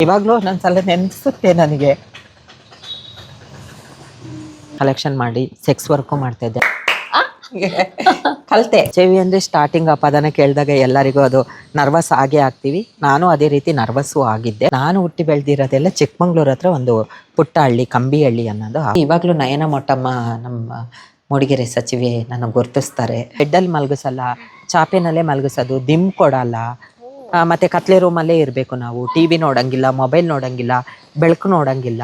ಇವಾಗಲೂ ಒಂದೊಂದ್ಸಲ ನೆನೆಸುತ್ತೆ ನನಗೆ. ಕಲೆಕ್ಷನ್ ಮಾಡಿ ಸೆಕ್ಸ್ ವರ್ಕು ಮಾಡ್ತಾ ಇದ್ದೆ, ಕಲಿತೆ. ಚೆವಿ ಅಂದರೆ ಸ್ಟಾರ್ಟಿಂಗ್ ಆ ಪದನ ಕೇಳಿದಾಗ ಎಲ್ಲರಿಗೂ ಅದು ನರ್ವಸ್ ಆಗೇ ಆಗ್ತೀವಿ. ನಾನು ಅದೇ ರೀತಿ ನರ್ವಸ್ಸು ಆಗಿದ್ದೆ. ನಾನು ಹುಟ್ಟಿ ಬೆಳೆದಿರೋದೆಲ್ಲ ಚಿಕ್ಕಮಂಗ್ಳೂರ್ ಹತ್ರ ಒಂದು ಪುಟ್ಟ ಹಳ್ಳಿ, ಕಂಬಿಹಳ್ಳಿ ಅನ್ನೋದು. ಇವಾಗಲೂ ನಯನ ಮೊಟ್ಟಮ್ಮ ನಮ್ಮ ಮೂಡಿಗೆರೆ ಸಚಿವೆ ನನಗೆ ಗುರ್ತಿಸ್ತಾರೆ. ಬೆಡ್ಡಲ್ಲಿ ಮಲಗಿಸಲ್ಲ, ಚಾಪೆನಲ್ಲೇ ಮಲಗಿಸೋದು, ದಿಮ್ ಕೊಡಲ್ಲ. ಮತ್ತು ಕತ್ಲೆ ರೂಮಲ್ಲೇ ಇರಬೇಕು ನಾವು. ಟಿ ವಿ ನೋಡೋಂಗಿಲ್ಲ, ಮೊಬೈಲ್ ನೋಡೋಂಗಿಲ್ಲ, ಬೆಳಕು ನೋಡೋಂಗಿಲ್ಲ.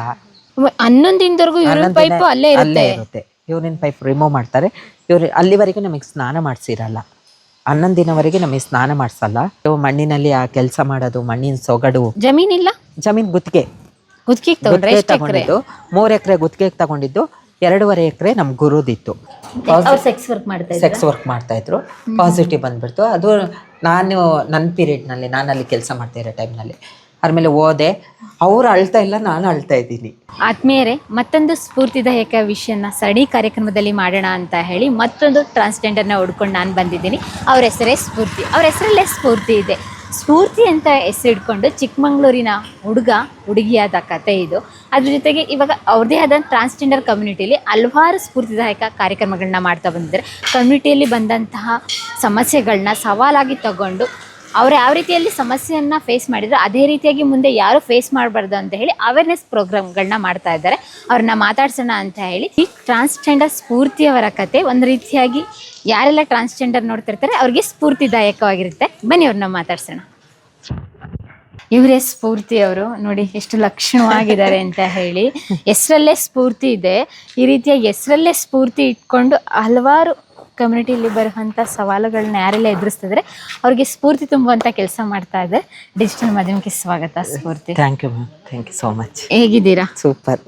11 ದಿನದವರೆಗೂ ಯೂರಿನ್ ಪೈಪ್ ಅಲ್ಲೇ ಇರುತ್ತೆ. ಯೂರಿನ್ ಪೈಪ್ ರಿಮೂವ್ ಮಾಡ್ತಾರೆ. ಅಲ್ಲಿವರೆಗೂ ನಮಗೆ ಸ್ನಾನ ಮಾಡಿಸಿರಲ್ಲ. 11 ದಿನವರೆಗೆ ನಮಗೆ ಸ್ನಾನ ಮಾಡಿಸಲ್ಲ. ಮಣ್ಣಿನಲ್ಲಿ ಆ ಕೆಲಸ ಮಾಡೋದು, ಮಣ್ಣಿನ ಸೊಗಡು. ಜಮೀನಿಲ್ಲ, ಜಮೀನು ಗುತ್ತಿಗೆ ತಗೊಂಡಿದ್ದು 3 ಎಕರೆ ಗುತ್ತಿಗೆಗೆ ತಗೊಂಡಿದ್ದು. 2.5 ಎಕರೆ ನಮ್ ಗುರುದಿತ್ತು. ಸೆಕ್ಸ್ ವರ್ಕ್ ಮಾಡ್ತಾ ಇದ್ರು. ಪಾಸಿಟಿವ್ ಬಂದ್ಬಿಡ್ತು. ಅದು ನಾನು ನನ್ನ ಪೀರಿಯಡ್ನಲ್ಲಿ, ನಾನು ಅಲ್ಲಿ ಕೆಲಸ ಮಾಡ್ತಾ ಇರೋ ಟೈಮ್ನಲ್ಲಿ. ಆದ್ಮೇಲೆ ಓದೆ. ಅವ್ರು ಅಳ್ತಾ ಇಲ್ಲ, ನಾನು ಅಳ್ತಾ ಇದ್ದೀನಿ. ಆದ್ಮೇಲೆ ಮತ್ತೊಂದು ಸ್ಫೂರ್ತಿದಾಯಕ ವಿಷಯನ ಸರಣಿ ಕಾರ್ಯಕ್ರಮದಲ್ಲಿ ಮಾಡೋಣ ಅಂತ ಹೇಳಿ ಮತ್ತೊಂದು ಟ್ರಾನ್ಸ್ಜೆಂಡರ್ನ ಹುಡ್ಕೊಂಡು ನಾನು ಬಂದಿದ್ದೀನಿ. ಅವ್ರ ಹೆಸರೇ ಸ್ಫೂರ್ತಿ. ಅವ್ರ ಹೆಸರಲ್ಲೇ ಸ್ಫೂರ್ತಿ ಇದೆ. ಸ್ಫೂರ್ತಿ ಅಂತ ಹೆಸರಿಡ್ಕೊಂಡು ಚಿಕ್ಕಮಂಗ್ಳೂರಿನ ಹುಡುಗಿಯಾದ ಕತೆ ಇದು. ಅದ್ರ ಜೊತೆಗೆ ಇವಾಗ ಅವ್ರದ್ದೇ ಆದ ಟ್ರಾನ್ಸ್ಜೆಂಡರ್ ಕಮ್ಯುನಿಟಿಯಲ್ಲಿ ಹಲವಾರು ಸ್ಫೂರ್ತಿದಾಯಕ ಕಾರ್ಯಕ್ರಮಗಳನ್ನ ಮಾಡ್ತಾ ಬಂದಿದ್ದಾರೆ. ಕಮ್ಯುನಿಟಿಯಲ್ಲಿ ಬಂದಂತಹ ಸಮಸ್ಯೆಗಳನ್ನ ಸವಾಲಾಗಿ ತಗೊಂಡು ಅವ್ರು ಯಾವ ರೀತಿಯಲ್ಲಿ ಸಮಸ್ಯೆಯನ್ನು ಫೇಸ್ ಮಾಡಿದ್ರು ಅದೇ ರೀತಿಯಾಗಿ ಮುಂದೆ ಯಾರು ಫೇಸ್ ಮಾಡಬಾರ್ದು ಅಂತ ಹೇಳಿ ಅವೇರ್ನೆಸ್ ಪ್ರೋಗ್ರಾಮ್ಗಳನ್ನ ಮಾಡ್ತಾ ಇದ್ದಾರೆ. ಅವ್ರನ್ನ ಮಾತಾಡ್ಸೋಣ ಅಂತ ಹೇಳಿ. ಈ ಟ್ರಾನ್ಸ್ಜೆಂಡರ್ ಸ್ಫೂರ್ತಿಯವರ ಕತೆ ಒಂದು ರೀತಿಯಾಗಿ ಯಾರೆಲ್ಲ ಟ್ರಾನ್ಸ್ಜೆಂಡರ್ ನೋಡ್ತಿರ್ತಾರೆ ಅವ್ರಿಗೆ ಸ್ಫೂರ್ತಿದಾಯಕವಾಗಿರುತ್ತೆ. ಬನ್ನಿ ಅವ್ರನ್ನ ಮಾತಾಡ್ಸೋಣ. ಇವರೇ ಸ್ಫೂರ್ತಿ ಅವರು. ನೋಡಿ ಎಷ್ಟು ಲಕ್ಷಣವಾಗಿದ್ದಾರೆ ಅಂತ ಹೇಳಿ. ಹೆಸರಲ್ಲೇ ಸ್ಫೂರ್ತಿ ಇದೆ. ಈ ರೀತಿಯ ಹೆಸರಲ್ಲೇ ಸ್ಫೂರ್ತಿ ಇಟ್ಕೊಂಡು ಹಲವಾರು ಕಮ್ಯುನಿಟಿಯಲ್ಲಿ ಬರುವಂಥ ಸವಾಲುಗಳನ್ನ ಯಾರೆಲ್ಲ ಎದುರಿಸ್ತಿದ್ರೆ ಅವ್ರಿಗೆ ಸ್ಫೂರ್ತಿ ತುಂಬುವಂಥ ಕೆಲಸ ಮಾಡ್ತಾ ಇದೆ. ಡಿಜಿಟಲ್ ಮಾಧ್ಯಮಕ್ಕೆ ಸ್ವಾಗತ Spoorthi. Thank you ma'am, thank you so much. ಹೇಗಿದ್ದೀರಾ? ಸೂಪರ್.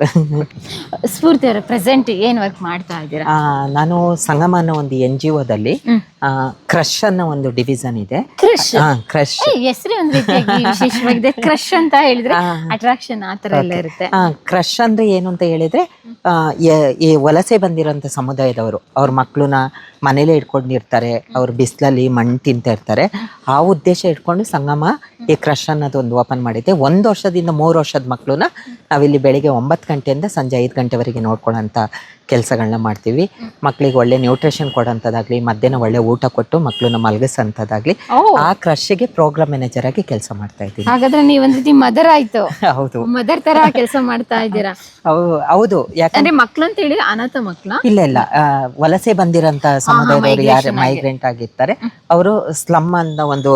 ಸ್ಫೂರ್ತಿ ಅವರು ಪ್ರೆಸೆಂಟ್ ಏನು ವರ್ಕ್ ಮಾಡ್ತಾ ಇದ್ದೀರಾ? ನಾನು ಸಂಗಮ ಅನ್ನೋ ಒಂದು NGOದಲ್ಲಿ ಕ್ರಶ್ ಅನ್ನೋ ಒಂದು ಡಿವಿಷನ್ ಇದೆ. ಕ್ರಶ್ ಹೆಸರು ಒಂದು ರೀತಿಯಾಗಿ ವಿಶೇಷವಾಗಿದೆ. ಕ್ರಶ್ ಅಂತ ಹೇಳಿದ್ರೆ ಅಟ್ರಾಕ್ಷನ್ ಆ ಥರ ಎಲ್ಲ ಇರುತ್ತೆ. ಕ್ರಶ್ ಅಂದ್ರೆ ಏನು ಅಂತ ಹೇಳಿದ್ರೆ ಈ ವಲಸೆ ಬಂದಿರೋಂಥ ಸಮುದಾಯದವರು ಅವ್ರ ಮಕ್ಕಳನ್ನ ಮನೇಲೆ ಇಟ್ಕೊಂಡಿರ್ತಾರೆ. ಅವ್ರು ಬಿಸಿಲಲ್ಲಿ ಮಣ್ಣು ತಿಂತಾ ಇರ್ತಾರೆ. ಆ ಉದ್ದೇಶ ಇಟ್ಕೊಂಡು ಸಂಗಮ ಈ ಕ್ರಶ್ ಅನ್ನೋದು ಒಂದು ಓಪನ್ ಮಾಡಿದ್ದೆ. 1 ವರ್ಷದಿಂದ 3 ವರ್ಷದ ಮಕ್ಕಳನ್ನ ನಾವಿಲ್ಲಿ ಬೆಳಿಗ್ಗೆ 9 ಗಂಟೆಯಿಂದ ಸಂಜೆ 5 ಗಂಟೆವರೆಗೆ ನೋಡ್ಕೊಳ್ಳೋಂಥ ಕೆಲಸಗಳನ್ನ ಮಾಡ್ತೀವಿ. ಮಕ್ಕಳಿಗೆ ಒಳ್ಳೆ ನ್ಯೂಟ್ರಿಷನ್ ಕೊಡೋಂಥದ್ದಾಗಲಿ, ಮಧ್ಯಾಹ್ನ ಒಳ್ಳೆ ಊಟ ಕೊಟ್ಟು ಮಕ್ಕಳನ್ನ ಮಲಗಿಸೋಂಥದ್ದಾಗಲಿ ಆ ಕ್ರಶ್ಗೆ ಪ್ರೋಗ್ರಾಮ್ ಮ್ಯಾನೇಜರ್ ಆಗಿ ಕೆಲಸ ಮಾಡ್ತಾ ಇದ್ದೀನಿ. ಹಾಗಾದ್ರೆ ನೀವು ಒಂದ್ ರೀತಿ ಮದರ್ ಆಯ್ತು. ಹೌದು, ಮದರ್ ತರ ಕೆಲಸ ಮಾಡ್ತಾ ಇದ್ದೀರಾ. ಹೌದು. ಯಾಕಂದ್ರೆ ಮಕ್ಳು ಅಂತ ಹೇಳಿ ಅನಾಥ ಮಕ್ಳ ಇಲ್ಲ ವಲಸೆ ಬಂದಿರೋಂಥ ಸಮುದಾಯದವರು ಯಾರು ಮೈಗ್ರೆಂಟ್ ಆಗಿರ್ತಾರೆ ಅವರು ಸ್ಲಮ್ ಅನ್ನೋ ಒಂದು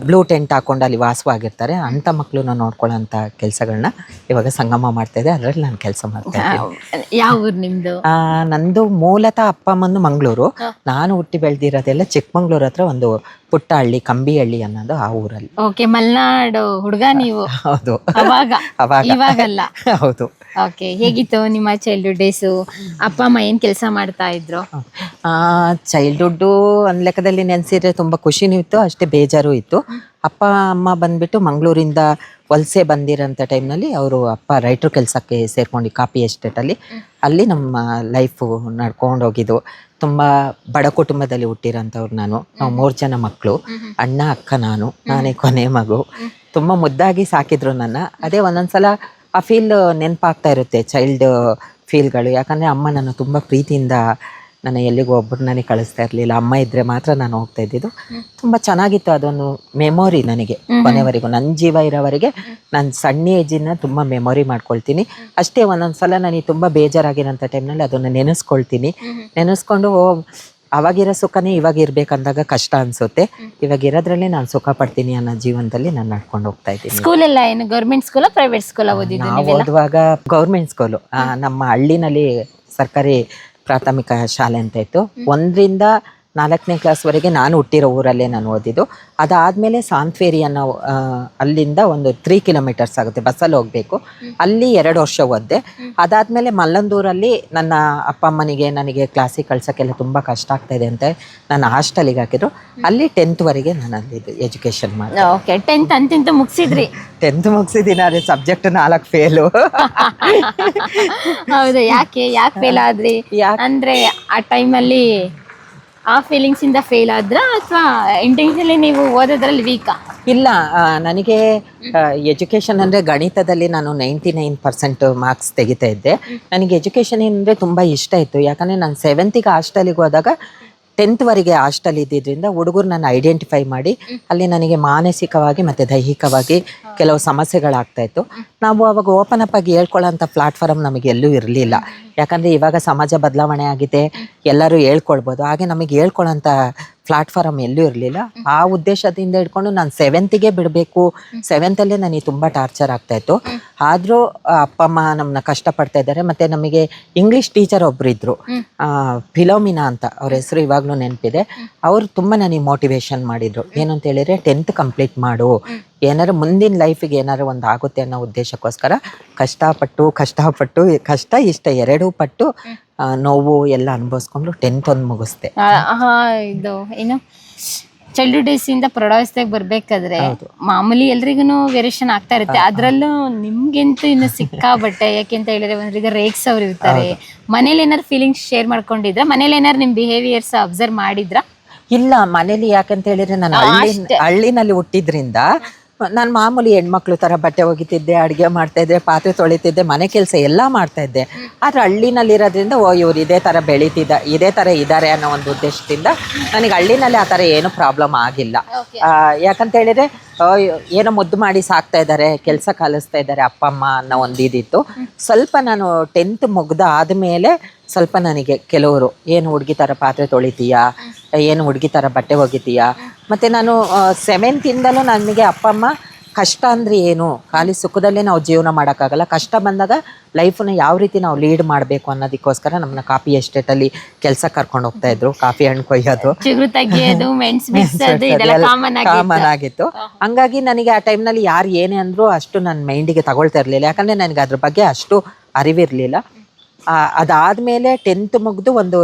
ಬ್ಲೂ ಟೆಂಟ್ ಹಾಕೊಂಡು ಅಲ್ಲಿ ವಾಸವಾಗಿರ್ತಾರೆ. ಅಂಥ ಮಕ್ಕಳನ್ನ ನೋಡ್ಕೊಳ್ಳೋಂಥ ಕೆಲಸಗಳನ್ನ ಇವಾಗ ಸಂಗಮ ಮಾಡ್ತಾ ಇದೆ. ಅದರಲ್ಲಿ ನಾನು ಕೆಲಸ ಮಾಡ್ತಾ ಇದ್ದೀನಿ. ಯಾವ ಊರು ನಿಮ್ದು? ನಂದು ಮೂಲತಃ ಅಪ್ಪ ಅಮ್ಮಂದು ಮಂಗಳೂರು. ನಾನು ಹುಟ್ಟಿ ಬೆಳೆದಿರೋದೆಲ್ಲ ಚಿಕ್ಕಮಂಗ್ಳೂರ್ ಹತ್ರ ಒಂದು ಪುಟ್ಟ ಹಳ್ಳಿ, ಕಂಬಿಹಳ್ಳಿ ಅನ್ನೋದು ಆ ಊರಲ್ಲಿ. ಓಕೆ, ಮಲೆನಾಡು ಹುಡುಗ ನೀವು? ಹೌದು, ಇವಾಗಲ್ಲ. ಹೌದು. ಓಕೆ, ಹೇಗಿತ್ತು ನಿಮ್ಮ ಚೈಲ್ಡ್ಹುಡ್ ಡೇಸು? ಅಪ್ಪ ಅಮ್ಮ ಏನ್ ಕೆಲಸ ಮಾಡ್ತಾ ಇದ್ರು? ಚೈಲ್ಡ್ಹುಡ್ಡು ಒಂದ್ ಲೆಕ್ಕದಲ್ಲಿ ನೆನೆಸಿದ್ರೆ ತುಂಬಾ ಖುಷಿನೂ ಇತ್ತು, ಅಷ್ಟೇ ಬೇಜಾರು ಇತ್ತು. ಅಪ್ಪ ಅಮ್ಮ ಬಂದ್ಬಿಟ್ಟು ಮಂಗಳೂರಿಂದ ವಲಸೆ ಬಂದಿರೋಂಥ ಟೈಮ್ನಲ್ಲಿ ಅವರು ಅಪ್ಪ ರೈಟ್ರು ಕೆಲಸಕ್ಕೆ ಸೇರ್ಕೊಂಡು ಕಾಫಿ ಎಸ್ಟೇಟಲ್ಲಿ ಅಲ್ಲಿ ನಮ್ಮ ಲೈಫು ನಡ್ಕೊಂಡು ಹೋಗಿದ್ದು. ತುಂಬ ಬಡ ಕುಟುಂಬದಲ್ಲಿ ಹುಟ್ಟಿರೋಂಥವ್ರು ನಾವು 3 ಜನ ಮಕ್ಕಳು, ಅಣ್ಣ ಅಕ್ಕ ನಾನೇ ಕೊನೆ ಮಗು. ತುಂಬ ಮುದ್ದಾಗಿ ಸಾಕಿದ್ರು ನನ್ನ. ಅದೇ ಒಂದೊಂದ್ಸಲ ಆ ಫೀಲ್ ನೆನಪಾಗ್ತಾ ಇರುತ್ತೆ, ಚೈಲ್ಡ್ ಫೀಲ್ಗಳು. ಯಾಕಂದರೆ ಅಮ್ಮ ನಾನು ತುಂಬ ಪ್ರೀತಿಯಿಂದ ನಾನು ಎಲ್ಲಿಗೂ ಒಬ್ಬರನ್ನೇ ಕಳಿಸ್ತಾ ಇರಲಿಲ್ಲ. ಅಮ್ಮ ಇದ್ದರೆ ಮಾತ್ರ ನಾನು ಹೋಗ್ತಾ ಇದ್ದಿದ್ದು. ತುಂಬ ಚೆನ್ನಾಗಿತ್ತು. ಅದೊಂದು ಮೆಮೊರಿ ನನಗೆ ಕೊನೆವರೆಗೂ, ನನ್ನ ಜೀವ ಇರೋವರೆಗೆ ನಾನು ಸಣ್ಣ ಏಜಿನ ತುಂಬ ಮೆಮೊರಿ ಮಾಡ್ಕೊಳ್ತೀನಿ. ಅಷ್ಟೇ ಒಂದೊಂದು ಸಲ ನನಗೆ ತುಂಬ ಬೇಜಾರಾಗಿರೋಂಥ ಟೈಮ್ನಲ್ಲಿ ಅದನ್ನು ನೆನೆಸ್ಕೊಂಡು ಅವಾಗಿರೋ ಸುಖನೇ ಇವಾಗ ಇರ್ಬೇಕಂದಾಗ ಕಷ್ಟ ಅನ್ಸುತ್ತೆ. ಇವಾಗ ಇರೋದ್ರಲ್ಲೇ ನಾನು ಸುಖ ಪಡ್ತೀನಿ ಅನ್ನೋ ಜೀವನದಲ್ಲಿ ನಾನು ನಡ್ಕೊಂಡು ಹೋಗ್ತಾ ಇದ್ದೀನಿ. ಸ್ಕೂಲ್ ಎಲ್ಲ ಏನು ಗೌರ್ಮೆಂಟ್ ಸ್ಕೂಲ್, ಪ್ರೈವೇಟ್ ಸ್ಕೂಲ್ ಓದಿದ್ದು? ನಾವು ಓದುವಾಗ ಗೌರ್ಮೆಂಟ್ ಸ್ಕೂಲು. ನಮ್ಮ ಹಳ್ಳಿನಲ್ಲಿ ಸರ್ಕಾರಿ ಪ್ರಾಥಮಿಕ ಶಾಲೆ ಅಂತ ಇತ್ತು. 1ರಿಂದ 4ನೇ ಕ್ಲಾಸ್ವರೆಗೆ ನಾನು ಹುಟ್ಟಿರೋ ಊರಲ್ಲೇ ನಾನು ಓದಿದ್ದು. ಅದಾದಮೇಲೆ ಸಾಂತ್ವೇರಿ ಅನ್ನೋ ಅಲ್ಲಿಂದ ಒಂದು 3 ಕಿಲೋಮೀಟರ್ಸ್ ಆಗುತ್ತೆ, ಬಸ್ಸಲ್ಲಿ ಹೋಗಬೇಕು. ಅಲ್ಲಿ 2 ವರ್ಷ ಓದಿದೆ. ಅದಾದಮೇಲೆ ಮಲ್ಲಂದೂರಲ್ಲಿ ನನ್ನ ಅಪ್ಪ ಅಮ್ಮನಿಗೆ ನನಗೆ ಕ್ಲಾಸಿಗೆ ಕಳ್ಸೋಕ್ಕೆಲ್ಲ ತುಂಬ ಕಷ್ಟ ಆಗ್ತಾಯಿದೆ ಅಂತ ನಾನು ಹಾಸ್ಟೆಲಿಗೆ ಹಾಕಿದ್ರು. ಅಲ್ಲಿ 10th ನಾನು ಅಲ್ಲಿದ್ದು ಎಜುಕೇಷನ್ ಮಾಡಿದೆ. Okay, 10th ಅಂತಿಂತ ಮುಗಿಸಿದ್ರಿ? 10th ಮುಗಿಸಿದ್ದೀನಿ, ಅದೇ ಸಬ್ಜೆಕ್ಟ್ 4 ಫೇಲು. ಹೌದಾ? ಯಾಕೆ ಫೇಲ್ ಆದ್ರಿ? ಅಂದರೆ ಆ ಟೈಮಲ್ಲಿ ಆ ಫೀಲಿಂಗ್ಸ್ ಇಂದ ಫೇಲ್ ಆದ್ರ ಅಥವಾ ಇಂಟೆನ್ಷನಲಿ ನೀವು ಓದೋದ್ರಲ್ಲಿ ವೀಕಾ? ಇಲ್ಲ ನನಗೆ ಎಜುಕೇಷನ್ ಅಂದರೆ ಗಣಿತದಲ್ಲಿ ನಾನು 99% ಮಾರ್ಕ್ಸ್ ತೆಗಿತಾ ಇದ್ದೆ. ನನಗೆ ಎಜುಕೇಷನ್ ಅಂದರೆ ತುಂಬ ಇಷ್ಟ ಇತ್ತು. ಯಾಕಂದರೆ ನಾನು 7th ಹಾಸ್ಟೆಲಿಗೆ ಹೋದಾಗ 10th ಹಾಸ್ಟೆಲ್ ಇದ್ದಿದ್ದರಿಂದ ಹುಡುಗರು ನಾನು ಐಡೆಂಟಿಫೈ ಮಾಡಿ ಅಲ್ಲಿ ನನಗೆ ಮಾನಸಿಕವಾಗಿ ಮತ್ತು ದೈಹಿಕವಾಗಿ ಕೆಲವು ಸಮಸ್ಯೆಗಳಾಗ್ತಾ ಇತ್ತು. ನಾವು ಅವಾಗ ಓಪನ್ ಅಪ್ ಆಗಿ ಹೇಳ್ಕೊಳ್ಳೋಂಥ ಪ್ಲಾಟ್ಫಾರ್ಮ್ ನಮಗೆ ಎಲ್ಲೂ ಇರಲಿಲ್ಲ. ಯಾಕಂದರೆ ಇವಾಗ ಸಮಾಜ ಬದಲಾವಣೆ ಆಗಿದೆ, ಎಲ್ಲರೂ ಹೇಳ್ಕೊಳ್ಬೋದು. ಹಾಗೆ ನಮಗೆ ಹೇಳ್ಕೊಳ್ಳೋಂಥ ಪ್ಲಾಟ್ಫಾರ್ಮ್ ಎಲ್ಲೂ ಇರಲಿಲ್ಲ. ಆ ಉದ್ದೇಶದಿಂದ ಹಿಡ್ಕೊಂಡು ನಾನು 7th ಬಿಡಬೇಕು, 7th ನನಗೆ ತುಂಬ ಟಾರ್ಚರ್ ಆಗ್ತಾಯಿತ್ತು. ಆದರೂ ಅಪ್ಪ ಅಮ್ಮ ನಮ್ಮನ್ನ ಕಷ್ಟಪಡ್ತಾ ಇದ್ದಾರೆ. ಮತ್ತು ನಮಗೆ ಇಂಗ್ಲೀಷ್ ಟೀಚರ್ ಒಬ್ಬರು ಇದ್ದರು, ಫಿಲೋಮಿನಾ ಅಂತ, ಅವ್ರ ಹೆಸರು ಇವಾಗಲೂ ನೆನಪಿದೆ. ಅವರು ತುಂಬ ನನಗೆ ಮೋಟಿವೇಶನ್ ಮಾಡಿದರು. ಏನು ಅಂತ ಹೇಳಿದರೆ 10th ಕಂಪ್ಲೀಟ್ ಮಾಡು, ಏನಾರು ಮುಂದಿನ ಲೈಫಿಗೆ ಏನಾರು ಒಂದು ಆಗುತ್ತೆ ಅನ್ನೋ ಉದ್ದೇಶಕ್ಕೋಸ್ಕರ ಕಷ್ಟಪಟ್ಟು ಕಷ್ಟ ಇಷ್ಟ ಎರಡೂ ಪಟ್ಟು ನೋವು ಎಲ್ಲ ಅನುಭವಿಸ್ಕೊಂಡು 10th ಒಂದು ಮುಗಿಸ್ದೆ. ಇದು ಏನು ಚೈಲ್ಡ್ಹುಡ್ ಡೇಸ್ ಇಂದ ಪ್ರೌಢಾವಸ್ಥೆಗೆ ಬರ್ಬೇಕಾದ್ರೆ ಮಾಮೂಲಿ ಎಲ್ರಿಗೂ ವೇರಿಯೇಷನ್ ಆಗ್ತಾ ಇರುತ್ತೆ. ಅದ್ರಲ್ಲೂ ನಿಮ್ಗೆಂತೂ ಇನ್ನು ಸಿಕ್ಕಾಬಟ್ಟೆ. ಯಾಕೆಂತ ಹೇಳಿದ್ರೆ ಒಂದ್ರೀಗ ರೇಕ್ಸ್ ಅವ್ರು ಇರ್ತಾರೆ. ಮನೇಲಿ ಏನಾರು ಫೀಲಿಂಗ್ಸ್ ಶೇರ್ ಮಾಡ್ಕೊಂಡಿದ್ರ? ಮನೇಲಿ ಏನಾರು ನಿಮ್ ಬಿಹೇವಿಯರ್ಸ್ ಅಬ್ಸರ್ವ್ ಮಾಡಿದ್ರ? ಇಲ್ಲ, ಮನೇಲಿ ಯಾಕಂತ ಹೇಳಿದ್ರೆ ನಾನು ಹಳ್ಳಿನಲ್ಲಿ ಹುಟ್ಟಿದ್ರಿಂದ ನಾನು ಮಾಮೂಲಿ ಹೆಣ್ಮಕ್ಳು ಥರ ಬಟ್ಟೆ ಒಗಿತಿದ್ದೆ, ಅಡುಗೆ ಮಾಡ್ತಾಯಿದ್ದೆ, ಪಾತ್ರೆ ತೊಳಿತಿದ್ದೆ, ಮನೆ ಕೆಲಸ ಎಲ್ಲ ಮಾಡ್ತಾಯಿದ್ದೆ. ಆದರೆ ಹಳ್ಳಿನಲ್ಲಿರೋದ್ರಿಂದ ಇವ್ರು ಇದೇ ಥರ ಇದೇ ಥರ ಇದ್ದಾರೆ ಅನ್ನೋ ಒಂದು ಉದ್ದೇಶದಿಂದ ನನಗೆ ಹಳ್ಳಿನಲ್ಲಿ ಆ ಥರ ಏನೂ ಪ್ರಾಬ್ಲಮ್ ಆಗಿಲ್ಲ. ಯಾಕಂತ ಹೇಳಿದರೆ ಏನೋ ಮುದ್ದು ಮಾಡಿ ಸಾಕ್ತಾ ಇದ್ದಾರೆ, ಕೆಲಸ ಕಲಿಸ್ತಾ ಇದ್ದಾರೆ ಅಪ್ಪ ಅಮ್ಮ ಅನ್ನೋ ಒಂದು ಇದಿತ್ತು. ಸ್ವಲ್ಪ ನಾನು 10th ಮುಗ್ದು ಆದಮೇಲೆ ಸ್ವಲ್ಪ ನನಗೆ ಕೆಲವರು ಏನು ಹುಡುಗಿ ಥರ ಪಾತ್ರೆ ತೊಳಿತೀಯಾ, ಏನು ಹುಡುಗಿ ಥರ ಬಟ್ಟೆ ಒಗಿತೀಯಾ. ಮತ್ತು ನಾನು 7th ನನಗೆ ಅಪ್ಪ ಅಮ್ಮ ಕಷ್ಟ ಅಂದರೆ ಏನು, ಖಾಲಿ ಸುಖದಲ್ಲೇ ನಾವು ಜೀವನ ಮಾಡೋಕ್ಕಾಗಲ್ಲ, ಕಷ್ಟ ಬಂದಾಗ ಲೈಫನ್ನ ಯಾವ ರೀತಿ ನಾವು ಲೀಡ್ ಮಾಡಬೇಕು ಅನ್ನೋದಕ್ಕೋಸ್ಕರ ನಮ್ಮನ್ನ ಕಾಫಿ ಎಸ್ಟೇಟಲ್ಲಿ ಕೆಲಸ ಕರ್ಕೊಂಡು ಹೋಗ್ತಾಯಿದ್ರು. ಕಾಫಿ ಹಣ್ಣು ಕೊಯ್ಯೋದು ಕಾಮನ್ ಆಗಿತ್ತು. ಹಂಗಾಗಿ ನನಗೆ ಆ ಟೈಮ್ನಲ್ಲಿ ಯಾರು ಏನೇ ಅಂದರೂ ಅಷ್ಟು ನನ್ನ ಮೈಂಡಿಗೆ ತಗೊಳ್ತಾ ಇರಲಿಲ್ಲ. ಯಾಕಂದರೆ ನನಗೆ ಅದ್ರ ಬಗ್ಗೆ ಅಷ್ಟು ಅರಿವಿರಲಿಲ್ಲ. ಅದಾದಮೇಲೆ 10th ಮುಗಿದು ಒಂದು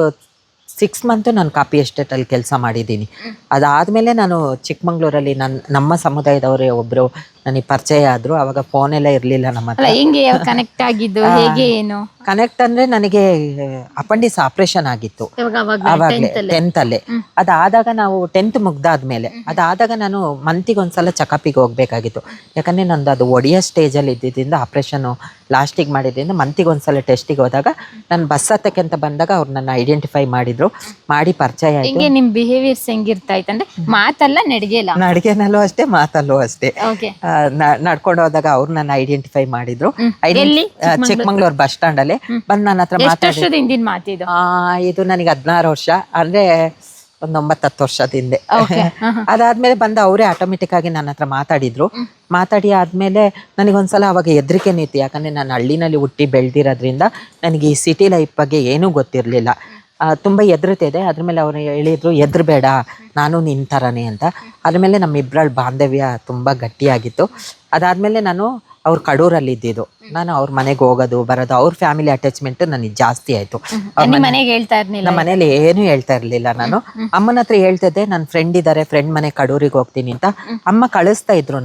6 ಮಂತು ನಾನು ಕಾಫಿ ಎಸ್ಟೇಟಲ್ಲಿ ಕೆಲಸ ಮಾಡಿದ್ದೀನಿ. ಅದಾದಮೇಲೆ ನಾನು ಚಿಕ್ಕಮಂಗ್ಳೂರಲ್ಲಿ ನಮ್ಮ ಸಮುದಾಯದವರೇ ಒಬ್ಬರು ನನಗೆ ಪರಿಚಯ ಆದರು. ಅವಾಗ ಫೋನೆಲ್ಲ ಇರಲಿಲ್ಲ ನಮ್ಮ ಹತ್ರ. ಹೆಂಗೆ ಕನೆಕ್ಟ್ ಆಗಿದ್ದು, ಹೇಗೆ ಏನು ಕನೆಕ್ಟ್ ಅಂದರೆ ನನಗೆ ಅಪೆಂಡಿಕ್ಸ್ ಆಪ್ರೇಷನ್ ಆಗಿತ್ತು ಆವಾಗಲೇ 10th. ಅದಾದಾಗ ನಾವು 10th ಮುಗ್ದಾದ್ಮೇಲೆ ಅದಾದಾಗ ನಾನು ಮಂತಿಗೆ ಒಂದ್ಸಲ ಚೆಕಪಿಗೆ ಹೋಗ್ಬೇಕಾಗಿತ್ತು. ಯಾಕಂದರೆ ನಂದು ಅದು ಒಡೆಯೋ ಸ್ಟೇಜಲ್ಲಿ ಇದ್ದಿದ್ದರಿಂದ ಆಪ್ರೇಷನ್ನು ಲಾಸ್ಟಿಗೆ ಮಾಡಿದ್ರಿಂದ ಮಂತಿಗೆ ಒಂದ್ಸಲ ಟೆಸ್ಟಿಗೆ ಹೋದಾಗ ನಾನು ಬಸ್ ಹತ್ತಕ್ಕೆ ಅಂತ ಬಂದಾಗ ಅವ್ರು ನನ್ನ ಐಡೆಂಟಿಫೈ ಮಾಡಿ ಪರಿಚಯ ಆಯಿತು. ಹೆಂಗೆ ನಿಮ್ಮ ಬಿಹೇವಿಯರ್ಸ್ ಹೆಂಗಿರ್ತಾ ಇತ್ತು ಅಂದರೆ ಮಾತಲ್ಲ ನಡಿಗೆನಲ್ಲೂ ಅಷ್ಟೇ ಮಾತಲ್ಲೂ ಅಷ್ಟೇ. ನಡ್ಕೊಂಡು ಹೋದಾಗ ಅವ್ರು ನನ್ನ ಐಡೆಂಟಿಫೈ ಮಾಡಿದ್ರು. ಚಿಕ್ಕಮಂಗ್ಳೂರ್ ಬಸ್ ಸ್ಟ್ಯಾಂಡ್ ಅಲ್ಲಿ ಬಂದು ನನ್ನ ಹತ್ರ ಮಾತಾಡಿದ್ರು. ಇದು ನನಗೆ 16 ವರ್ಷ ಅಂದ್ರೆ ಒಂದು 9-10 ವರ್ಷದ ಹಿಂದೆ. ಅದಾದ್ಮೇಲೆ ಬಂದು ಅವರೇ ಆಟೋಮೆಟಿಕ್ ಆಗಿ ನನ್ನ ಹತ್ರ ಮಾತಾಡಿ ಆದ್ಮೇಲೆ ನನಗೊಂದ್ಸಲ ಅವಾಗ ಹೆದರಿಕೆ ನಿಂತು. ಯಾಕಂದ್ರೆ ನಾನು ಹಳ್ಳಿನಲ್ಲಿ ಹುಟ್ಟಿ ಬೆಳೆದಿರೋದ್ರಿಂದ ನನಗೆ ಈ ಸಿಟಿ ಲೈಫ್ ಬಗ್ಗೆ ಏನೂ ಗೊತ್ತಿರಲಿಲ್ಲ. ತುಂಬ ಹೆದರ್ತಿದೆ. ಅದ್ರ ಮೇಲೆ ಅವರು ಹೇಳಿದ್ರು, ಹೆದರ್ಬೇಡ, ನಾನು ನಿನ್ನ ಥರನೇ ಅಂತ. ಅದ್ರ ಮೇಲೆ ನಮ್ಮಿಬ್ಬರ ಬಾಂಧವ್ಯ ತುಂಬ ಗಟ್ಟಿಯಾಗಿತ್ತು. ಅದಾದಮೇಲೆ ನಾನು ಅವ್ರ ಕಡೂರಲ್ಲಿ ಇದ್ದಿದ್ದು, ನಾನು ಅವ್ರ ಮನೆಗೆ ಹೋಗೋದು ಬರೋದು, ಅವ್ರ ಫ್ಯಾಮಿಲಿ ಅಟ್ಯಾಚ್ಮೆಂಟ್ ನನಗೆ ಜಾಸ್ತಿ ಆಯಿತು. ನಮ್ಮ ಮನೇಲಿ ಏನು ಹೇಳ್ತಾ ಇರಲಿಲ್ಲ. ನಾನು ಅಮ್ಮನ ಹತ್ರ ಹೇಳ್ತಿದ್ದೆ, ನನ್ನ ಫ್ರೆಂಡ್ ಇದ್ದಾರೆ, ಫ್ರೆಂಡ್ ಮನೆ ಕಡೂರಿಗೆ ಹೋಗ್ತೀನಿ ಅಂತ. ಅಮ್ಮ ಕಳಿಸ್ತಾ ಇದ್ರು,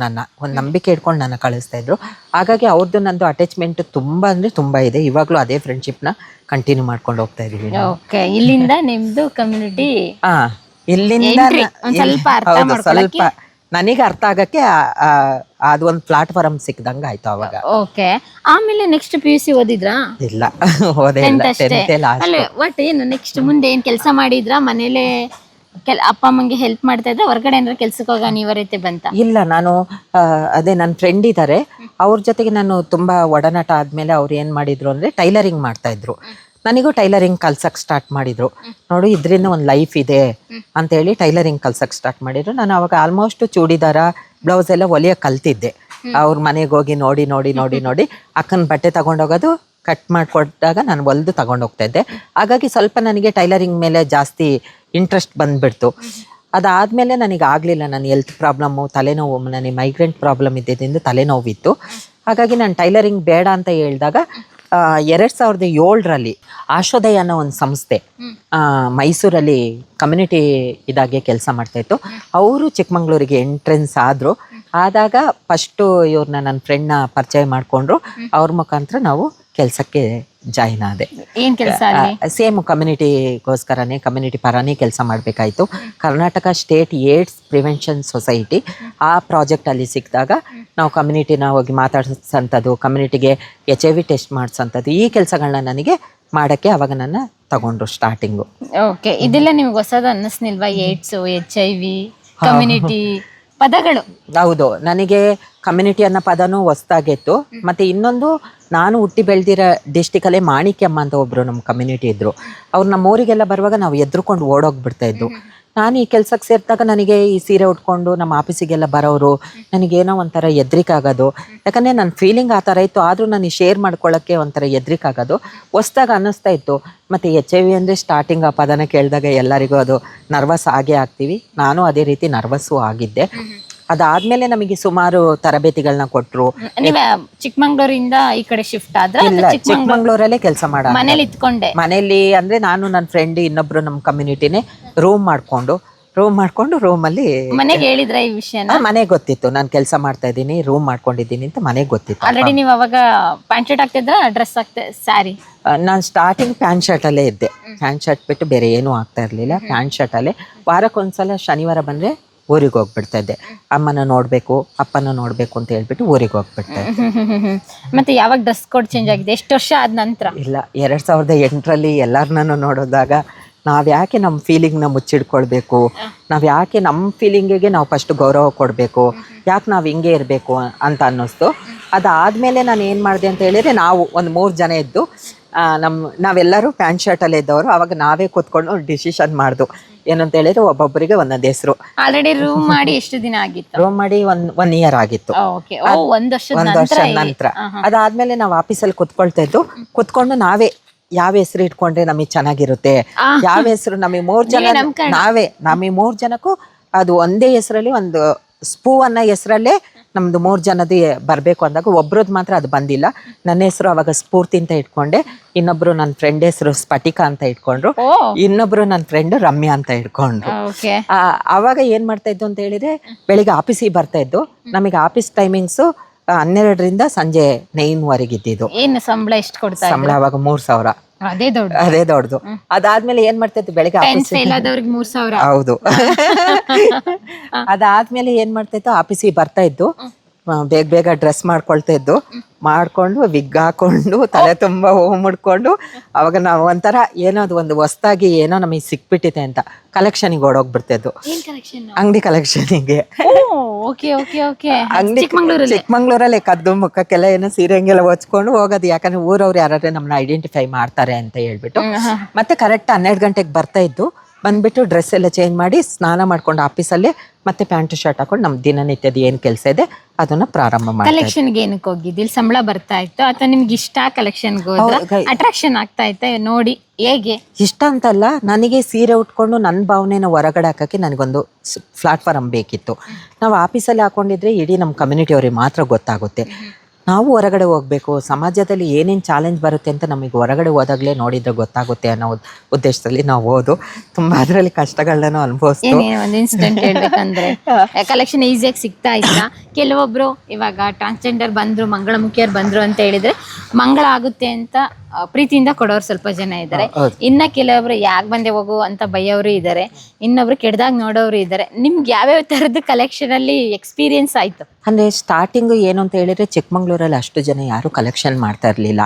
ಒಂದು ನಂಬಿಕೆ ಇಟ್ಕೊಂಡು ನನ್ನ ಕಳಿಸ್ತಾ ಇದ್ರು. ಹಾಗಾಗಿ ಅವ್ರದ್ದು ನಂದು ಅಟ್ಯಾಚ್ಮೆಂಟ್ ತುಂಬ ಅಂದರೆ ತುಂಬ ಇದೆ. ಇವಾಗಲೂ ಅದೇ ಫ್ರೆಂಡ್ಶಿಪ್ನ ಕಂಟಿನ್ಯೂ ಮಾಡ್ಕೊಂಡು ಹೋಗ್ತಾ ಇದೀವಿ. ಇಲ್ಲಿಂದ ನಿಮ್ದು ಕಮ್ಯುನಿಟಿ ಇಲ್ಲಿಂದ ಸ್ವಲ್ಪ ನನಗೆ ಅರ್ಥ ಆಗಕ್ಕೆ ಅದೊಂದು ಪ್ಲಾಟ್ಫಾರ್ಮ್ ಸಿಕ್ದಂಗ ಆಯ್ತು ಅವಾಗ. ಓಕೆ, ಆಮೇಲೆ ನೆಕ್ಸ್ಟ್ PUC ಓದಿದ್ರಾ? ಇಲ್ಲ, ಓದೇ ಇಲ್ಲ. ಒಟ್ ಏನು ನೆಕ್ಸ್ಟ್ ಮುಂದೆ ಏನ್ ಕೆಲಸ ಮಾಡಿದ್ರಾ? ಮನೇಲೆ ಅಪ್ಪ ಅಮ್ಮಂಗೆ ಹೆಲ್ಪ್ ಮಾಡ್ತಾ ಇದ್ರೆ ಹೊರಗಡೆ ಏನಾದ್ರು ಕೆಲ್ಸಕ್ಕೆ ಹೋಗೋ ಅನಿವಾರ್ಯತೆ ಬಂತ? ಇಲ್ಲ, ನಾನು ಅದೇ ನನ್ನ ಫ್ರೆಂಡ್ ಇದ್ದಾರೆ, ಅವ್ರ ಜೊತೆಗೆ ನಾನು ತುಂಬಾ ಒಡನಾಟ ಆದ್ಮೇಲೆ ಅವ್ರು ಏನ್ ಮಾಡಿದ್ರು ಅಂದ್ರೆ ಟೈಲರಿಂಗ್ ಮಾಡ್ತಾ ಇದ್ರು. ನನಗೂ ಟೈಲರಿಂಗ್ ಕಲ್ಸಕ್ಕೆ ಸ್ಟಾರ್ಟ್ ಮಾಡಿದ್ರು. ನೋಡು, ಇದರಿಂದ ಒಂದು ಲೈಫ್ ಇದೆ ಅಂತೇಳಿ ಟೈಲರಿಂಗ್ ಕಲ್ಸಕ್ಕೆ ಸ್ಟಾರ್ಟ್ ಮಾಡಿದ್ರು. ನಾನು ಅವಾಗ ಆಲ್ಮೋಸ್ಟ್ ಚೂಡಿದಾರ, ಬ್ಲೌಸ್ ಎಲ್ಲ ಹೊಲಿಯಕ್ಕೆ ಕಲ್ತಿದ್ದೆ. ಅವ್ರ ಮನೆಗೆ ಹೋಗಿ ನೋಡಿ ಅಕ್ಕನ ಬಟ್ಟೆ ತಗೊಂಡೋಗೋದು, ಕಟ್ ಮಾಡಿಕೊಟ್ಟಾಗ ನಾನು ಹೊಲಿದು ತಗೊಂಡೋಗ್ತಾ ಇದ್ದೆ. ಹಾಗಾಗಿ ಸ್ವಲ್ಪ ನನಗೆ ಟೈಲರಿಂಗ್ ಮೇಲೆ ಜಾಸ್ತಿ ಇಂಟ್ರೆಸ್ಟ್ ಬಂದುಬಿಡ್ತು. ಅದಾದಮೇಲೆ ನನಗೆ ಆಗಲಿಲ್ಲ, ನನ್ನ ಹೆಲ್ತ್ ಪ್ರಾಬ್ಲಮ್ಮು, ತಲೆನೋವು, ನನಗೆ ಮೈಗ್ರೇನ್ ಪ್ರಾಬ್ಲಮ್ ಇದ್ದಿದ್ದರಿಂದ ತಲೆನೋವಿತ್ತು. ಹಾಗಾಗಿ ನಾನು ಟೈಲರಿಂಗ್ ಬೇಡ ಅಂತ ಹೇಳಿದಾಗ 2007ರಲ್ಲಿ ಆಶೋದಯ ಅನ್ನೋ ಒಂದು ಸಂಸ್ಥೆ ಮೈಸೂರಲ್ಲಿ ಕಮ್ಯುನಿಟಿ ಇದಾಗೆ ಕೆಲಸ ಮಾಡ್ತಾಯಿತ್ತು. ಅವರು ಚಿಕ್ಕಮಂಗ್ಳೂರಿಗೆ ಎಂಟ್ರೆನ್ಸ್ ಆದಾಗ ಫಸ್ಟು ಇವ್ರನ್ನ ನನ್ನ ಫ್ರೆಂಡ್ನ ಪರಿಚಯ ಮಾಡಿಕೊಂಡ್ರು. ಅವ್ರ ಮುಖಾಂತರ ನಾವು ಕೆಲಸಕ್ಕೆ ಜಾಯಿನ್ ಆದೆ. ಏನ್ ಕೆಲಸ ಅಲ್ಲಿ? ಸೇಮ್ ಕಮ್ಯುನಿಟಿಗೋಸ್ಕರನೇ, ಕಮ್ಯುನಿಟಿ ಪರನೇ ಕೆಲಸ ಮಾಡಬೇಕಾಯಿತು. Karnataka state AIDS prevention society ಆ ಪ್ರಾಜೆಕ್ಟಲ್ಲಿ ಸಿಕ್ಕಿದಾಗ ನಾವು ಕಮ್ಯುನಿಟಿನ ಹೋಗಿ ಮಾತಾಡ್ಸೋಂಥದ್ದು, ಕಮ್ಯುನಿಟಿಗೆ HIV ಟೆಸ್ಟ್ ಮಾಡಿಸೋಂಥದ್ದು, ಈ ಕೆಲಸಗಳನ್ನ ನನಗೆ ಮಾಡೋಕ್ಕೆ ಅವಾಗ ನನ್ನ ತಗೊಂಡ್ರು ಸ್ಟಾರ್ಟಿಂಗು. ಓಕೆ, ಇದೆಲ್ಲ ನಿಮ್ಗೆ ಹೊಸದು ಅನ್ನಿಸ್ನಿಲ್ವಾ? ಏಡ್ಸು, HIV, ಕಮ್ಯುನಿಟಿ ಪದಗಳು. ಹೌದು, ನನಗೆ ಕಮ್ಯುನಿಟಿ ಅನ್ನೋ ಪದನೂ ಹೊಸ್ದಾಗಿತ್ತು. ಮತ್ತು ಇನ್ನೊಂದು, ನಾನು ಹುಟ್ಟಿ ಬೆಳೆದಿರೋ ಡಿಸ್ಟಿಕಲ್ಲೇ ಮಾಣಿಕ್ಯಮ್ಮ ಅಂತ ಒಬ್ಬರು ನಮ್ಮ ಕಮ್ಯುನಿಟಿ ಇದ್ದರು. ಅವ್ರು ನಮ್ಮ ಊರಿಗೆಲ್ಲ ಬರುವಾಗ ನಾವು ಎದ್ರುಕೊಂಡು ಓಡೋಗ್ಬಿಡ್ತಾ ಇದ್ದು. ನಾನು ಈ ಕೆಲಸಕ್ಕೆ ಸೇರಿದಾಗ ನನಗೆ ಈ ಸೀರೆ ಉಟ್ಕೊಂಡು ನಮ್ಮ ಆಫೀಸಿಗೆಲ್ಲ ಬರೋರು ನನಗೇನೋ ಒಂಥರ ಎದ್ರಿಕಾಗೋದು. ಯಾಕಂದರೆ ನನ್ನ ಫೀಲಿಂಗ್ ಆ ಥರ ಇತ್ತು. ಆದರೂ ನನಗೆ ಶೇರ್ ಮಾಡ್ಕೊಳ್ಳೋಕ್ಕೆ ಒಂಥರ ಎದ್ರಿಕಾಗೋದು ಹೊಸ್ದಾಗ ಅನ್ನಿಸ್ತಾ ಇತ್ತು. ಮತ್ತು HIV ಅಂದರೆ ಸ್ಟಾರ್ಟಿಂಗ್ ಆ ಪದನ ಕೇಳಿದಾಗ ಎಲ್ಲರಿಗೂ ಅದು ನರ್ವಸ್ ಆಗೇ ಆಗ್ತೀವಿ. ನಾನು ಅದೇ ರೀತಿ ನರ್ವಸ್ಸು ಆಗಿದ್ದೆ. ಅದಾದ್ಮೇಲೆ ನಮಗೆ ಸುಮಾರು ತರಬೇತಿಗಳನ್ನ ಕೊಟ್ಟರು. ನೀವ ಚಿಕ್ಕಮಂಗ್ಳೂರಿಂದ ಈ ಕಡೆ ಶಿಫ್ಟ್ ಆದ್ರೆ? ಇಲ್ಲ, ಚಿಕ್ಕಮಂಗ್ಳೂರಲ್ಲೇ ಕೆಲಸ ಮಾಡ. ಮನೇಲಿ ಇತ್ಕೊಂಡೆ? ಮನೇಲಿ ಅಂದ್ರೆ ನಾನು, ನನ್ನ ಫ್ರೆಂಡ್, ಇನ್ನೊಬ್ರು ನಮ್ಮ ಕಮ್ಯುನಿಟಿನೇ ರೂಮ್ ಮಾಡ್ಕೊಂಡು ರೂಮಲ್ಲಿ ಮನೆಗೆ ಹೇಳಿದ್ರ ಈ ವಿಷಯನ? ಮನೆಗೆ ಗೊತ್ತಿತ್ತು ನಾನು ಕೆಲಸ ಮಾಡ್ತಾ ಇದ್ದೀನಿ, ರೂಮ್ ಮಾಡ್ಕೊಂಡಿದ್ದೀನಿ ಅಂತ ಮನೆಗೆ ಗೊತ್ತಿತ್ತು. ಆಲ್ರೆಡಿ ನೀವು ಅವಾಗ ಪ್ಯಾಂಟ್ ಶರ್ಟ್ ಹಾಕ್ತಿದ್ರ, ಡ್ರೆಸ್ ಹಾಕ್ತಾ, ಸ್ಯಾರಿ? ನಾನು ಸ್ಟಾರ್ಟಿಂಗ್ ಪ್ಯಾಂಟ್ ಶರ್ಟಲ್ಲೇ ಇದ್ದೆ. ಪ್ಯಾಂಟ್ ಶರ್ಟ್ ಬಿಟ್ಟು ಬೇರೆ ಏನೂ ಆಗ್ತಾ ಇರಲಿಲ್ಲ. ಪ್ಯಾಂಟ್ ಶರ್ಟಲ್ಲೇ ವಾರಕ್ಕೊಂದ್ಸಲ ಶನಿವಾರ ಬಂದರೆ ಊರಿಗೆ ಹೋಗ್ಬಿಡ್ತಾ ಇದ್ದೆ. ಅಮ್ಮನ ನೋಡಬೇಕು, ಅಪ್ಪನ ನೋಡಬೇಕು ಅಂತ ಹೇಳ್ಬಿಟ್ಟು ಊರಿಗೆ ಹೋಗ್ಬಿಡ್ತಾ ಇದ್ದೆ. ಮತ್ತೆ ಯಾವಾಗ ಡ್ರೆಸ್ ಕೋಡ್ ಚೇಂಜ್ ಆಗಿದೆ? ಎಷ್ಟು ವರ್ಷ ಆದ ನಂತರ? ಇಲ್ಲ, 2008ರಲ್ಲಿ ಎಲ್ಲರನ್ನೂ ನೋಡಿದಾಗ ನಾವು ಯಾಕೆ ನಮ್ಮ ಫೀಲಿಂಗ್ನ ಮುಚ್ಚಿಡ್ಕೊಳ್ಬೇಕು, ನಾವು ಯಾಕೆ ನಮ್ಮ ಫೀಲಿಂಗಿಗೆ ನಾವು ಫಸ್ಟ್ ಗೌರವ ಕೊಡಬೇಕು, ಯಾಕೆ ನಾವು ಹಿಂಗೆ ಇರಬೇಕು ಅಂತ ಅನ್ನಿಸ್ತು. ಅದಾದಮೇಲೆ ನಾನು ಏನು ಮಾಡಿದೆ ಅಂತ ಹೇಳಿದರೆ, ನಾವು ಒಂದು 3 ಜನ ಇದ್ದು ನಾವೆಲ್ಲರೂ ಪ್ಯಾಂಟ್ ಶರ್ಟಲ್ಲೇ ಇದ್ದವರು. ಅವಾಗ ನಾವೇ ಕೂತ್ಕೊಂಡು ಡಿಸಿಷನ್ ಮಾಡ್ದು ಏನಂತ ಹೇಳಿದ್ರೆ, ಒಬ್ಬೊಬ್ಬರಿಗೆ ಒಂದೊಂದು ಹೆಸರು. ಆಲ್ರೆಡಿ ರೂಮ್ ಮಾಡಿ ಎಷ್ಟು ದಿನ ಆಗಿತ್ತು? ರೂಮ್ ಮಾಡಿ ಒನ್ ಇಯರ್ ಆಗಿತ್ತು. ಒಂದು ವರ್ಷ ನಂತರ ಅದಾದ್ಮೇಲೆ ನಾವು ಆಫೀಸಲ್ಲಿ ಕುತ್ಕೊಳ್ತಾ ಇದ್ದು. ಕುತ್ಕೊಂಡು ನಾವೇ ಯಾವ ಹೆಸರು ಇಟ್ಕೊಂಡ್ರೆ ನಮಗೆ ಚೆನ್ನಾಗಿರುತ್ತೆ, ಯಾವ ಹೆಸರು ನಮಗೆ 3 ಜನ ನಮಗೆ 3 ಜನಕ್ಕೂ ಅದು ಒಂದೇ ಹೆಸರಲ್ಲಿ, ಒಂದು ಸ್ಪೂ ಅನ್ನೋ ಹೆಸರಲ್ಲೇ ನಮ್ದು 3 ಜನದ್ದು ಬರಬೇಕು ಅಂದಾಗ ಒಬ್ರದ್ದು ಮಾತ್ರ ಅದು ಬಂದಿಲ್ಲ. ನನ್ನ ಹೆಸರು ಅವಾಗ ಸ್ಫೂರ್ತಿ ಅಂತ ಇಟ್ಕೊಂಡೆ, ಇನ್ನೊಬ್ರು ನನ್ನ ಫ್ರೆಂಡ್ ಹೆಸರು ಸ್ಫಟಿಕಾ ಅಂತ ಇಟ್ಕೊಂಡ್ರು, ಇನ್ನೊಬ್ರು ನನ್ನ ಫ್ರೆಂಡ್ ರಮ್ಯಾ ಅಂತ ಇಟ್ಕೊಂಡ್ರು. ಅವಾಗ ಏನ್ ಮಾಡ್ತಾ ಇದ್ದು ಅಂತ ಹೇಳಿದ್ರೆ, ಬೆಳಿಗ್ಗೆ ಆಫೀಸಿಗೆ ಬರ್ತಾ ಇದ್ದು. ನಮಗೆ ಆಫೀಸ್ ಟೈಮಿಂಗ್ಸು 12ರಿಂದ ಸಂಜೆ 9ವರೆಗೆ ಇದ್ದಿದ್ದು. ಏನು ಸಂಬಳ ಎಷ್ಟು ಕೊಡ್ತಾ? ಸಂಬಳ ಅವಾಗ 3,000. ಅದೇ ದೊಡ್ಡದು. ಅದಾದ್ಮೇಲೆ ಏನ್ ಮಾಡ್ತಾ ಇತ್ತು, ಬೆಳಿಗ್ಗೆ ಆಫೀಸ್ 3,000. ಹೌದು. ಅದಾದ್ಮೇಲೆ ಏನ್ ಮಾಡ್ತಾ ಇತ್ತು, ಆಫೀಸಿಗೆ ಬರ್ತಾ ಇದ್ದು, ಬೇಗ ಡ್ರೆಸ್ ಮಾಡ್ಕೊಳ್ತಾ ಇದ್ದು, ಮಾಡ್ಕೊಂಡು ವಿಗ್ ಹಾಕೊಂಡು ತಲೆ ತುಂಬ ಹೂವು ಮುಡ್ಕೊಂಡು, ಅವಾಗ ನಾವು ಒಂಥರ ಏನೋ ಅದು ಒಂದು ಹೊಸ್ದಾಗಿ ಏನೋ ನಮಗೆ ಸಿಕ್ಬಿಟ್ಟಿದೆ ಅಂತ ಕಲೆಕ್ಷನಿಗೆ ಓಡೋಗ್ಬಿಡ್ತಿದ್ದು. ಅಂಗಡಿ ಕಲೆಕ್ಷನಿಗೆ. ಚಿಕ್ಕಮಂಗ್ಳೂರಲ್ಲೇ ಕದ್ದು ಮುಖಕ್ಕೆಲ್ಲ ಏನೋ ಸೀರೆ ಹಂಗೆಲ್ಲ ಹೊಚ್ಕೊಂಡು ಹೋಗೋದು. ಯಾಕಂದ್ರೆ ಊರವ್ರು ಯಾರಾದ್ರೆ ನಮ್ಮನ್ನ ಐಡೆಂಟಿಫೈ ಮಾಡ್ತಾರೆ ಅಂತ ಹೇಳ್ಬಿಟ್ಟು. ಮತ್ತೆ ಕರೆಕ್ಟ್ 12 ಗಂಟೆಗೆ ಬರ್ತಾ ಇದ್ದು. ಬಂದ್ಬಿಟ್ಟು ಡ್ರೆಸ್ ಎಲ್ಲ ಚೇಂಜ್ ಮಾಡಿ ಸ್ನಾನ ಮಾಡ್ಕೊಂಡು ಆಫೀಸಲ್ಲೇ ಮತ್ತೆ ಪ್ಯಾಂಟ್ ಶರ್ಟ್ ಹಾಕೊಂಡು ನಮ್ಮ ದಿನನಿತ್ಯದ ಏನು ಕೆಲಸ ಇದೆ ಅದನ್ನ ಪ್ರಾರಂಭ ಮಾಡಿ. ಕಲೆಕ್ಷನ್ಗೆ ಏನಕ್ಕೆ ಹೋಗಿದ್ದು? ಇಲ್ಲಿ ಸಂಬಳ ಬರ್ತಾ ಇತ್ತು ಅಥವಾ ನಿಮ್ಗೆ ಇಷ್ಟ ಕಲೆಕ್ಷನ್ಗೆ ಹೋದ್ರೆ ಅಟ್ರಾಕ್ಷನ್ ಆಗ್ತಾ ಇತ್ತು ನೋಡಿ? ಹೇಗೆ? ಇಷ್ಟ ಅಂತಲ್ಲ, ನನಗೆ ಸೀರೆ ಉಟ್ಕೊಂಡು ನನ್ನ ಭಾವನೆನ ಹೊರಗಡೆ ಹಾಕಕ್ಕೆ ನನಗೊಂದು ಪ್ಲಾಟ್ಫಾರ್ಮ್ ಬೇಕಿತ್ತು. ನಾವು ಆಫೀಸಲ್ಲಿ ಹಾಕೊಂಡಿದ್ರೆ ಇಡೀ ನಮ್ಮ ಕಮ್ಯುನಿಟಿ ಅವ್ರಿಗೆ ಮಾತ್ರ ಗೊತ್ತಾಗುತ್ತೆ. ನಾವು ಹೊರಗಡೆ ಹೋಗ್ಬೇಕು, ಸಮಾಜದಲ್ಲಿ ಏನೇನು ಚಾಲೆಂಜ್ ಬರುತ್ತೆ ಅಂತ ನಮಗೆ ಹೊರಗಡೆ ಹೋದಾಗಲೇ ನೋಡಿದ್ರೆ ಗೊತ್ತಾಗುತ್ತೆ ಅನ್ನೋ ಉದ್ದೇಶದಲ್ಲಿ ನಾವು ಹೋದು ತುಂಬಾ ಅದರಲ್ಲಿ ಕಷ್ಟಗಳನ್ನ ಅನುಭವಿಸ್ತು. ಒಂದು ಇನ್ಸಿಡೆಂಟ್ ಹೇಳ್ಬೇಕಂದ್ರೆ, ಕಲೆಕ್ಷನ್ ಈಸಿಯಾಗಿ ಸಿಗ್ತಾ ಇಲ್ಲ. ಕೆಲವೊಬ್ರು ಇವಾಗ ಟ್ರಾನ್ಸ್ಜೆಂಡರ್ ಬಂದ್ರು, ಮಂಗಳಮುಖಿಯರು ಬಂದ್ರು ಅಂತ ಹೇಳಿದ್ರೆ ಮಂಗಳ ಆಗುತ್ತೆ ಅಂತ ಪ್ರೀತಿಯಿಂದ ಕೊಡೋರು ಸ್ವಲ್ಪ ಜನ ಇದ್ದಾರೆ. ಇನ್ನ ಕೆಲವೊಬ್ರು ಯಾಕೆ ಬಂದೆ ಹೋಗು ಅಂತ ಬೈಯೋರು ಇದ್ದಾರೆ, ಇನ್ನೊಬ್ರು ಕೆಡ್ದಾಗ ನೋಡೋರು ಇದ್ದಾರೆ. ನಿಮ್ಗೆ ಯಾವ್ಯಾವ ತರದ್ದು ಕಲೆಕ್ಷನ್ ಅಲ್ಲಿ ಎಕ್ಸ್ಪೀರಿಯನ್ಸ್ ಆಯ್ತು? ಅಂದ್ರೆ ಸ್ಟಾರ್ಟಿಂಗ್ ಏನು ಅಂತ ಹೇಳಿದ್ರೆ, ಚಿಕ್ಕಮಂಗ್ಳೂರಲ್ಲಿ ಅಷ್ಟು ಜನ ಯಾರು ಕಲೆಕ್ಷನ್ ಮಾಡ್ತಾ ಇರ್ಲಿಲ್ಲ.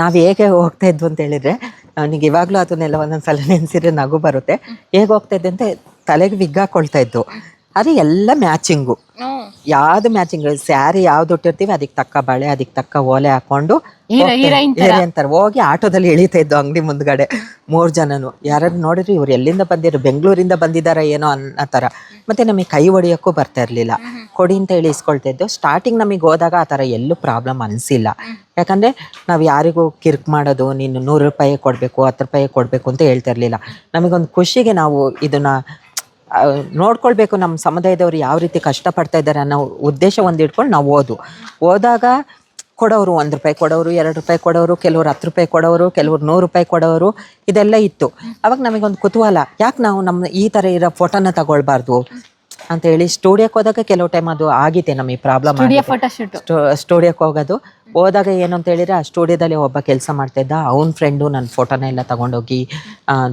ನಾವ್ ಹೇಗೆ ಹೋಗ್ತಾ ಇದ್ವು ಅಂತ ಹೇಳಿದ್ರೆ, ನನಗೆ ಇವಾಗ್ಲೂ ಅದನ್ನೆಲ್ಲ ಒಂದೊಂದ್ಸಲ ನೆನ್ಸಿದ್ರೆ ನಗು ಬರುತ್ತೆ. ಹೇಗೆ ಹೋಗ್ತಾ ಇದ್ದೆ ಅಂತ ತಲೆಗೆ ವಿಗ್ ಹಾಕೊಳ್ತಾ ಇದ್ದು. ಅದು ಎಲ್ಲ ಮ್ಯಾಚಿಂಗು, ಯಾವ್ದು ಮ್ಯಾಚಿಂಗ್, ಸ್ಯಾರಿ ಯಾವ್ದು ಇಟ್ಟಿರ್ತೀವಿ ಅದಕ್ಕೆ ತಕ್ಕ ಬಳೆ, ಅದಕ್ಕೆ ತಕ್ಕ ಓಲೆ ಹಾಕೊಂಡು ಅಂತಾರೆ ಹೋಗಿ ಆಟೋದಲ್ಲಿ ಇಳಿತಾ ಇದ್ದು ಅಂಗಡಿ ಮುಂದ್ಗಡೆ 3 ಜನನು. ಯಾರು ನೋಡಿದ್ರು ಇವ್ರು ಎಲ್ಲಿಂದ ಬಂದಿರು, ಬೆಂಗಳೂರಿಂದ ಬಂದಿದಾರ ಏನೋ ಅನ್ನೋ ತರ. ಮತ್ತೆ ನಮಗೆ ಕೈ ಹೊಡಿಯೋಕ್ಕೂ ಬರ್ತಾ ಇರ್ಲಿಲ್ಲ, ಕೊಡಿ ಅಂತ ಹೇಳಿ ಇಸ್ಕೊಳ್ತಾ ಇದ್ದು. ಸ್ಟಾರ್ಟಿಂಗ್ ನಮಗೆ ಹೋದಾಗ ಆ ಥರ ಎಲ್ಲೂ ಪ್ರಾಬ್ಲಮ್ ಅನಿಸಿಲ್ಲ. ಯಾಕಂದರೆ ನಾವು ಯಾರಿಗೂ ಕಿರ್ಕ್ ಮಾಡೋದು, ನೀನು 100 ರೂಪಾಯಿ ಕೊಡಬೇಕು, 10 ರೂಪಾಯಿ ಕೊಡಬೇಕು ಅಂತ ಹೇಳ್ತಾ ಇರಲಿಲ್ಲ. ನಮಗೊಂದು ಖುಷಿಗೆ ನಾವು ಇದನ್ನು ನೋಡ್ಕೊಳ್ಬೇಕು, ನಮ್ಮ ಸಮುದಾಯದವರು ಯಾವ ರೀತಿ ಕಷ್ಟಪಡ್ತಾ ಇದ್ದಾರೆ ಅನ್ನೋ ಉದ್ದೇಶ ಒಂದು ಇಟ್ಕೊಂಡು ನಾವು ಹೋದಾಗ ಕೊಡೋರು 1 ರೂಪಾಯಿ ಕೊಡೋರು, 2 ರೂಪಾಯಿ ಕೊಡೋರು, ಕೆಲವರು 10 ರೂಪಾಯಿ ಕೊಡೋರು, ಕೆಲವರು 100 ರೂಪಾಯಿ ಕೊಡೋರು, ಇದೆಲ್ಲ ಇತ್ತು. ಅವಾಗ ನಮಗೊಂದು ಕುತೂಹಲ, ಯಾಕೆ ನಾವು ನಮ್ಮ ಈ ಥರ ಇರೋ ಫೋಟೋನ ತಗೊಳ್ಬಾರ್ದು, ಅಂತ ಹೇಳಿ ಸ್ಟುಡಿಯೋಕ್ಕೆ ಹೋದಾಗ ಕೆಲವು ಟೈಮ್ ಅದು ಆಗಿದೆ ನಮಗೆ ಪ್ರಾಬ್ಲಮ್ ಸ್ಟುಡಿಯೋ ಫೋಟೋಶೂಟ್. ಸ್ಟುಡಿಯೋಕ್ಕೆ ಹೋದಾಗ ಏನು ಅಂತ ಹೇಳಿದ್ರೆ ಆ ಸ್ಟುಡಿಯೋದಲ್ಲಿ ಒಬ್ಬ ಕೆಲಸ ಮಾಡ್ತಾ ಇದ್ದ, ಅವನ ಫ್ರೆಂಡು ನನ್ನ ಫೋಟೋನ ಎಲ್ಲ ತಗೊಂಡೋಗಿ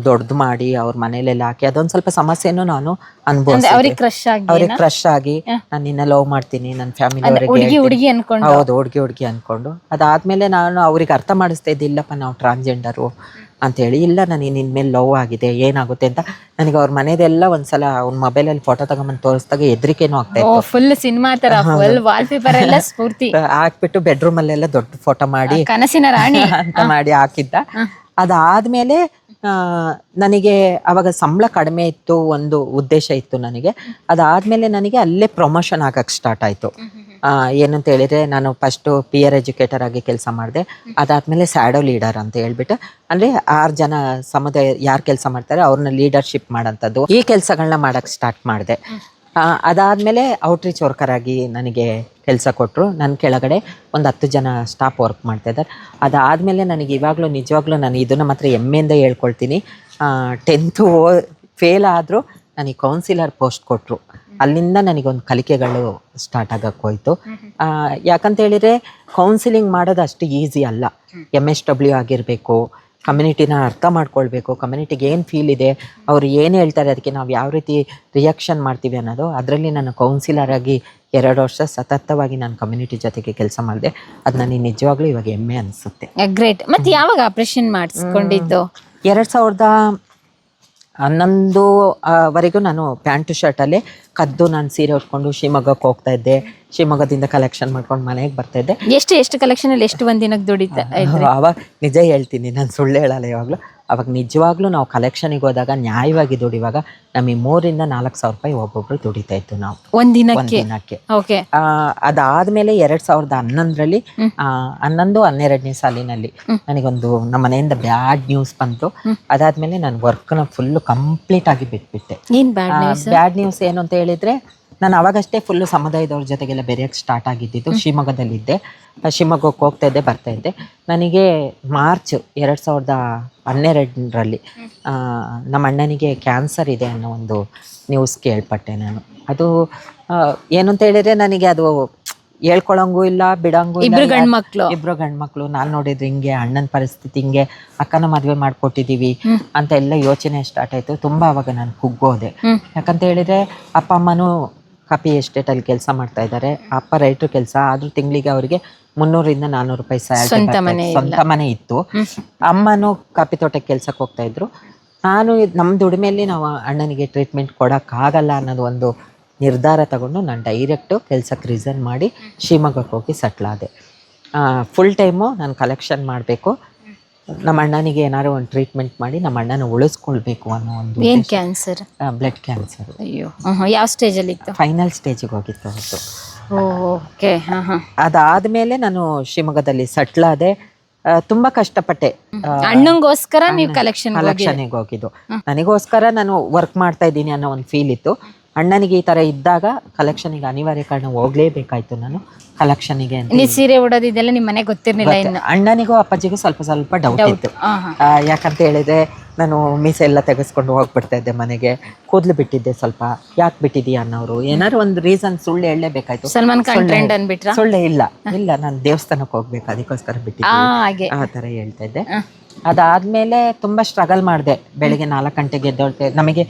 ದೊಡ್ಡದು ಮಾಡಿ ಅವ್ರ ಮನೇಲೆಲ್ಲ ಹಾಕಿ ಅದೊಂದು ಸ್ವಲ್ಪ ಸಮಸ್ಯೆನೂ ನಾನು ಅನುಭವಿಸಿದೆ. ಅವ್ರಿಗೆ ಕ್ರಶ್ ಆಗಿ ಅವ್ರಿಗೆ ಕ್ರಶ್ ಆಗಿ ನಾನು ನಿನ್ನ ಲವ್ ಮಾಡ್ತೀನಿ, ನನ್ನ ಫ್ಯಾಮಿಲಿ ಹುಡುಗಿ ಅವರಿಗೆ ಅನ್ಕೊಂಡು. ಹೌದು, ಹುಡುಗಿ ಅನ್ಕೊಂಡು. ಅದಾದ್ಮೇಲೆ ನಾನು ಅವ್ರಿಗೆ ಅರ್ಥ ಮಾಡಿಸ್ತಾ ಇದ್ದಿಲ್ಲಪ್ಪ ನಾವು ಟ್ರಾನ್ಸ್ಜೆಂಡರು ಅಂತೇಳಿ. ಇಲ್ಲ ನನಗೆ ನಿನ್ನ ಮೇಲೆ ಲವ್ ಆಗಿದೆ, ಏನಾಗುತ್ತೆ ಅಂತ. ನನಗೆ ಅವ್ರ ಮನೆದೆಲ್ಲ ಒಂದ್ಸಲ ಅವ್ನ ಮೊಬೈಲಲ್ಲಿ ಫೋಟೋ ತಗೊಂಬಂದು ತೋರಿಸಿದಾಗ ಹೆದರಿಕೆನೂ ಆಗ್ತಾ ಇತ್ತು. ಫುಲ್ ಸಿನಿಮಾ ತರ ಫುಲ್ ವಾಲ್ ಪೇಪರ್ ಎಲ್ಲ ಸ್ಫೂರ್ತಿ ಹಾಕ್ಬಿಟ್ಟು ಬೆಡ್ರೂಮ್ ಅಲ್ಲೆಲ್ಲ ದೊಡ್ಡ ಫೋಟೋ ಮಾಡಿ ಕನಸಿನ ರಾಣಿ ಅಂತ ಮಾಡಿ ಹಾಕಿದ್ದ. ಅದಾದ್ಮೇಲೆ ನನಗೆ ಅವಾಗ ಸಂಬಳ ಕಡಿಮೆ ಇತ್ತು, ಒಂದು ಉದ್ದೇಶ ಇತ್ತು ನನಗೆ. ಅದಾದ್ಮೇಲೆ ನನಗೆ ಅಲ್ಲೇ ಪ್ರಮೋಷನ್ ಆಗಕ್ಕೆ ಸ್ಟಾರ್ಟ್ ಆಯಿತು. ಏನಂತ ಹೇಳಿದ್ರೆ ನಾನು ಫಸ್ಟು ಪಿಯರ್ ಎಜುಕೇಟರ್ ಆಗಿ ಕೆಲಸ ಮಾಡಿದೆ. ಅದಾದಮೇಲೆ ಸ್ಯಾಡೋ ಲೀಡರ್ ಅಂತ ಹೇಳ್ಬಿಟ್ಟು, ಅಂದರೆ 6 ಜನ ಸಮುದಾಯ ಯಾರು ಕೆಲಸ ಮಾಡ್ತಾರೆ ಅವ್ರನ್ನ ಲೀಡರ್ಶಿಪ್ ಮಾಡೋಂಥದ್ದು, ಈ ಕೆಲಸಗಳನ್ನ ಮಾಡೋಕ್ಕೆ ಸ್ಟಾರ್ಟ್ ಮಾಡಿದೆ. ಅದಾದಮೇಲೆ ಔಟ್ರೀಚ್ ವರ್ಕರ್ ಆಗಿ ನನಗೆ ಕೆಲಸ ಕೊಟ್ಟರು. ನನ್ನ ಕೆಳಗಡೆ ಒಂದು 10 ಜನ ಸ್ಟಾಫ್ ವರ್ಕ್ ಮಾಡ್ತಾಯಿದ್ದಾರೆ. ಅದಾದಮೇಲೆ ನನಗೆ ಇವಾಗಲೂ ನಿಜವಾಗ್ಲೂ ನಾನು ಇದನ್ನು ಮಾತ್ರ ಹೆಮ್ಮೆಯಿಂದ ಹೇಳ್ಕೊಳ್ತೀನಿ, 10th ಫೇಲ್ ಆದರೂ ನನಗೆ ಕೌನ್ಸಿಲರ್ ಪೋಸ್ಟ್ ಕೊಟ್ಟರು. ಅಲ್ಲಿಂದ ನನಗೊಂದು ಕಲಿಕೆಗಳು ಸ್ಟಾರ್ಟ್ ಆಗಕ್ಕೆ ಹೋಯ್ತು. ಯಾಕಂತ ಹೇಳಿದರೆ ಕೌನ್ಸಿಲಿಂಗ್ ಮಾಡೋದು ಅಷ್ಟು ಈಸಿ ಅಲ್ಲ. MSW ಆಗಿರಬೇಕು, ಕಮ್ಯುನಿಟಿನ ಅರ್ಥ ಮಾಡ್ಕೊಳ್ಬೇಕು, ಕಮ್ಯುನಿಟಿಗೆ ಏನು ಫೀಲ್ ಇದೆ, ಅವ್ರು ಏನು ಹೇಳ್ತಾರೆ ಅದಕ್ಕೆ ನಾವು ಯಾವ ರೀತಿ ರಿಯಾಕ್ಷನ್ ಮಾಡ್ತೀವಿ ಅನ್ನೋದು. ಅದರಲ್ಲಿ ನಾನು ಕೌನ್ಸಿಲರ್ ಆಗಿ 2 ವರ್ಷ ಸತತವಾಗಿ ನಾನು ಕಮ್ಯುನಿಟಿ ಜೊತೆಗೆ ಕೆಲಸ ಮಾಡಿದೆ. ಅದು ನನಗೆ ನಿಜವಾಗ್ಲೂ ಇವಾಗ ಹೆಮ್ಮೆ ಅನಿಸುತ್ತೆ. ಗ್ರೇಟ್. ಮತ್ತೆ ಯಾವಾಗ ಆಪರೇಷನ್ ಮಾಡಿಸ್ಕೊಂಡಿದ್ದು? 2011 ವರೆಗೂ ನಾನು ಪ್ಯಾಂಟು ಶರ್ಟಲ್ಲೇ ಕದ್ದು ನಾನು ಸೀರೆ ಉಟ್ಕೊಂಡು ಶಿವಮೊಗ್ಗಕ್ಕೆ ಹೋಗ್ತಾ ಇದ್ದೆ. ಶಿವಮೊಗ್ಗದಿಂದ ಕಲೆಕ್ಷನ್ ಮಾಡ್ಕೊಂಡು ಮನೆಗೆ ಬರ್ತಾ ಇದ್ದೆ. ಎಷ್ಟು ಕಲೆಕ್ಷನ್ ಅಲ್ಲಿ ಎಷ್ಟು ಒಂದಿನಕ್ಕೆ ದುಡಿತಾ? ಅವಾಗ ನಿಜ ಹೇಳ್ತೀನಿ, ನಾನು ಸುಳ್ಳು ಹೇಳಲ್ಲ ಯಾವಾಗಲೂ. ಅವಾಗ ನಿಜವಾಗ್ಲೂ ನಾವು ಕಲೆಕ್ಷನಿಗೆ ಹೋದಾಗ ನ್ಯಾಯವಾಗಿ ದುಡಿವಾಗ ನಮಗೆ 3,000 to 4,000 ರೂಪಾಯಿ ಒಬ್ಬೊಬ್ರು ದುಡಿತಾ ಇತ್ತು ನಾವು ಒಂದಿನಕ್ಕೆ. ಅದಾದ್ಮೇಲೆ 2011ರಲ್ಲಿ 11-12ನೇ ಸಾಲಿನಲ್ಲಿ ನನಗೊಂದು ನಮ್ಮ ಮನೆಯಿಂದ ಬ್ಯಾಡ್ ನ್ಯೂಸ್ ಬಂತು. ಅದಾದ್ಮೇಲೆ ನಾನು ವರ್ಕ್ನ ಫುಲ್ಲು ಕಂಪ್ಲೀಟ್ ಆಗಿ ಬಿಟ್ಬಿಟ್ಟೆ. ಬ್ಯಾಡ್ ನ್ಯೂಸ್ ಏನು ಅಂತ ಹೇಳಿದ್ರೆ, ನಾನು ಅವಾಗಷ್ಟೇ ಫುಲ್ಲು ಸಮುದಾಯದವ್ರ ಜೊತೆಗೆಲ್ಲ ಬೆರೆಯೋಕ್ಕೆ ಸ್ಟಾರ್ಟ್ ಆಗಿದ್ದಿದ್ದು. ಶಿವಮೊಗ್ಗದಲ್ಲಿದ್ದೆ, ಶಿವಮೊಗ್ಗಕ್ಕೆ ಹೋಗ್ತಾ ಇದ್ದೆ, ಬರ್ತಾ ಇದ್ದೆ. ನನಗೆ ಮಾರ್ಚ್ 2012ರಲ್ಲಿ ನಮ್ಮ ಅಣ್ಣನಿಗೆ ಕ್ಯಾನ್ಸರ್ ಇದೆ ಅನ್ನೋ ಒಂದು ನ್ಯೂಸ್ ಕೇಳ್ಪಟ್ಟೆ ನಾನು. ಅದು ಏನು ಅಂತ ಹೇಳಿದ್ರೆ ನನಗೆ ಅದು ಹೇಳ್ಕೊಳಂಗೂ ಇಲ್ಲ, ಬಿಡಂಗೂ ಇಲ್ಲ. ಇಬ್ರು ಗಂಡ್ಮಕ್ಳು. ನಾನು ನೋಡಿದ್ರೆ ಹಿಂಗೆ ಅಣ್ಣನ ಪರಿಸ್ಥಿತಿ ಹಿಂಗೆ, ಅಕ್ಕನ ಮದುವೆ ಮಾಡಿಕೊಟ್ಟಿದ್ದೀವಿ ಅಂತ ಎಲ್ಲ ಯೋಚನೆ ಸ್ಟಾರ್ಟ್ ಆಯಿತು. ತುಂಬ ಅವಾಗ ನಾನು ಕುಗ್ಗೋದೆ. ಯಾಕಂತ ಹೇಳಿದ್ರೆ ಅಪ್ಪ ಅಮ್ಮನೂ ಕಾಪಿ ಎಸ್ಟೇಟಲ್ಲಿ ಕೆಲಸ ಮಾಡ್ತಾ ಇದ್ದಾರೆ. ಅಪ್ಪ ರೈಟ್ರು ಕೆಲಸ ಆದರೂ ತಿಂಗಳಿಗೆ ಅವರಿಗೆ 300 to 400 ರೂಪಾಯಿ ಸ್ಯಾಲರಿ, ಸ್ವಂತ ಮನೆ ಇತ್ತು. ಅಮ್ಮನೂ ಕಾಪಿ ತೋಟಕ್ಕೆ ಕೆಲ್ಸಕ್ಕೆ ಹೋಗ್ತಾ ಇದ್ರು. ನಾನು ನಮ್ಮ ದುಡಿಮೆಯಲ್ಲಿ ನಾವು ಅಣ್ಣನಿಗೆ ಟ್ರೀಟ್ಮೆಂಟ್ ಕೊಡೋಕ್ಕಾಗಲ್ಲ ಅನ್ನೋದು ಒಂದು ನಿರ್ಧಾರ ತಗೊಂಡು ನಾನು ಡೈರೆಕ್ಟು ಕೆಲಸಕ್ಕೆ ರಿಸೈನ್ ಮಾಡಿ ಶಿವಮೊಗ್ಗಕ್ಕೆ ಹೋಗಿ ಸೆಟ್ಲ್ ಆದೆ. ಫುಲ್ ಟೈಮು ನಾನು ಕಲೆಕ್ಷನ್ ಮಾಡಬೇಕು, ನಮ್ಮ ಅಣ್ಣನಿಗೆ ಏನಾದ್ರು ಒಂದು ಟ್ರೀಟ್ಮೆಂಟ್ ಮಾಡಿ ನಮ್ಮ ಅಣ್ಣನ ಉಳಿಸ್ಕೊಳ್ಬೇಕು ಅನ್ನೋ ಒಂದು. ಏನು ಕ್ಯಾನ್ಸರ್? Blood cancer. ಅಯ್ಯೋ, ಯಾವ ಸ್ಟೇಜಲ್ಲಿ ಇತ್ತು? ಫೈನಲ್ ಸ್ಟೇಜಿಗೆ ಹೋಗಿತ್ತು ಅವತ್ತು. ಓಕೆ. ಅದಾದ್ಮೇಲೆ ನಾನು ಶಿವಮೊಗ್ಗದಲ್ಲಿ ಸೆಟ್ಲ್ ಆದೆ. ತುಂಬಾ ಕಷ್ಟಪಟ್ಟೆ. ಅಣ್ಣಂಗೋಸ್ಕರ ನೀವು ಕಲೆಕ್ಷನ್ಗೆ ಹೋಗಿದ್ದು. ನನಗೋಸ್ಕರ ನಾನು ವರ್ಕ್ ಮಾಡ್ತಾ ಇದ್ದೀನಿ ಅನ್ನೋ ಒಂದು ಫೀಲ್ ಇತ್ತು. ಅಣ್ಣನಿಗೆ ಈ ತರ ಇದ್ದಾಗ ಕಲೆಕ್ಷನಿಗೆ ಅನಿವಾರ್ಯ ಕಾರಣ ಹೋಗ್ಲೇಬೇಕಾಯ್ತು ನಾನು ಕಲೆಕ್ಷನಿಗೆ. ಸೀರೆ ಉಡೋದಿದೆಲ್ಲ ನಿಮ್ಮ ಮನೆಗೆ ಗೊತ್ತಿರಲಿಲ್ಲ? ಅಣ್ಣನಿಗೂ ಅಪ್ಪಾಜಿಗೂ ಸ್ವಲ್ಪ ಡೌಟ್ ಇತ್ತು. ಯಾಕಂತ ಹೇಳಿದ್ರೆ ನಾನು ಮೀಸೆ ಎಲ್ಲ ತೆಗೆಸ್ಕೊಂಡು ಹೋಗ್ಬಿಡ್ತಾ ಇದ್ದೆ ಮನೆಗೆ. ಕೂದಲು ಬಿಟ್ಟಿದ್ದೆ ಸ್ವಲ್ಪ. ಯಾಕೆ ಬಿಟ್ಟಿದೀಯ ಅನ್ನೋರು ಏನಾದ್ರು ಒಂದು ರೀಸನ್ ಸುಳ್ಳು ಹೇಳಲೇಬೇಕಾಯ್ತು. ಸಲ್ಮಾನ್ ಖಾನ್ ಟ್ರೆಂಡ್ ಅನ್ಬಿಟ್ರಾ? ಸುಳ್ಳೆ ಇಲ್ಲ, ನಾನು ದೇವಸ್ಥಾನಕ್ಕೆ ಹೋಗ್ಬೇಕು ಅದಕ್ಕೋಸ್ಕರ ಬಿಟ್ಟಿದ್ದೆ, ಆ ಥರ ಹೇಳ್ತಾ ಇದ್ದೆ. ಅದಾದ್ಮೇಲೆ ತುಂಬ ಸ್ಟ್ರಗಲ್ ಮಾಡಿದೆ. ಬೆಳಿಗ್ಗೆ 4 ಗಂಟೆಗೆ ಎದ್ದೊಳ್ತೆ. ನಮಗೆ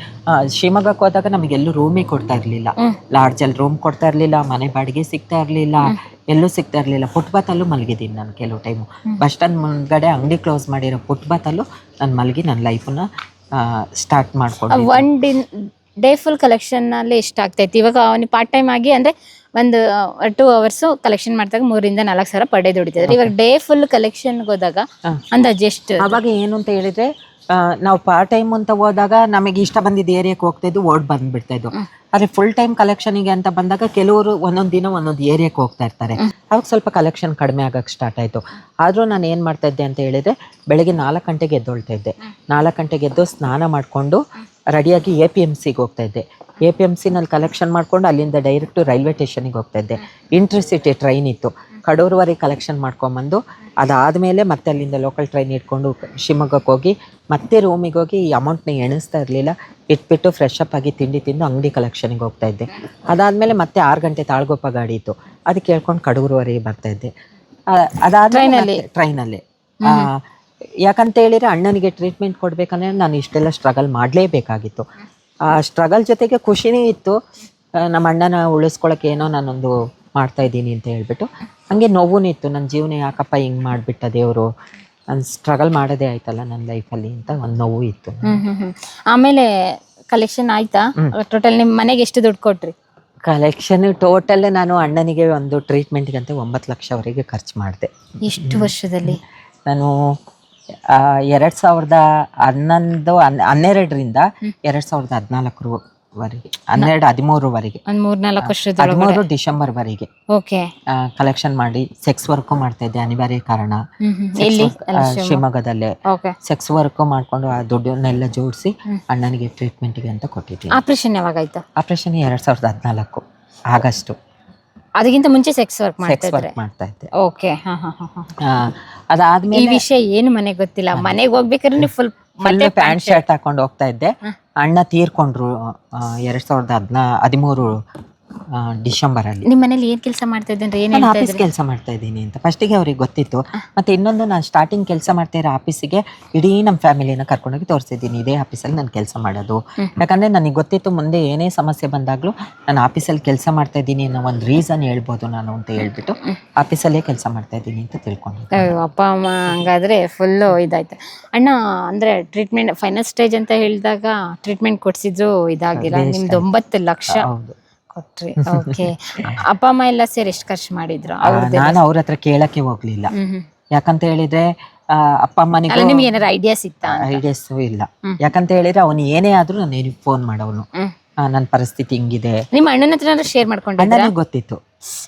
ಶಿವಮೊಗ್ಗಕ್ಕೆ ಹೋದಾಗ ನಮಗೆಲ್ಲೂ ರೂಮೇ ಕೊಡ್ತಾ ಇರಲಿಲ್ಲ. ಲಾಡ್ಜಲ್ಲಿ ರೂಮ್ ಕೊಡ್ತಾ ಇರಲಿಲ್ಲ, ಮನೆ ಬಾಡಿಗೆ ಸಿಗ್ತಾ ಇರಲಿಲ್ಲ, ಎಲ್ಲೂ ಸಿಗ್ತಾ ಇರಲಿಲ್ಲ. ಫುಟ್ಪಾತಲ್ಲೂ ಮಲಗಿದ್ದೀನಿ ನಾನು ಕೆಲವು ಟೈಮು. ಬಸ್ ಸ್ಟ್ಯಾಂಡ್ ಮುಂದ್ಗಡೆ ಅಂಗಡಿ ಕ್ಲೋಸ್ ಮಾಡಿರೋ ಫುಟ್ಪಾತಲ್ಲೂ ನಾನು ಮಲಗಿ ನನ್ನ ಲೈಫನ್ನ ಸ್ಟಾರ್ಟ್ ಮಾಡ್ಕೊಂಡು. 1 ಡೇ ಫುಲ್ ಕಲೆಕ್ಷನ್ ಅಲ್ಲಿ ಎಷ್ಟಾಗ್ತೈತಿ ಇವಾಗ? ಅವನಿಗೆ ಪಾರ್ಟ್ ಟೈಮ್ ಆಗಿ ಅಂದರೆ ಒಂದು 2 hours ಕಲೆಕ್ಷನ್ ಮಾಡಿದಾಗ 3,000 to 4,000 ಪರ್ ಡೇ ದುಡಿತಿದ್ರು. ಇವಾಗ ಡೇ ಫುಲ್ ಕಲೆಕ್ಷನ್ಗೆ ಹೋದಾಗ ಅಂದಾಜು ಎಷ್ಟು? ಅವಾಗ ಏನು ಅಂತ ಹೇಳಿದ್ರೆ, ನಾವು ಪಾರ್ಟ್ ಟೈಮ್ ಅಂತ ಹೋದಾಗ ನಮಗೆ ಇಷ್ಟ ಬಂದಿದ್ದು ಏರಿಯಾಕ್ಕೆ ಹೋಗ್ತಾ ಇದ್ದು, ಓಡ್ ಬಂದ್ಬಿಡ್ತಾ ಇದ್ದು. ಆದರೆ ಫುಲ್ ಟೈಮ್ ಕಲೆಕ್ಷನಿಗೆ ಅಂತ ಬಂದಾಗ ಕೆಲವರು ಒಂದೊಂದು ದಿನ ಒಂದೊಂದು ಏರಿಯಾಕ್ಕೆ ಹೋಗ್ತಾ ಇರ್ತಾರೆ. ಅವಾಗ ಸ್ವಲ್ಪ ಕಲೆಕ್ಷನ್ ಕಡಿಮೆ ಆಗಕ್ಕೆ ಸ್ಟಾರ್ಟ್ ಆಯಿತು. ಆದರೂ ನಾನು ಏನು ಮಾಡ್ತಾ ಇದ್ದೆ ಅಂತ ಹೇಳಿದ್ರೆ, ಬೆಳಗ್ಗೆ 4 ಗಂಟೆಗೆ ಎದ್ದೊಳ್ತಾ ಇದ್ದೆ. 4 ಗಂಟೆಗೆ ಎದ್ದು ಸ್ನಾನ ಮಾಡಿಕೊಂಡು ರೆಡಿಯಾಗಿ APMCಗೆ ಹೋಗ್ತಾ ಇದ್ದೆ. APMCನಲ್ಲಿ ಕಲೆಕ್ಷನ್ ಮಾಡ್ಕೊಂಡು ಅಲ್ಲಿಂದ ಡೈರೆಕ್ಟು ರೈಲ್ವೆ ಸ್ಟೇಷನಿಗೆ ಹೋಗ್ತಾ ಇದ್ದೆ. ಇಂಟರ್ಸಿಟಿ ಟ್ರೈನ್ ಇತ್ತು, ಕಡೂರುವರೆಗೆ ಕಲೆಕ್ಷನ್ ಮಾಡ್ಕೊಂಬಂದು ಅದಾದಮೇಲೆ ಮತ್ತೆ ಅಲ್ಲಿಂದ ಲೋಕಲ್ ಟ್ರೈನ್ ಇಟ್ಕೊಂಡು ಶಿವಮೊಗ್ಗಕ್ಕೆ ಹೋಗಿ ಮತ್ತೆ ರೂಮಿಗೆ ಹೋಗಿ ಈ ಅಮೌಂಟ್ನ ಎಣಿಸ್ತಾ ಇರಲಿಲ್ಲ, ಇಟ್ಬಿಟ್ಟು ಫ್ರೆಶ್ ಅಪ್ ಆಗಿ ತಿಂಡಿ ತಿಂದು ಅಂಗಡಿ ಕಲೆಕ್ಷನಿಗೆ ಹೋಗ್ತಾ ಇದ್ದೆ. ಅದಾದಮೇಲೆ ಮತ್ತೆ 6 ಗಂಟೆ ತಾಳ್ಗೊಪ್ಪ ಗಾಡಿ ಇತ್ತು, ಅದಕ್ಕೆ ಕೇಳ್ಕೊಂಡು ಕಡೂರುವರೆಗೆ ಬರ್ತಾ ಇದ್ದೆ. ಅದಾದ್ಮೇಲೆ ಟ್ರೈನಲ್ಲಿ ಯಾಕಂತ ಹೇಳಿದ್ರೆ ಅಣ್ಣನಿಗೆ ಟ್ರೀಟ್ಮೆಂಟ್ ಕೊಡ್ಬೇಕಂದ್ರೆ ನಾನು ಇಷ್ಟೆಲ್ಲ ಸ್ಟ್ರಗಲ್ ಮಾಡಲೇಬೇಕಾಗಿತ್ತು. ಆ ಸ್ಟ್ರಗಲ್ ಜೊತೆಗೆ ಖುಷಿನೇ ಇತ್ತು, ನಮ್ಮ ಅಣ್ಣನ ಉಳಿಸ್ಕೊಳಕ್ಕೆ ಏನೋ ನಾನೊಂದು ಮಾಡ್ತಾ ಇದ್ದೀನಿ ಅಂತ ಹೇಳ್ಬಿಟ್ಟು. ಹಂಗೆ ನೋವೂ ಇತ್ತು, ನನ್ನ ಜೀವನ ಯಾಕಪ್ಪ ಹಿಂಗೆ ಮಾಡಿಬಿಟ್ಟ ದೇವರು, ನಾನು ಸ್ಟ್ರಗಲ್ ಮಾಡೋದೇ ಆಯ್ತಲ್ಲ ನನ್ನ ಲೈಫಲ್ಲಿ ಅಂತ ಒಂದು ನೋವು ಇತ್ತು. ಆಮೇಲೆ ಕಲೆಕ್ಷನ್ ಆಯ್ತಾ? ಟೋಟಲ್ ನಿಮ್ಮ ಮನೆಗೆ ಎಷ್ಟು ದುಡ್ಡು ಕೊಟ್ರಿ? ಕಲೆಕ್ಷನ್ ಟೋಟಲ್ ನಾನು ಅಣ್ಣನಿಗೆ ಒಂದು ಟ್ರೀಟ್ಮೆಂಟ್ಗಂತ 9 ಲಕ್ಷವರೆಗೆ ಖರ್ಚು ಮಾಡಿದೆ. ಎಷ್ಟು ವರ್ಷದಲ್ಲಿ? ನಾನು 2011 12ರಿಂದ 2014ವರೆಗೆ 13ವರೆಗೆ ಒಂದ್ 3-4 ವರ್ಷದ 13 ಡಿಸೆಂಬರ್ವರೆಗೆ ಓಕೆ ಕಲೆಕ್ಷನ್ ಮಾಡಿ ಸೆಕ್ಸ್ ವರ್ಕ್ ಮಾಡ್ತಾ ಇದ್ದೆ. ಅನಿವಾರ್ಯ ಕಾರಣ ಎಲ್ಲಿ? ಶಿವಮೊಗ್ಗದಲ್ಲೇ ಓಕೆ. ಸೆಕ್ಸ್ ವರ್ಕ್ ಮಾಡ್ಕೊಂಡು ಆ ದುಡ್ಡನ್ನೆಲ್ಲ ಜೋಡಿಸಿ ಅಣ್ಣನಿಗೆ ಟ್ರೀಟ್ಮೆಂಟ್ಗೆ ಅಂತ ಕೊಟ್ಟಿದ್ದೀನಿ. ಆಪರೇಷನ್ ಯಾವಾಗ ಆಯ್ತು? Operation 2014 August. ಅದಕ್ಕಿಂತ ಮುಂಚೆ ಸೆಕ್ಸ್ ವರ್ಕ್ ಮಾಡ್ತಾ ಇದ್ದೆ. ಓಕೆ. ಅದಾದ್ಮೇಲೆ ಈ ವಿಷಯ ಏನು ಮನೆಗೆ ಗೊತ್ತಿಲ್ಲ. ಮನೆಗೆ ಹೋಗ್ಬೇಕಾದ್ರೆ ನೀವು ಫುಲ್ ಪ್ಯಾಂಟ್ ಶರ್ಟ್ ಹಾಕೊಂಡು ಹೋಗ್ತಾ ಇದ್ದೆ. ಅಣ್ಣ ತೀರ್ಕೊಂಡ್ರು 2013 ಡಿಸೆಂಬರಲ್ಲಿ. ನಿಮ್ಮ ಮನೇಲಿ ಏನ್ ಕೆಲಸ ಮಾಡ್ತಾ ಇದ್ದಂದ್ರೆ ಏನ್ ನಾನು ಆಫೀಸ್ ಕೆಲಸ ಮಾಡ್ತಾ ಇದ್ದೀನಿ ಅಂತ ಫಸ್ಟಿಗೆ ಅವ್ರಿಗೆ ಗೊತ್ತಿತ್ತು. ಮತ್ತೆ ಇನ್ನೊಂದು, ನಾನು ಸ್ಟಾರ್ಟಿಂಗ್ ಕೆಲಸ ಮಾಡ್ತಾ ಇರೋ ಆಫೀಸಿಗೆ ಇಡೀ ನಮ್ಮ ಫ್ಯಾಮಿಲಿನ ಕರ್ಕೊಂಡೋಗಿ ತೋರಿಸಿದ್ದೀನಿ, ಇದೇ ಆಫೀಸಲ್ಲಿ ನಾನು ಕೆಲಸ ಮಾಡೋದು. ಯಾಕಂದರೆ ನನಗೆ ಗೊತ್ತಿತ್ತು ಮುಂದೆ ಏನೇ ಸಮಸ್ಯೆ ಬಂದಾಗಲೂ ನಾನು ಆಫೀಸಲ್ಲಿ ಕೆಲಸ ಮಾಡ್ತಾ ಇದ್ದೀನಿ ಅನ್ನೋ ಒಂದು ರೀಸನ್ ಹೇಳ್ಬೋದು ನಾನು ಅಂತ ಹೇಳ್ಬಿಟ್ಟು ಆಫೀಸಲ್ಲೇ ಕೆಲಸ ಮಾಡ್ತಾ ಇದ್ದೀನಿ ಅಂತ ತಿಳ್ಕೊಂಡಿದ್ದೆ. ಅಪ್ಪ ಅಮ್ಮ ಹಂಗಾದ್ರೆ ಫುಲ್ಲು ಇದಾಯ್ತು. ಅಣ್ಣ ಅಂದ್ರೆ ಟ್ರೀಟ್ಮೆಂಟ್ ಫೈನಲ್ ಸ್ಟೇಜ್ ಅಂತ ಹೇಳಿದಾಗ ಟ್ರೀಟ್ಮೆಂಟ್ ಕೊಡ್ಸಿದ್ರು ಇದಾಗಿಲ್ಲ, ನಿಮ್ದು 9 ಲಕ್ಷ ಹೌದು ಕೊಟ್ರಿ. ಓಕೆ. ಅಪ್ಪ ಅಮ್ಮ ಎಲ್ಲ ಸೇರಿ ಎಷ್ಟು ಖರ್ಚು ಮಾಡಿದ್ರು? ನಾನು ಅವ್ರ ಹತ್ರ ಕೇಳಕ್ಕೆ ಹೋಗ್ಲಿಲ್ಲ. ಯಾಕಂತ ಹೇಳಿದ್ರೆ ಅಪ್ಪ ಅಮ್ಮನಿಗೆ ನಿಮ್ಗೆ ಏನಾರ ಐಡಿಯಾಸ್ ಇತ್ತಾ? ಐಡಿಯಾಸು ಇಲ್ಲ. ಯಾಕಂತ ಹೇಳಿದ್ರೆ ಅವನು ಏನೇ ಆದ್ರೂ ನಾನು ಫೋನ್ ಮಾಡೋನು, ನನ್ನ ಪರಿಸ್ಥಿತಿ ಹಿಂಗಿದೆ. ನಿಮ್ಮ ಅಣ್ಣನ ಹತ್ರ ಶೇರ್ ಮಾಡ್ಕೊಂಡೆ? ಅಣ್ಣನಿಗೆ ಗೊತ್ತಿತ್ತು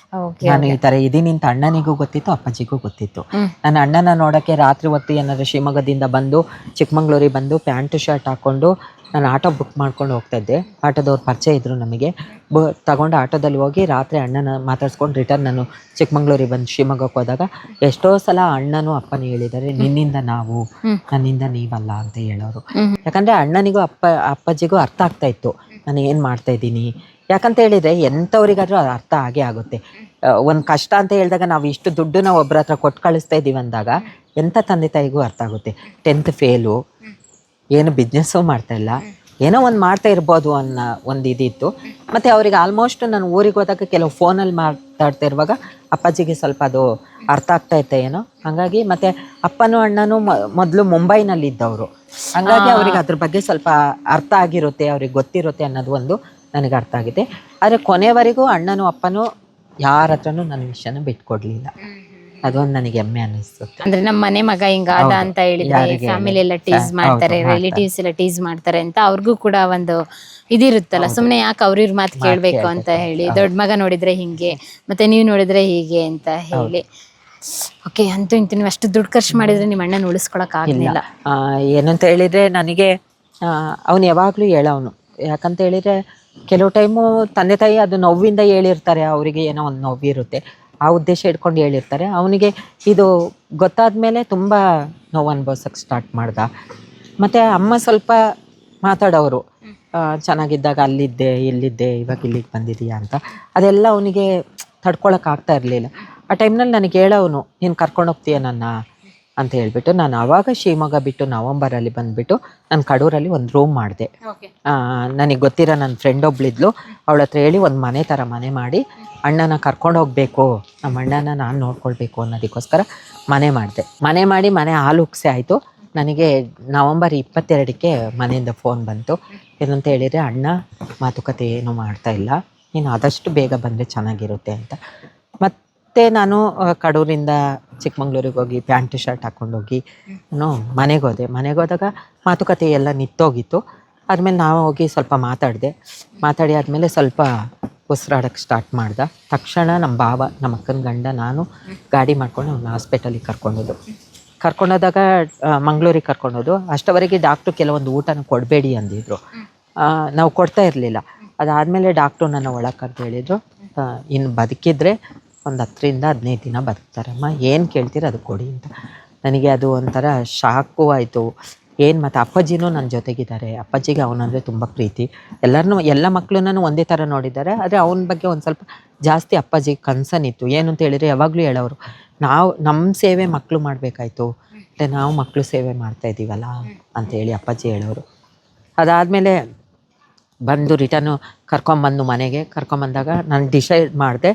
ನಾನು ಈ ತರ ಇದೀನಿ ಅಂತ, ಅಣ್ಣನಿಗೂ ಗೊತ್ತಿತ್ತು, ಅಪ್ಪಾಜಿಗೂ ಗೊತ್ತಿತ್ತು. ನನ್ನ ಅಣ್ಣನ ನೋಡಕ್ಕೆ ರಾತ್ರಿ ಹೊತ್ತು ಏನಾದ್ರು ಶಿವಮೊಗ್ಗದಿಂದ ಬಂದು ಚಿಕ್ಕಮಂಗ್ಳೂರಿಗೆ ಬಂದು ಪ್ಯಾಂಟ್ ಶರ್ಟ್ ಹಾಕೊಂಡು ನಾನು ಆಟೋ ಬುಕ್ ಮಾಡ್ಕೊಂಡು ಹೋಗ್ತಾ ಇದ್ದೆ. ಆಟೋದವ್ರು ಪರಿಚಯ ಇದ್ರು ನಮಗೆ. ತಗೊಂಡು ಆಟೋದಲ್ಲಿ ಹೋಗಿ ರಾತ್ರಿ ಅಣ್ಣನ ಮಾತಾಡ್ಸ್ಕೊಂಡು ರಿಟರ್ನ್ ನಾನು ಚಿಕ್ಕಮಂಗ್ಳೂರಿಗೆ ಬಂದು ಶಿವಮೊಗ್ಗಕ್ಕೆ ಹೋದಾಗ ಎಷ್ಟೋ ಸಲ ಅಣ್ಣನೂ ಅಪ್ಪನೂ ಹೇಳಿದ್ದಾರೆ, ನಿನ್ನಿಂದ ನಾವು, ನನ್ನಿಂದ ನೀವಲ್ಲ ಅಂತ ಹೇಳೋರು. ಯಾಕಂದ್ರೆ ಅಣ್ಣನಿಗೂ ಅಪ್ಪಾಜಿಗೂ ಅರ್ಥ ಆಗ್ತಾ ಇತ್ತು ನಾನು ಏನು ಮಾಡ್ತಾ ಇದ್ದೀನಿ. ಯಾಕಂತ ಹೇಳಿದ್ರೆ ಎಂಥವ್ರಿಗಾದ್ರೂ ಅದು ಅರ್ಥ ಆಗೇ ಆಗುತ್ತೆ. ಒಂದು ಕಷ್ಟ ಅಂತ ಹೇಳಿದಾಗ ನಾವು ಇಷ್ಟು ದುಡ್ಡು ನಾವು ಒಬ್ಬರ ಹತ್ರ ಕೊಟ್ಟು ಕಳಿಸ್ತಾ ಇದ್ದೀವಿ ಅಂದಾಗ ಎಂಥ ತಂದೆ ತಾಯಿಗೂ ಅರ್ಥ ಆಗುತ್ತೆ. 10th ಫೇಲು, ಏನು ಬಿಸ್ನೆಸ್ಸು ಮಾಡ್ತಾ ಇಲ್ಲ, ಏನೋ ಒಂದು ಮಾಡ್ತಾ ಇರ್ಬೋದು ಅನ್ನೋ ಒಂದು ಇದಿತ್ತು. ಮತ್ತು ಅವ್ರಿಗೆ ಆಲ್ಮೋಸ್ಟ್ ನಾನು ಊರಿಗೆ ಹೋದಾಗ ಕೆಲವು ಫೋನಲ್ಲಿ ಮಾತಾಡ್ತಾ ಇರುವಾಗ ಅಪ್ಪಾಜಿಗೆ ಸ್ವಲ್ಪ ಅದು ಅರ್ಥ ಆಗ್ತಾ ಇತ್ತು ಏನೋ. ಹಾಗಾಗಿ ಮತ್ತು ಅಪ್ಪನೂ ಅಣ್ಣನೂ ಮೊದಲು ಮುಂಬೈನಲ್ಲಿ ಇದ್ದವರು, ಹಾಗಾಗಿ ಅವ್ರಿಗೆ ಅದ್ರ ಬಗ್ಗೆ ಸ್ವಲ್ಪ ಅರ್ಥ ಆಗಿರುತ್ತೆ, ಅವ್ರಿಗೆ ಗೊತ್ತಿರುತ್ತೆ ಅನ್ನೋದು ಒಂದು ನನಗೆ ಅರ್ಥ ಆಗಿದೆ. ಆದರೆ ಕೊನೆವರೆಗೂ ಅಣ್ಣನೂ ಅಪ್ಪನೂ ಯಾರ ಹತ್ರನೂ ನನ್ನ ವಿಷಯನ ಬಿಟ್ಕೊಡ್ಲಿಲ್ಲ. ಅದೊಂದು ನನಗೆ ಹೆಮ್ಮೆ ಅನ್ನಿಸುತ್ತೆ. ಅಂದ್ರೆ ನಮ್ಮ ಮನೆ ಮಗ ಹಿಂಗಾದ ಅಂತ ಹೇಳಿದ್ರೆ ಫ್ಯಾಮಿಲಿ ಎಲ್ಲ ಟೀಸ್ ಮಾಡ್ತಾರೆ, ರಿಲೇಟಿವ್ಸ್ ಎಲ್ಲ ಟೀಸ್ ಮಾಡ್ತಾರೆ ಅಂತ ಅವ್ರಿಗೂ ಕೂಡ ಒಂದು ಇದಿರುತ್ತಲ್ಲ, ಸುಮ್ಮನೆ ಯಾಕೆ ಅವ್ರಿವ್ರ ಮಾತು ಕೇಳಬೇಕು ಅಂತ ಹೇಳಿ. ದೊಡ್ಡ ಮಗ ನೋಡಿದ್ರೆ ಹಿಂಗೆ, ಮತ್ತೆ ನೀವು ನೋಡಿದ್ರೆ ಹೀಗೆ ಅಂತ ಹೇಳಿ. ಓಕೆ. ಅಂತೂ ಇಂತೂ ನೀವು ಅಷ್ಟು ದುಡ್ಡು ಖರ್ಚು ಮಾಡಿದ್ರೆ ನಿಮ್ಮ ಅಣ್ಣನ ಉಳಿಸ್ಕೊಳಕ್ ಆಗಲಿಲ್ಲ. ಏನಂತ ಹೇಳಿದ್ರೆ ನನಗೆ ಅವನು ಯಾವಾಗಲೂ ಹೇಳೋನು. ಯಾಕಂತ ಹೇಳಿದ್ರೆ ಕೆಲವು ಟೈಮು ತಂದೆ ತಾಯಿ ಅದು ನೋವಿಂದ ಹೇಳಿರ್ತಾರೆ, ಅವರಿಗೆ ಏನೋ ಒಂದು ನೋವಿರುತ್ತೆ, ಆ ಉದ್ದೇಶ ಇಟ್ಕೊಂಡು ಹೇಳಿರ್ತಾರೆ. ಅವನಿಗೆ ಇದು ಗೊತ್ತಾದ್ಮೇಲೆ ತುಂಬ ನೋವು ಅನುಭವಿಸೋಕ್ಕೆ ಸ್ಟಾರ್ಟ್ ಮಾಡ್ದ. ಮತ್ತು ಅಮ್ಮ ಸ್ವಲ್ಪ ಮಾತಾಡೋರು, ಚೆನ್ನಾಗಿದ್ದಾಗ ಅಲ್ಲಿದ್ದೆ ಇಲ್ಲಿದ್ದೆ, ಇವಾಗ ಇಲ್ಲಿಗೆ ಬಂದಿದೀಯಾ ಅಂತ. ಅದೆಲ್ಲ ಅವನಿಗೆ ತಡ್ಕೊಳಕ್ಕಾಗ್ತಾ ಇರಲಿಲ್ಲ. ಆ ಟೈಮ್ನಲ್ಲಿ ನನಗೆ ಹೇಳೋನು, ನೀನು ಕರ್ಕೊಂಡು ಹೋಗ್ತೀಯ ನನ್ನ ಅಂತ ಹೇಳ್ಬಿಟ್ಟು. ನಾನು ಆವಾಗ ಶಿವಮೊಗ್ಗ ಬಿಟ್ಟು ನವಂಬರಲ್ಲಿ ಬಂದುಬಿಟ್ಟು ನಾನು ಕಡೂರಲ್ಲಿ ಒಂದು ರೂಮ್ ಮಾಡಿದೆ. ನನಗೆ ಗೊತ್ತಿರೋ ನನ್ನ ಫ್ರೆಂಡ್ ಒಬ್ಳಿದ್ಲು, ಅವಳ ಹತ್ರ ಹೇಳಿ ಒಂದು ಮನೆ ಥರ ಮನೆ ಮಾಡಿ ಅಣ್ಣನ ಕರ್ಕೊಂಡು ಹೋಗಬೇಕು, ನಮ್ಮ ಅಣ್ಣನ ನಾನು ನೋಡ್ಕೊಳ್ಬೇಕು ಅನ್ನೋದಕ್ಕೋಸ್ಕರ ಮನೆ ಮಾಡಿದೆ. ಮನೆ ಮಾಡಿ ಮನೆ ಹಾಲು ಉಕ್ಸೆ ಆಯಿತು. ನನಗೆ ನವಂಬರ್ 22ಕ್ಕೆ ಮನೆಯಿಂದ ಫೋನ್ ಬಂತು. ಏನಂತ ಹೇಳಿದರೆ, ಅಣ್ಣ ಮಾತುಕತೆ ಏನೂ ಮಾಡ್ತಾ ಇಲ್ಲ, ನೀನು ಆದಷ್ಟು ಬೇಗ ಬಂದರೆ ಚೆನ್ನಾಗಿರುತ್ತೆ ಅಂತ. ಮತ್ತು ನಾನು ಕಡೂರಿಂದ ಚಿಕ್ಕಮಂಗ್ಳೂರಿಗೆ ಹೋಗಿ ಪ್ಯಾಂಟ್ ಶರ್ಟ್ ಹಾಕ್ಕೊಂಡೋಗಿ ನಾನು ಮನೆಗೆ ಹೋದೆ. ಮನೆಗೆ ಹೋದಾಗ ಮಾತುಕತೆ ಎಲ್ಲ ನಿಂತೋಗಿತ್ತು. ಆದಮೇಲೆ ನಾವು ಹೋಗಿ ಸ್ವಲ್ಪ ಮಾತಾಡಿ ಆದಮೇಲೆ ಸ್ವಲ್ಪ ಉಸಿರಾಡೋಕ್ಕೆ ಸ್ಟಾರ್ಟ್ ಮಾಡ್ದೆ. ತಕ್ಷಣ ನಮ್ಮ ಬಾವ, ನಮ್ಮ ಅಕ್ಕನ ಗಂಡ, ನಾನು ಗಾಡಿ ಮಾಡ್ಕೊಂಡು ಅವ್ನ ಹಾಸ್ಪಿಟಲಿಗೆ ಕರ್ಕೊಂಡೋದು. ಕರ್ಕೊಂಡೋದಾಗ ಮಂಗಳೂರಿಗೆ ಕರ್ಕೊಂಡೋದು. ಅಷ್ಟವರೆಗೆ ಡಾಕ್ಟ್ರು ಕೆಲವೊಂದು ಊಟನ ಕೊಡಬೇಡಿ ಅಂದಿದ್ರು. ನಾವು ಕೊಡ್ತಾ ಇರಲಿಲ್ಲ. ಅದಾದಮೇಲೆ ಡಾಕ್ಟ್ರು ನನ್ನ ಒಳಗೆ ಕರೆದು ಹೇಳಿದರು, ಇನ್ನು ಬದುಕಿದ್ರೆ ಒಂದು 10-15 ದಿನ ಬದುಕ್ತಾರಮ್ಮ, ಏನು ಕೇಳ್ತೀರ ಅದು ಕೊಡಿ ಅಂತ. ನನಗೆ ಅದು ಒಂಥರ ಶಾಕು ಆಯಿತು. ಏನು ಮತ್ತು ಅಪ್ಪಾಜಿನೂ ನನ್ನ ಜೊತೆಗಿದ್ದಾರೆ. ಅಪ್ಪಾಜಿಗೆ ಅವನಂದರೆ ತುಂಬ ಪ್ರೀತಿ. ಎಲ್ಲ ಮಕ್ಕಳನ್ನೂ ಒಂದೇ ಥರ ನೋಡಿದ್ದಾರೆ. ಆದರೆ ಅವನ ಬಗ್ಗೆ ಒಂದು ಸ್ವಲ್ಪ ಜಾಸ್ತಿ ಅಪ್ಪಾಜಿಗೆ ಕನ್ಸರ್ನ್ ಇತ್ತು. ಏನು ಅಂತ ಹೇಳಿದರೆ ಯಾವಾಗಲೂ ಹೇಳೋರು, ನಮ್ಮ ಸೇವೆ ಮಕ್ಕಳು ಮಾಡಬೇಕಾಯ್ತು, ಮತ್ತು ನಾವು ಮಕ್ಕಳು ಸೇವೆ ಮಾಡ್ತಾಯಿದ್ದೀವಲ್ಲ ಅಂತೇಳಿ ಅಪ್ಪಾಜಿ ಹೇಳೋರು. ಅದಾದಮೇಲೆ ಬಂದು ರಿಟರ್ನು ಕರ್ಕೊಂಬಂದು ಮನೆಗೆ ಕರ್ಕೊಂಬಂದಾಗ ನಾನು ಡಿಸೈಡ್ ಮಾಡಿದೆ,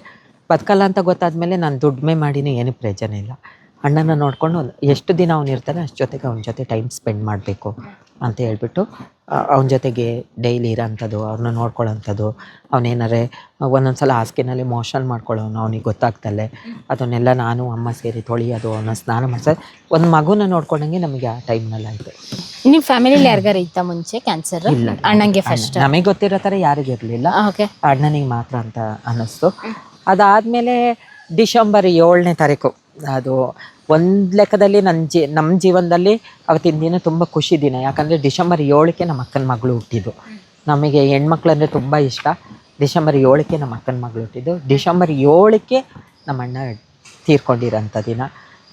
ಬದುಕಲ್ಲ ಅಂತ ಗೊತ್ತಾದಮೇಲೆ ನಾನು ದುಡಿಮೆ ಮಾಡಿನೇ ಏನೂ ಪ್ರಯೋಜನ ಇಲ್ಲ. ಅಣ್ಣನ ನೋಡಿಕೊಂಡು ಎಷ್ಟು ದಿನ ಅವ್ನು ಇರ್ತಾನೆ ಅಷ್ಟು ಜೊತೆಗೆ ಅವನ ಜೊತೆ ಟೈಮ್ ಸ್ಪೆಂಡ್ ಮಾಡಬೇಕು ಅಂತ ಹೇಳ್ಬಿಟ್ಟು ಅವನ ಜೊತೆಗೆ ಡೈಲಿ ಇರೋಂಥದ್ದು, ಅವ್ರನ್ನ ನೋಡ್ಕೊಳ್ಳೋಂಥದ್ದು. ಅವನೇನಾರೆ ಒಂದೊಂದು ಸಲ ಹಾಸಿಗೆನಲ್ಲಿ ಮೋಷನ್ ಮಾಡ್ಕೊಳ್ಳೋನು ಅವನಿಗೆ ಗೊತ್ತಾಗ್ತಲ್ಲೇ, ಅದನ್ನೆಲ್ಲ ನಾನು ಅಮ್ಮ ಸೇರಿ ತೊಳೆಯೋದು, ಅವನ ಸ್ನಾನ ಮಾಡಿಸೋದು, ಒಂದು ಮಗುನ ನೋಡ್ಕೊಂಡಂಗೆ ನಮಗೆ ಆ ಟೈಮ್ನಲ್ಲಿ ಆಯಿತು. ನಿಮ್ಮ ಫ್ಯಾಮಿಲಿಲಿ ಯಾರಿಗಾರ ಇತ್ತ ಮುಂಚೆ ಕ್ಯಾನ್ಸರ್? ಇಲ್ಲ, ಅಣ್ಣಂಗೆ ಫಸ್ಟ್. ನಮಗೆ ಗೊತ್ತಿರೋ ಥರ ಯಾರಿಗೂ ಇರಲಿಲ್ಲ, ಓಕೆ. ಅಣ್ಣನಿಗೆ ಮಾತ್ರ ಅಂತ ಅನ್ನಿಸ್ತು. ಅದಾದಮೇಲೆ ಡಿಸೆಂಬರ್ 7ನೇ ತಾರೀಕು, ಅದು ಒಂದು ಲೆಕ್ಕದಲ್ಲಿ ನಮ್ಮ ಜೀವನದಲ್ಲಿ ಅವತ್ತಿನ ದಿನ ತುಂಬ ಖುಷಿ ದಿನ. ಯಾಕಂದರೆ ಡಿಸೆಂಬರ್ 7ಕ್ಕೆ ನಮ್ಮ ಅಕ್ಕನ ಮಗಳು ಹುಟ್ಟಿದ್ದು. ನಮಗೆ ಹೆಣ್ಮಕ್ಳು ಅಂದರೆ ತುಂಬ ಇಷ್ಟ. ಡಿಸೆಂಬರ್ 7ಕ್ಕೆ ನಮ್ಮ ಅಕ್ಕನ ಮಗಳು ಹುಟ್ಟಿದ್ದು. ಡಿಸೆಂಬರ್ 7ಕ್ಕೆ ನಮ್ಮ ಅಣ್ಣ ತೀರ್ಕೊಂಡಿರೋಂಥ ದಿನ.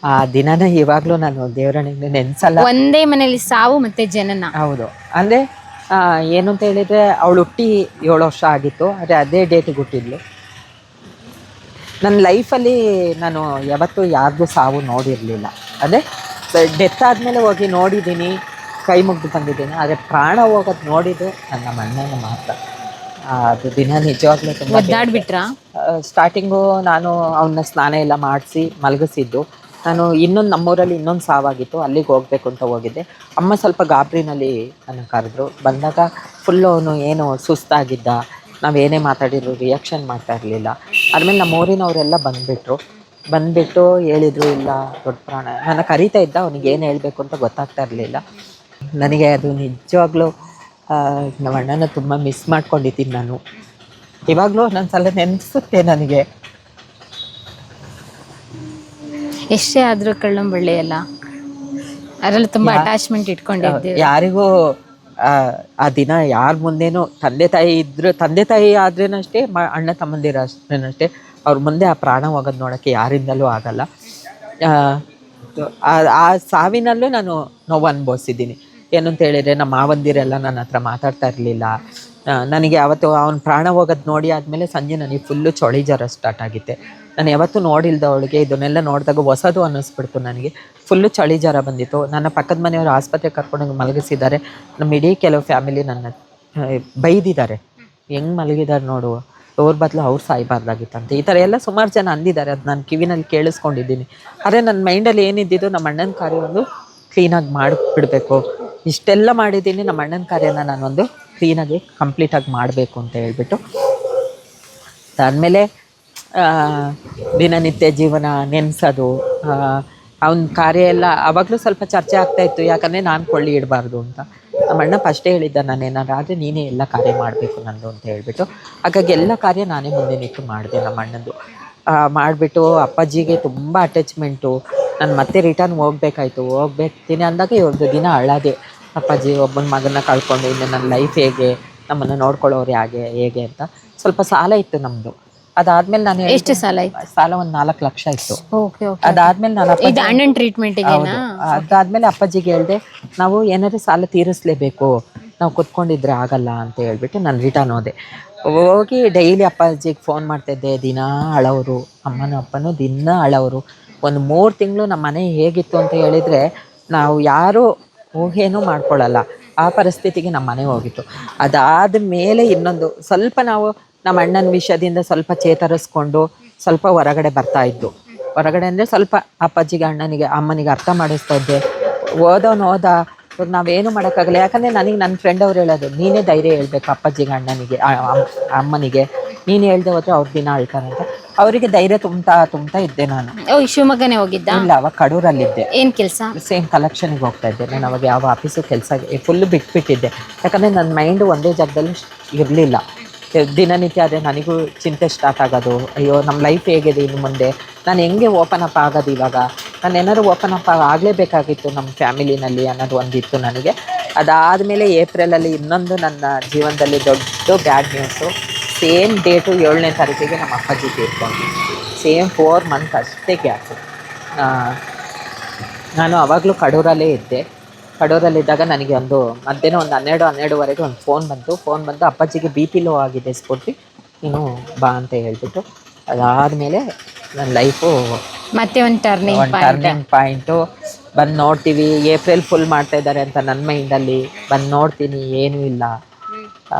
ಆ ದಿನನ ಇವಾಗಲೂ ನಾನು ದೇವರನಿಗೆ ನೆನೆಸಲ್ಲ. ಒಂದೇ ಮನೇಲಿ ಸಾವು ಮತ್ತು ಜನನ. ಹೌದು, ಅಂದರೆ ಏನು ಅಂತ ಹೇಳಿದರೆ ಅವಳು ಹುಟ್ಟಿ 7 ವರ್ಷ ಆಗಿತ್ತು, ಆದರೆ ಅದೇ ಡೇಟಿಗೆ ಹುಟ್ಟಿದ್ಲು. ನನ್ನ ಲೈಫಲ್ಲಿ ನಾನು ಯಾವತ್ತೂ ಯಾರ್ದು ಸಾವು ನೋಡಿರಲಿಲ್ಲ. ಅದೇ ಡೆತ್ ಆದಮೇಲೆ ಹೋಗಿ ನೋಡಿದ್ದೀನಿ, ಕೈ ಮುಗ್ದು ಬಂದಿದ್ದೀನಿ, ಆದರೆ ಪ್ರಾಣ ಹೋಗೋದು ನೋಡಿದ್ದು ನನ್ನ ಅಣ್ಣನ ಮಾತ್ರ. ಅದು ದಿನ ನಿಜವಾಗ್ಲೂ ತುಂಬ ಒದ್ದಾಡ್ಬಿಟ್ರಾ? ಸ್ಟಾರ್ಟಿಂಗು ನಾನು ಅವನ್ನ ಸ್ನಾನ ಎಲ್ಲ ಮಾಡಿಸಿ ಮಲಗಿಸಿದ್ದು. ನಾನು ನಮ್ಮೂರಲ್ಲಿ ಇನ್ನೊಂದು ಸಾವಾಗಿತ್ತು, ಅಲ್ಲಿಗೆ ಹೋಗಬೇಕು ಅಂತ ಹೋಗಿದ್ದೆ. ಅಮ್ಮ ಸ್ವಲ್ಪ ಗಾಬರಿನಲ್ಲಿ ನನ್ನ ಕರೆದ್ರು. ಬಂದಾಗ ಫುಲ್ಲು ಅವನು ಏನು ಸುಸ್ತಾಗಿದ್ದ, ನಾವೇನೇ ಮಾತಾಡಿದ್ರು ರಿಯಾಕ್ಷನ್ ಮಾಡ್ತಾ ಇರಲಿಲ್ಲ. ಆದಮೇಲೆ ನಮ್ಮ ಊರಿನವರೆಲ್ಲ ಬಂದುಬಿಟ್ಟು ಹೇಳಿದರು, ಇಲ್ಲ ದೊಡ್ಡ ಪ್ರಾಣ. ನನ್ನ ಕರೀತಾ ಇದ್ದ, ಅವನಿಗೆ ಏನು ಹೇಳಬೇಕು ಅಂತ ಗೊತ್ತಾಗ್ತಾ ಇರಲಿಲ್ಲ. ನನಗೆ ಅದು ನಿಜವಾಗ್ಲೂ ನಮ್ಮ ಅಣ್ಣನ ತುಂಬ ಮಿಸ್ ಮಾಡ್ಕೊಂಡಿದ್ದೀನಿ ನಾನು. ಇವಾಗಲೂ ನನ್ನ ಸಲ ನೆನೆಸುತ್ತೆ ನನಗೆ. ಎಷ್ಟೇ ಆದರೂ ಕಳ್ಳಂಬಳ್ಳಿ ಅಲ್ಲ, ಅದರಲ್ಲಿ ತುಂಬ ಅಟ್ಯಾಚ್ಮೆಂಟ್ ಇಟ್ಕೊಂಡಿದ್ದೀವಿ. ಯಾರಿಗೂ ಆ ದಿನ ಯಾರ ಮುಂದೇನೂ ತಂದೆ ತಾಯಿ ಆದ್ರೇನಷ್ಟೇ, ಅಣ್ಣ ತಮ್ಮಂದಿರ ಅಷ್ಟೇನಷ್ಟೇ, ಅವ್ರ ಮುಂದೆ ಆ ಪ್ರಾಣ ಹೋಗೋದು ನೋಡೋಕ್ಕೆ ಯಾರಿಂದಲೂ ಆಗಲ್ಲ. ಆ ಸಾವಿನಲ್ಲೂ ನಾನು ನೋವು ಅನುಭವಿಸಿದ್ದೀನಿ. ಏನು ಅಂತ ಹೇಳಿದರೆ ನಮ್ಮ ಮಾವಂದಿರೆಲ್ಲ ನನ್ನ ಹತ್ರ ಮಾತಾಡ್ತಾ ಇರಲಿಲ್ಲ. ನನಗೆ ಅವತ್ತು ಅವನ ಪ್ರಾಣ ಹೋಗೋದು ನೋಡಿ ಆದಮೇಲೆ ಸಂಜೆ ನನಗೆ ಫುಲ್ಲು ಚಳಿ ಜ್ವರ ಸ್ಟಾರ್ಟ್ ಆಗಿತ್ತೆ. ನಾನು ಯಾವತ್ತೂ ನೋಡಿಲ್ದವಳಿಗೆ ಇದನ್ನೆಲ್ಲ ನೋಡಿದಾಗ ಹೊಸದು ಅನ್ನಿಸ್ಬಿಡ್ತು ನನಗೆ. ಫುಲ್ಲು ಚಳಿ ಜ್ವರ ಬಂದಿತ್ತು. ನನ್ನ ಪಕ್ಕದ ಮನೆಯವರು ಆಸ್ಪತ್ರೆಗೆ ಕರ್ಕೊಂಡೋಗಿ ಮಲಗಿಸಿದ್ದಾರೆ. ನಮ್ಮ ಇಡೀ ಕೆಲವು ಫ್ಯಾಮಿಲಿ ನನ್ನ ಬೈದಿದ್ದಾರೆ, ಹೆಂಗೆ ಮಲಗಿದ್ದಾರೆ ನೋಡು, ಅವ್ರ ಬದಲು ಅವ್ರು ಸಾಯಬಾರ್ದಾಗಿತ್ತಂತೆ. ಈ ಥರ ಎಲ್ಲ ಸುಮಾರು ಜನ ಅಂದಿದ್ದಾರೆ. ಅದು ನಾನು ಕಿವಿನಲ್ಲಿ ಕೇಳಿಸ್ಕೊಂಡಿದ್ದೀನಿ. ಆದರೆ ನನ್ನ ಮೈಂಡಲ್ಲಿ ಏನಿದ್ದಿದ್ದು, ನಮ್ಮ ಅಣ್ಣನ ಕಾರ್ಯ ಒಂದು ಕ್ಲೀನಾಗಿ ಮಾಡಿಬಿಡಬೇಕು. ಇಷ್ಟೆಲ್ಲ ಮಾಡಿದ್ದೀನಿ, ನಮ್ಮ ಅಣ್ಣನ ಕಾರ್ಯನ ನಾನೊಂದು ಕ್ಲೀನಾಗಿ ಕಂಪ್ಲೀಟಾಗಿ ಮಾಡಬೇಕು ಅಂತ ಹೇಳ್ಬಿಟ್ಟು. ಅದಾದಮೇಲೆ ದಿನನಿತ್ಯ ಜೀವನ ನೆನೆಸೋದು, ಅವನ ಕಾರ್ಯ ಎಲ್ಲ ಆವಾಗಲೂ ಸ್ವಲ್ಪ ಚರ್ಚೆ ಆಗ್ತಾಯಿತ್ತು. ಯಾಕಂದರೆ ನಾನು ಕೊಳ್ಳಿ ಇಡಬಾರ್ದು ಅಂತ. ನಮ್ಮ ಅಣ್ಣ ಫಸ್ಟೇ ಹೇಳಿದ್ದ, ನಾನು ಏನಾದ್ರು ಆದರೆ ನೀನೇ ಎಲ್ಲ ಕಾರ್ಯ ಮಾಡಬೇಕು ನಂದು ಅಂತ ಹೇಳ್ಬಿಟ್ಟು. ಹಾಗಾಗಿ ಎಲ್ಲ ಕಾರ್ಯ ನಾನೇ ಮುಂದೆ ನಿಂತು ಮಾಡಿದೆ ನಮ್ಮ ಅಣ್ಣಂದು. ಮಾಡಿಬಿಟ್ಟು ಅಪ್ಪಾಜಿಗೆ ತುಂಬ ಅಟ್ಯಾಚ್ಮೆಂಟು. ನಾನು ಮತ್ತೆ ರಿಟರ್ನ್ ಹೋಗ್ಬೇಕೀನಿ ಅಂದಾಗ ಒಂದು ದಿನ ಅಳೋದೆ, ಅಪ್ಪಾಜಿ ಒಬ್ಬನ ಮಗನ ಕಳ್ಕೊಂಡು ಇನ್ನು ನನ್ನ ಲೈಫ್ ಹೇಗೆ, ನಮ್ಮನ್ನು ನೋಡ್ಕೊಳ್ಳೋರು ಹೇಗೆ ಅಂತ. ಸ್ವಲ್ಪ ಸಾಲ ಇತ್ತು ನಮ್ಮದು. ಅದಾದ್ಮೇಲೆ ನಾನು ಎಷ್ಟು ಸಾಲ ಇತ್ತು? ಸಾಲ ಒಂದು 4 ಲಕ್ಷ ಇತ್ತು. ಓಕೆ. ಅದಾದ್ಮೇಲೆ ನಾನು ಅಣ್ಣನ ಟ್ರೀಟ್ಮೆಂಟಿಗೆ ಅದಾದ್ಮೇಲೆ ಅಪ್ಪಾಜಿಗೆ ಹೇಳಿದೆ, ನಾವು ಏನಾದ್ರು ಸಾಲ ತೀರಿಸಲೇಬೇಕು, ನಾವು ಕುತ್ಕೊಂಡಿದ್ರೆ ಆಗಲ್ಲ ಅಂತ ಹೇಳ್ಬಿಟ್ಟು ನಾನು ರಿಟರ್ನ್ ಹೋಗಿ ಡೈಲಿ ಅಪ್ಪಾಜಿಗೆ ಫೋನ್ ಮಾಡ್ತಾಯಿದ್ದೆ. ದಿನ ಅಳವರು, ಅಪ್ಪನೂ ದಿನ ಅಳವರು. ಒಂದು 3 ತಿಂಗಳು ನಮ್ಮ ಮನೆ ಹೇಗಿತ್ತು ಅಂತ ಹೇಳಿದರೆ, ನಾವು ಯಾರೂ ಊಹೆನೂ ಮಾಡ್ಕೊಳ್ಳಲ್ಲ ಆ ಪರಿಸ್ಥಿತಿಗೆ ನಮ್ಮ ಮನೆ ಹೋಗಿತ್ತು. ಅದಾದ ಮೇಲೆ ಇನ್ನೊಂದು ಸ್ವಲ್ಪ ನಾವು ನಮ್ಮ ಅಣ್ಣನ ವಿಷಯದಿಂದ ಸ್ವಲ್ಪ ಚೇತರಿಸ್ಕೊಂಡು ಸ್ವಲ್ಪ ಹೊರಗಡೆ ಬರ್ತಾಯಿದ್ದು. ಹೊರಗಡೆ ಅಂದರೆ ಸ್ವಲ್ಪ ಅಪ್ಪಾಜಿಗೆ ಅಮ್ಮನಿಗೆ ಅರ್ಥ ಮಾಡಿಸ್ತಾ ಇದ್ದೆ. ಹೋದ ನಾವೇನು ಮಾಡೋಕ್ಕಾಗಲ್ಲ. ಯಾಕಂದರೆ ನನಗೆ ನನ್ನ ಫ್ರೆಂಡ್ ಅವ್ರು ಹೇಳೋದು, ನೀನೇ ಧೈರ್ಯ ಹೇಳ್ಬೇಕು ಅಪ್ಪಾಜಿಗೆ, ಅಮ್ಮನಿಗೆ ನೀನು ಹೇಳ್ದೆ ಹೋದರೆ ಅವ್ರ ದಿನ ಅಳ್ತಾರೆ ಅಂತ. ಅವರಿಗೆ ಧೈರ್ಯ ತುಂಬ್ತಾ ಇದ್ದೆ ನಾನು. ಶಿವಮೊಗ್ಗನೇ ಹೋಗಿದ್ದ? ಇಲ್ಲ, ಅವಾಗ ಕಡೂರಲ್ಲಿದ್ದೆ. ಏನು ಕೆಲಸ? ಸೇಮ್ ಕಲೆಕ್ಷನ್ಗೆ ಹೋಗ್ತಾ ಇದ್ದೆ ನಾನು. ಅವಾಗ ಯಾವ ಆಫೀಸು ಕೆಲಸ ಫುಲ್ಲು ಬಿಟ್ಬಿಟ್ಟಿದ್ದೆ. ಯಾಕಂದರೆ ನನ್ನ ಮೈಂಡು ಒಂದೇ ಜಾಗದಲ್ಲಿ ಇರಲಿಲ್ಲ. ದಿನನಿತ್ಯ ಅದೇ ನನಗೂ ಚಿಂತೆ ಸ್ಟಾರ್ಟ್ ಆಗೋದು. ಅಯ್ಯೋ, ನಮ್ಮ ಲೈಫ್ ಹೇಗಿದೆ ಇನ್ನು ಮುಂದೆ, ನಾನು ಹೆಂಗೆ ಓಪನ್ ಅಪ್ ಆಗೋದು ಇವಾಗ, ನಾನು ಏನಾದ್ರು ಓಪನ್ ಅಪ್ ಆಗಲೇಬೇಕಾಗಿತ್ತು ನಮ್ಮ ಫ್ಯಾಮಿಲಿನಲ್ಲಿ ಅನ್ನೋದು ಒಂದಿತ್ತು ನನಗೆ. ಅದಾದಮೇಲೆ ಏಪ್ರಿಲಲ್ಲಿ ಇನ್ನೊಂದು ನನ್ನ ಜೀವನದಲ್ಲಿ ದೊಡ್ಡ ಬ್ಯಾಡ್ ನ್ಯೂಸು. ಸೇಮ್ ಡೇಟು 7ನೇ ತಾರೀಕಿಗೆ ನಮ್ಮ ಅಪ್ಪಾಜಿ ತೀರ್ಕೊಂಡು. ಸೇಮ್ 4 ಮಂತ್ ಅಷ್ಟೇ ಗ್ಯಾಪು. ನಾನು ಆವಾಗಲೂ ಕಡೂರಲ್ಲೇ ಇದ್ದೆ. ಕಡೂರಲ್ಲಿದ್ದಾಗ ನನಗೆ ಮಧ್ಯಾಹ್ನ ಒಂದು 12-12:30 ಒಂದು ಫೋನ್ ಬಂದು ಅಪ್ಪಾಜಿಗೆ BP ಲೋ ಆಗಿದೆ ಸ್ಫೂರ್ತಿ, ನೀನು ಬಾ ಅಂತ ಹೇಳ್ಬಿಟ್ಟು. ಅದಾದಮೇಲೆ ನನ್ನ ಲೈಫು ಮತ್ತೆ ಒಂದು ಟರ್ನಿಂಗ್ ಪಾಯಿಂಟು. ಬಂದು ನೋಡ್ತೀವಿ, ಏಪ್ರಿಲ್ ಫುಲ್ ಮಾಡ್ತಾಯಿದ್ದಾರೆ ಅಂತ ನನ್ನ ಮೈಂಡಲ್ಲಿ. ಬಂದು ನೋಡ್ತೀನಿ, ಏನೂ ಇಲ್ಲ.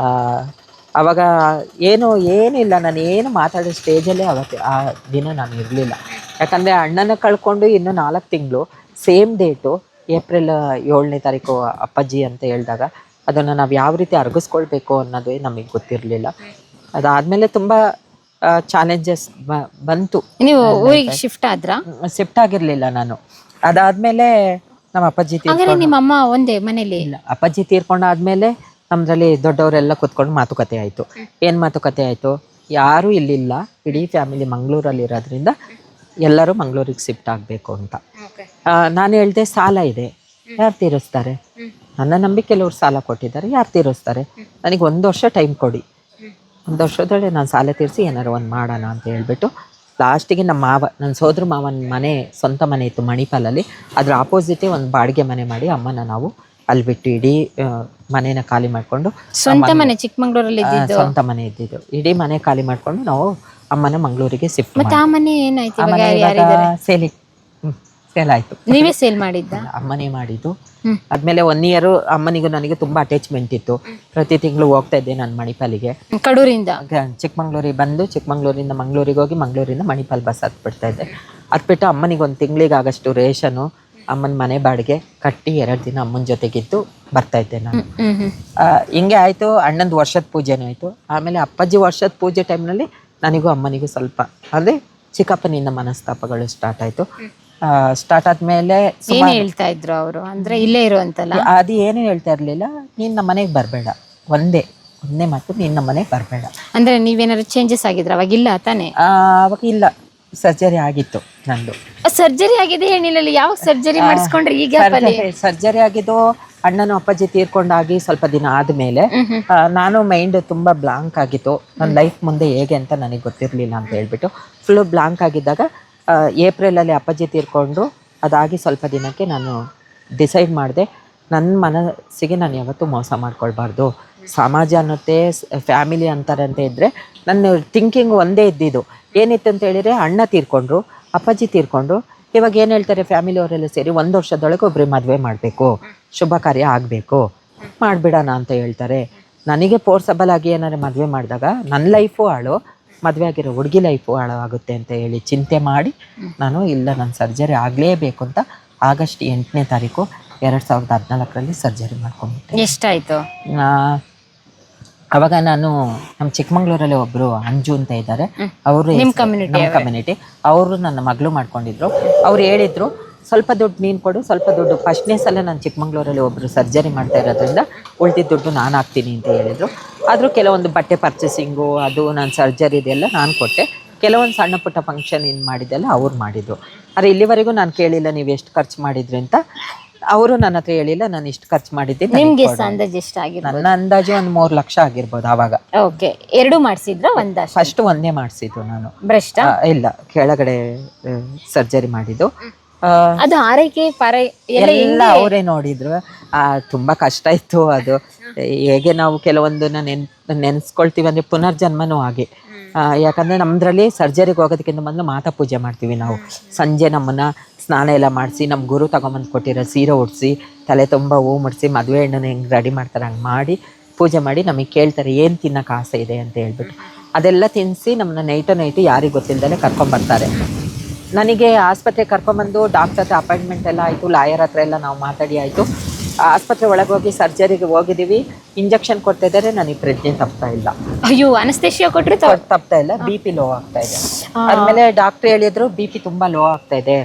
ಆವಾಗ ಏನಿಲ್ಲ, ನಾನು ಏನು ಮಾತಾಡೋ ಸ್ಟೇಜಲ್ಲೇ ಅವತ್ತು ಆ ದಿನ ನಾನು ಇರಲಿಲ್ಲ. ಯಾಕಂದರೆ ಅಣ್ಣನ ಕಳ್ಕೊಂಡು ಇನ್ನೂ 4 ತಿಂಗಳು, ಸೇಮ್ ಡೇಟು ಏಪ್ರಿಲ್ 7ನೇ ತಾರೀಕು ಅಪ್ಪಾಜಿ ಅಂತ ಹೇಳಿದಾಗ ಅದನ್ನು ನಾವು ಯಾವ ರೀತಿ ಅರಗಿಸ್ಕೊಳ್ಬೇಕು ಅನ್ನೋದೇ ನಮಗೆ ಗೊತ್ತಿರಲಿಲ್ಲ. ಅದಾದಮೇಲೆ ತುಂಬ ಚಾಲೆಂಜಸ್ ಬಂತು. ನೀವು ಊರಿಗೆ ಶಿಫ್ಟ್ ಆಗಿರಲಿಲ್ಲ ನಾನು. ಅದಾದಮೇಲೆ ನಮ್ಮ ಅಪ್ಪಾಜಿ ನಿಮ್ಮ ಅಮ್ಮ ಒಂದೇ ಮನೇಲಿ ಇಲ್ಲ, ಅಪ್ಪಾಜಿ ತೀರ್ಕೊಂಡಾದ್ಮೇಲೆ ನಮ್ಮದ್ರಲ್ಲಿ ದೊಡ್ಡವರೆಲ್ಲ ಕೂತ್ಕೊಂಡು ಮಾತುಕತೆ ಆಯಿತು. ಏನು ಮಾತುಕತೆ ಆಯಿತು? ಯಾರೂ ಇಲ್ಲಿಲ್ಲ, ಇಡೀ ಫ್ಯಾಮಿಲಿ ಮಂಗಳೂರಲ್ಲಿ ಇರೋದ್ರಿಂದ ಎಲ್ಲರೂ ಮಂಗಳೂರಿಗೆ ಶಿಫ್ಟ್ ಆಗಬೇಕು ಅಂತ. ನಾನು ಹೇಳಿದೆ, ಸಾಲ ಇದೆ, ಯಾರು ತೀರಿಸ್ತಾರೆ? ನನ್ನ ನಂಬಿ ಕೆಲವ್ರು ಸಾಲ ಕೊಟ್ಟಿದ್ದಾರೆ, ಯಾರು ತೀರಿಸ್ತಾರೆ? ನನಗೆ 1 ವರ್ಷ ಟೈಮ್ ಕೊಡಿ, 1 ವರ್ಷದೊಳಗೆ ನಾನು ಸಾಲ ತೀರಿಸಿ ಏನಾರು ಒಂದು ಮಾಡೋಣ ಅಂತ ಹೇಳ್ಬಿಟ್ಟು ಲಾಸ್ಟಿಗೆ ನನ್ನ ಸೋದರ ಮಾವನ ಮನೆ, ಸ್ವಂತ ಮನೆ ಇತ್ತು ಮಣಿಪಾಲಲ್ಲಿ. ಅದ್ರ ಆಪೋಸಿಟೇ ಒಂದು ಬಾಡಿಗೆ ಮನೆ ಮಾಡಿ ಅಮ್ಮನ ನಾವು ಅಲ್ಲಿ ಬಿಟ್ಟು ಇಡೀ ಮನೇನ ಖಾಲಿ ಮಾಡಿಕೊಂಡು, ಸ್ವಂತ ಮನೆ ಚಿಕ್ಕಮಂಗ್ಳೂರಲ್ಲಿ ಸ್ವಂತ ಮನೆ ಇದ್ದಿದ್ದು, ಇಡೀ ಮನೆ ಖಾಲಿ ಮಾಡಿಕೊಂಡು ನಾವು ಅಮ್ಮನ ಮಂಗಳೂರಿಗೆ ಶಿಫ್ಟ್ ಮಾಡಿ. ಆ ಮನೆ ಏನಾಯ್ತು? ಸೇಲ್ ಆಯಿತು. ನೀವೇ ಸೇಲ್ ಮಾಡಿದ್ದ? ಅಮ್ಮನೇ ಮಾಡಿದ್ದು. ಆದ್ಮೇಲೆ 1 ಇಯರ್ ಅಮ್ಮನಿಗೂ ನನಗೆ ತುಂಬ ಅಟ್ಯಾಚ್ಮೆಂಟ್ ಇತ್ತು. ಪ್ರತಿ ತಿಂಗಳು ಹೋಗ್ತಾ ಇದ್ದೆ ನಾನು ಮಣಿಪಾಲಿಗೆ. ಕಡೂರಿಂದ ಚಿಕ್ಕಮಂಗ್ಳೂರಿಗೆ ಬಂದು, ಚಿಕ್ಕಮಂಗ್ಳೂರಿಂದ ಮಂಗಳೂರಿಗೆ ಹೋಗಿ, ಮಂಗಳೂರಿಂದ ಮಣಿಪಾಲ್ ಬಸ್ ಹತ್ಬಿಡ್ತಾ ಇದ್ದೆ. ಹತ್ಬಿಟ್ಟು ಅಮ್ಮನಿಗೆ 1 ತಿಂಗಳಿಗೆ ಆಗಷ್ಟು ರೇಷನು, ಅಮ್ಮನ ಮನೆ ಬಾಡಿಗೆ ಕಟ್ಟಿ 2 ದಿನ ಅಮ್ಮನ ಜೊತೆಗಿದ್ದು ಬರ್ತಾಯಿದ್ದೆ ನಾನು. ಹಿಂಗೆ ಆಯಿತು. ಅಣ್ಣಂದು ವರ್ಷದ ಪೂಜೆನೂ ಆಯಿತು. ಆಮೇಲೆ ಅಪ್ಪಾಜಿ ವರ್ಷದ ಪೂಜೆ ಟೈಮ್ನಲ್ಲಿ ನನಗೂ ಅಮ್ಮನಿಗೂ ಸ್ವಲ್ಪ ಅಂದರೆ ಚಿಕ್ಕಪ್ಪನಿಂದ ಮನಸ್ತಾಪಗಳು ಸ್ಟಾರ್ಟ್ ಆಯಿತು. ಸ್ಟಾರ್ಟ್ ಆದ್ಮೇಲೆ ಏನು ಹೇಳ್ತಾ ಇದ್ರು ಅವರು? ಅಂದರೆ ಇಲ್ಲೇ ಇರುವಂತಲ್ಲ, ಅದು ಏನು ಹೇಳ್ತಾ ಇರಲಿಲ್ಲ, ನೀನು ನಮ್ಮ ಮನೆಗೆ ಬರಬೇಡ, ಒಂದೇ ಮಾತು, ನೀನು ನಮ್ಮ ಮನೆಗೆ ಬರಬೇಡ. ಅಂದರೆ ನೀವೇನಾದ್ರು ಚೇಂಜಸ್ ಆಗಿದ್ರೆ ಅವಾಗಿಲ್ಲ ತಾನೇ? ಅವಾಗ ಇಲ್ಲ, ಸರ್ಜರಿ ಆಗಿತ್ತು ನಂದು. ಸರ್ಜರಿ ಆಗಿದೆ ಏನಿಲ್ಲ, ಯಾವ ಸರ್ಜರಿ ಮಾಡಿಸ್ಕೊಂಡ್ರೆ? ಈಗ ಸರ್ಜರಿ ಆಗಿದ್ದು ಅಣ್ಣನು ಅಪ್ಪಾಜಿ ತೀರ್ಕೊಂಡಾಗಿ ಸ್ವಲ್ಪ ದಿನ ಆದಮೇಲೆ ನಾನು ಮೈಂಡ್ ತುಂಬ ಬ್ಲಾಂಕ್ ಆಗಿತ್ತು. ನನ್ನ ಲೈಫ್ ಮುಂದೆ ಹೇಗೆ ಅಂತ ನನಗೆ ಗೊತ್ತಿರಲಿಲ್ಲ ಅಂತ ಹೇಳ್ಬಿಟ್ಟು ಫುಲ್ಲು ಬ್ಲಾಂಕ್ ಆಗಿದ್ದಾಗ ಏಪ್ರಿಲಲ್ಲಿ ಅಪ್ಪಾಜಿ ತೀರ್ಕೊಂಡ್ರು. ಅದಾಗಿ ಸ್ವಲ್ಪ ದಿನಕ್ಕೆ ನಾನು ಡಿಸೈಡ್ ಮಾಡಿದೆ, ನನ್ನ ಮನಸ್ಸಿಗೆ ನಾನು ಯಾವತ್ತೂ ಮೋಸ ಮಾಡ್ಕೊಳ್ಬಾರ್ದು. ಸಮಾಜ ಅನ್ನತ್ತೆ, ಫ್ಯಾಮಿಲಿ ಅಂತಾರಂತ ಇದ್ದರೆ ನನ್ನ ಥಿಂಕಿಂಗ್ ಒಂದೇ ಇದ್ದಿದ್ದು. ಏನಿತ್ತು ಅಂತ ಹೇಳಿದರೆ, ಅಣ್ಣ ತೀರ್ಕೊಂಡ್ರು, ಅಪ್ಪಾಜಿ ತೀರ್ಕೊಂಡ್ರು, ಇವಾಗ ಏನು ಹೇಳ್ತಾರೆ ಫ್ಯಾಮಿಲಿಯವರೆಲ್ಲ ಸೇರಿ 1 ವರ್ಷದೊಳಗೆ ಒಬ್ಬರಿಗೆ ಮದುವೆ ಮಾಡಬೇಕು, ಶುಭ ಕಾರ್ಯ ಆಗಬೇಕು, ಮಾಡಿಬಿಡೋಣ ಅಂತ ಹೇಳ್ತಾರೆ. ನನಗೆ ಫೋರ್ಸಬಲ್ ಆಗಿ ಏನಾದ್ರು ಮದುವೆ ಮಾಡಿದಾಗ ನನ್ನ ಲೈಫು ಹಾಳು, ಮದುವೆ ಆಗಿರೋ ಹುಡುಗಿ ಲೈಫು ಹಾಳಾಗುತ್ತೆ ಅಂತ ಹೇಳಿ ಚಿಂತೆ ಮಾಡಿ ನಾನು ಇಲ್ಲ, ನನ್ನ ಸರ್ಜರಿ ಆಗಲೇಬೇಕು ಅಂತ ಆಗಸ್ಟ್ 8ನೇ ತಾರೀಕು 2014ರಲ್ಲಿ ಸರ್ಜರಿ ಮಾಡ್ಕೊಂಡ್ಬಿಟ್ಟೆ. ಎಷ್ಟಾಯಿತು? ಅವಾಗ ನಾನು ನಮ್ಮ ಚಿಕ್ಕಮಂಗ್ಳೂರಲ್ಲಿ ಒಬ್ಬರು ಅಂಜು ಅಂತ ಇದ್ದಾರೆ, ಅವರು ನಮ್ಮ ಕಮ್ಯುನಿಟಿ, ಅವರು ನನ್ನ ಮಗಳು ಮಾಡ್ಕೊಂಡಿದ್ರು. ಅವ್ರು ಹೇಳಿದರು, ಸ್ವಲ್ಪ ದುಡ್ಡು ನೀನು ಕೊಡು, ಸ್ವಲ್ಪ ದುಡ್ಡು ಫಸ್ಟ್ನೇ ಸಲ ನಾನು ಚಿಕ್ಕಮಂಗ್ಳೂರಲ್ಲಿ ಒಬ್ಬರು ಸರ್ಜರಿ ಮಾಡ್ತಾ ಇರೋದ್ರಿಂದ ಉಳಿದಿದ್ದ ದುಡ್ಡು ನಾನು ಹಾಕ್ತೀನಿ ಅಂತ ಹೇಳಿದರು. ಆದರೂ ಕೆಲವೊಂದು ಬಟ್ಟೆ ಪರ್ಚೇಸಿಂಗು, ಅದು ನಾನು ಸರ್ಜರಿದೆಲ್ಲ ನಾನು ಕೊಟ್ಟೆ. ಕೆಲವೊಂದು ಸಣ್ಣ ಪುಟ್ಟ ಫಂಕ್ಷನ್ ಏನು ಮಾಡಿದ್ದೆಲ್ಲ ಅವ್ರು ಮಾಡಿದ್ದು. ಆದರೆ ಇಲ್ಲಿವರೆಗೂ ನಾನು ಕೇಳಿಲ್ಲ ನೀವು ಎಷ್ಟು ಖರ್ಚು ಮಾಡಿದ್ರಿ ಅಂತ. ಅವರು ನನ್ನ ಹತ್ರ ಹೇಳಿಲ್ಲ ನಾನು ಇಷ್ಟು ಖರ್ಚು ಮಾಡಿದ್ದೀನಿ. ನಿಮಗೆ ಅಂದಾಜು ಎಷ್ಟು ಆಗಿರ್ಬೋದು? ನನ್ನ ಅಂದಾಜು ಒಂದು 3 ಲಕ್ಷ ಆಗಿರ್ಬೋದು ಆವಾಗ. ಓಕೆ, 2 ಮಾಡಿಸಿದ್ರ? ಫಸ್ಟ್ ಒಂದೇ ಮಾಡಿಸಿದ್ದು ನಾನು. ಬ್ರೆಸ್ಟ್ ಇಲ್ಲ, ಕೆಳಗಡೆ ಸರ್ಜರಿ ಮಾಡಿದ್ದು. ಅದು ಆರೈಕೆ ಎಲ್ಲ ಅವರೇ ನೋಡಿದ್ರು. ತುಂಬಾ ಕಷ್ಟ ಇತ್ತು ಅದು. ಹೇಗೆ ನಾವು ಕೆಲವೊಂದನ್ನ ನೆನೆಸ್ಕೊಳ್ತೀವಿ ಅಂದರೆ ಪುನರ್ಜನ್ಮನೂ ಹಾಗೆ. ಯಾಕಂದರೆ ನಮ್ಮದ್ರಲ್ಲಿ ಸರ್ಜರಿಗೆ ಹೋಗೋದಕ್ಕಿಂತ ಮೊದಲು ಮಾತಾ ಪೂಜೆ ಮಾಡ್ತೀವಿ ನಾವು. ಸಂಜೆ ನಮ್ಮನ್ನು ಸ್ನಾನ ಎಲ್ಲ ಮಾಡಿಸಿ, ನಮ್ಮ ಗುರು ತಗೊಂಬಂದು ಕೊಟ್ಟಿರೋ ಸೀರೆ ಉಡಿಸಿ, ತಲೆ ತುಂಬ ಹೂ ಮುಡಿಸಿ, ಮದುವೆ ಹೆಣ್ಣನ್ನು ಹೆಂಗೆ ರೆಡಿ ಮಾಡ್ತಾರೆ ಹಂಗೆ ಮಾಡಿ ಪೂಜೆ ಮಾಡಿ ನಮಗೆ ಕೇಳ್ತಾರೆ ಏನು ತಿನ್ನೋಕೆ ಆಸೆ ಇದೆ ಅಂತ ಹೇಳ್ಬಿಟ್ಟು. ಅದೆಲ್ಲ ತಿನ್ನಿಸಿ ನಮ್ಮನ್ನ ನೈಟು ಯಾರಿಗೆ ಗೊತ್ತಿಲ್ಲದೆ ಕರ್ಕೊಂಬರ್ತಾರೆ. ನನಗೆ ಆಸ್ಪತ್ರೆ ಕರ್ಕೊಂಬಂದು ಡಾಕ್ಟರ್ ಹತ್ರ ಅಪಾಯಿಂಟ್ಮೆಂಟ್ ಎಲ್ಲ ಆಯಿತು, ಲಾಯರ್ ಹತ್ರ ಎಲ್ಲ ನಾವು ಮಾತಾಡಿ ಆಯಿತು. ಆಸ್ಪತ್ರೆ ಒಳಗೆ ಹೋಗಿ ಸರ್ಜರಿಗೆ ಹೋಗಿದ್ದೀವಿ. ಇಂಜೆಕ್ಷನ್ ಕೊಡ್ತಾ ಇದ್ದಾರೆ, ನನಗೆ ಪ್ರಜ್ಞೆ ತಪ್ತಾ ಇಲ್ಲ. ಅಯ್ಯೋ, ಅನಸ್ತೇಶಿಯಾ ಕೊಟ್ಟರೆ ತಪ್ತಾ ಇಲ್ಲ, BP ಲೋ ಆಗ್ತಾ ಇದೆ. ಆದಮೇಲೆ ಡಾಕ್ಟ್ರ್ ಹೇಳಿದ್ರು BP ತುಂಬ ಲೋ ಆಗ್ತಾ ಇದೆ,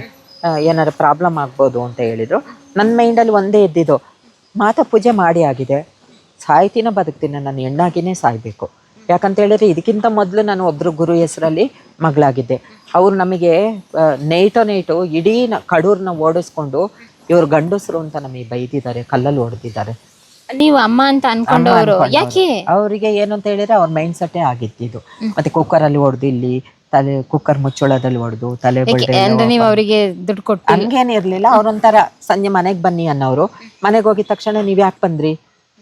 ಏನಾದ್ರು ಪ್ರಾಬ್ಲಮ್ ಆಗ್ಬೋದು ಅಂತ ಹೇಳಿದರು. ನನ್ನ ಮೈಂಡಲ್ಲಿ ಒಂದೇ ಇದ್ದಿದ್ದು, ಮಾತಾ ಪೂಜೆ ಮಾಡಿ ಆಗಿದೆ, ಸಾಯ್ತೀನೋ ಬದುಕ್ತೀನೋ, ನಾನು ಹೆಣ್ಣಾಗಿನೇ ಸಾಯಬೇಕು. ಯಾಕಂತ ಹೇಳಿದ್ರೆ ಇದಕ್ಕಿಂತ ಮೊದಲು ನಾನು ಒಬ್ಬರು ಗುರು ಹೆಸರಲ್ಲಿ ಮಗಳಾಗಿದ್ದೆ. ಅವ್ರು ನಮಗೆ ನೈಟು ಇಡೀ ಕಡೂರ್ನ ಓಡಿಸ್ಕೊಂಡು ಇವ್ರು ಗಂಡಸರು ಅಂತ ನಮಗೆ ಬೈದಿದ್ದಾರೆ, ಕಲ್ಲಲ್ಲಿ ಹೊಡೆದಿದ್ದಾರೆ. ನೀವು ಅಮ್ಮ ಅಂತ ಅನ್ಕೊಂಡವರು ಯಾಕೆ? ಅವರಿಗೆ ಏನು ಅಂತ ಹೇಳಿದ್ರೆ ಅವ್ರ ಮೈಂಡ್ ಸೆಟ್ಟೇ ಆಗಿದ್ದು. ಮತ್ತೆ ಕುಕ್ಕರ್ ಅಲ್ಲಿ ಹೊಡೆದು, ಇಲ್ಲಿ ತಲೆ ಕುಕ್ಕರ್ ಮುಚ್ಚೋಳದಲ್ಲಿ ಹೊಡೆದು ತಲೆ ಅಂದ್ರೆ ನೀವು ಅವರಿಗೆ ದುಡ್ಡು ಕೊಟ್ಟು ಹಂಗೇನಿರ್ಲಿಲ್ಲ. ಅವ್ರೊಂಥರ ಸಂಜೆ ಮನೆಗೆ ಬನ್ನಿ ಅನ್ನೋರು. ಮನೆಗೆ ಹೋಗಿದ ತಕ್ಷಣ ನೀವ್ ಯಾಕೆ ಬಂದ್ರಿ,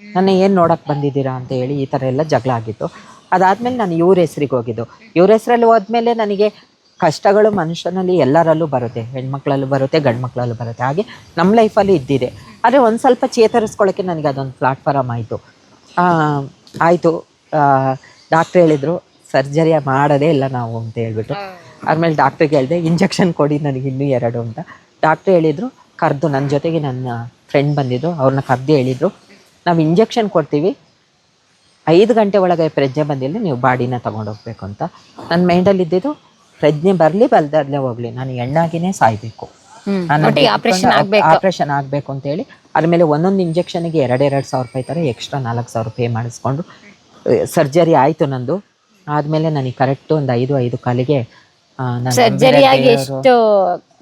ನನ್ನ ಏನ್ ನೋಡಕ್ ಬಂದಿದ್ದೀರಾ ಅಂತ ಹೇಳಿ ಈ ತರ ಎಲ್ಲ ಜಗಳ ಆಗಿತ್ತು. ಅದಾದ್ಮೇಲೆ ನಾನು ಇವ್ರ ಹೆಸರಿಗೆ ಹೋಗಿದ್ದು. ಇವ್ರ ಹೆಸರಲ್ಲಿ ಹೋದ್ಮೇಲೆ ನನಗೆ ಕಷ್ಟಗಳು ಮನುಷ್ಯನಲ್ಲಿ ಎಲ್ಲರಲ್ಲೂ ಬರುತ್ತೆ, ಹೆಣ್ಮಕ್ಳಲ್ಲೂ ಬರುತ್ತೆ, ಗಂಡು ಮಕ್ಳಲ್ಲೂ ಬರುತ್ತೆ. ಹಾಗೆ ನಮ್ಮ ಲೈಫಲ್ಲಿ ಇದ್ದಿದೆ. ಆದರೆ ಒಂದು ಸ್ವಲ್ಪ ಚೇತರಿಸ್ಕೊಳ್ಳೋಕ್ಕೆ ನನಗೆ ಅದೊಂದು ಪ್ಲಾಟ್ಫಾರಮ್ ಆಯಿತು. ಆಯಿತು, ಡಾಕ್ಟ್ರ್ ಹೇಳಿದರು ಸರ್ಜರಿ ಮಾಡೋದೇ ಇಲ್ಲ ನಾವು ಅಂತ ಹೇಳ್ಬಿಟ್ಟು. ಆದಮೇಲೆ ಡಾಕ್ಟ್ರಿಗೆ ಹೇಳಿದೆ ಇಂಜೆಕ್ಷನ್ ಕೊಡಿ ನನಗೆ ಇನ್ನೂ 2 ಅಂತ. ಡಾಕ್ಟ್ರ್ ಹೇಳಿದರು, ಕರೆದು ನನ್ನ ಜೊತೆಗೆ ನನ್ನ ಫ್ರೆಂಡ್ ಬಂದಿದ್ದು, ಅವ್ರನ್ನ ಕರೆದು ಹೇಳಿದರು, ನಾವು ಇಂಜೆಕ್ಷನ್ ಕೊಡ್ತೀವಿ, 5 ಗಂಟೆ ಒಳಗೆ ಪ್ರಜ್ಞೆ ಬಂದಿಲ್ಲ, ನೀವು ಬಾಡಿನ ತೊಗೊಂಡೋಗ್ಬೇಕು ಅಂತ. ನನ್ನ ಮೈಂಡಲ್ಲಿ ಇದ್ದಿದ್ದು ಪ್ರಜ್ಞೆ ಬರಲಿ ಬಲ್ದಲ್ಲೇ ಹೋಗ್ಲಿ, ನಾನು ಹೆಣ್ಣಾಗಿನೇ ಸಾಯ್ಬೇಕು, ಆಪ್ರೇಷನ್ ಆಗಬೇಕು ಅಂತ ಹೇಳಿ. ಆದಮೇಲೆ ಒಂದೊಂದು ಇಂಜೆಕ್ಷನ್ಗೆ 2,000 ರೂಪಾಯಿ ಥರ ಎಕ್ಸ್ಟ್ರಾ 4,000 ರೂಪಾಯಿ ಮಾಡಿಸ್ಕೊಂಡು ಸರ್ಜರಿ ಆಯಿತು ನಂದು. ಆದಮೇಲೆ ನನಗೆ ಕರೆಕ್ಟ್ ಒಂದು 5 ಕಾಲಿಗೆ ಸರ್ಜರಿ ಆಗಿ ಎಷ್ಟು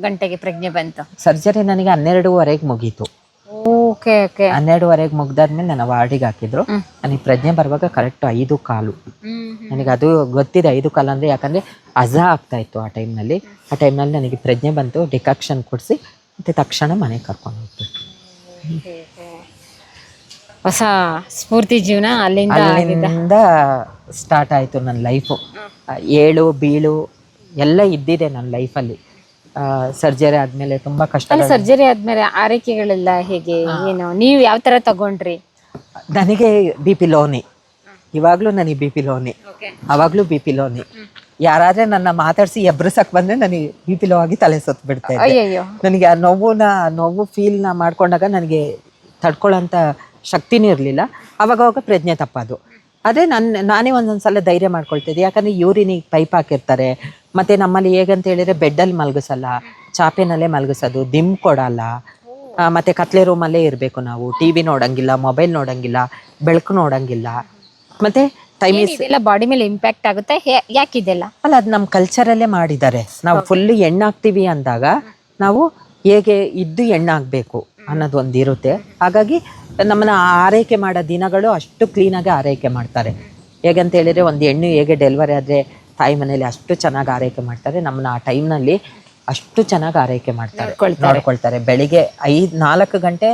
ಗಂಟೆಗೆ ಪ್ರಜ್ಞೆ ಬಂತು? ಸರ್ಜರಿ ನನಗೆ 12:15 ಮುಗೀತು. 12:15 ಮುಗ್ದಾದ್ಮೇಲೆ ನನ್ನ ವಾರ್ಡಿಗೆ ಹಾಕಿದ್ರು. ನನಗೆ ಪ್ರಜ್ಞೆ ಬರುವಾಗ ಕರೆಕ್ಟ್ 5:15. ನನಗೆ ಅದು ಗೊತ್ತಿದೆ 5:15 ಅಂದರೆ, ಯಾಕಂದರೆ ಅಜಾ ಆಗ್ತಾ ಇತ್ತು ಆ ಟೈಮ್ನಲ್ಲಿ. ಆ ಟೈಮ್ನಲ್ಲಿ ನನಗೆ ಪ್ರಜ್ಞೆ ಬಂತು. ಡಿಕಾಕ್ಷನ್ ಕೊಡಿಸಿ ಮತ್ತು ತಕ್ಷಣ ಮನೆಗೆ ಕರ್ಕೊಂಡು ಹೋಗ್ತು. ಹೊಸ ಸ್ಫೂರ್ತಿ ಜೀವನ ಅಲ್ಲಿಂದ ಸ್ಟಾರ್ಟ್ ಆಯಿತು ನನ್ನ ಲೈಫು. ಏಳು ಬೀಳು ಎಲ್ಲ ಇದ್ದಿದೆ ನನ್ನ ಲೈಫಲ್ಲಿ. ಸರ್ಜರಿ ಆದಮೇಲೆ ತುಂಬ ಕಷ್ಟ. ಸರ್ಜರಿ ಆದಮೇಲೆ ಆರೈಕೆಗಳೆಲ್ಲ ಹೇಗೆ, ಏನು ನೀವು ಯಾವ ಥರ ತಗೊಂಡ್ರಿ? ನನಗೆ BP ಲೋನಿ, ಇವಾಗಲೂ ನನಗೆ BP ಲೋನಿ, ಅವಾಗಲೂ BP ಲೋನಿ. ಯಾರಾದರೆ ನನ್ನ ಮಾತಾಡಿಸಿ ಎಬ್ರಿಸಕ್ಕೆ ಬಂದರೆ ನನಗೆ BP ಲೋ ಆಗಿ ತಲೆ ಸುತ್ತ ಬಿಡ್ತಾ ಇದೆ. ನನಗೆ ಆ ನೋವು ಫೀಲ್ನ ಮಾಡ್ಕೊಂಡಾಗ ನನಗೆ ತಡ್ಕೊಳ್ಳೋಂಥ ಶಕ್ತಿನೂ ಇರಲಿಲ್ಲ. ಅವಾಗವಾಗ ಪ್ರಜ್ಞೆ ತಪ್ಪೋದು. ಆದರೆ ನಾನೇ ಒಂದೊಂದು ಸಲ ಧೈರ್ಯ ಮಾಡ್ಕೊಳ್ತಿದ್ದೆ, ಯಾಕಂದರೆ ಯೂರಿನಿಗೆ ಪೈಪ್ ಹಾಕಿರ್ತಾರೆ. ಮತ್ತು ನಮ್ಮಲ್ಲಿ ಹೇಗಂತ ಹೇಳಿದರೆ ಬೆಡ್ಡಲ್ಲಿ ಮಲಗಿಸಲ್ಲ, ಚಾಪೆನಲ್ಲೇ ಮಲಗಿಸೋದು, ದಿಮ್ ಕೊಡಲ್ಲ. ಮತ್ತು ಕತ್ಲೆ ರೂಮಲ್ಲೇ ಇರಬೇಕು ನಾವು. TV ನೋಡೋಂಗಿಲ್ಲ, ಮೊಬೈಲ್ ನೋಡೋಂಗಿಲ್ಲ, ಬೆಳಕು ನೋಡೋಂಗಿಲ್ಲ. ಮತ್ತು ಇದೆಲ್ಲ ಬಾಡಿ ಮೇಲೆ ಇಂಪ್ಯಾಕ್ಟ್ ಆಗುತ್ತೆ, ಯಾಕಿದೆಲ್ಲ? ಅಲ್ಲ, ಅದು ನಮ್ಮ ಕಲ್ಚರಲ್ಲೇ ಮಾಡಿದ್ದಾರೆ. ನಾವು ಫುಲ್ ಹೆಣ್ಣಾಗ್ತೀವಿ ಅಂದಾಗ ನಾವು ಹೇಗೆ ಇದ್ದು ಹೆಣ್ಣಾಗಬೇಕು ಅನ್ನೋದು ಒಂದು ಇರುತ್ತೆ. ಹಾಗಾಗಿ ನಮ್ಮನ್ನು ಆರೈಕೆ ಮಾಡೋ ದಿನಗಳು ಅಷ್ಟು ಕ್ಲೀನಾಗಿ ಆರೈಕೆ ಮಾಡ್ತಾರೆ. ಹೇಗಂತ ಹೇಳಿದರೆ ಒಂದು ಹೆಣ್ಣು ಹೇಗೆ ಡೆಲಿವರಿ ಆದರೆ ತಾಯಿ ಮನೇಲಿ ಅಷ್ಟು ಚೆನ್ನಾಗಿ ಆರೈಕೆ ಮಾಡ್ತಾರೆ, ನಮ್ಮನ್ನ ಆ ಟೈಮ್ನಲ್ಲಿ ಅಷ್ಟು ಚೆನ್ನಾಗಿ ಆರೈಕೆ ಮಾಡ್ತಾರೆ, ನೋಡ್ಕೊಳ್ತಾರೆ. ಬೆಳಿಗ್ಗೆ 4 ಗಂಟೆ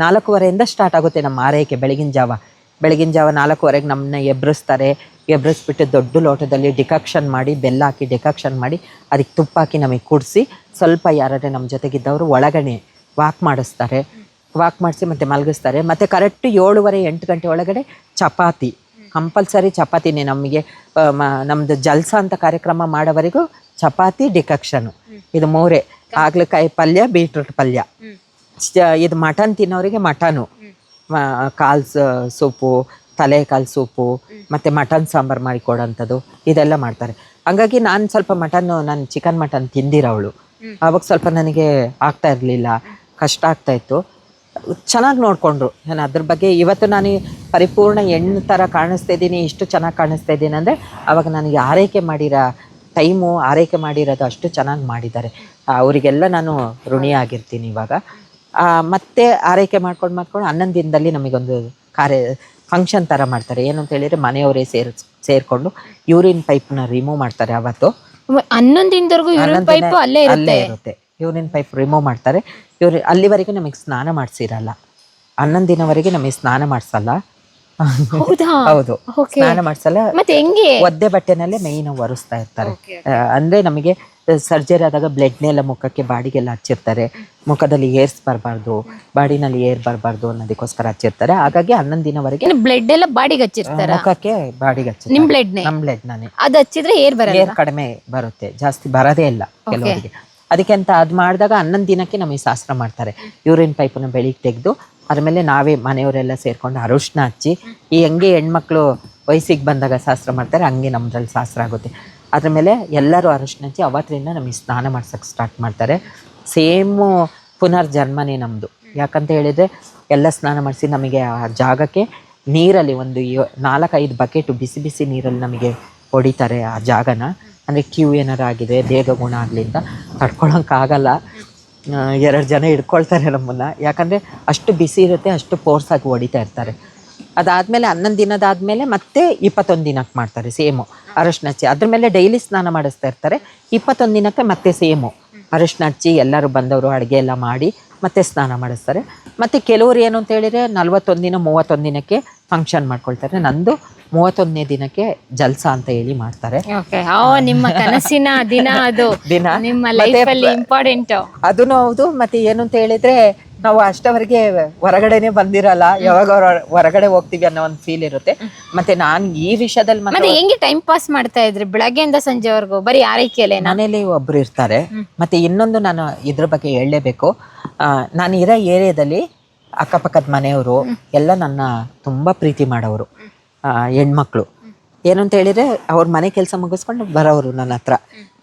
4:15 ಸ್ಟಾರ್ಟ್ ಆಗುತ್ತೆ ನಮ್ಮ ಆರೈಕೆ. ಬೆಳಗಿನ ಜಾವ 4:15 ನಮ್ಮನ್ನ ಎಬ್ಬಿಸ್ತಾರೆ. ಎಬ್ಬಿಸ್ಬಿಟ್ಟು ದೊಡ್ಡ ಲೋಟದಲ್ಲಿ ಡಿಕಾಕ್ಷನ್ ಮಾಡಿ, ಬೆಲ್ಲ ಹಾಕಿ ಡಿಕಾಕ್ಷನ್ ಮಾಡಿ, ಅದಕ್ಕೆ ತುಪ್ಪ ಹಾಕಿ ನಮಗೆ ಕುಡಿಸಿ, ಸ್ವಲ್ಪ ಯಾರಾದ್ರೆ ನಮ್ಮ ಜೊತೆಗಿದ್ದವರು ಒಳಗಡೆ ವಾಕ್ ಮಾಡಿಸ್ತಾರೆ. ವಾಕ್ ಮಾಡಿಸಿ ಮತ್ತೆ ಮಲಗಿಸ್ತಾರೆ. ಮತ್ತು ಕರೆಕ್ಟ್ 7:30-8 ಗಂಟೆ ಒಳಗಡೆ ಚಪಾತಿ, ಕಂಪಲ್ಸರಿ ಚಪಾತಿನೇ ನಮಗೆ. ನಮ್ಮದು ಜಲ್ಸ ಅಂತ ಕಾರ್ಯಕ್ರಮ ಮಾಡೋವರೆಗೂ ಚಪಾತಿ, ಡಿಕಾಕ್ಷನು, ಇದು 3. ಹಾಗಲಕಾಯಿ ಪಲ್ಯ, ಬೀಟ್ರೂಟ್ ಪಲ್ಯ. ಇದು ಮಟನ್ ತಿನ್ನೋರಿಗೆ ಮಟನು, ಕಾಲು ಸೂಪು, ತಲೆಕಾಲು ಸೂಪು, ಮತ್ತು ಮಟನ್ ಸಾಂಬಾರು ಮಾಡಿ ಕೊಡೋಂಥದ್ದು ಇದೆಲ್ಲ ಮಾಡ್ತಾರೆ. ಹಂಗಾಗಿ ನಾನು ಸ್ವಲ್ಪ ನಾನು ಚಿಕನ್ ಮಟನ್ ತಿಂದಿರೋವಳು. ಆವಾಗ ಸ್ವಲ್ಪ ನನಗೆ ಆಗ್ತಾ ಇರಲಿಲ್ಲ, ಕಷ್ಟ ಆಗ್ತಾಯಿತ್ತು. ಚೆನ್ನಾಗಿ ನೋಡಿಕೊಂಡ್ರು. ನಾನು ಅದ್ರ ಬಗ್ಗೆ ಇವತ್ತು ನಾನು ಪರಿಪೂರ್ಣ ಹೆಣ್ಣು ಥರ ಕಾಣಿಸ್ತಾ ಇದ್ದೀನಿ, ಇಷ್ಟು ಚೆನ್ನಾಗಿ ಕಾಣಿಸ್ತಾ ಇದ್ದೀನಿ ಅಂದರೆ ಆವಾಗ ನನಗೆ ಆರೈಕೆ ಮಾಡಿರೋ ಟೈಮು, ಆರೈಕೆ ಮಾಡಿರೋದು ಅಷ್ಟು ಚೆನ್ನಾಗಿ ಮಾಡಿದ್ದಾರೆ. ಅವರಿಗೆಲ್ಲ ನಾನು ಋಣಿಯಾಗಿರ್ತೀನಿ ಇವಾಗ. ಮತ್ತೆ ಆರೈಕೆ ಮಾಡ್ಕೊಂಡು 11 ದಿನದಲ್ಲಿ ನಮಗೊಂದು ಫಂಕ್ಷನ್ ಥರ ಮಾಡ್ತಾರೆ. ಏನು ಅಂತ ಹೇಳಿದರೆ ಮನೆಯವರೇ ಸೇರಿಕೊಂಡು ಯೂರಿನ್ ಪೈಪ್ನ ರಿಮೂವ್ ಮಾಡ್ತಾರೆ. ಅವತ್ತು 11 ದಿನದವರೆಗೂ ಯೂರಿನ್ ಪೈಪ್ ಅಲ್ಲೇ ಇರುತ್ತೆ. ಯೂರಿನ್ ಪೈಪ್ ರಿಮೂವ್ ಮಾಡ್ತಾರೆ. ಅಲ್ಲಿವರೆಗೂ ನಮಗೆ ಸ್ನಾನ ಮಾಡಿಸಿರಲ್ಲ. 11 ದಿನವರೆಗೆ ನಮಗೆ ಸ್ನಾನ ಮಾಡಿಸಲ್ಲ. ಹೌದು, ಸ್ನಾನ ಮಾಡಿಸಲ್ಲ. ಮತ್ತೆ ಹೆಂಗೆ? ಒದ್ದೆ ಬಟ್ಟೆನಲ್ಲೇ ಮೇಯ್ನ್ ಒರೆಸ್ತಾ ಇರ್ತಾರೆ. ಅಂದರೆ ನಮಗೆ ಸರ್ಜರಿ ಆದಾಗ ಬ್ಲಡ್ನೆಲ್ಲ ಮುಖಕ್ಕೆ, ಬಾಡಿಗೆಲ್ಲ ಹಚ್ಚಿರ್ತಾರೆ. ಮುಖದಲ್ಲಿ ಏರ್ಸ್ ಬರಬಾರ್ದು, ಬಾಡಿನಲ್ಲಿ ಏರ್ ಬರಬಾರ್ದು ಅನ್ನೋದಕ್ಕೋಸ್ಕರ ಹಚ್ಚಿರ್ತಾರೆ. ಹಾಗಾಗಿ 11 ದಿನವರೆಗೆ ಬ್ಲಡ್ ಎಲ್ಲ ಬಾಡಿಗೆ ಹಚ್ಚಿರ್ತಾರೆ, ಮುಖಕ್ಕೆ ಬಾಡಿಗೆ ಹಚ್ಚಿ. ನಿಮ್ಮ ಬ್ಲಡ್ ನಾನೇ ಅದು ಹಚ್ಚಿದ್ರೆ ಏರ್ ಕಡಿಮೆ ಬರುತ್ತೆ, ಜಾಸ್ತಿ ಬರೋದೇ ಇಲ್ಲ ಕೆಲವರಿಗೆ. ಅದಕ್ಕೆ ಅಂತ ಅದು ಮಾಡಿದಾಗ 11 ದಿನಕ್ಕೆ ನಮಗೆ ಶಾಸ್ತ್ರ ಮಾಡ್ತಾರೆ. ಯೂರಿನ್ ಪೈಪನ್ನ ಬೆಳಿಗ್ಗೆ ತೆಗೆದು ಅದ್ಮೇಲೆ ನಾವೇ ಮನೆಯವರೆಲ್ಲ ಸೇರಿಕೊಂಡು ಅರಿಶಿನ ಹಚ್ಚಿ, ಈ ಹೆಂಗೆ ಹೆಣ್ಮಕ್ಳು ವಯಸ್ಸಿಗೆ ಬಂದಾಗ ಶಾಸ್ತ್ರ ಮಾಡ್ತಾರೆ ಹಂಗೆ ನಮ್ಮದ್ರಲ್ಲಿ ಶಾಸ್ತ್ರ ಆಗುತ್ತೆ. ಅದ್ರ ಮೇಲೆ ಎಲ್ಲರೂ ಅರಿಶಿನ ಹಚ್ಚಿ ಅವತ್ತರಿಂದ ನಮಗೆ ಸ್ನಾನ ಮಾಡ್ಸೋಕ್ಕೆ ಸ್ಟಾರ್ಟ್ ಮಾಡ್ತಾರೆ. ಸೇಮು ಪುನರ್ಜನ್ಮನೇ ನಮ್ಮದು. ಯಾಕಂತ ಹೇಳಿದರೆ ಎಲ್ಲ ಸ್ನಾನ ಮಾಡಿಸಿ ನಮಗೆ ಆ ಜಾಗಕ್ಕೆ ನೀರಲ್ಲಿ ಒಂದು 4-5 ಬಕೆಟು ಬಿಸಿ ಬಿಸಿ ನೀರಲ್ಲಿ ನಮಗೆ ಹೊಡಿತಾರೆ ಆ ಜಾಗನ. ಅಂದರೆ ಕ್ಯೂ ಏನಾರು ಆಗಿದೆ ಬೇಗ ಗುಣ ಆಗಲಿ ಅಂತ ತಡ್ಕೊಳಕ್ಕಾಗಲ್ಲ. 2 ಜನ ಹಿಡ್ಕೊಳ್ತಾರೆ ನಮ್ಮನ್ನು, ಯಾಕಂದರೆ ಅಷ್ಟು ಬಿಸಿ ಇರುತ್ತೆ, ಅಷ್ಟು ಫೋರ್ಸಾಗಿ ಹೊಡಿತಾ ಇರ್ತಾರೆ. ಅದಾದಮೇಲೆ 11 ದಿನದಾದಮೇಲೆ ಮತ್ತೆ 21 ದಿನಕ್ಕೆ ಮಾಡ್ತಾರೆ ಸೇಮು ಅರಶಿನ ಹಚ್ಚಿ. ಅದ್ರ ಮೇಲೆ ಡೈಲಿ ಸ್ನಾನ ಮಾಡಿಸ್ತಾ ಇರ್ತಾರೆ. 21 ದಿನಕ್ಕೆ ಮತ್ತೆ ಸೇಮು ಅರಶಿನ ಹಚ್ಚಿ ಎಲ್ಲರೂ ಬಂದವರು ಅಡುಗೆ ಎಲ್ಲ ಮಾಡಿ ಮತ್ತೆ ಸ್ನಾನ ಮಾಡಿಸ್ತಾರೆ. ಮತ್ತು ಕೆಲವ್ರು ಏನು ಅಂತ ಹೇಳಿದರೆ 41 ದಿನ 31 ದಿನಕ್ಕೆ ಫಂಕ್ಷನ್ ಮಾಡ್ಕೊಳ್ತಾರೆ. ನಂದು 31ನೇ ದಿನಕ್ಕೆ ಜಲ್ಸ ಅಂತ ಹೇಳಿ ಮಾಡ್ತಾರೆ. ನಿಮ್ಮ ಕನಸಿನ ದಿನ ಅದು ದಿನ ನಿಮ್ಮ ಲೈಫಲ್ಲಿ ಇಂಪಾರ್ಟೆಂಟ್. ಅದೂ ಹೌದು. ಮತ್ತು ಏನು ಅಂತ ಹೇಳಿದರೆ ನಾವು ಅಷ್ಟವರೆಗೆ ಹೊರಗಡೆನೆ ಬಂದಿರಲ್ಲ, ಯಾವಾಗ ಹೊರಗಡೆ ಹೋಗ್ತೀವಿ ಅನ್ನೋ ಒಂದು ಫೀಲ್ ಇರುತ್ತೆ. ಮತ್ತೆ ನಾನು ಈ ವಿಷಯದಲ್ಲಿ ಮತ್ತೆ ಹೆಂಗೆ ಟೈಮ್ ಪಾಸ್ ಮಾಡ್ತಾ ಇದ್ರಿ ಬೆಳಗ್ಗೆಯಿಂದ ಸಂಜೆವರೆಗೂ? ಬರೀ ಆರೈಕೆಯಲ್ಲೇ? ಮನೇಲಿ ಒಬ್ರು ಇರ್ತಾರೆ. ಮತ್ತೆ ಇನ್ನೊಂದು ನಾನು ಇದ್ರ ಬಗ್ಗೆ ಹೇಳಲೇಬೇಕು. ನಾನು ಇರೋ ಏರಿಯಾದಲ್ಲಿ ಅಕ್ಕಪಕ್ಕದ ಮನೆಯವರು ಎಲ್ಲ ನನ್ನ ತುಂಬ ಪ್ರೀತಿ ಮಾಡೋರು ಹೆಣ್ಮಕ್ಳು. ಏನು ಅಂತ ಹೇಳಿದರೆ ಅವ್ರ ಮನೆ ಕೆಲಸ ಮುಗಿಸ್ಕೊಂಡು ಬರೋರು ನನ್ನ ಹತ್ರ.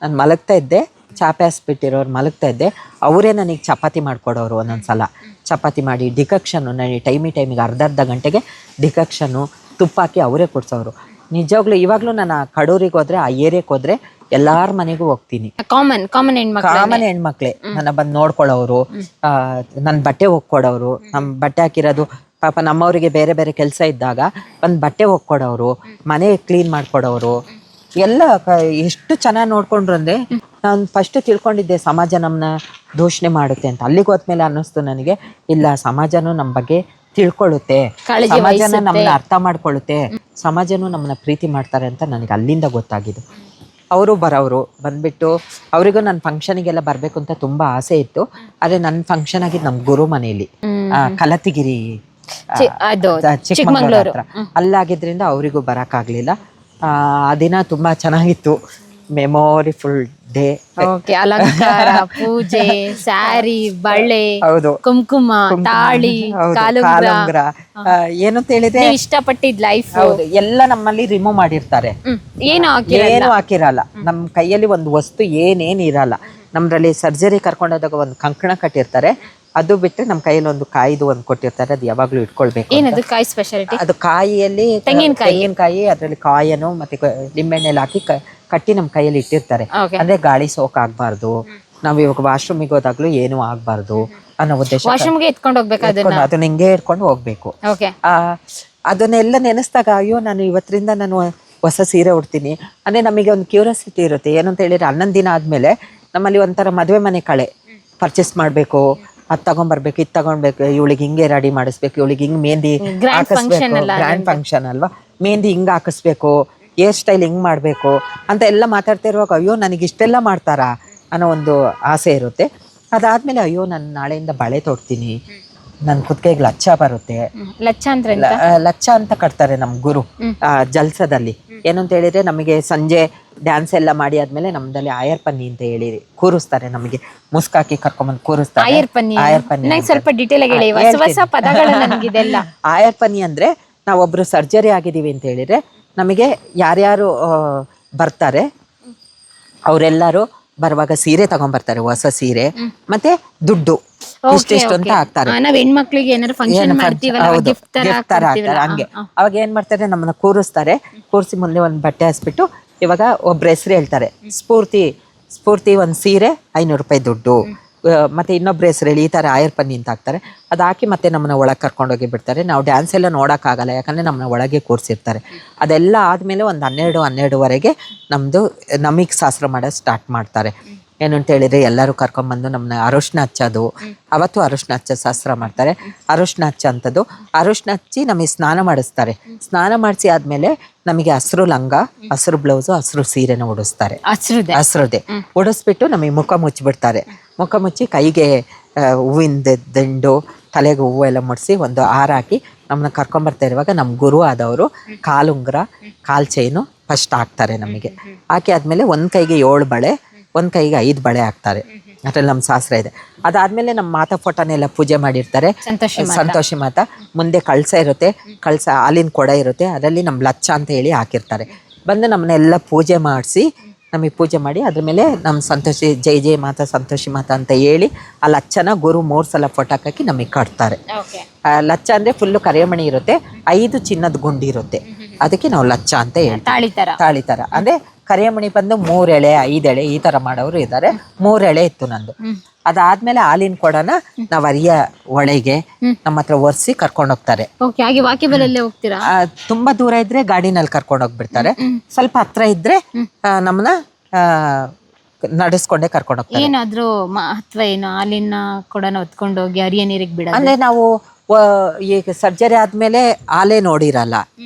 ನಾನು ಮಲಗ್ತಾ ಇದ್ದೆ, ಚಾಪೆ ಹಾಸ್ಬಿಟ್ಟಿರೋರು ಮಲಗ್ತಾ ಇದ್ದೆ, ಅವರೇ ನನಗೆ ಚಪಾತಿ ಮಾಡಿಕೊಡೋರು. ಒಂದೊಂದು ಸಲ ಚಪಾತಿ ಮಾಡಿ ಡಿಕಕ್ಷನ್ನು ನನಗೆ ಟೈಮಿಗೆ ಅರ್ಧ ಗಂಟೆಗೆ ಡಿಕಕ್ಷನ್ನು ತುಪ್ಪ ಹಾಕಿ ಅವರೇ ಕೊಡ್ಸೋರು. ನಿಜವಾಗ್ಲೂ ಇವಾಗಲೂ ನಾನು ಕಡೂರಿಗೆ ಹೋದರೆ, ಆ ಏರಿಯಾಕ್ಕೆ ಹೋದರೆ ಎಲ್ಲಾರ ಮನೆಗೂ ಹೋಗ್ತೀನಿ. ಕಾಮನ್ ಹೆಣ್ಮಕ್ಳೇ ನನ್ನ ಬಂದು ನೋಡ್ಕೊಳ್ಳೋರು, ನನ್ನ ಬಟ್ಟೆ ಹೋಗ್ಕೊಡೋರು. ನಮ್ಮ ಬಟ್ಟೆ ಹಾಕಿರೋದು ಪಾಪ ನಮ್ಮವರಿಗೆ ಬೇರೆ ಬೇರೆ ಕೆಲಸ ಇದ್ದಾಗ ಒಂದು ಬಟ್ಟೆ ಹೋಗ್ಕೊಡೋರು, ಮನೆ ಕ್ಲೀನ್ ಮಾಡಿಕೊಡೋರು. ಎಲ್ಲ ಎಷ್ಟು ಚೆನ್ನಾಗಿ ನೋಡ್ಕೊಂಡ್ರು ಅಂದರೆ ನಾನು ಫಸ್ಟ್ ತಿಳ್ಕೊಂಡಿದ್ದೆ ಸಮಾಜ ನಮ್ಮನ್ನ ದೂಷಣೆ ಮಾಡುತ್ತೆ ಅಂತ. ಅಲ್ಲಿಗೆ ಹೋದ್ಮೇಲೆ ಅನ್ನಿಸ್ತು ನನಗೆ, ಇಲ್ಲ, ಸಮಾಜನೂ ನಮ್ಮ ಬಗ್ಗೆ ತಿಳ್ಕೊಳ್ಳುತ್ತೆ, ಸಮಾಜನ ನಮ್ಮನ್ನ ಅರ್ಥ ಮಾಡ್ಕೊಳ್ಳುತ್ತೆ, ಸಮಾಜನೂ ನಮ್ಮನ್ನ ಪ್ರೀತಿ ಮಾಡ್ತಾರೆ ಅಂತ ನನಗೆ ಅಲ್ಲಿಂದ ಗೊತ್ತಾಗಿದೆ. ಅವರು ಬರೋರು ಬಂದ್ಬಿಟ್ಟು ಅವರಿಗೂ ನನ್ನ ಫಂಕ್ಷನಿಗೆಲ್ಲ ಬರಬೇಕು ಅಂತ ತುಂಬ ಆಸೆ ಇತ್ತು. ಆದರೆ ನನ್ನ ಫಂಕ್ಷನ್ ಆಗಿದ್ದು ನಮ್ಮ ಗುರು ಮನೆಯಲ್ಲಿ ಕಲತಿಗಿರಿ ಚಿಕ್ಕಮಗಳೂರು ಹತ್ರ ಅಲ್ಲಾಗಿದ್ರಿಂದ ಅವರಿಗೂ ಬರೋಕ್ಕಾಗಲಿಲ್ಲ. ಆ ದಿನ ತುಂಬ ಚೆನ್ನಾಗಿತ್ತು, ಮೆಮೊರಿಫುಲ್ ಡೇ. ಅಲಂಕಾರ, ಪೂಜೆ, ಸ್ಯಾರಿ, ಬಳೆ, ಹೌದು, ಕುಂಕುಮ, ತಾಳಿ, ಕಾಲುಂಗುರ, ಏನು ಅಂತ ಹೇಳಿದ್ರೆ ಇಷ್ಟಪಟ್ಟಿದ್ ಲೈಫ್ ಎಲ್ಲ ನಮ್ಮಲ್ಲಿ ರಿಮೂವ್ ಮಾಡಿರ್ತಾರೆ. ಏನು ಹಾಕಿರಲ್ಲ ನಮ್ಮ ಕೈಯಲ್ಲಿ, ಒಂದು ವಸ್ತು ಏನೇನು ಇರಲ್ಲ. ನಮ್ಮದ್ರಲ್ಲಿ ಸರ್ಜರಿ ಕರ್ಕೊಂಡೋದಾಗ ಒಂದು ಕಂಕಣ ಕಟ್ಟಿರ್ತಾರೆ, ಅದು ಬಿಟ್ಟರೆ ನಮ್ಮ ಕೈಯಲ್ಲಿ ಒಂದು ಕಾಯಿದು ಒಂದು ಕೊಟ್ಟಿರ್ತಾರೆ, ಅದು ಯಾವಾಗಲೂ ಇಟ್ಕೊಳ್ಬೇಕು. ಏನದು ಕಾಯಿ ಸ್ಪೆಷಾಲಿಟಿ? ಅದು ಕಾಯಿಯಲ್ಲಿ ತೆಂಗಿನಕಾಯಿ, ಅದರಲ್ಲಿ ಕಾಯನ್ನು ಮತ್ತೆ ನಿಂಬೆಣ್ಣೆಲ್ಲಿ ಹಾಕಿ ಕಟ್ಟಿ ನಮ್ಮ ಕೈಯಲ್ಲಿ ಇಟ್ಟಿರ್ತಾರೆ. ಅಂದ್ರೆ ಗಾಳಿ ಸೋಕ್ ಆಗ್ಬಾರ್ದು, ನಾವ್ ಇವಾಗ ವಾಶ್ರೂಮಿಗೆ ಹೋದಾಗ್ಲೂ ಏನು ಆಗ್ಬಾರ್ದು ಅನ್ನೋ ಉದ್ದೇಶ. ವಾಶ್ರೂಮ್ಗೆ ಎತ್ಕೊಂಡು ಹೋಗ್ಬೇಕು, ಅದನ್ನ ಹಿಂಗೆ ಇಟ್ಕೊಂಡು ಹೋಗ್ಬೇಕು. ಅದನ್ನೆಲ್ಲ ನೆನೆಸ್ದಾಗ ಅಯ್ಯೋ, ನಾನು ಇವತ್ತರಿಂದ ನಾನು ಹೊಸ ಸೀರೆ ಉಡ್ತೀನಿ ಅಂದ್ರೆ ನಮಗೆ ಒಂದು ಕ್ಯೂರಿಯಾಸಿಟಿ ಇರುತ್ತೆ. ಏನು ಅಂತ ಹೇಳಿದ್ರೆ 11 ದಿನ ಆದ್ಮೇಲೆ ನಮ್ಮಲ್ಲಿ ಒಂಥರ ಮದುವೆ ಮನೆ ಕಳೆ ಪರ್ಚೇಸ್ ಮಾಡಬೇಕು, ಅದು ತಗೊಂಡ್ಬರ್ಬೇಕು, ಇದು ತಗೊಂಡ್ಬೇಕು, ಇವಳಿಗೆ ಹಿಂಗೆ ರೆಡಿ ಮಾಡಿಸ್ಬೇಕು, ಇವಳಿಗೆ ಹಿಂಗೆ ಮೆಹಂದಿ ಹಾಕಿಸ್ಬೇಕು, ಗ್ರ್ಯಾಂಡ್ ಫಂಕ್ಷನ್ ಅಲ್ವಾ, ಮೆಹಂದಿ ಹಿಂಗೆ ಹಾಕಿಸ್ಬೇಕು, ಹೇರ್ ಸ್ಟೈಲ್ ಹಿಂಗೆ ಮಾಡಬೇಕು ಅಂತ ಎಲ್ಲ ಮಾತಾಡ್ತಾ ಇರುವಾಗ ಅಯ್ಯೋ ನನಗೆ ಇಷ್ಟೆಲ್ಲ ಮಾಡ್ತಾರಾ ಅನ್ನೋ ಒಂದು ಆಸೆ ಇರುತ್ತೆ. ಅದಾದ್ಮೇಲೆ ಅಯ್ಯೋ ನಾನು ನಾಳೆಯಿಂದ ಬಳೆ ತೊಡ್ತೀನಿ, ನನ್ನ ಕುತ್ತಿಗೆಗೆ ಲಚ್ಚ ಬರುತ್ತೆ. ಲಚ್ಚ ಅಂತ ಕಟ್ತಾರೆ ನಮ್ಮ ಗುರು ಜಲ್ಸದಲ್ಲಿ. ಏನು ಅಂತ ಹೇಳಿದ್ರೆ ನಮಗೆ ಸಂಜೆ ಡ್ಯಾನ್ಸ್ ಎಲ್ಲ ಮಾಡಿ ಆದ್ಮೇಲೆ ನಮ್ದಲ್ಲಿ ಆಯರ್ ಪನ್ನಿ ಅಂತ ಹೇಳಿ ಕೂರಿಸ್ತಾರೆ, ನಮಗೆ ಮುಸ್ಕಾಕಿ ಕರ್ಕೊಂಬಂದು ಕೂರಿಸ್ತಾರೆ. ಸ್ವಲ್ಪ ಡೀಟೇಲ್ ಆಗಿ ಹೇಳಿ, ಹೊಸ ಪದಗಳು ನನಗಿದೆಲ್ಲ. ಆಯರ್ ಪನ್ನಿ ಅಂದ್ರೆ ನಾವೊಬ್ರು ಸರ್ಜರಿ ಆಗಿದೀವಿ ಅಂತ ಹೇಳಿದ್ರೆ ನಮಗೆ ಯಾರ್ಯಾರು ಬರ್ತಾರೆ ಅವರೆಲ್ಲರೂ ಬರುವಾಗ ಸೀರೆ ತಗೊಂಡ್ಬರ್ತಾರೆ, ಹೊಸ ಸೀರೆ ಮತ್ತೆ ದುಡ್ಡು ಇಷ್ಟಿಷ್ಟು ಅಂತ ಹಾಕ್ತಾರೆ. ಹೆಣ್ಮಕ್ಳಿಗೆ ಏನಾದ್ರು ಫಂಕ್ಷನ್ ಮಾಡ್ತೀವಲ್ಲ, ಗಿಫ್ಟ್ ತರ ಹಾಕ್ತಾರೆ. ಹಂಗೆ ಅವಾಗ ಏನ್ ಮಾಡ್ತಾರೆ, ನಮ್ಮನ್ನ ಕೂರಿಸ್ತಾರೆ, ಕೂರಿಸಿ ಮುಂದೆ ಒಂದು ಬಟ್ಟೆ ಹಾಸ್ಬಿಟ್ಟು ಇವಾಗ ಒಬ್ರ ಹೆಸರು ಹೇಳ್ತಾರೆ, ಸ್ಫೂರ್ತಿ ಒಂದು ಸೀರೆ 500 ರೂಪಾಯಿ ದುಡ್ಡು, ಮತ್ತೆ ಇನ್ನೊಬ್ರ ಹೆಸರು ಹೇಳಿ ಈ ಥರ ಆಯರ್ ಪನ್ನಿ ಅಂತ ಹಾಕ್ತಾರೆ. ಅದು ಹಾಕಿ ಮತ್ತೆ ನಮ್ಮನ್ನ ಒಳಗೆ ಕರ್ಕೊಂಡೋಗಿ ಬಿಡ್ತಾರೆ. ನಾವು ಡ್ಯಾನ್ಸ್ ಎಲ್ಲ ನೋಡೋಕ್ಕಾಗಲ್ಲ, ಯಾಕಂದರೆ ನಮ್ಮನ್ನ ಒಳಗೆ ಕೂರಿಸಿರ್ತಾರೆ. ಅದೆಲ್ಲ ಆದಮೇಲೆ ಒಂದು 12-12ವರೆಗೆ ನಮಗೆ ಶಾಸ್ತ್ರ ಮಾಡೋದು ಸ್ಟಾರ್ಟ್ ಮಾಡ್ತಾರೆ. ಏನು ಅಂತ ಹೇಳಿದ್ರೆ ಎಲ್ಲರೂ ಕರ್ಕೊಂಡ್ಬಂದು ನಮ್ಮನ್ನ ಅರಶಿನ ಹಚ್ಚೋದು, ಅವತ್ತು ಅರಶಿನ ಹಚ್ಚೋ ಶಾಸ್ತ್ರ ಮಾಡ್ತಾರೆ. ಅರಶಿನ ಹಚ್ಚೋಂಥದ್ದು, ಅರಶಿನ ಹಚ್ಚಿ ನಮಗೆ ಸ್ನಾನ ಮಾಡಿಸ್ತಾರೆ. ಸ್ನಾನ ಮಾಡಿಸಿ ಆದಮೇಲೆ ನಮಗೆ ಹಸಿರು ಲಂಗ, ಹಸಿರು ಬ್ಲೌಸು, ಹಸಿರು ಸೀರೆನ ಉಡಿಸ್ತಾರೆ. ಹಸಿರುದೇ ಉಡಿಸ್ಬಿಟ್ಟು ನಮಗೆ ಮುಖ ಮುಚ್ಚಿಬಿಡ್ತಾರೆ. ಮುಖ ಮುಚ್ಚಿ ಕೈಗೆ ಹೂವಿನ ದಂಡು, ತಲೆಗೆ ಹೂವು ಎಲ್ಲ ಮುಡಿಸಿ ಒಂದು ಹಾರ ಹಾಕಿ ನಮ್ಮನ್ನ ಕರ್ಕೊಂಬರ್ತಾ ಇರುವಾಗ ನಮ್ಮ ಗುರು ಆದವರು ಕಾಲುಂಗುರ, ಕಾಲು ಚೈನು ಫಸ್ಟ್ ಹಾಕ್ತಾರೆ ನಮಗೆ. ಹಾಕಿ ಆದಮೇಲೆ ಒಂದು ಕೈಗೆ 7 ಬಳೆ, ಒಂದು ಕೈಗೆ 5 ಬಳೆ ಹಾಕ್ತಾರೆ. ಅದ್ರಲ್ಲಿ ನಮ್ಮ ಶಾಸ್ತ್ರ ಇದೆ. ಅದಾದಮೇಲೆ ನಮ್ಮ ಮಾತಾ ಫೋಟೋನೆಲ್ಲ ಪೂಜೆ ಮಾಡಿರ್ತಾರೆ, ಸಂತೋಷಿ ಮಾತಾ. ಮುಂದೆ ಕಳಸ ಇರುತ್ತೆ, ಕಳಸ ಹಾಲಿನ ಕೊಡ ಇರುತ್ತೆ, ಅದರಲ್ಲಿ ನಮ್ಮ ಲಚ್ಚ ಅಂತ ಹೇಳಿ ಹಾಕಿರ್ತಾರೆ. ಬಂದು ನಮ್ಮನ್ನೆಲ್ಲ ಪೂಜೆ ಮಾಡಿಸಿ, ನಮಗೆ ಪೂಜೆ ಮಾಡಿ ಅದ್ರ ಮೇಲೆ ನಮ್ಮ ಸಂತೋಷಿ ಜೈ ಮಾತಾ ಸಂತೋಷಿ ಮಾತಾ ಅಂತ ಹೇಳಿ ಆ ಲಚ್ಚನ ಗುರು 3 ಸಲ ಫೋಟೋ ಹಾಕಿ ನಮಗೆ ಕಟ್ತಾರೆ. ಲಚ್ಚ ಅಂದರೆ ಫುಲ್ಲು ಕರಿಮಣಿ ಇರುತ್ತೆ, 5 ಚಿನ್ನದ ಗುಂಡಿ ಇರುತ್ತೆ, ಅದಕ್ಕೆ ನಾವು ಲಚ್ಚ ಅಂತ ಹೇಳ್ತೀವಿ. ತಾಳಿ ಥರ ಅಂದರೆ ಕರಿಯಮಣಿ ಬಂದು 3 ಎಳೆ 5 ಎಳೆ ಈ ತರ ಮಾಡೋರು ಇದ್ದಾರೆ. 3 ಎಳೆ ಇತ್ತು ನಂದು. ಅದಾದ್ಮೇಲೆ ಹಾಲಿನ ಕೊಡನ ನಾವ್ ಅರಿಯ ಒಳಗೆ ನಮ್ಮ ಹತ್ರ ಒರೆಸಿ ಕರ್ಕೊಂಡು ಹೋಗ್ತಾರೆ. ಓಕೆ, ಹಾಗೆ ವಾಕೇಬಲ್ ಅಲ್ಲೇ ಹೋಗ್ತೀರಾ? ತುಂಬಾ ದೂರ ಇದ್ರೆ ಗಾಡಿನಲ್ಲಿ ಕರ್ಕೊಂಡು ಹೋಗ್ಬಿಡ್ತಾರೆ. ಸ್ವಲ್ಪ ಹತ್ರ ಇದ್ರೆ ನಮ್ಮನ್ನ ನಡೆಸ್ಕೊಂಡೆ ಕರ್ಕೊಂಡು ಹೋಗ್ತಾರೆ. ಏನಾದ್ರೂ ಮಹತ್ವ ಏನು ಹಾಲಿನ ಕೊಡನ ಹೊತ್ಕೊಂಡು ಹೋಗಿ ಹರಿಯ ನೀರಿಗೆ ಬಿಡ? ಅಂದ್ರೆ ನಾವು ಈಗ ಸರ್ಜರಿ ಆದ್ಮೇಲೆ ಹಾಲೇ ನೋಡಿರಲ್ಲ,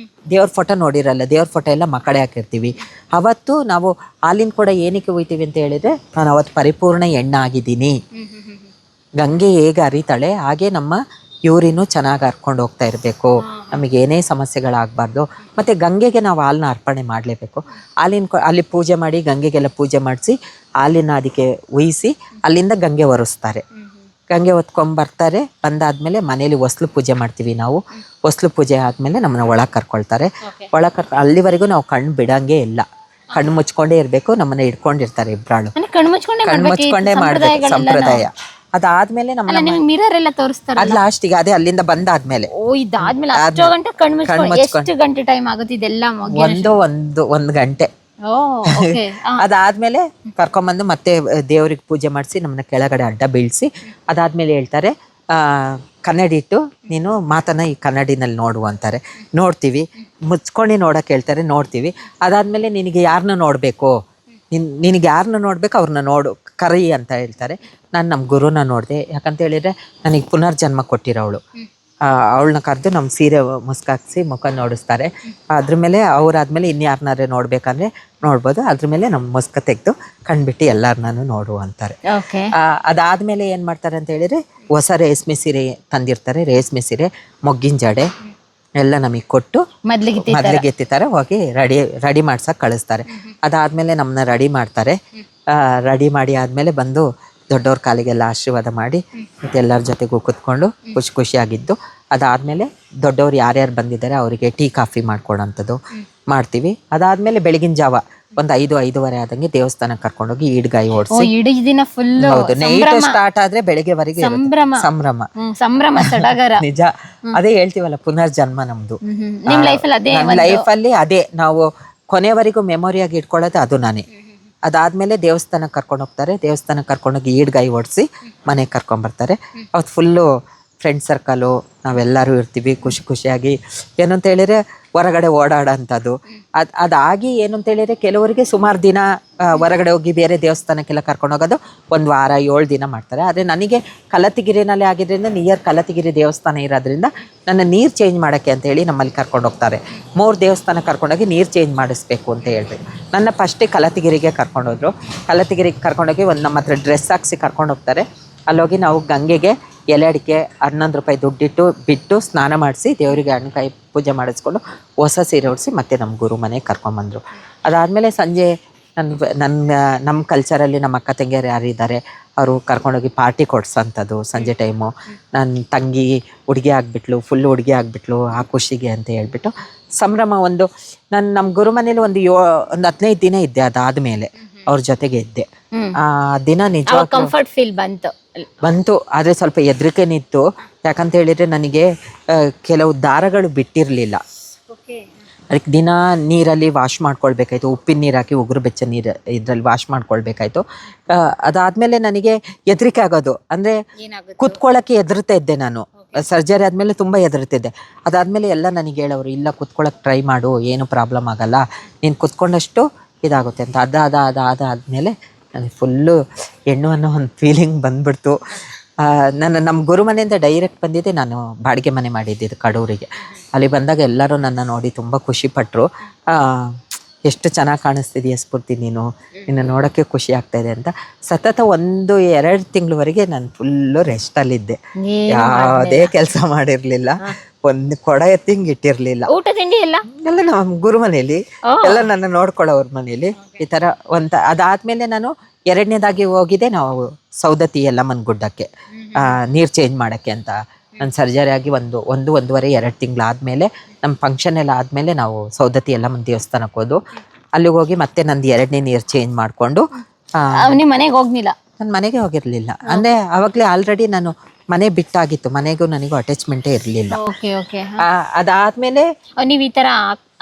ದೇವ್ರ ಫೋಟೋ ನೋಡಿರಲ್ಲ, ದೇವ್ರ ಫೋಟೋ ಎಲ್ಲ ಮಕ್ಕಳೇ ಹಾಕಿರ್ತೀವಿ. ಅವತ್ತು ನಾವು ಹಾಲಿನ ಕೂಡ ಏನಕ್ಕೆ ಹೋಯ್ತೀವಿ ಅಂತ ಹೇಳಿದ್ರೆ, ನಾನು ಅವತ್ತು ಪರಿಪೂರ್ಣ ಹೆಣ್ಣಾಗಿದ್ದೀನಿ. ಗಂಗೆ ಹೇಗೆ ಹರಿತಾಳೆ ಹಾಗೆ ನಮ್ಮ ಯೂರಿನು ಚೆನ್ನಾಗಿ ಹರ್ಕೊಂಡು ಹೋಗ್ತಾ ಇರಬೇಕು, ನಮಗೆ ಏನೇ ಸಮಸ್ಯೆಗಳಾಗಬಾರ್ದು. ಮತ್ತು ಗಂಗೆಗೆ ನಾವು ಹಾಲನ್ನ ಅರ್ಪಣೆ ಮಾಡಲೇಬೇಕು. ಅಲ್ಲಿ ಪೂಜೆ ಮಾಡಿ ಗಂಗೆಗೆಲ್ಲ ಪೂಜೆ ಮಾಡಿಸಿ ಹಾಲಿನ ಅದಕ್ಕೆ ಉಯಿಸಿ ಅಲ್ಲಿಂದ ಗಂಗೆ ಒರೆಸ್ತಾರೆ. ಗಂಗೆ ಹೊತ್ಕೊಂಬರ್ತಾರೆ. ಬಂದಾದ್ಮೇಲೆ ಮನೇಲಿ ಹೊಸ್ಲು ಪೂಜೆ ಮಾಡ್ತೀವಿ ನಾವು. ಹೊಸ್ಲು ಪೂಜೆ ಆದಮೇಲೆ ನಮ್ಮನ್ನ ಒಳಗೆ ಕರ್ಕೊಳ್ತಾರೆ. ಅಲ್ಲಿವರೆಗೂ ನಾವು ಕಣ್ಣು ಬಿಡಂಗೆ ಇಲ್ಲ, ಕಣ್ಣು ಮುಚ್ಕೊಂಡೇ ಇರಬೇಕು. ನಮ್ಮನ್ನ ಹಿಡ್ಕೊಂಡಿರ್ತಾರೆ ಇಬ್ರಾಳು, ಕಣ್ಣು ಮುಚ್ಕೊಂಡೇ ಮಾಡ್ಬೇಕು ಸಂಪ್ರದಾಯ. ಅದಾದ್ಮೇಲೆ ನಮ್ಮ ಮಿರರ್ ಎಲ್ಲ ತೋರಿಸ್ತಾರೆ. ಅದ್ ಲಾಸ್ಟಿಗೆ ಅದೇ ಅಲ್ಲಿಂದ ಬಂದಾದ್ಮೇಲೆ ಇದಾದ್ಮೇಲೆ ಅಷ್ಟೋ ಗಂಟೆ ಕಣ್ಣು ಎಷ್ಟು ಗಂಟೆ ಟೈಮ್ ಆಗುತ್ತೆ ಇದೆಲ್ಲ? ಒಂದು ಗಂಟೆ. ಅದಾದ್ಮೇಲೆ ಕರ್ಕೊಂಬಂದು ಮತ್ತೆ ದೇವ್ರಿಗೆ ಪೂಜೆ ಮಾಡಿಸಿ ನಮ್ಮನ್ನ ಕೆಳಗಡೆ ಅಡ್ಡ ಬೀಳ್ಸಿ ಅದಾದ್ಮೇಲೆ ಹೇಳ್ತಾರೆ, ಕನ್ನಡಿ ಇಟ್ಟು ನೀನು ಮಾತನ್ನ ಈ ಕನ್ನಡಿನಲ್ಲಿ ನೋಡು ಅಂತಾರೆ. ನೋಡ್ತೀವಿ, ಮುಚ್ಕೊಂಡು ನೋಡಕ್ಕೆ ಹೇಳ್ತಾರೆ, ನೋಡ್ತೀವಿ. ಅದಾದ್ಮೇಲೆ ನಿನಗೆ ಯಾರನ್ನ ನೋಡಬೇಕು, ನಿನಗೆ ಯಾರನ್ನ ನೋಡ್ಬೇಕು ಅವ್ರನ್ನ ನೋಡು, ಕರಿ ಅಂತ ಹೇಳ್ತಾರೆ. ನಾನು ನಮ್ಮ ಗುರುನ ನೋಡಿದೆ. ಯಾಕಂತ ಹೇಳಿದ್ರೆ ನನಗೆ ಪುನರ್ಜನ್ಮ ಕೊಟ್ಟಿರೋವಳು. ಅವಳನ್ನ ಕರೆದು ನಮ್ಮ ಸೀರೆ ಮುಸ್ಕಾಕ್ಸಿ ಮುಖ ನೋಡಿಸ್ತಾರೆ. ಅದ್ರ ಮೇಲೆ ಅವರಾದ್ಮೇಲೆ ಇನ್ಯಾರನ್ನಾರೆ ನೋಡ್ಬೇಕಂದ್ರೆ ನೋಡ್ಬೋದು. ಅದ್ರ ಮೇಲೆ ನಮ್ಮ ಮುಸ್ಕ ತೆಗೆದು ಕಣ್ಬಿಟ್ಟು ಎಲ್ಲಾರನ್ನೂ ನೋಡು ಅಂತಾರೆ. ಅದಾದ್ಮೇಲೆ ಏನು ಮಾಡ್ತಾರೆ ಅಂತ ಹೇಳಿದ್ರೆ, ಹೊಸ ರೇಷ್ಮೆ ಸೀರೆ ತಂದಿರ್ತಾರೆ. ರೇಷ್ಮೆ ಸೀರೆ, ಮೊಗ್ಗಿನ ಜಡೆ ಎಲ್ಲ ನಮಗೆ ಕೊಟ್ಟು ಮೊದಲಿಗೆ ಎತ್ತಿತಾರೆ. ಹೋಗಿ ರೆಡಿ ಮಾಡ್ಸಕ್ಕೆ ಕಳಿಸ್ತಾರೆ. ಅದಾದ್ಮೇಲೆ ನಮ್ಮನ್ನ ರೆಡಿ ಮಾಡ್ತಾರೆ. ರೆಡಿ ಮಾಡಿ ಆದಮೇಲೆ ಬಂದು ದೊಡ್ಡವ್ರ ಕಾಲಿಗೆಲ್ಲ ಆಶೀರ್ವಾದ ಮಾಡಿ ಮತ್ತು ಎಲ್ಲರ ಜೊತೆಗೂ ಕೂತ್ಕೊಂಡು ಖುಷಿಯಾಗಿದ್ದು. ಅದಾದಮೇಲೆ ದೊಡ್ಡವ್ರು ಯಾರ್ಯಾರು ಬಂದಿದ್ದಾರೆ ಅವರಿಗೆ ಟೀ ಕಾಫಿ ಮಾಡ್ಕೊಡೋಂಥದ್ದು ಮಾಡ್ತೀವಿ. ಅದಾದಮೇಲೆ ಬೆಳಗಿನ ಜಾವ ಒಂದು 5-5:30 ಆದಂಗೆ ದೇವಸ್ಥಾನಕ್ಕೆ ಕರ್ಕೊಂಡೋಗಿ ಈಡ್ಗಾಯಿ ಓಡಿಸಿ ಹೌದು, ನೈಟ್ ಸ್ಟಾರ್ಟ್ ಆದ್ರೆ ಬೆಳಿಗ್ಗೆವರೆಗೆ ಸಂಭ್ರಮ ಸಡಗರ. ನಿಜ, ಅದೇ ಹೇಳ್ತೀವಲ್ಲ ಪುನರ್ಜನ್ಮ ನಮ್ದು. ನಮ್ಮ ಲೈಫಲ್ಲಿ ಅದೇ ನಾವು ಕೊನೆವರೆಗೂ ಮೆಮೊರಿಯಾಗಿ ಇಟ್ಕೊಳ್ಳೋದು ಅದು ನಾನೇ. ಅದಾದ್ಮೇಲೆ ದೇವಸ್ಥಾನಕ್ಕೆ ಕರ್ಕೊಂಡು ಹೋಗ್ತಾರೆ. ದೇವಸ್ಥಾನಕ್ಕೆ ಕರ್ಕೊಂಡೋಗಿ ಈಡ್ಗಾಯಿ ಓಡಿಸಿ ಮನೆಗೆ ಕರ್ಕೊಂಬರ್ತಾರೆ. ಅವತ್ತು ಫುಲ್ಲು ಫ್ರೆಂಡ್ ಸರ್ಕಲು ನಾವೆಲ್ಲರೂ ಇರ್ತೀವಿ ಖುಷಿಯಾಗಿ. ಏನು ಅಂತ ಹೇಳಿದ್ರೆ ಹೊರಗಡೆ ಓಡಾಡೋಂಥದ್ದು ಅದಾಗಿ ಏನು ಅಂತ ಹೇಳಿದ್ರೆ ಕೆಲವರಿಗೆ ಸುಮಾರು ದಿನ ಹೊರಗಡೆ ಹೋಗಿ ಬೇರೆ ದೇವಸ್ಥಾನಕ್ಕೆಲ್ಲ ಕರ್ಕೊಂಡು ಹೋಗೋದು 1 ವಾರ 7 ದಿನ ಮಾಡ್ತಾರೆ. ಆದರೆ ನನಗೆ ಕಲತಿಗಿರಿನಲ್ಲೇ ಆಗಿದ್ದರಿಂದ ನಿಯರ್ ಕಲತಿಗಿರಿ ದೇವಸ್ಥಾನ ಇರೋದ್ರಿಂದ ನನ್ನ ನೀರು ಚೇಂಜ್ ಮಾಡೋಕ್ಕೆ ಅಂತ ಹೇಳಿ ನಮ್ಮಲ್ಲಿ ಕರ್ಕೊಂಡು ಹೋಗ್ತಾರೆ. 3 ದೇವಸ್ಥಾನ ಕರ್ಕೊಂಡೋಗಿ ನೀರು ಚೇಂಜ್ ಮಾಡಿಸ್ಬೇಕು ಅಂತ ಹೇಳ್ಬೇಕು. ನನ್ನ ಫಸ್ಟಿಗೆ ಕಲತಿಗಿರಿಗೆ ಕರ್ಕೊಂಡೋದ್ರು. ಕಲತಿಗಿರಿಗೆ ಕರ್ಕೊಂಡೋಗಿ ನಮ್ಮ ಹತ್ರ ಡ್ರೆಸ್ ಹಾಕ್ಸಿ ಕರ್ಕೊಂಡು ಹೋಗ್ತಾರೆ. ಅಲ್ಲೋಗಿ ನಾವು ಗಂಗೆಗೆ ಎಲೆ ಅಡಿಕೆ 11 ರೂಪಾಯಿ ದುಡ್ಡಿಟ್ಟು ಬಿಟ್ಟು ಸ್ನಾನ ಮಾಡಿಸಿ ದೇವರಿಗೆ ಹಣ್ಣುಕಾಯಿ ಪೂಜೆ ಹೊಸ ಸೀರೆ ಉಡಿಸಿ ಮತ್ತೆ ನಮ್ಮ ಗುರು ಮನೆಗೆ ಕರ್ಕೊಂಬಂದರು. ಅದಾದಮೇಲೆ ಸಂಜೆ ನಮ್ಮ ಕಲ್ಚರಲ್ಲಿ ನಮ್ಮ ಅಕ್ಕ ತಂಗಿಯರು ಯಾರಿದ್ದಾರೆ ಅವರು ಕರ್ಕೊಂಡೋಗಿ ಪಾರ್ಟಿ ಕೊಡ್ಸೋಂಥದ್ದು ಸಂಜೆ ಟೈಮು. ನನ್ನ ತಂಗಿ ಹುಡುಗಿ ಆಗಿಬಿಟ್ಲು, ಫುಲ್ ಹುಡುಗಿ ಆಗಿಬಿಟ್ಲು, ಆ ಖುಷಿಗೆ ಅಂತ ಹೇಳ್ಬಿಟ್ಟು ಸಂಭ್ರಮ. ನಮ್ಮ ಗುರು ಮನೇಲಿ ಒಂದು 15 ದಿನ ಇದ್ದೆ. ಅದಾದಮೇಲೆ ಅವ್ರ ಜೊತೆಗೆ ಇದ್ದೆ. ಆ ದಿನ ನಿಜ ಕಂಫರ್ಟ್ ಫೀಲ್ ಬಂತು. ಆದರೆ ಸ್ವಲ್ಪ ಹೆದರಿಕೆನಿತ್ತು. ಯಾಕಂತ ಹೇಳಿದ್ರೆ ನನಗೆ ಕೆಲವು ದಾರಗಳು ಬಿಟ್ಟಿರಲಿಲ್ಲ. ಅದಕ್ಕೆ ದಿನ ನೀರಲ್ಲಿ ವಾಶ್ ಮಾಡ್ಕೊಳ್ಬೇಕಾಯ್ತು. ಉಪ್ಪಿನ ನೀರು ಹಾಕಿ ಉಗುರು ಬೆಚ್ಚ ನೀರು ಇದರಲ್ಲಿ ವಾಶ್ ಮಾಡ್ಕೊಳ್ಬೇಕಾಯ್ತು. ಅದಾದಮೇಲೆ ನನಗೆ ಹೆದರಿಕೆ ಆಗೋದು ಅಂದರೆ ಕುತ್ಕೊಳ್ಳೋಕ್ಕೆ ಹೆದರ್ತಾ ಇದ್ದೆ ನಾನು. ಸರ್ಜರಿ ಆದಮೇಲೆ ತುಂಬ ಹೆದರ್ತಿದ್ದೆ. ಅದಾದಮೇಲೆ ಎಲ್ಲ ನನಗೆ ಹೇಳೋರು, ಇಲ್ಲ ಕುತ್ಕೊಳ್ಳೋಕೆ ಟ್ರೈ ಮಾಡು, ಏನು ಪ್ರಾಬ್ಲಮ್ ಆಗಲ್ಲ, ನೀನು ಕುತ್ಕೊಂಡಷ್ಟು ಇದಾಗುತ್ತೆ ಅಂತ. ಅದಾದಮೇಲೆ ನನಗೆ ಫುಲ್ಲು ಹೆಣ್ಣು ಅನ್ನೋ ಒಂದು ಫೀಲಿಂಗ್ ಬಂದ್ಬಿಡ್ತು. ನಮ್ಮ ಗುರು ಮನೆಯಿಂದ ಡೈರೆಕ್ಟ್ ಬಂದಿದ್ದೆ. ನಾನು ಬಾಡಿಗೆ ಮನೆ ಮಾಡಿದ್ದಿದ್ದು ಕಡೂರಿಗೆ. ಅಲ್ಲಿ ಬಂದಾಗ ಎಲ್ಲರೂ ನನ್ನ ನೋಡಿ ತುಂಬ ಖುಷಿಪಟ್ಟರು. ಎಷ್ಟು ಚೆನ್ನಾಗಿ ಕಾಣಿಸ್ತಿದೆಯಾ ಸ್ಫೂರ್ತಿ, ನಿನ್ನ ನೋಡೋಕ್ಕೆ ಖುಷಿ ಆಗ್ತಾಯಿದೆ ಅಂತ. ಸತತ 1-2 ತಿಂಗಳವರೆಗೆ ನಾನು ಫುಲ್ಲು ರೆಸ್ಟಲ್ಲಿದ್ದೆ. ಯಾವುದೇ ಕೆಲಸ ಮಾಡಿರಲಿಲ್ಲ, ಒಂದು ಕೊಡ ಎತ್ತಿಂಗ್ ಇಟ್ಟಿರಲಿಲ್ಲ. ಊಟ ತಿಂಡಿ ಎಲ್ಲ ನಮ್ಮ ಗುರು ಮನೇಲಿ ಎಲ್ಲ ನನ್ನ ನೋಡ್ಕೊಳ್ಳೋವ್ರ ಮನೇಲಿ ಈ ಥರ ಅದಾದಮೇಲೆ ನಾನು 2ನೇದಾಗಿ ಹೋಗಿದ್ದೆ ನಾವು ಸೌದತ್ತಿ ಯಲ್ಲಮ್ಮನ ಗುಡ್ಡಕ್ಕೆ ನೀರು ಚೇಂಜ್ ಮಾಡೋಕ್ಕೆ ಅಂತ. ನನ್ನ ಸರ್ಜರಿ ಆಗಿ 1-1.5-2 ತಿಂಗಳಾದಮೇಲೆ ನಮ್ಮ ಫಂಕ್ಷನ್ ಎಲ್ಲ ಆದಮೇಲೆ ನಾವು ಸೌದತ್ತಿ ಯಲ್ಲಮ್ಮನ ದೇವಸ್ಥಾನಕ್ಕೆ ಹೋದು. ಅಲ್ಲಿಗೆ ಹೋಗಿ ಮತ್ತೆ ನಂದು 2ನೇ ನೀರು ಚೇಂಜ್ ಮಾಡಿಕೊಂಡು ನಿಮ್ಮ ಮನೆಗೆ ಹೋಗ್ಲಿಲ್ಲ. ನನ್ನ ಮನೆಗೆ ಹೋಗಿರಲಿಲ್ಲ. ಅಂದರೆ ಆವಾಗಲೇ ಆಲ್ರೆಡಿ ನಾನು ಮನೆ ಬಿಟ್ಟಾಗಿತ್ತು. ಮನೆಗೂ ನನಗೂ ಅಟ್ಯಾಚ್ಮೆಂಟೇ ಇರಲಿಲ್ಲ. ಅದಾದಮೇಲೆ ನೀವು ಈ ಥರ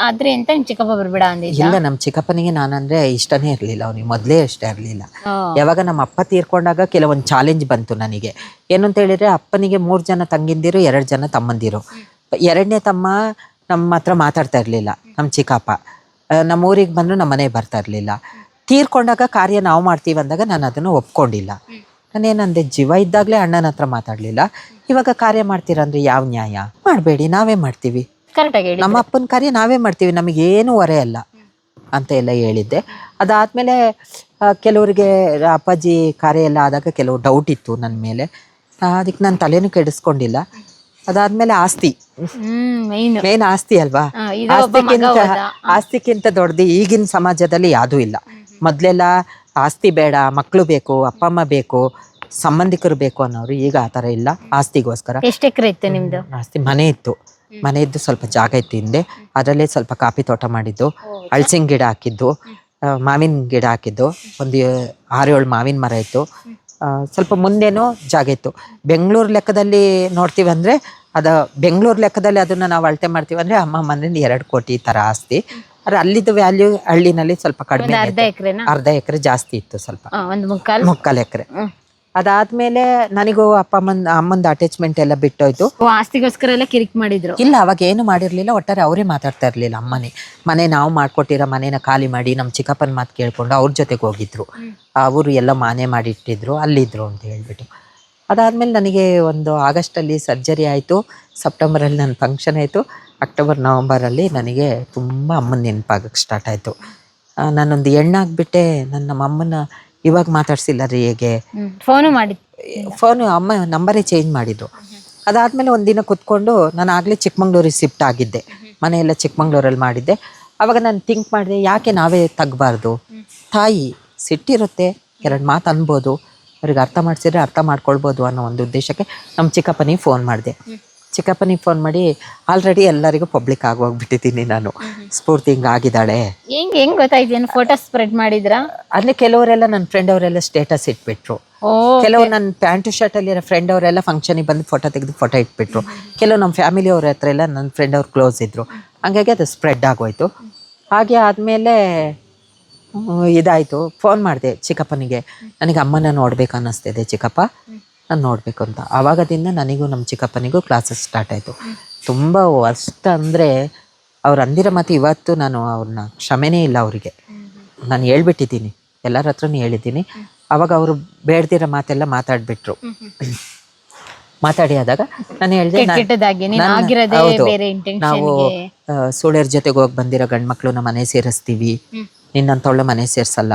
ಆದ್ರೆ ಅಂತ ನಿಮ್ ಚಿಕ್ಕಪ್ಪ ಬರ್ಬೇಡ ಅಂದಿದ್ದ. ಇಲ್ಲ, ನಮ್ಮ ಚಿಕ್ಕಪ್ಪನಿಗೆ ನಾನಂದ್ರೆ ಇಷ್ಟನೇ ಇರಲಿಲ್ಲ, ಅವನಿಗೆ ಮೊದಲೇ ಇಷ್ಟ ಇರಲಿಲ್ಲ. ಯಾವಾಗ ನಮ್ಮ ಅಪ್ಪ ತೀರ್ಕೊಂಡಾಗ ಕೆಲವೊಂದು ಚಾಲೆಂಜ್ ಬಂತು ನನಗೆ. ಏನು ಅಂತ ಹೇಳಿದ್ರೆ, ಅಪ್ಪನಿಗೆ 3 ಜನ ತಂಗಿಂದಿರು, 2 ಜನ ತಮ್ಮಂದಿರು. 2ನೇ ತಮ್ಮ ನಮ್ಮ ಹತ್ರ ಮಾತಾಡ್ತಾ ಇರಲಿಲ್ಲ, ನಮ್ಮ ಚಿಕ್ಕಪ್ಪ. ನಮ್ಮ ಊರಿಗೆ ಬಂದರೂ ನಮ್ಮ ಮನೆಗೆ ಬರ್ತಾ ಇರಲಿಲ್ಲ. ತೀರ್ಕೊಂಡಾಗ ಕಾರ್ಯ ನಾವು ಮಾಡ್ತೀವಿ ಅಂದಾಗ ನಾನು ಅದನ್ನು ಒಪ್ಕೊಂಡಿಲ್ಲ. ನಾನೇನಂದೆ, ಜೀವ ಇದ್ದಾಗಲೇ ಅಣ್ಣನ ಹತ್ರ ಮಾತಾಡಲಿಲ್ಲ, ಇವಾಗ ಕಾರ್ಯ ಮಾಡ್ತೀರಂದ್ರೆ ಯಾವ ನ್ಯಾಯ? ಮಾಡಬೇಡಿ, ನಾವೇ ಮಾಡ್ತೀವಿ, ಕರೆಕ್ಟಾಗಿ ಹೇಳಿ. ನಮ್ಮ ಅಪ್ಪನ ಕಾರ್ಯ ನಾವೇ ಮಾಡ್ತೀವಿ, ನಮಗೇನು ಹೊರೆ ಅಲ್ಲ ಅಂತ ಎಲ್ಲ ಹೇಳಿದ್ದೆ. ಅದಾದಮೇಲೆ ಕೆಲವರಿಗೆ ಅಪ್ಪಾಜಿ ಕಾರ್ಯ ಎಲ್ಲ ಆದಾಗ ಕೆಲವು ಡೌಟ್ ಇತ್ತು ನನ್ನ ಮೇಲೆ. ಅದಕ್ಕೆ ನಾನು ತಲೆನೂ ಕೆಡಿಸ್ಕೊಂಡಿಲ್ಲ. ಅದಾದಮೇಲೆ ಆಸ್ತಿ, ಮೇನ್ ಆಸ್ತಿ ಅಲ್ವಾ. ಆಸ್ತಿಕ್ಕಿಂತ ದೊಡ್ಡದು ಈಗಿನ ಸಮಾಜದಲ್ಲಿ ಯಾವುದೂ ಇಲ್ಲ. ಮೊದಲೆಲ್ಲ ಆಸ್ತಿ ಬೇಡ, ಮಕ್ಕಳು ಬೇಕು, ಅಪ್ಪ ಅಮ್ಮ ಬೇಕು, ಸಂಬಂಧಿಕರು ಬೇಕು ಅನ್ನೋರು. ಈಗ ಆ ಥರ ಇಲ್ಲ. ಆಸ್ತಿಗೋಸ್ಕರ ಎಷ್ಟು ಎಕರೆ ಇತ್ತು ನಿಮ್ದು? ಆಸ್ತಿ ಮನೆ ಇತ್ತು, ಮನೆ ಇದ್ದು ಸ್ವಲ್ಪ ಜಾಗ ಇತ್ತು ಹಿಂದೆ. ಅದರಲ್ಲೇ ಸ್ವಲ್ಪ ಕಾಫಿ ತೋಟ ಮಾಡಿದ್ದು, ಹಲಸಿನ ಗಿಡ ಹಾಕಿದ್ದು, ಮಾವಿನ ಗಿಡ ಹಾಕಿದ್ದು, ಒಂದು 6-7 ಮಾವಿನ ಮರ ಇತ್ತು. ಸ್ವಲ್ಪ ಮುಂದೇನೋ ಜಾಗ ಇತ್ತು. ಬೆಂಗಳೂರು ಲೆಕ್ಕದಲ್ಲಿ ನೋಡ್ತೀವಿ ಅಂದರೆ, ಬೆಂಗಳೂರು ಲೆಕ್ಕದಲ್ಲಿ ಅದನ್ನು ನಾವು ಅಳತೆ ಮಾಡ್ತೀವಿ ಅಂದರೆ ಅಮ್ಮ ಮನೇಲಿ 2 ಕೋಟಿ ಈ ಥರ ಆಸ್ತಿ. ಆದರೆ ಅಲ್ಲಿದ್ದು ವ್ಯಾಲ್ಯೂ ಹಳ್ಳಿನಲ್ಲಿ ಸ್ವಲ್ಪ ಕಡಿಮೆ, ಅರ್ಧ ಎಕರೆ ಜಾಸ್ತಿ ಇತ್ತು, ಸ್ವಲ್ಪ ಮುಕ್ಕಾಲು ಎಕರೆ. ಅದಾದ್ಮೇಲೆ ನನಗೂ ಅಮ್ಮಂದು ಅಟ್ಯಾಚ್ಮೆಂಟ್ ಎಲ್ಲ ಬಿಟ್ಟೋಯ್ತು. ಆಸ್ತಿಗೋಸ್ಕರ ಎಲ್ಲ ಕಿರಿಕ್ ಮಾಡಿದ್ರು? ಇಲ್ಲ, ಅವಾಗ ಏನು ಮಾಡಿರ್ಲಿಲ್ಲ. ಒಟ್ಟಾರೆ ಅವರೇ ಮಾತಾಡ್ತಾ ಇರ್ಲಿಲ್ಲ. ಮನೆ ನಾವು ಮಾಡ್ಕೊಟ್ಟಿರೋ ಮನೇನ ಖಾಲಿ ಮಾಡಿ ನಮ್ಮ ಚಿಕ್ಕಪ್ಪನ ಮಾತು ಕೇಳ್ಕೊಂಡು ಅವ್ರ ಜೊತೆಗೆ ಹೋಗಿದ್ರು. ಅವರು ಎಲ್ಲ ಮನೆ ಮಾಡಿಟ್ಟಿದ್ರು, ಅಲ್ಲಿದ್ರು ಅಂತ ಹೇಳ್ಬಿಟ್ಟು. ಅದಾದ್ಮೇಲೆ ನನಗೆ ಒಂದು ಆಗಸ್ಟಲ್ಲಿ ಸರ್ಜರಿ ಆಯಿತು. ಸೆಪ್ಟೆಂಬರಲ್ಲಿ ನನ್ನ ಫಂಕ್ಷನ್ ಆಯಿತು. ಅಕ್ಟೋಬರ್ ನವಂಬರಲ್ಲಿ ನನಗೆ ತುಂಬ ಅಮ್ಮನ ನೆನಪಾಗಕ್ಕೆ ಸ್ಟಾರ್ಟ್ ಆಯಿತು. ನಾನೊಂದು ಹೆಣ್ಣಾಗ್ಬಿಟ್ಟೆ. ನಮ್ಮ ಅಮ್ಮನ ಇವಾಗ ಮಾತಾಡ್ಸಿಲ್ಲ ರೀ. ಹೇಗೆ ಫೋನು ಅಮ್ಮ ನಂಬರೇ ಚೇಂಜ್ ಮಾಡಿದ್ದು. ಅದಾದಮೇಲೆ ಒಂದಿನ ಕೂತ್ಕೊಂಡು, ನಾನು ಆಗಲೇ ಚಿಕ್ಕಮಂಗ್ಳೂರಿಗೆ ಶಿಫ್ಟ್ ಆಗಿದ್ದೆ, ಮನೆಯೆಲ್ಲ ಚಿಕ್ಕಮಂಗ್ಳೂರಲ್ಲಿ ಮಾಡಿದ್ದೆ. ಆವಾಗ ನಾನು ಥಿಂಕ್ ಮಾಡಿದೆ, ಯಾಕೆ ನಾವೇ ತಗಬಾರ್ದು? ತಾಯಿ ಸಿಟ್ಟಿರುತ್ತೆ, 2 ಮಾತು ಅನ್ಬೋದು, ಅವ್ರಿಗೆ ಅರ್ಥ ಮಾಡಿಸಿದ್ರೆ ಅರ್ಥ ಮಾಡ್ಕೊಳ್ಬೋದು ಅನ್ನೋ ಒಂದು ಉದ್ದೇಶಕ್ಕೆ ನಮ್ಮ ಚಿಕ್ಕಪ್ಪನಿಗೆ ಫೋನ್ ಮಾಡಿದೆ. ಚಿಕ್ಕಪ್ಪನಿಗೆ ಫೋನ್ ಮಾಡಿ, ಆಲ್ರೆಡಿ ಎಲ್ಲರಿಗೂ ಪಬ್ಲಿಕ್ ಆಗೋಗ್ಬಿಟ್ಟಿದ್ದೀನಿ ನಾನು, ಸ್ಫೂರ್ತಿ ಹಿಂಗಾಗಿದ್ದಾಳೆ. ಹೆಂಗ್ ಗೊತ್ತಾಯ್ತು? ಫೋಟೋ ಸ್ಪ್ರೆಡ್ ಮಾಡಿದ್ರ? ಅಂದರೆ ಕೆಲವರೆಲ್ಲ ನನ್ನ ಫ್ರೆಂಡ್ ಅವರೆಲ್ಲ ಸ್ಟೇಟಸ್ ಇಟ್ಬಿಟ್ರು. ಕೆಲವರು ನನ್ನ ಪ್ಯಾಂಟು ಶರ್ಟಲ್ಲಿರೋ ಫ್ರೆಂಡ್ ಅವರೆಲ್ಲ ಫಂಕ್ಷನಿಗೆ ಬಂದು ಫೋಟೋ ತೆಗೆದು ಫೋಟೋ ಇಟ್ಬಿಟ್ರು. ಕೆಲವು ನಮ್ಮ ಫ್ಯಾಮಿಲಿ ಅವ್ರ ಹತ್ರ ಎಲ್ಲ ನನ್ನ ಫ್ರೆಂಡ್ ಅವ್ರು ಕ್ಲೋಸ್ ಇದ್ದರು. ಹಂಗಾಗಿ ಅದು ಸ್ಪ್ರೆಡ್ ಆಗೋಯ್ತು. ಹಾಗೆ ಆದಮೇಲೆ ಇದಾಯಿತು. ಫೋನ್ ಮಾಡಿದೆ ಚಿಕ್ಕಪ್ಪನಿಗೆ, ನನಗೆ ಅಮ್ಮನ ನೋಡ್ಬೇಕು ಅನ್ನಿಸ್ತಿದೆ ಚಿಕ್ಕಪ್ಪ, ನಾನು ನೋಡಬೇಕು ಅಂತ. ಆವಾಗದಿಂದ ನನಗೂ ನಮ್ಮ ಚಿಕ್ಕಪ್ಪನಿಗೂ ಕ್ಲಾಸಸ್ ಸ್ಟಾರ್ಟ್ ಆಯಿತು. ತುಂಬ ವರ್ಷ ಅಂದರೆ ಅವ್ರು ಅಂದಿರೋ ಮಾತು ಇವತ್ತು ನಾನು ಅವ್ರನ್ನ ಕ್ಷಮೆನೇ ಇಲ್ಲ ಅವರಿಗೆ. ನಾನು ಹೇಳ್ಬಿಟ್ಟಿದ್ದೀನಿ, ಎಲ್ಲರ ಹತ್ರನೂ ಹೇಳಿದ್ದೀನಿ. ಆವಾಗ ಅವರು ಬೇಡ್ದಿರೋ ಮಾತೆಲ್ಲ ಮಾತಾಡಿಬಿಟ್ರು. ಮಾತಾಡಿ ಆದಾಗ ನಾನು ಹೇಳಿದೆ, ನಾವು ಸುಳ್ಯರ ಜೊತೆಗೆ ಹೋಗಿ ಬಂದಿರೋ ಗಂಡ್ಮಕ್ಳು ಮನೆ ಸೇರಿಸ್ತೀವಿ, ನಿನ್ನಂಥವಳ ಮನೆ ಸೇರಿಸಲ್ಲ,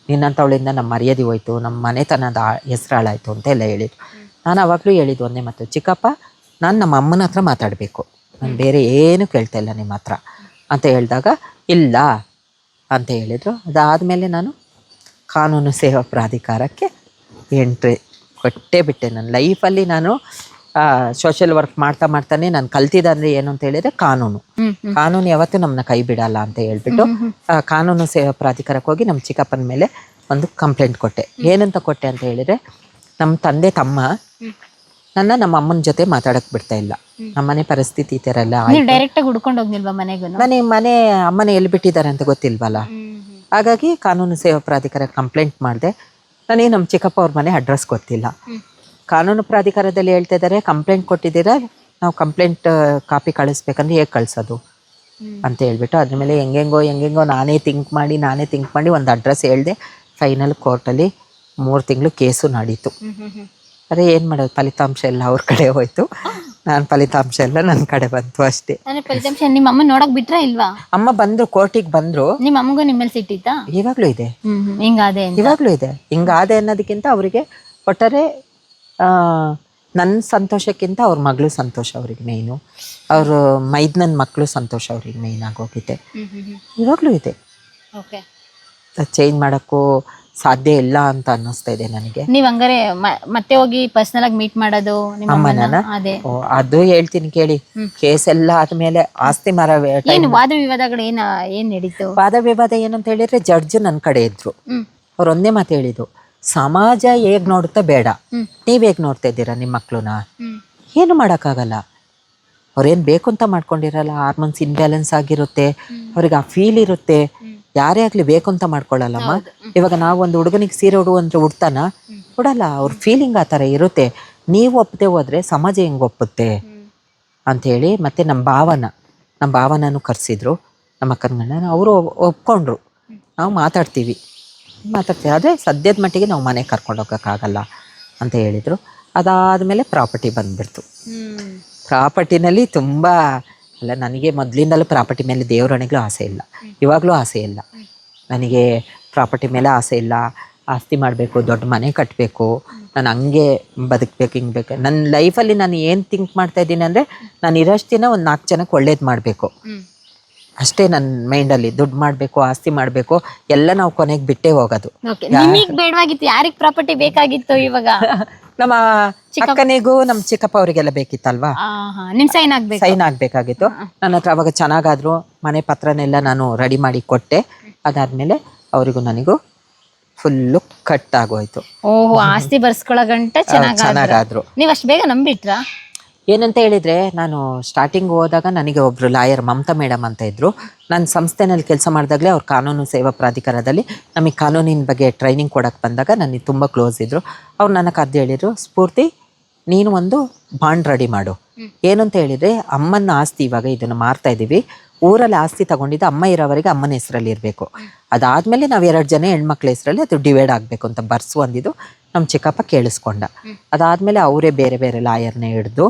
ನಿನ್ನಂಥವಳಿಂದ ನಮ್ಮ ಮರ್ಯಾದೆ ಹೋಯ್ತು, ನಮ್ಮ ಮನೆತನದ ಹೆಸರು ಹಾಳಾಯಿತು ಅಂತ ಎಲ್ಲ ಹೇಳಿದ್ರು. ನಾನು ಅವಾಗಲೂ ಹೇಳಿದ್ದು ಒಂದೇ ಮಾತು, ಚಿಕ್ಕಪ್ಪ ನಾನು ನಮ್ಮ ಅಮ್ಮನ ಹತ್ರ ಮಾತಾಡಬೇಕು, ನಾನು ಬೇರೆ ಏನು ಕೇಳ್ತಾ ಇಲ್ಲ ನಿಮ್ಮ ಹತ್ರ ಅಂತ ಹೇಳಿದಾಗ, ಇಲ್ಲ ಅಂತ ಹೇಳಿದರು. ಅದಾದಮೇಲೆ ನಾನು ಕಾನೂನು ಸೇವಾ ಪ್ರಾಧಿಕಾರಕ್ಕೆ ಎಂಟ್ರಿ ಕೊಟ್ಟೇ ಬಿಟ್ಟೆ. ನನ್ನ ಲೈಫಲ್ಲಿ ನಾನು ಸೋಷಿಯಲ್ ವರ್ಕ್ ಮಾಡ್ತಾನೆ ನಾನು ಕಲ್ತಿದ್ದಂದ್ರೆ ಏನು ಅಂತ ಹೇಳಿದ್ರೆ ಕಾನೂನು ಯಾವತ್ತೂ ನಮ್ಮನ್ನ ಕೈ ಬಿಡಲ್ಲ ಅಂತ ಹೇಳ್ಬಿಟ್ಟು ಕಾನೂನು ಸೇವಾ ಪ್ರಾಧಿಕಾರಕ್ಕೆ ಹೋಗಿ ನಮ್ಮ ಚಿಕ್ಕಪ್ಪನ ಮೇಲೆ ಒಂದು ಕಂಪ್ಲೇಂಟ್ ಕೊಟ್ಟೆ. ಏನಂತ ಕೊಟ್ಟೆ ಅಂತ ಹೇಳಿದ್ರೆ, ನಮ್ಮ ತಂದೆ ತಮ್ಮ ನಮ್ಮ ಅಮ್ಮನ ಜೊತೆ ಮಾತಾಡಕ್ ಬಿಡ್ತಾ ಇಲ್ಲ, ನಮ್ಮನೆ ಪರಿಸ್ಥಿತಿ ಈ ಥರ ಎಲ್ಲ. ನನಗೆ ಮನೆ ಅಮ್ಮನ ಎಲ್ಲಿ ಬಿಟ್ಟಿದ್ದಾರೆ ಅಂತ ಗೊತ್ತಿಲ್ವಲ್ಲ. ಹಾಗಾಗಿ ಕಾನೂನು ಸೇವಾ ಪ್ರಾಧಿಕಾರಕ್ಕೆ ಕಂಪ್ಲೇಂಟ್ ಮಾಡಿದೆ. ನನಗೆ ನಮ್ಮ ಚಿಕ್ಕಪ್ಪ ಅವ್ರ ಮನೆ ಅಡ್ರೆಸ್ ಗೊತ್ತಿಲ್ಲ. ಕಾನೂನು ಪ್ರಾಧಿಕಾರದಲ್ಲಿ ಹೇಳ್ತಾ ಇದ್ದಾರೆ, ಕಂಪ್ಲೇಂಟ್ ಕೊಟ್ಟಿದ್ದೀರಾ, ನಾವು ಕಂಪ್ಲೇಂಟ್ ಕಾಪಿ ಕಳಿಸ್ಬೇಕಂದ್ರೆ ಹೇಗೆ ಕಳಿಸೋದು ಅಂತ ಹೇಳ್ಬಿಟ್ಟು ಅದ್ರ ಮೇಲೆ ಹೆಂಗೆಂಗೋ ನಾನೇ ಥಿಂಕ್ ಮಾಡಿ ಒಂದು ಅಡ್ರೆಸ್ ಹೇಳಿದೆ. ಫೈನಲ್ ಕೋರ್ಟಲ್ಲಿ 3 ತಿಂಗಳು ಕೇಸು ನಡೀತು. ಅರೆ ಏನು ಮಾಡೋದು, ಫಲಿತಾಂಶ ಎಲ್ಲ ಅವ್ರ ಕಡೆ ಹೋಯ್ತು, ನಾನು ಫಲಿತಾಂಶ ಎಲ್ಲ ನನ್ನ ಕಡೆ ಬಂತು ಅಷ್ಟೇ. ನಿಮ್ಮ ಅಮ್ಮ ನೋಡಕ್ ಬಿಟ್ರಾ ಇಲ್ವಾ? ಅಮ್ಮ ಬಂದ್ರು, ಕೋರ್ಟಿಗೆ ಬಂದ್ರು. ನಿಮ್ಮ ಅಮ್ಮಗೂ ನಿಮ್ಮಲ್ಲಿ ಸಿಟ್ಟಿತ್ತಾ? ಇವಾಗ್ಲೂ ಇದೆ, ಇವಾಗ್ಲೂ ಇದೆ. ಹಿಂಗಾದೆ ಅನ್ನೋದಕ್ಕಿಂತ ಅವರಿಗೆ ಒಟ್ಟಾರೆ ನನ್ನ ಸಂತೋಷಕ್ಕಿಂತ ಅವ್ರ ಮಗಳು ಸಂತೋಷ ಅವ್ರಿಗೆ ಮೇಯ್ನು, ಅವರು ಮೈದ್ನನ್ ಮಕ್ಕಳು ಸಂತೋಷ ಅವ್ರಿಗೆ ಮೇಯ್ನ್ ಆಗೋಗಿದೆ. ಇವಾಗಲೂ ಇದೆ, ಚೇಂಜ್ ಮಾಡೋಕ್ಕೂ ಸಾಧ್ಯ ಇಲ್ಲ ಅಂತ ಅನ್ನಿಸ್ತಾ ಇದೆ ನನಗೆ. ನೀವು ಹಂಗಾರೆ ಮತ್ತೆ ಹೋಗಿ ಪರ್ಸನಲ್ ಆಗಿ ಮೀಟ್ ಮಾಡೋದು ಅಮ್ಮನ? ಅದು ಹೇಳ್ತೀನಿ ಕೇಳಿ. ಕೇಸ್ ಎಲ್ಲ ಆದ್ಮೇಲೆ ಆಸ್ತಿ ಮರ ವಾದ ವಿವಾದಗಳು ಏನ್ ನಡೀತು? ವಾದ ವಿವಾದ ಏನಂತ ಹೇಳಿದ್ರೆ, ಜಡ್ಜ್ ನನ್ನ ಕಡೆ ಇದ್ರು. ಅವ್ರು ಒಂದೇ ಮಾತು ಹೇಳಿದ್ದು, ಸಮಾಜ ಹೇಗ್ ನೋಡುತ್ತಾ ಬೇಡ, ನೀವ್ ಹೇಗ್ ನೋಡ್ತಾ ಇದ್ದೀರಾ ನಿಮ್ಮ ಮಕ್ಳನ್ನ, ಏನು ಮಾಡೋಕ್ಕಾಗಲ್ಲ. ಅವ್ರೇನು ಬೇಕು ಅಂತ ಮಾಡ್ಕೊಂಡಿರಲ್ಲ, ಹಾರ್ಮೋನ್ಸ್ ಇನ್ಬ್ಯಾಲೆನ್ಸ್ ಆಗಿರುತ್ತೆ, ಅವ್ರಿಗೆ ಆ ಫೀಲ್ ಇರುತ್ತೆ. ಯಾರೇ ಆಗಲಿ ಬೇಕು ಅಂತ ಮಾಡ್ಕೊಳ್ಳಲ್ಲಮ್ಮ. ಇವಾಗ ನಾವು ಒಂದು ಹುಡುಗನಿಗೆ ಸೀರೆ ಉಡು ಅಂದರೆ ಉಡ್ತಾನ ಉಡಲ್ಲ, ಅವ್ರ ಫೀಲಿಂಗ್ ಆ ಥರ ಇರುತ್ತೆ. ನೀವು ಒಪ್ಪದೆ ಹೋದರೆ ಸಮಾಜ ಹೆಂಗೆ ಒಪ್ಪುತ್ತೆ ಅಂಥೇಳಿ. ಮತ್ತು ನಮ್ಮ ಭಾವನೂ ಕರೆಸಿದ್ರು, ನಮ್ಮ ಅಕ್ಕನ ಗಂಡ. ಅವರು ಒಪ್ಕೊಂಡ್ರು, ನಾವು ಮಾತಾಡ್ತೀವಿ. ಆದರೆ ಸದ್ಯದ ಮಟ್ಟಿಗೆ ನಾವು ಮನೆಗೆ ಕರ್ಕೊಂಡು ಹೋಗೋಕ್ಕಾಗಲ್ಲ ಅಂತ ಹೇಳಿದರು. ಅದಾದಮೇಲೆ ಪ್ರಾಪರ್ಟಿ ಬಂದುಬಿಡ್ತು. ಪ್ರಾಪರ್ಟಿನಲ್ಲಿ ತುಂಬ ಅಲ್ಲ, ನನಗೆ ಮೊದಲಿಂದಲೂ ಪ್ರಾಪರ್ಟಿ ಮೇಲೆ ದೇವರಣೆಗಳು ಆಸೆ ಇಲ್ಲ, ಇವಾಗಲೂ ಆಸೆ ಇಲ್ಲ. ನನಗೆ ಪ್ರಾಪರ್ಟಿ ಮೇಲೆ ಆಸೆ ಇಲ್ಲ. ಆಸ್ತಿ ಮಾಡಬೇಕು, ದೊಡ್ಡ ಮನೆ ಕಟ್ಟಬೇಕು, ನಾನು ಹಂಗೆ ಬದುಕಬೇಕು, ಹಿಂಗೆ ಬೇಕು. ನನ್ನ ಲೈಫಲ್ಲಿ ನಾನು ಏನು ಥಿಂಕ್ ಮಾಡ್ತಾಯಿದ್ದೀನಿ ಅಂದರೆ, ನಾನು ಇರೋಷ್ಟು ದಿನ ಒಂದು 4 ಜನಕ್ಕೆ ಒಳ್ಳೇದು ಮಾಡಬೇಕು ಅಷ್ಟೇ. ನನ್ನ ಮೈಂಡಲ್ಲಿ ದುಡ್ಡು ಮಾಡಬೇಕು, ಆಸ್ತಿ ಮಾಡಬೇಕು, ಎಲ್ಲ ನಾವು ಕೊನೆಗೆ ಬಿಟ್ಟೇ ಹೋಗೋದು. ನಿಮಗೆ ಬೇಡವಾಗಿತ್ತು, ಯಾರಿಗೆ ಪ್ರಾಪರ್ಟಿ ಬೇಕಾಗಿತ್ತು? ಇವಾಗ ನಮ್ಮ ಅಕ್ಕನಿಗೂ ನಮ್ಮ ಚಿಕ್ಕಪ್ಪ ಅವರಿಗೆಲ್ಲ ಬೇಕಿತ್ತಲ್ವಾ, ನಿಮ್ ಸೈನ್ ಆಗ್ಬೇಕಾಗಿತ್ತು. ನನ್ನ ಹತ್ರ ಅವಾಗ ಚೆನ್ನಾಗಾದ್ರು, ಮನೆ ಪತ್ರನೆಲ್ಲ ನಾನು ರೆಡಿ ಮಾಡಿ ಕೊಟ್ಟೆ. ಅದಾದ್ಮೇಲೆ ಅವರಿಗೂ ನನಗೂ ಫುಲ್ಲು ಕಟ್ ಆಗೋಯ್ತು. ಓಹೋ, ಆಸ್ತಿ ಬರ್ಸ್ಕೊಳ್ಳೋ ಗಂಟ ಚೆನ್ನಾಗಾದ್ರು. ನೀವು ಅಷ್ಟು ಬೇಗ ನಂಬಿಟ್ರಾ? ಏನಂತ ಹೇಳಿದರೆ, ನಾನು ಸ್ಟಾರ್ಟಿಂಗ್ ಹೋದಾಗ ನನಗೆ ಒಬ್ಬರು ಲಾಯರ್ ಮಮತಾ ಮೇಡಮ್ ಅಂತ ಇದ್ದರು. ನಾನು ಸಂಸ್ಥೆನಲ್ಲಿ ಕೆಲಸ ಮಾಡಿದಾಗಲೇ ಅವ್ರು ಕಾನೂನು ಸೇವಾ ಪ್ರಾಧಿಕಾರದಲ್ಲಿ ನಮಗೆ ಕಾನೂನಿನ ಬಗ್ಗೆ ಟ್ರೈನಿಂಗ್ ಕೊಡೋಕ್ಕೆ ಬಂದಾಗ ನನಗೆ ತುಂಬ ಕ್ಲೋಸ್ ಇದ್ದರು. ಅವ್ರು ನನಗೆ ಕರೆದು ಹೇಳಿದರು, ಸ್ಫೂರ್ತಿ ನೀನು ಒಂದು ಬಾಂಡ್ ರೆಡಿ ಮಾಡು. ಏನು ಅಂತ ಹೇಳಿದರೆ, ಅಮ್ಮನ ಆಸ್ತಿ ಇವಾಗ ಇದನ್ನು ಮಾರ್ತಾ ಇದ್ದೀವಿ, ಊರಲ್ಲಿ ಆಸ್ತಿ ತಗೊಂಡಿದ್ದು ಅಮ್ಮ ಇರೋವರೆಗೆ ಅಮ್ಮನ ಹೆಸರಲ್ಲಿ ಇರಬೇಕು. ಅದಾದಮೇಲೆ ನಾವು 2 ಜನ ಹೆಣ್ಮಕ್ಳ ಹೆಸರಲ್ಲಿ ಅದು ಡಿವೈಡ್ ಆಗಬೇಕು ಅಂತ ಬರ್ಸು ಅಂದಿದ್ದು ನಮ್ಮ ಚಿಕ್ಕಪ್ಪ ಕೇಳಿಸ್ಕೊಂಡ. ಅದಾದಮೇಲೆ ಅವರೇ ಬೇರೆ ಬೇರೆ ಲಾಯರ್ನೇ ಹಿಡಿದು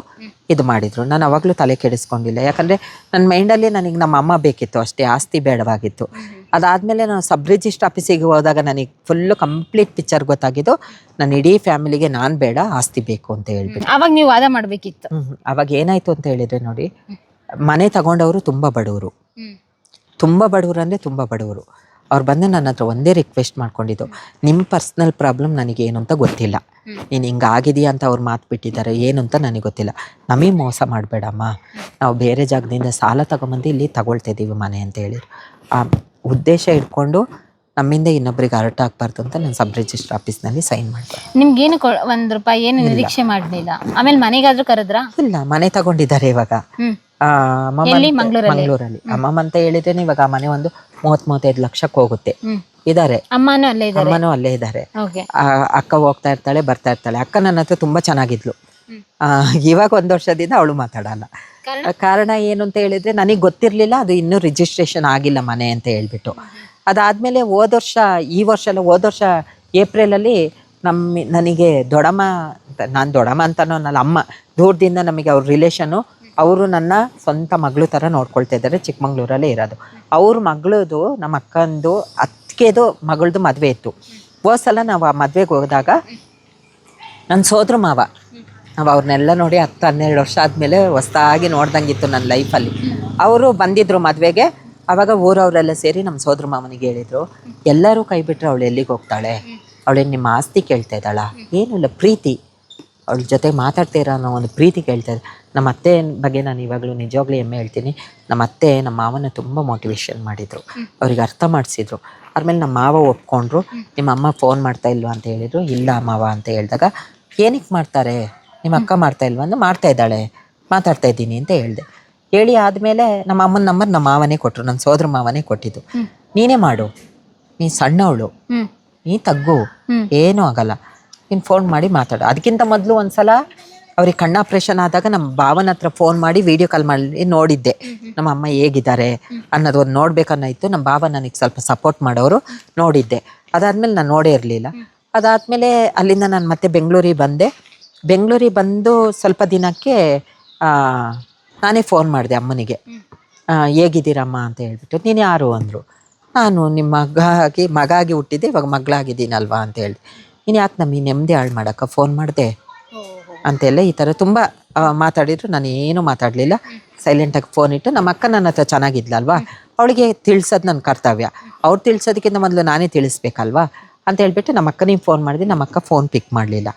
ಇದು ಮಾಡಿದರು. ನಾನು ಅವಾಗಲೂ ತಲೆ ಕೆಡಿಸ್ಕೊಂಡಿಲ್ಲ, ಯಾಕಂದರೆ ನನ್ನ ಮೈಂಡಲ್ಲಿ ನನಗೆ ನಮ್ಮ ಅಮ್ಮ ಬೇಕಿತ್ತು ಅಷ್ಟೇ, ಆಸ್ತಿ ಬೇಡವಾಗಿತ್ತು. ಅದಾದಮೇಲೆ ನಾನು ಸಬ್ ರಿಜಿಸ್ಟ್ರ್ ಆಫೀಸಿಗೆ ಹೋದಾಗ ನನಗೆ ಫುಲ್ಲು ಕಂಪ್ಲೀಟ್ ಪಿಕ್ಚರ್ ಗೊತ್ತಾಗಿದ್ದು, ನನ್ನ ಇಡೀ ಫ್ಯಾಮಿಲಿಗೆ ನಾನು ಬೇಡ, ಆಸ್ತಿ ಬೇಕು ಅಂತ ಹೇಳ್ಬಿಟ್ಟು. ಅವಾಗ ನೀವು ವಾದ ಮಾಡಬೇಕಿತ್ತು. ಅವಾಗ ಏನಾಯಿತು ಅಂತ ಹೇಳಿದರೆ ನೋಡಿ, ಮನೆ ತಗೊಂಡವರು ತುಂಬ ಬಡವರು, ತುಂಬ ಬಡವರು ಅಂದರೆ ತುಂಬ ಬಡವರು. ಅವ್ರು ಬಂದು ನನ್ನ ಹತ್ರ ಒಂದೇ ರಿಕ್ವೆಸ್ಟ್ ಮಾಡ್ಕೊಂಡಿದ್ದು, ನಿಮ್ಮ ಪರ್ಸ್ನಲ್ ಪ್ರಾಬ್ಲಮ್ ನನಗೇನು ಅಂತ ಗೊತ್ತಿಲ್ಲ, ನೀನು ಹಿಂಗೆ ಆಗಿದೆಯಾ ಅಂತ ಅವ್ರು ಮಾತು ಬಿಟ್ಟಿದ್ದಾರೆ, ಏನು ಅಂತ ನನಗೆ ಗೊತ್ತಿಲ್ಲ, ನಮಗೆ ಮೋಸ ಮಾಡಬೇಡಮ್ಮ, ನಾವು ಬೇರೆ ಜಾಗದಿಂದ ಸಾಲ ತಗೊಂಬಂದು ಇಲ್ಲಿ ತಗೊಳ್ತಿದ್ದೀವಿ ಮನೆ ಅಂತ ಹೇಳಿದ್ರು. ಆ ಉದ್ದೇಶ ಇಟ್ಕೊಂಡು ನಮ್ಮಿಂದ ಇನ್ನೊಬ್ರಿಗೆ ಅರ್ಥ ಆಗ್ಬಾರ್ದು ಅಂತ ನಾನು ಸಬ್ ರಿಜಿಸ್ಟ್ರ್ ಆಫೀಸ್ನಲ್ಲಿ ಸೈನ್ ಮಾಡಿದೆ. ನಿಮ್ಗೇನು ₹1 ಏನು ನಿರೀಕ್ಷೆ ಮಾಡಲಿಲ್ಲ? ಆಮೇಲೆ ಮನೆಗಾದ್ರೂ ಕರೆದ್ರಾ? ಇಲ್ಲ, ಮನೆ ತಗೊಂಡಿದ್ದಾರೆ ಇವಾಗ ಮಂಗಳೂರಲ್ಲಿ. ಅಮ್ಮಮ್ಮ ಅಂತ ಹೇಳಿದ್ರೆ ಇವಾಗ ಆ ಮನೆ ಒಂದು 30-35 ಲಕ್ಷಕ್ಕೆ ಹೋಗುತ್ತೆ. ಇದಾರೆ, ಅಮ್ಮನೂ ಅಲ್ಲೇ ಇದ್ದಾರೆ. ಅಕ್ಕ ಹೋಗ್ತಾ ಇರ್ತಾಳೆ, ಬರ್ತಾ ಇರ್ತಾಳೆ. ಅಕ್ಕ ನನ್ನ ಹತ್ರ ತುಂಬಾ ಚೆನ್ನಾಗಿದ್ಲು. ಇವಾಗ 1 ವರ್ಷದಿಂದ ಅವಳು ಮಾತಾಡಲ್ಲ. ಕಾರಣ ಏನು ಅಂತ ಹೇಳಿದ್ರೆ, ನನಗೆ ಗೊತ್ತಿರ್ಲಿಲ್ಲ ಅದು ಇನ್ನೂ ರಿಜಿಸ್ಟ್ರೇಷನ್ ಆಗಿಲ್ಲ ಮನೆ ಅಂತ ಹೇಳ್ಬಿಟ್ಟು. ಅದಾದ್ಮೇಲೆ ಹೋದ ವರ್ಷ ಏಪ್ರಿಲಲ್ಲಿ ನನಗೆ ದೊಡಮ್ಮ, ನಾನು ದೊಡಮ್ಮ ಅಂತನೋ ಅನ್ನಲ್ಲ, ಅಮ್ಮ ದೂರದಿಂದ ನಮಗೆ ಅವ್ರ ರಿಲೇಷನ್ನು, ಅವರು ನನ್ನ ಸ್ವಂತ ಮಗಳು ಥರ ನೋಡ್ಕೊಳ್ತಾ ಇದ್ದಾರೆ. ಚಿಕ್ಕಮಂಗ್ಳೂರಲ್ಲೇ ಇರೋದು. ಅವ್ರ ಮಗಳದು, ನಮ್ಮ ಅಕ್ಕಂದು ಅತ್ತಿಗೆದು ಮಗಳದು ಮದುವೆ ಇತ್ತು. ಹೋದ ಸಲ ನಾವು ಆ ಮದುವೆಗೆ ಹೋದಾಗ ನನ್ನ ಸೋದರ ಮಾವ, ನಾವು ಅವ್ರನ್ನೆಲ್ಲ ನೋಡಿ 10-12 ವರ್ಷ ಆದಮೇಲೆ ಹೊಸದಾಗಿ ನೋಡ್ದಂಗಿತ್ತು ನನ್ನ ಲೈಫಲ್ಲಿ. ಅವರು ಬಂದಿದ್ದರು ಮದುವೆಗೆ. ಆವಾಗ ಊರವರೆಲ್ಲ ಸೇರಿ ನಮ್ಮ ಸೋದರ ಮಾವನಿಗೆ ಹೇಳಿದರು, ಎಲ್ಲರೂ ಕೈ ಬಿಟ್ಟರೆ ಅವಳು ಎಲ್ಲಿಗೆ ಹೋಗ್ತಾಳೆ, ಅವಳೇನು ನಿಮ್ಮ ಆಸ್ತಿ ಕೇಳ್ತಾ ಇದ್ದಾಳ, ಏನೂ ಇಲ್ಲ, ಪ್ರೀತಿ, ಅವಳ ಜೊತೆ ಮಾತಾಡ್ತೀರಾ ಅನ್ನೋ ಒಂದು ಪ್ರೀತಿ ಕೇಳ್ತಾ ಇದೆ. ನಮ್ಮ ಅತ್ತೆ ಬಗ್ಗೆ ನಾನು ಇವಾಗಲೂ ನಿಜವಾಗ್ಲೂ ಹೆಮ್ಮೆ ಹೇಳ್ತೀನಿ. ನಮ್ಮ ಅತ್ತೆ ನಮ್ಮ ಮಾವನ ತುಂಬ ಮೋಟಿವೇಶನ್ ಮಾಡಿದರು, ಅವ್ರಿಗೆ ಅರ್ಥ ಮಾಡಿಸಿದ್ರು. ಆಮೇಲೆ ನಮ್ಮ ಮಾವ ಒಪ್ಕೊಂಡ್ರು. ನಿಮ್ಮ ಅಮ್ಮ ಫೋನ್ ಮಾಡ್ತಾ ಇಲ್ವಾ ಅಂತ ಹೇಳಿದರು. ಇಲ್ಲ ಮಾವ ಅಂತ ಹೇಳಿದಾಗ, ಏನಕ್ಕೆ ಮಾಡ್ತಾರೆ, ನಿಮ್ಮ ಅಕ್ಕ ಮಾಡ್ತಾ ಇಲ್ವಾ ಅಂದ್ರೆ, ಮಾಡ್ತಾ ಇದ್ದಾಳೆ, ಮಾತಾಡ್ತಾ ಇದ್ದೀನಿ ಅಂತ ಹೇಳಿದೆ. ಹೇಳಿ ಆದಮೇಲೆ ನಮ್ಮ ಅಮ್ಮನ ನಂಬರ್ ನಮ್ಮ ಮಾವನೇ ಕೊಟ್ಟರು, ನನ್ನ ಸೋದರ ಮಾವನೇ ಕೊಟ್ಟಿದ್ದು. ನೀನೇ ಮಾಡು, ನೀ ಸಣ್ಣವಳು, ನೀ ತಗ್ಗು, ಏನೂ ಆಗಲ್ಲ, ನೀನು ಫೋನ್ ಮಾಡಿ ಮಾತಾಡು. ಅದಕ್ಕಿಂತ ಮೊದಲು ಒಂದ್ಸಲ ಅವ್ರಿಗೆ ಕಣ್ಣು ಆಪ್ರೇಷನ್ ಆದಾಗ ನಮ್ಮ ಭಾವನ ಹತ್ರ ಫೋನ್ ಮಾಡಿ ವಿಡಿಯೋ ಕಾಲ್ ಮಾಡಿ ನೋಡಿದ್ದೆ, ನಮ್ಮ ಅಮ್ಮ ಹೇಗಿದ್ದಾರೆ ಅನ್ನೋದು ಒಂದು ನೋಡ್ಬೇಕನ್ನೋ ಇತ್ತು. ನಮ್ಮ ಭಾವ ನನಗೆ ಸ್ವಲ್ಪ ಸಪೋರ್ಟ್ ಮಾಡೋರು, ನೋಡಿದ್ದೆ. ಅದಾದಮೇಲೆ ನಾನು ನೋಡೇ ಇರಲಿಲ್ಲ. ಅದಾದಮೇಲೆ ಅಲ್ಲಿಂದ ನಾನು ಮತ್ತೆ ಬೆಂಗಳೂರಿಗೆ ಬಂದೆ. ಬೆಂಗಳೂರಿಗೆ ಬಂದು ಸ್ವಲ್ಪ ದಿನಕ್ಕೆ ನಾನೇ ಫೋನ್ ಮಾಡಿದೆ ಅಮ್ಮನಿಗೆ, ಹೇಗಿದ್ದೀರಮ್ಮ ಅಂತ ಹೇಳ್ಬಿಟ್ಟು. ನೀನು ಯಾರು ಅಂದರು. ನಾನು ನಿಮ್ಮ ಮಗ ಆಗಿ ಹುಟ್ಟಿದ್ದೆ, ಇವಾಗ ಮಗಳಾಗಿದ್ದೀನಲ್ವಾ ಅಂತ ಹೇಳಿದೆ. ನೀನು ಯಾಕೆ ನಮಗೆ ನೆಮ್ಮದಿ ಹಾಳು ಮಾಡೋಕ್ಕೆ ಫೋನ್ ಮಾಡಿದೆ ಅಂತೆಲ್ಲ ಈ ಥರ ತುಂಬ ಮಾತಾಡಿದ್ರು. ನಾನು ಏನೂ ಮಾತಾಡಲಿಲ್ಲ, ಸೈಲೆಂಟಾಗಿ ಫೋನ್ ಇಟ್ಟು. ನಮ್ಮ ಅಕ್ಕ ನನ್ನ ಹತ್ರ ಚೆನ್ನಾಗಿದ್ಲಲ್ವಾ, ಅವಳಿಗೆ ತಿಳಿಸೋದು ನನ್ನ ಕರ್ತವ್ಯ. ಅವ್ರು ತಿಳಿಸೋದಕ್ಕಿಂತ ಮೊದಲು ನಾನೇ ತಿಳಿಸ್ಬೇಕಲ್ವಾ ಅಂತ ಹೇಳ್ಬಿಟ್ಟು ನಮ್ಮ ಅಕ್ಕನಿಗೆ ಫೋನ್ ಮಾಡಿದೆ. ನಮ್ಮ ಅಕ್ಕ ಫೋನ್ ಪಿಕ್ ಮಾಡಲಿಲ್ಲ.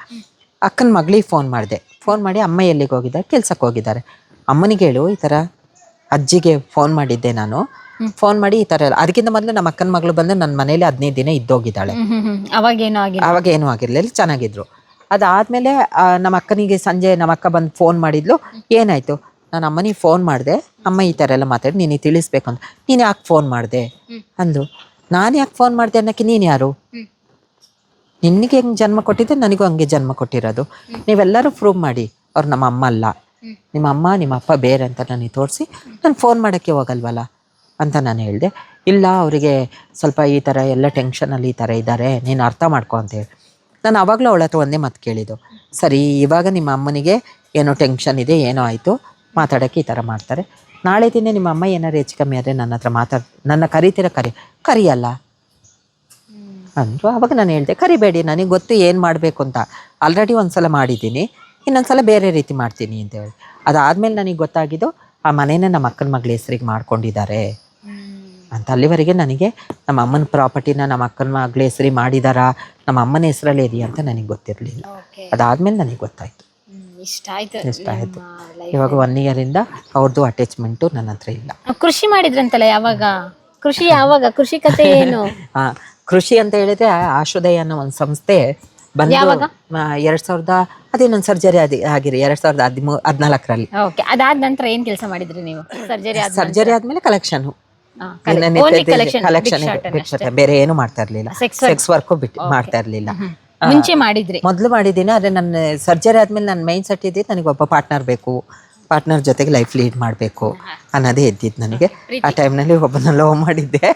ಅಕ್ಕನ ಮಗಳಿಗೆ ಫೋನ್ ಮಾಡಿದೆ. ಫೋನ್ ಮಾಡಿ, ಅಮ್ಮ ಎಲ್ಲಿಗೆ ಹೋಗಿದ್ದಾರೆ, ಕೆಲ್ಸಕ್ಕೆ ಹೋಗಿದ್ದಾರೆ, ಅಮ್ಮನಿಗೆ ಹೇಳು ಈ ಥರ ಅಜ್ಜಿಗೆ ಫೋನ್ ಮಾಡಿದ್ದೆ ನಾನು. ಫೋನ್ ಮಾಡಿ ಈ ಥರ ಎಲ್ಲ. ಅದಕ್ಕಿಂತ ಮೊದಲು ನಮ್ಮ ಅಕ್ಕನ ಮಗಳು ಬಂದು ನನ್ನ ಮನೇಲಿ 15 ದಿನ ಇದ್ದೋಗಿದ್ದಾಳೆ. ಅವಾಗೇನೂ ಆಗಿರಲಿಲ್ಲ, ಚೆನ್ನಾಗಿದ್ರು. ಅದಾದಮೇಲೆ ನಮ್ಮ ಅಕ್ಕನಿಗೆ ಸಂಜೆ ನಮ್ಮ ಅಕ್ಕ ಬಂದು ಫೋನ್ ಮಾಡಿದ್ಲು. ಏನಾಯಿತು, ನಾನು ಅಮ್ಮನಿಗೆ ಫೋನ್ ಮಾಡಿದೆ, ಅಮ್ಮ ಈ ಥರ ಎಲ್ಲ ಮಾತಾಡಿ ನೀನು ತಿಳಿಸ್ಬೇಕು ಅಂತ. ನೀನು ಯಾಕೆ ಫೋನ್ ಮಾಡಿದೆ ಅಂದು. ನಾನು ಯಾಕೆ ಫೋನ್ ಮಾಡಿದೆ ಅನ್ನೋಕ್ಕೆ ನೀನು ಯಾರು? ನಿನಗೆ ಹೆಂಗೆ ಜನ್ಮ ಕೊಟ್ಟಿದ್ದೆ ನನಗೂ ಹಂಗೆ ಜನ್ಮ ಕೊಟ್ಟಿರೋದು. ನೀವೆಲ್ಲರೂ ಪ್ರೂವ್ ಮಾಡಿ ಅವ್ರು ನಮ್ಮ ಅಮ್ಮ ಅಲ್ಲ, ನಿಮ್ಮ ಅಮ್ಮ ನಿಮ್ಮ ಅಪ್ಪ ಬೇರೆ ಅಂತ ನನಗೆ ತೋರಿಸಿ ನಾನು ಫೋನ್ ಮಾಡೋಕ್ಕೆ ಹೋಗಲ್ವಲ್ಲ ಅಂತ ನಾನು ಹೇಳಿದೆ. ಇಲ್ಲ ಅವರಿಗೆ ಸ್ವಲ್ಪ ಈ ಥರ ಎಲ್ಲ ಟೆನ್ಷನಲ್ಲಿ ಈ ಥರ ಇದ್ದಾರೆ, ನೀನು ಅರ್ಥ ಮಾಡ್ಕೊ ಅಂತೇಳಿ. ನಾನು ಆವಾಗಲೂ ಅವಳ ಹತ್ರ ಒಂದೇ ಮಾತು ಕೇಳಿದ್ದು, ಸರಿ ಇವಾಗ ನಿಮ್ಮ ಅಮ್ಮನಿಗೆ ಏನೋ ಟೆನ್ಷನ್ ಇದೆ, ಏನೋ ಆಯಿತು, ಮಾತಾಡೋಕ್ಕೆ ಈ ಥರ ಮಾಡ್ತಾರೆ. ನಾಳೆ ದಿನ ನಿಮ್ಮ ಅಮ್ಮ ಏನಾರು ಹೆಚ್ಚು ಕಮ್ಮಿ ಆದರೆ ನನ್ನ ಹತ್ರ ನನ್ನ ಕರಿತೀರ ಕರಿಯಲ್ಲ ಅಂದರು. ಆವಾಗ ನಾನು ಹೇಳಿದೆ ಕರಿಬೇಡಿ, ನನಗೆ ಗೊತ್ತು ಏನು ಮಾಡಬೇಕು ಅಂತ, ಆಲ್ರೆಡಿ ಒಂದು ಸಲ ಮಾಡಿದ್ದೀನಿ, ಇನ್ನೊಂದು ಸಲ ಬೇರೆ ರೀತಿ ಮಾಡ್ತೀನಿ ಅಂತ ಹೇಳಿ. ಅದಾದಮೇಲೆ ನನಗೆ ಗೊತ್ತಾಗಿದ್ದು ಆ ಮನೇನ ನಮ್ಮ ಅಕ್ಕನ ಮಗಳ ಹೆಸ್ರಿಗೆ ಮಾಡ್ಕೊಂಡಿದ್ದಾರೆ ಅಂತ. ಅಲ್ಲಿವರೆಗೆ ನನಗೆ ನಮ್ಮ ಅಮ್ಮನ ಪ್ರಾಪರ್ಟಿನ ನಮ್ಮ ಅಕ್ಕನ ಮಗಳ ಹೆಸ್ರಿಗೆ ಮಾಡಿದಾರಾ, ನಮ್ಮ ಅಮ್ಮನ ಹೆಸರಲ್ಲೇ ಇದೆಯಾ ಅಂತ ನನಗೆ ಗೊತ್ತಿರಲಿಲ್ಲ. ಅದಾದಮೇಲೆ ನನಗೆ ಗೊತ್ತಾಯಿತು. ಇಷ್ಟ ಆಯಿತು. ಇವಾಗ 1 ಇಯರಿಂದ ಅವ್ರದ್ದು ಅಟ್ಯಾಚ್ಮೆಂಟು ನನ್ನ ಹತ್ರ ಇಲ್ಲ. ಕೃಷಿ ಮಾಡಿದ್ರಂತಲ್ಲ, ಯಾವಾಗ ಕೃಷಿ ಕತೆ ಏನು? ಕೃಷಿ ಅಂತ ಹೇಳಿದ್ರೆ ಆಶೋದಯ ಅನ್ನೋ ಒಂದು ಸಂಸ್ಥೆ ಬಂದು 2000 ಅದೇನೊಂದು ಸರ್ಜರಿ ಆಗಿರಿ 2014ರಲ್ಲಿ. ಅದಾದ ನಂತರ ಏನ್ ಕೆಲಸ ಮಾಡಿದ್ರಿ ನೀವು? ಸರ್ಜರಿ ಆದ್ಮೇಲೆ ಕಲೆಕ್ಷನ್ ಬೇರೆ ಏನು ಮಾಡ್ತಾ ಇರ್ಲಿಲ್ಲ. ಸೆಕ್ಸ್ ವರ್ಕ್ ಮಾಡ್ತಾ ಇರ್ಲಿಲ್ಲ. ಮುಂಚೆ ಮಾಡಿದ್ರಿ? ಮೊದಲು ಮಾಡಿದ್ದೀನಿ. ಆದ್ರೆ ನನ್ನ ಸರ್ಜರಿ ಆದ್ಮೇಲೆ ನನ್ನ ಮೈಂಡ್ ಸೆಟ್ ಇದ್ದಿದ್ದು ನನಗೆ ಒಬ್ಬ ಪಾರ್ಟ್ನರ್ ಬೇಕು, ಪಾರ್ಟ್ನರ್ ಜೊತೆಗೆ ಲೈಫ್ ಲೀಡ್ ಮಾಡಬೇಕು ಅನ್ನೋದೇ ಇದ್ದಿದ್ದು ನನಗೆ. ಆ ಟೈಮ್ನಲ್ಲಿ ಒಬ್ಬನ ಲವ್ ಮಾಡಿದ್ದೆ.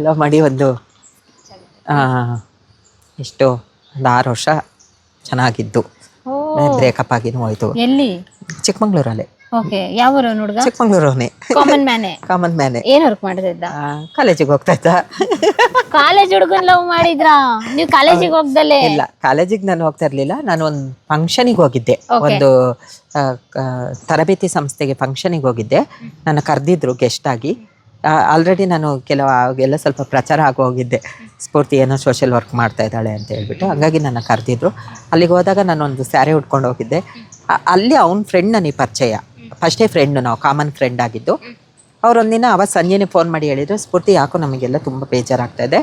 ಲವ್ ಮಾಡಿ ಒಂದು ಎಷ್ಟು ಒಂದು 6 ವರ್ಷ ಚೆನ್ನಾಗಿದ್ದು, ಬ್ರೇಕಪ್ ಆಗಿನೂ ಹೋಯ್ತು. ಎಲ್ಲಿ? ಚಿಕ್ಕಮಂಗ್ಳೂರಲ್ಲೇ. ಯಾವ ಹುಡುಗ? ಚಿಕ್ಕಮಂಗ್ಳೂರವನೇ. ಕಾಮನ್ ಮ್ಯಾನೆ. ಏನ್ ವರ್ಕ್ ಮಾಡ್ತಿದ್ದ? ಕಾಲೇಜಿಗೆ ಹೋಗ್ತಾ ಇದ್ದ. ಕಾಲೇಜ್ ಹುಡುಗನ್ ಲವ್ ಮಾಡಿದ್ರಾ ನೀವು? ಕಾಲೇಜಿಗೆ ಹೋಗ್ದಲ್ಲೇ? ಇಲ್ಲ, ಕಾಲೇಜಿಗೆ ನಾನು ಹೋಗ್ತಾ ಇರ್ಲಿಲ್ಲ. ನಾನು ಒಂದು ಫಂಕ್ಷನಿಗೆ ಹೋಗಿದ್ದೆ, ಒಂದು ತರಬೇತಿ ಸಂಸ್ಥೆಗೆ ಫಂಕ್ಷನಿಗೆ ಹೋಗಿದ್ದೆ. ನನ್ನ ಕರೆದಿದ್ರು ಗೆಸ್ಟ್ ಆಗಿ. ಆಲ್ರೆಡಿ ನಾನು ಅವಾಗೆಲ್ಲ ಸ್ವಲ್ಪ ಪ್ರಚಾರ ಆಗಿ ಹೋಗಿದ್ದೆ, ಸ್ಫೂರ್ತಿ ಏನೋ ಸೋಷಿಯಲ್ ವರ್ಕ್ ಮಾಡ್ತಾ ಇದ್ದಾಳೆ ಅಂತ ಹೇಳ್ಬಿಟ್ಟು. ಹಾಗಾಗಿ ನನ್ನ ಕರೆದಿದ್ರು. ಅಲ್ಲಿಗೆ ಹೋದಾಗ ನಾನೊಂದು ಸ್ಯಾರಿ ಉಟ್ಕೊಂಡು ಹೋಗಿದ್ದೆ. ಅಲ್ಲಿ ಅವ್ನ ಫ್ರೆಂಡ್ ನನಗೆ ಪರಿಚಯ, ಫಸ್ಟೇ ಫ್ರೆಂಡು, ನಾವು ಕಾಮನ್ ಫ್ರೆಂಡ್ ಆಗಿದ್ದು. ಅವರೊಂದಿನ ಸಂಜೆನೇ ಫೋನ್ ಮಾಡಿ ಹೇಳಿದ್ರು, ಸ್ಫೂರ್ತಿ ಯಾಕೋ ನಮಗೆಲ್ಲ ತುಂಬ ಬೇಜಾರಾಗ್ತಾ ಇದೆ,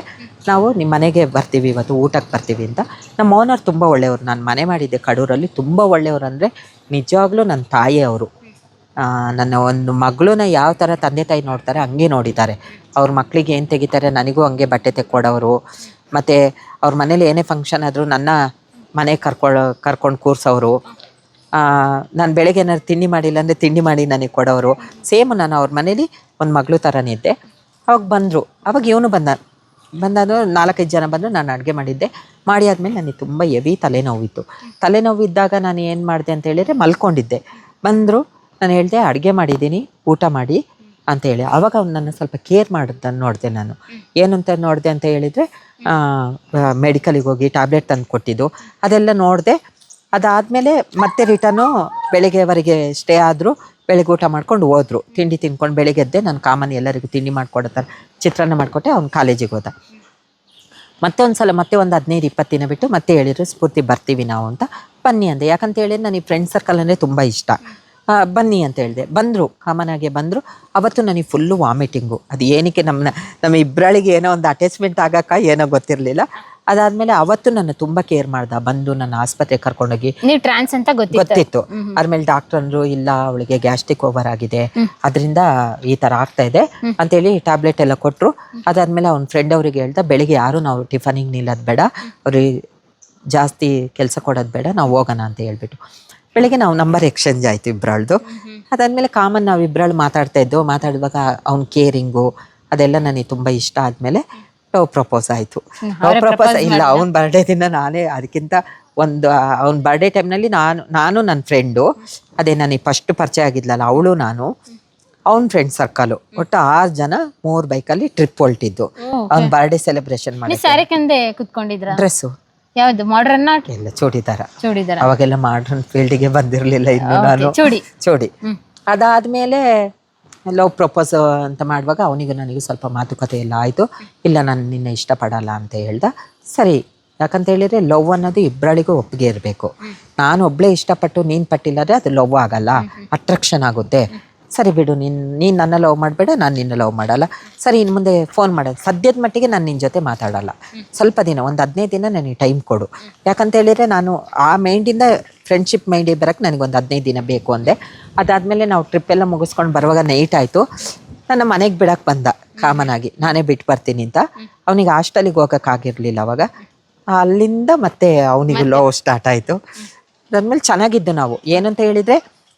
ನಾವು ನಿಮ್ಮ ಮನೆಗೆ ಬರ್ತೀವಿ, ಇವತ್ತು ಊಟಕ್ಕೆ ಬರ್ತೀವಿ ಅಂತ. ನಮ್ಮ ಓನರ್ ತುಂಬ ಒಳ್ಳೆಯವರು. ನಾನು ಮನೆ ಮಾಡಿದ್ದೆ ಕಡೂರಲ್ಲಿ, ತುಂಬ ಒಳ್ಳೆಯವರು. ಅಂದರೆ ನಿಜವಾಗ್ಲೂ ನನ್ನ ತಾಯಿ ಅವರು. ನನ್ನ ಒಂದು ಮಗಳನ್ನ ಯಾವ ಥರ ತಂದೆ ತಾಯಿ ನೋಡ್ತಾರೆ ಹಂಗೆ ನೋಡಿದ್ದಾರೆ. ಅವ್ರ ಮಕ್ಕಳಿಗೆ ಏನು ತೆಗಿತಾರೆ ನನಗೂ ಹಂಗೆ ಬಟ್ಟೆ ತೆಕ್ಕೊಡೋರು. ಮತ್ತು ಅವ್ರ ಮನೇಲಿ ಏನೇ ಫಂಕ್ಷನ್ ಆದರೂ ನನ್ನ ಮನೆಗೆ ಕರ್ಕೊಂಡು ಕೂರ್ಸೋರು. ನಾನು ಬೆಳಗ್ಗೆ ಏನಾದ್ರು ತಿಂಡಿ ಮಾಡಿಲ್ಲ ಅಂದರೆ ತಿಂಡಿ ಮಾಡಿ ನನಗೆ ಕೊಡೋರು. ಸೇಮ್ ನಾನು ಅವ್ರ ಮನೇಲಿ ಒಂದು ಮಗಳು ಥರನೇ ಇದ್ದೆ. ಅವಾಗ ಬಂದರು. ಅವಾಗ ಇವನು ಬಂದಾನು 4-5 ಜನ ಬಂದು ನಾನು ಅಡುಗೆ ಮಾಡಿದ್ದೆ. ಮಾಡಿ ಆದಮೇಲೆ ನನಗೆ ತುಂಬ ಹೆವಿ ತಲೆನೋವಿದ್ದಾಗ ನಾನು ಏನು ಮಾಡಿದೆ ಅಂತ ಹೇಳಿದರೆ ಮಲ್ಕೊಂಡಿದ್ದೆ. ಬಂದರು, ನಾನು ಹೇಳಿದೆ ಅಡುಗೆ ಮಾಡಿದ್ದೀನಿ, ಊಟ ಮಾಡಿ ಅಂತ ಹೇಳಿ. ಆವಾಗ ಅವ್ನು ನನ್ನ ಸ್ವಲ್ಪ ಕೇರ್ ಮಾಡಿದ್ದನ್ನು ನೋಡಿದೆ. ನಾನು ಏನು ಅಂತ ನೋಡಿದೆ ಅಂತ ಹೇಳಿದರೆ, ಮೆಡಿಕಲಿಗೆ ಹೋಗಿ ಟ್ಯಾಬ್ಲೆಟ್ ತಂದು ಕೊಟ್ಟಿದ್ದು ಅದೆಲ್ಲ ನೋಡಿದೆ. ಅದಾದಮೇಲೆ ಮತ್ತೆ ರಿಟರ್ನು ಬೆಳಗ್ಗೆವರೆಗೆ ಸ್ಟೇ ಆದರು. ಬೆಳಗ್ಗೆ ಊಟ ಮಾಡ್ಕೊಂಡು ಹೋದರು. ತಿಂಡಿ ತಿನ್ಕೊಂಡು ಬೆಳಗ್ಗೆ ಎದ್ದೆ. ನಾನು ಕಾಮನ್ ಎಲ್ಲರಿಗೂ ತಿಂಡಿ ಮಾಡಿಕೊಡ್ತಾರೆ, ಚಿತ್ರಾನ್ನ ಮಾಡಿಕೊಟ್ಟೆ. ಅವ್ನು ಕಾಲೇಜಿಗೆ ಹೋದ. ಮತ್ತೆ ಒಂದು ಸಲ ಮತ್ತೆ ಒಂದು 15-20 ದಿನ ಬಿಟ್ಟು ಮತ್ತೆ ಹೇಳಿದ್ರು, ಸ್ಫೂರ್ತಿ ಬರ್ತೀವಿ ನಾವು ಅಂತ. ಬನ್ನಿ ಅಂದೆ. ಯಾಕಂತ ಹೇಳಿದ್ರೆ ನನಗೆ ಫ್ರೆಂಡ್ ಸರ್ಕಲ್ ಅಂದರೆ ತುಂಬ ಇಷ್ಟ. ಬನ್ನಿ ಅಂತ ಹೇಳಿದೆ. ಬಂದರು, ಕಾಮನಾಗೆ ಬಂದರು. ಅವತ್ತು ನನಗೆ ಫುಲ್ಲು ವಾಮಿಟಿಂಗು. ಅದು ಏನಕ್ಕೆ ನಮ್ಮ ಇಬ್ಬರಳಿಗೆ ಏನೋ ಒಂದು ಅಟ್ಯಾಚ್ಮೆಂಟ್ ಆಗೋಕ್ಕ ಏನೋ ಗೊತ್ತಿರಲಿಲ್ಲ. ಅದಾದಮೇಲೆ ಅವತ್ತು ನನ್ನ ತುಂಬ ಕೇರ್ ಮಾಡ್ದ. ಬಂದು ನನ್ನ ಆಸ್ಪತ್ರೆಗೆ ಕರ್ಕೊಂಡೋಗಿ, ನೀವು ಟ್ರಾನ್ಸ್ ಅಂತ ಗೊತ್ತಿತ್ತು. ಆಮೇಲೆ ಡಾಕ್ಟರ್ ಅಂದರು, ಇಲ್ಲ ಅವಳಿಗೆ ಗ್ಯಾಸ್ಟ್ರಿಕ್ ಓವರ್ ಆಗಿದೆ, ಅದರಿಂದ ಈ ಥರ ಆಗ್ತಾ ಇದೆ ಅಂತೇಳಿ ಟ್ಯಾಬ್ಲೆಟ್ ಎಲ್ಲ ಕೊಟ್ಟರು. ಅದಾದಮೇಲೆ ಅವ್ನ ಫ್ರೆಂಡ್ ಅವರಿಗೆ ಹೇಳ್ದ, ಬೆಳಿಗ್ಗೆ ಯಾರು ನಾವು ಟಿಫನಿಗೆ ನಿಲ್ಲೋದು ಬೇಡ, ಅವ್ರಿಗೆ ಜಾಸ್ತಿ ಕೆಲಸ ಕೊಡೋದು ಬೇಡ, ನಾವು ಹೋಗೋಣ ಅಂತ ಹೇಳ್ಬಿಟ್ಟು ಬೆಳಿಗ್ಗೆ ನಾವು ನಂಬರ್ ಎಕ್ಸ್ಚೇಂಜ್ ಆಯಿತು ಇಬ್ಬರಳ್ದು. ಅದಾದಮೇಲೆ ಕಾಮನ್ ನಾವು ಇಬ್ಬರಳು ಮಾತಾಡುವಾಗ ಅವ್ನ ಕೇರಿಂಗು ಅದೆಲ್ಲ ನನಗೆ ತುಂಬ ಇಷ್ಟ. ಆದಮೇಲೆ ಲವ್ ಪ್ರಪೋಸ್ ಆಯಿತು. ಲವ್ ಪ್ರಪೋಸ್ ಇಲ್ಲ, ಅವ್ನ ಬರ್ಡೇ ದಿನ ನಾನೇ, ಅದಕ್ಕಿಂತ ಒಂದು ಅವ್ನ ಬರ್ಡೇ ಟೈಮ್ನಲ್ಲಿ ನಾನು ನನ್ನ ಫ್ರೆಂಡು, ಅದೇ ನನಗೆ ಫಸ್ಟ್ ಪರಿಚಯ ಆಗಿದ್ಲಲ್ಲ ಅವಳು, ನಾನು ಅವ್ನ ಫ್ರೆಂಡ್ ಸರ್ಕಲು, ಒಟ್ಟು 6 ಜನ 3 ಬೈಕಲ್ಲಿ ಟ್ರಿಪ್ ಹೊಲ್ಟಿದ್ದು. ಅವ್ನ ಬರ್ಡೇ ಸೆಲೆಬ್ರೇಷನ್ ಮಾಡಿ. ಡ್ರೆಸ್ಸು ಯಾವುದು? ಮಾಡ್ರನ್ ಇಲ್ಲ, ಚೂಡಿದಾರ. ಅವಾಗೆಲ್ಲ ಮಾಡ್ರನ್ ಫೀಲ್ಡಿಗೆ ಬಂದಿರಲಿಲ್ಲ ಇನ್ನು ನಾನು. ಚೂಡಿ. ಅದಾದಮೇಲೆ ಲವ್ ಪ್ರಪೋಸ್ ಅಂತ ಮಾಡುವಾಗ ಅವನಿಗೂ ನನಗೂ ಸ್ವಲ್ಪ ಮಾತುಕತೆ ಎಲ್ಲ ಆಯಿತು. ಇಲ್ಲ, ನಾನು ನಿನ್ನ ಇಷ್ಟಪಡಲ್ಲ ಅಂತ ಹೇಳ್ದ. ಸರಿ, ಯಾಕಂತ ಹೇಳಿದರೆ ಲವ್ ಅನ್ನೋದು ಇಬ್ಬರಳಿಗೂ ಒಪ್ಪಿಗೆ ಇರಬೇಕು. ನಾನು ಒಬ್ಬಳೇ ಇಷ್ಟಪಟ್ಟು ನೀನು ಪಟ್ಟಿಲ್ಲದ್ರೆ ಅದು ಲವ್ ಆಗಲ್ಲ, ಅಟ್ರಾಕ್ಷನ್ ಆಗುತ್ತೆ. ಸರಿ ಬಿಡು, ನೀನು ನನ್ನ ಲವ್ ಮಾಡಬೇಡ, ನಾನು ನಿನ್ನ ಲವ್ ಮಾಡಲ್ಲ, ಸರಿ ಇನ್ನು ಮುಂದೆ ಫೋನ್ ಮಾಡೋದು, ಸದ್ಯದ ಮಟ್ಟಿಗೆ ನಾನು ನಿನ್ನ ಜೊತೆ ಮಾತಾಡಲ್ಲ, ಸ್ವಲ್ಪ ದಿನ ಒಂದು 15 ದಿನ ನನಗೆ ಟೈಮ್ ಕೊಡು. ಯಾಕಂತ ಹೇಳಿದರೆ ನಾನು ಆ ಮೈಂಡಿಂದ ಫ್ರೆಂಡ್ಶಿಪ್ ಮೈಂಡಿಗೆ ಬರೋಕ್ಕೆ ನನಗೊಂದು 15 ದಿನ ಬೇಕು ಅಂದೆ. ಅದಾದಮೇಲೆ ನಾವು ಟ್ರಿಪ್ಪೆಲ್ಲ ಮುಗಿಸ್ಕೊಂಡು ಬರುವಾಗ ನೈಟ್ ಆಯಿತು. ನನ್ನ ಮನೆಗೆ ಬಿಡಕ್ಕೆ ಬಂದ ಕಾಮನಾಗಿ, ನಾನೇ ಬಿಟ್ಟು ಬರ್ತೀನಿ ಅಂತ. ಅವನಿಗೆ ಹಾಸ್ಟೆಲಿಗೆ ಹೋಗೋಕ್ಕಾಗಿರಲಿಲ್ಲ ಅವಾಗ. ಅಲ್ಲಿಂದ ಮತ್ತೆ ಅವನಿಗೆ ಲವ್ ಸ್ಟಾರ್ಟ್ ಆಯಿತು. ಅದಾದ್ಮೇಲೆ ಚೆನ್ನಾಗಿದ್ದು ನಾವು. ಏನಂತ ಹೇಳಿದರೆ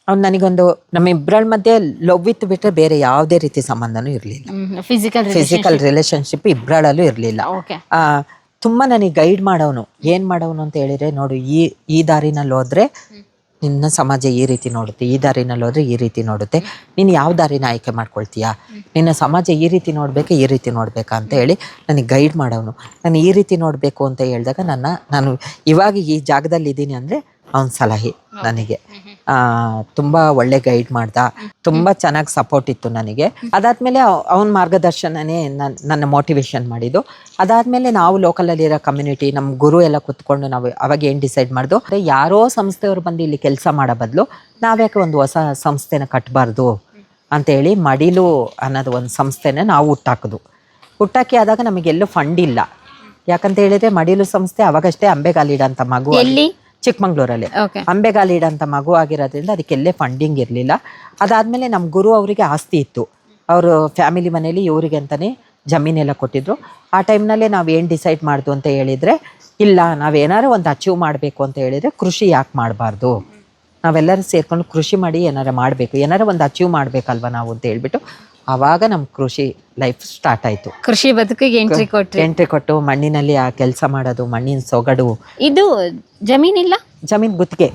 ಅವ್ನು ನನಗೊಂದು ನಮ್ಮಿಬ್ಬರ ಮಧ್ಯೆ ಲವ್ ಇತ್ತು ಬಿಟ್ಟರೆ ಬೇರೆ ಯಾವುದೇ ರೀತಿ ಸಂಬಂಧನೂ ಇರಲಿಲ್ಲ. ಫಿಸಿಕಲ್ ರಿಲೇಶನ್ಶಿಪ್ ಇಬ್ಬರಲ್ಲೂ ಇರಲಿಲ್ಲ. ತುಂಬ ನನಗೆ ಗೈಡ್ ಮಾಡೋನು. ಏನು ಮಾಡೋನು ಅಂತ ಹೇಳಿದರೆ, ನೋಡು ಈ ದಾರಿನಲ್ಲಿ ಹೋದರೆ ನಿನ್ನ ಸಮಾಜ ಈ ರೀತಿ ನೋಡುತ್ತೆ, ಈ ದಾರಿನಲ್ಲಿ ಹೋದರೆ ಈ ರೀತಿ ನೋಡುತ್ತೆ, ನೀನು ಯಾವ ದಾರಿನ ಆಯ್ಕೆ ಮಾಡ್ಕೊಳ್ತೀಯಾ, ನಿನ್ನ ಸಮಾಜ ಈ ರೀತಿ ನೋಡಬೇಕಾ ಈ ರೀತಿ ನೋಡಬೇಕಾ ಅಂತ ಹೇಳಿ ನನಗೆ ಗೈಡ್ ಮಾಡೋನು. ನಾನು ಈ ರೀತಿ ನೋಡಬೇಕು ಅಂತ ಹೇಳಿದಾಗ ನಾನು ಇವಾಗ ಈ ಜಾಗದಲ್ಲಿ ಇದ್ದೀನಿ ಅಂದರೆ ಅವನ ಸಲಹೆ ನನಗೆ ತುಂಬ ಒಳ್ಳೆ ಗೈಡ್ ಮಾಡ್ದ, ತುಂಬ ಚೆನ್ನಾಗಿ ಸಪೋರ್ಟ್ ಇತ್ತು ನನಗೆ. ಅದಾದಮೇಲೆ ಅವನ ಮಾರ್ಗದರ್ಶನನೇ ನನ್ನ ಮೋಟಿವೇಶನ್ ಮಾಡಿದ್ದು. ಅದಾದಮೇಲೆ ನಾವು ಲೋಕಲಲ್ಲಿರೋ ಕಮ್ಯುನಿಟಿ, ನಮ್ಮ ಗುರು ಎಲ್ಲ ಕೂತ್ಕೊಂಡು ನಾವು ಅವಾಗ ಏನು ಡಿಸೈಡ್ ಮಾಡಿದ್ದು, ಯಾರೋ ಸಂಸ್ಥೆಯವರು ಬಂದು ಇಲ್ಲಿ ಕೆಲಸ ಮಾಡೋ ಬದಲು ನಾವ್ಯಾಕೆ ಒಂದು ಹೊಸ ಸಂಸ್ಥೆನ ಕಟ್ಟಬಾರ್ದು ಅಂತೇಳಿ ಮಡಿಲು ಅನ್ನೋದು ಒಂದು ಸಂಸ್ಥೆನ ನಾವು ಹುಟ್ಟಾಕಿ ಆದಾಗ ನಮಗೆಲ್ಲೂ ಫಂಡ್ ಇಲ್ಲ. ಯಾಕಂತ ಹೇಳಿದರೆ ಮಡಿಲು ಸಂಸ್ಥೆ ಅವಾಗಷ್ಟೇ ಅಂಬೆಗಾಲಿಡಂಥ ಮಗು, ಚಿಕ್ಕಮಂಗ್ಳೂರಲ್ಲಿ ಅಂಬೆಗಾಲಿಡಂಥ ಮಗು ಆಗಿರೋದ್ರಿಂದ ಅದಕ್ಕೆಲ್ಲೇ ಫಂಡಿಂಗ್ ಇರಲಿಲ್ಲ. ಅದಾದಮೇಲೆ ನಮ್ಮ ಗುರು ಅವರಿಗೆ ಆಸ್ತಿ ಇತ್ತು, ಅವರು ಫ್ಯಾಮಿಲಿ ಮನೇಲಿ ಇವರಿಗೆ ಅಂತಲೇ ಜಮೀನೆಲ್ಲ ಕೊಟ್ಟಿದ್ರು. ಆ ಟೈಮ್ನಲ್ಲೇ ನಾವು ಏನು ಡಿಸೈಡ್ ಮಾಡ್ದು ಅಂತ ಹೇಳಿದರೆ, ಇಲ್ಲ ನಾವೇನಾರು ಒಂದು ಅಚೀವ್ ಮಾಡಬೇಕು ಅಂತ ಹೇಳಿದರೆ ಕೃಷಿ ಯಾಕೆ ಮಾಡಬಾರ್ದು, ನಾವೆಲ್ಲರೂ ಸೇರ್ಕೊಂಡು ಕೃಷಿ ಮಾಡಿ ಏನಾರು ಮಾಡಬೇಕು, ಏನಾರು ಒಂದು ಅಚೀವ್ ಮಾಡಬೇಕಲ್ವ ನಾವು ಅಂತ ಹೇಳ್ಬಿಟ್ಟು ಆವಾಗ ನಮ್ಮ ಕೃಷಿ ಲೈಫ್ ಸ್ಟಾರ್ಟ್ ಆಯಿತು. ಕೃಷಿ ಬದುಕಿಗೆ ಎಂಟ್ರಿ ಕೊಟ್ಟು ಮಣ್ಣಿನಲ್ಲಿ ಆ ಕೆಲಸ ಮಾಡೋದು, ಮಣ್ಣಿನ ಸೊಗಡು. ಇದು ಜಮೀನಿಲ್ಲ, ಜಮೀನು ಗುತ್ತಿಗೆ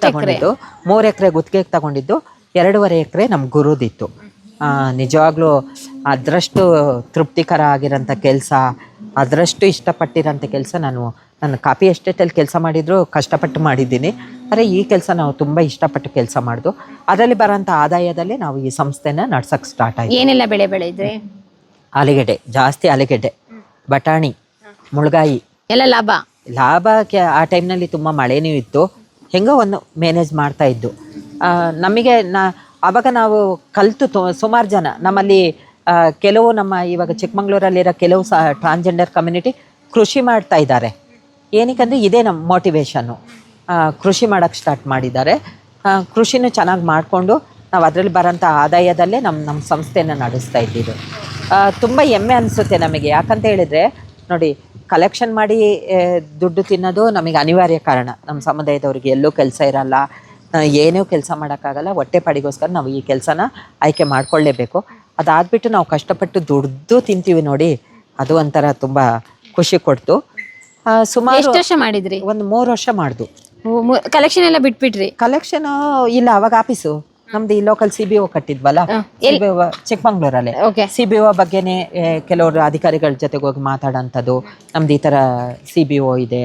ತಗೊಂಡಿದ್ದು. 3 ಎಕರೆ ಗುತ್ತಿಗೆಗೆ ತಗೊಂಡಿದ್ದು, 2.5 ಎಕರೆ ನಮ್ಮ ಗುರುದಿತ್ತು. ನಿಜವಾಗ್ಲೂ ಅದರಷ್ಟು ತೃಪ್ತಿಕರ ಆಗಿರೋಂಥ ಕೆಲಸ, ಅದರಷ್ಟು ಇಷ್ಟಪಟ್ಟಿರೋಂಥ ಕೆಲಸ ನಾನು ಕಾಫಿ ಎಸ್ಟೇಟಲ್ಲಿ ಕೆಲಸ ಮಾಡಿದ್ರು ಕಷ್ಟಪಟ್ಟು ಮಾಡಿದ್ದೀನಿ. ಆದರೆ ಈ ಕೆಲಸ ನಾವು ತುಂಬ ಇಷ್ಟಪಟ್ಟು ಕೆಲಸ ಮಾಡಿದ್ದು. ಅದರಲ್ಲಿ ಬರೋಂಥ ಆದಾಯದಲ್ಲೇ ನಾವು ಈ ಸಂಸ್ಥೆನ ನಡ್ಸೋಕ್ಕೆ ಸ್ಟಾರ್ಟ್ ಆಯಿತು. ಏನೆಲ್ಲ ಬೆಳೆ ಬೆಳೆಯಿದ್ರೆ? ಆಲೂಗೆಡ್ಡೆ, ಜಾಸ್ತಿ ಆಲೂಗೆಡ್ಡೆ, ಬಟಾಣಿ, ಮುಳ್ಗಾಯಿ ಎಲ್ಲ ಲಾಭಕ್ಕೆ. ಆ ಟೈಮ್ನಲ್ಲಿ ತುಂಬ ಮಳೆನೂ ಇತ್ತು, ಹೆಂಗೋ ಒಂದು ಮ್ಯಾನೇಜ್ ಮಾಡ್ತಾಯಿದ್ದು. ನಮಗೆ ಆವಾಗ ನಾವು ಕಲಿತು ಸುಮಾರು ಜನ ನಮ್ಮಲ್ಲಿ ಕೆಲವು ನಮ್ಮ ಇವಾಗ ಚಿಕ್ಕಮಂಗ್ಳೂರಲ್ಲಿರೋ ಕೆಲವು ಟ್ರಾನ್ಸ್ಜೆಂಡರ್ ಕಮ್ಯುನಿಟಿ ಕೃಷಿ ಮಾಡ್ತಾ ಇದ್ದಾರೆ. ಏನಕ್ಕಂದರೆ ಇದೇ ನಮ್ಮ ಮೋಟಿವೇಶನ್ನು. ಕೃಷಿ ಮಾಡೋಕ್ಕೆ ಸ್ಟಾರ್ಟ್ ಮಾಡಿದ್ದಾರೆ. ಕೃಷಿನೂ ಚೆನ್ನಾಗಿ ಮಾಡಿಕೊಂಡು ನಾವು ಅದರಲ್ಲಿ ಬರೋಂಥ ಆದಾಯದಲ್ಲೇ ನಮ್ಮ ಸಂಸ್ಥೆನ ನಡೆಸ್ತಾ ಇದ್ದಿದ್ದು. ತುಂಬ ಹೆಮ್ಮೆ ಅನಿಸುತ್ತೆ ನಮಗೆ. ಯಾಕಂತ ಹೇಳಿದರೆ ನೋಡಿ, ಕಲೆಕ್ಷನ್ ಮಾಡಿ ದುಡ್ಡು ತಿನ್ನೋದು ನಮಗೆ ಅನಿವಾರ್ಯ ಕಾರಣ. ನಮ್ಮ ಸಮುದಾಯದವ್ರಿಗೆ ಎಲ್ಲೂ ಕೆಲಸ ಇರಲ್ಲ, ಏನೂ ಕೆಲಸ ಮಾಡೋಕ್ಕಾಗಲ್ಲ. ಹೊಟ್ಟೆ ಪಾಡಿಗೋಸ್ಕರ ನಾವು ಈ ಕೆಲಸನ ಆಯ್ಕೆ ಮಾಡ್ಕೊಳ್ಳೇಬೇಕು. ಅದಾದ್ಬಿಟ್ಟು ನಾವು ಕಷ್ಟಪಟ್ಟು ದುಡ್ದು ತಿಂತೀವಿ ನೋಡಿ, ಅದು ಒಂಥರ ತುಂಬ ಖುಷಿ ಕೊಡ್ತು. ಸುಮಾರು ಎಷ್ಟು ವರ್ಷ ಮಾಡಿದ್ರಿ? ಒಂದು 3 ವರ್ಷ ಮಾಡ್ದು. ಕಲೆಕ್ಷನ್ ಎಲ್ಲ ಬಿಟ್ಬಿಟ್ರಿ? ಕಲೆಕ್ಷನ್ ಇಲ್ಲ, ಅವಾಗ ಆಫೀಸು ನಮ್ದು ಈ ಲೋಕಲ್ CBO ಕಟ್ಟಿದ್ವಲ್ಲ, CBO ಚಿಕ್ಕಮಂಗ್ಳೂರಲ್ಲೇ. CBO ಬಗ್ಗೆನೇ ಕೆಲವರು ಅಧಿಕಾರಿಗಳ ಜೊತೆಗೆ ಹೋಗಿ ಮಾತಾಡೋಂಥದ್ದು. ನಮ್ದು ಈ ಥರ CBO ಇದೆ,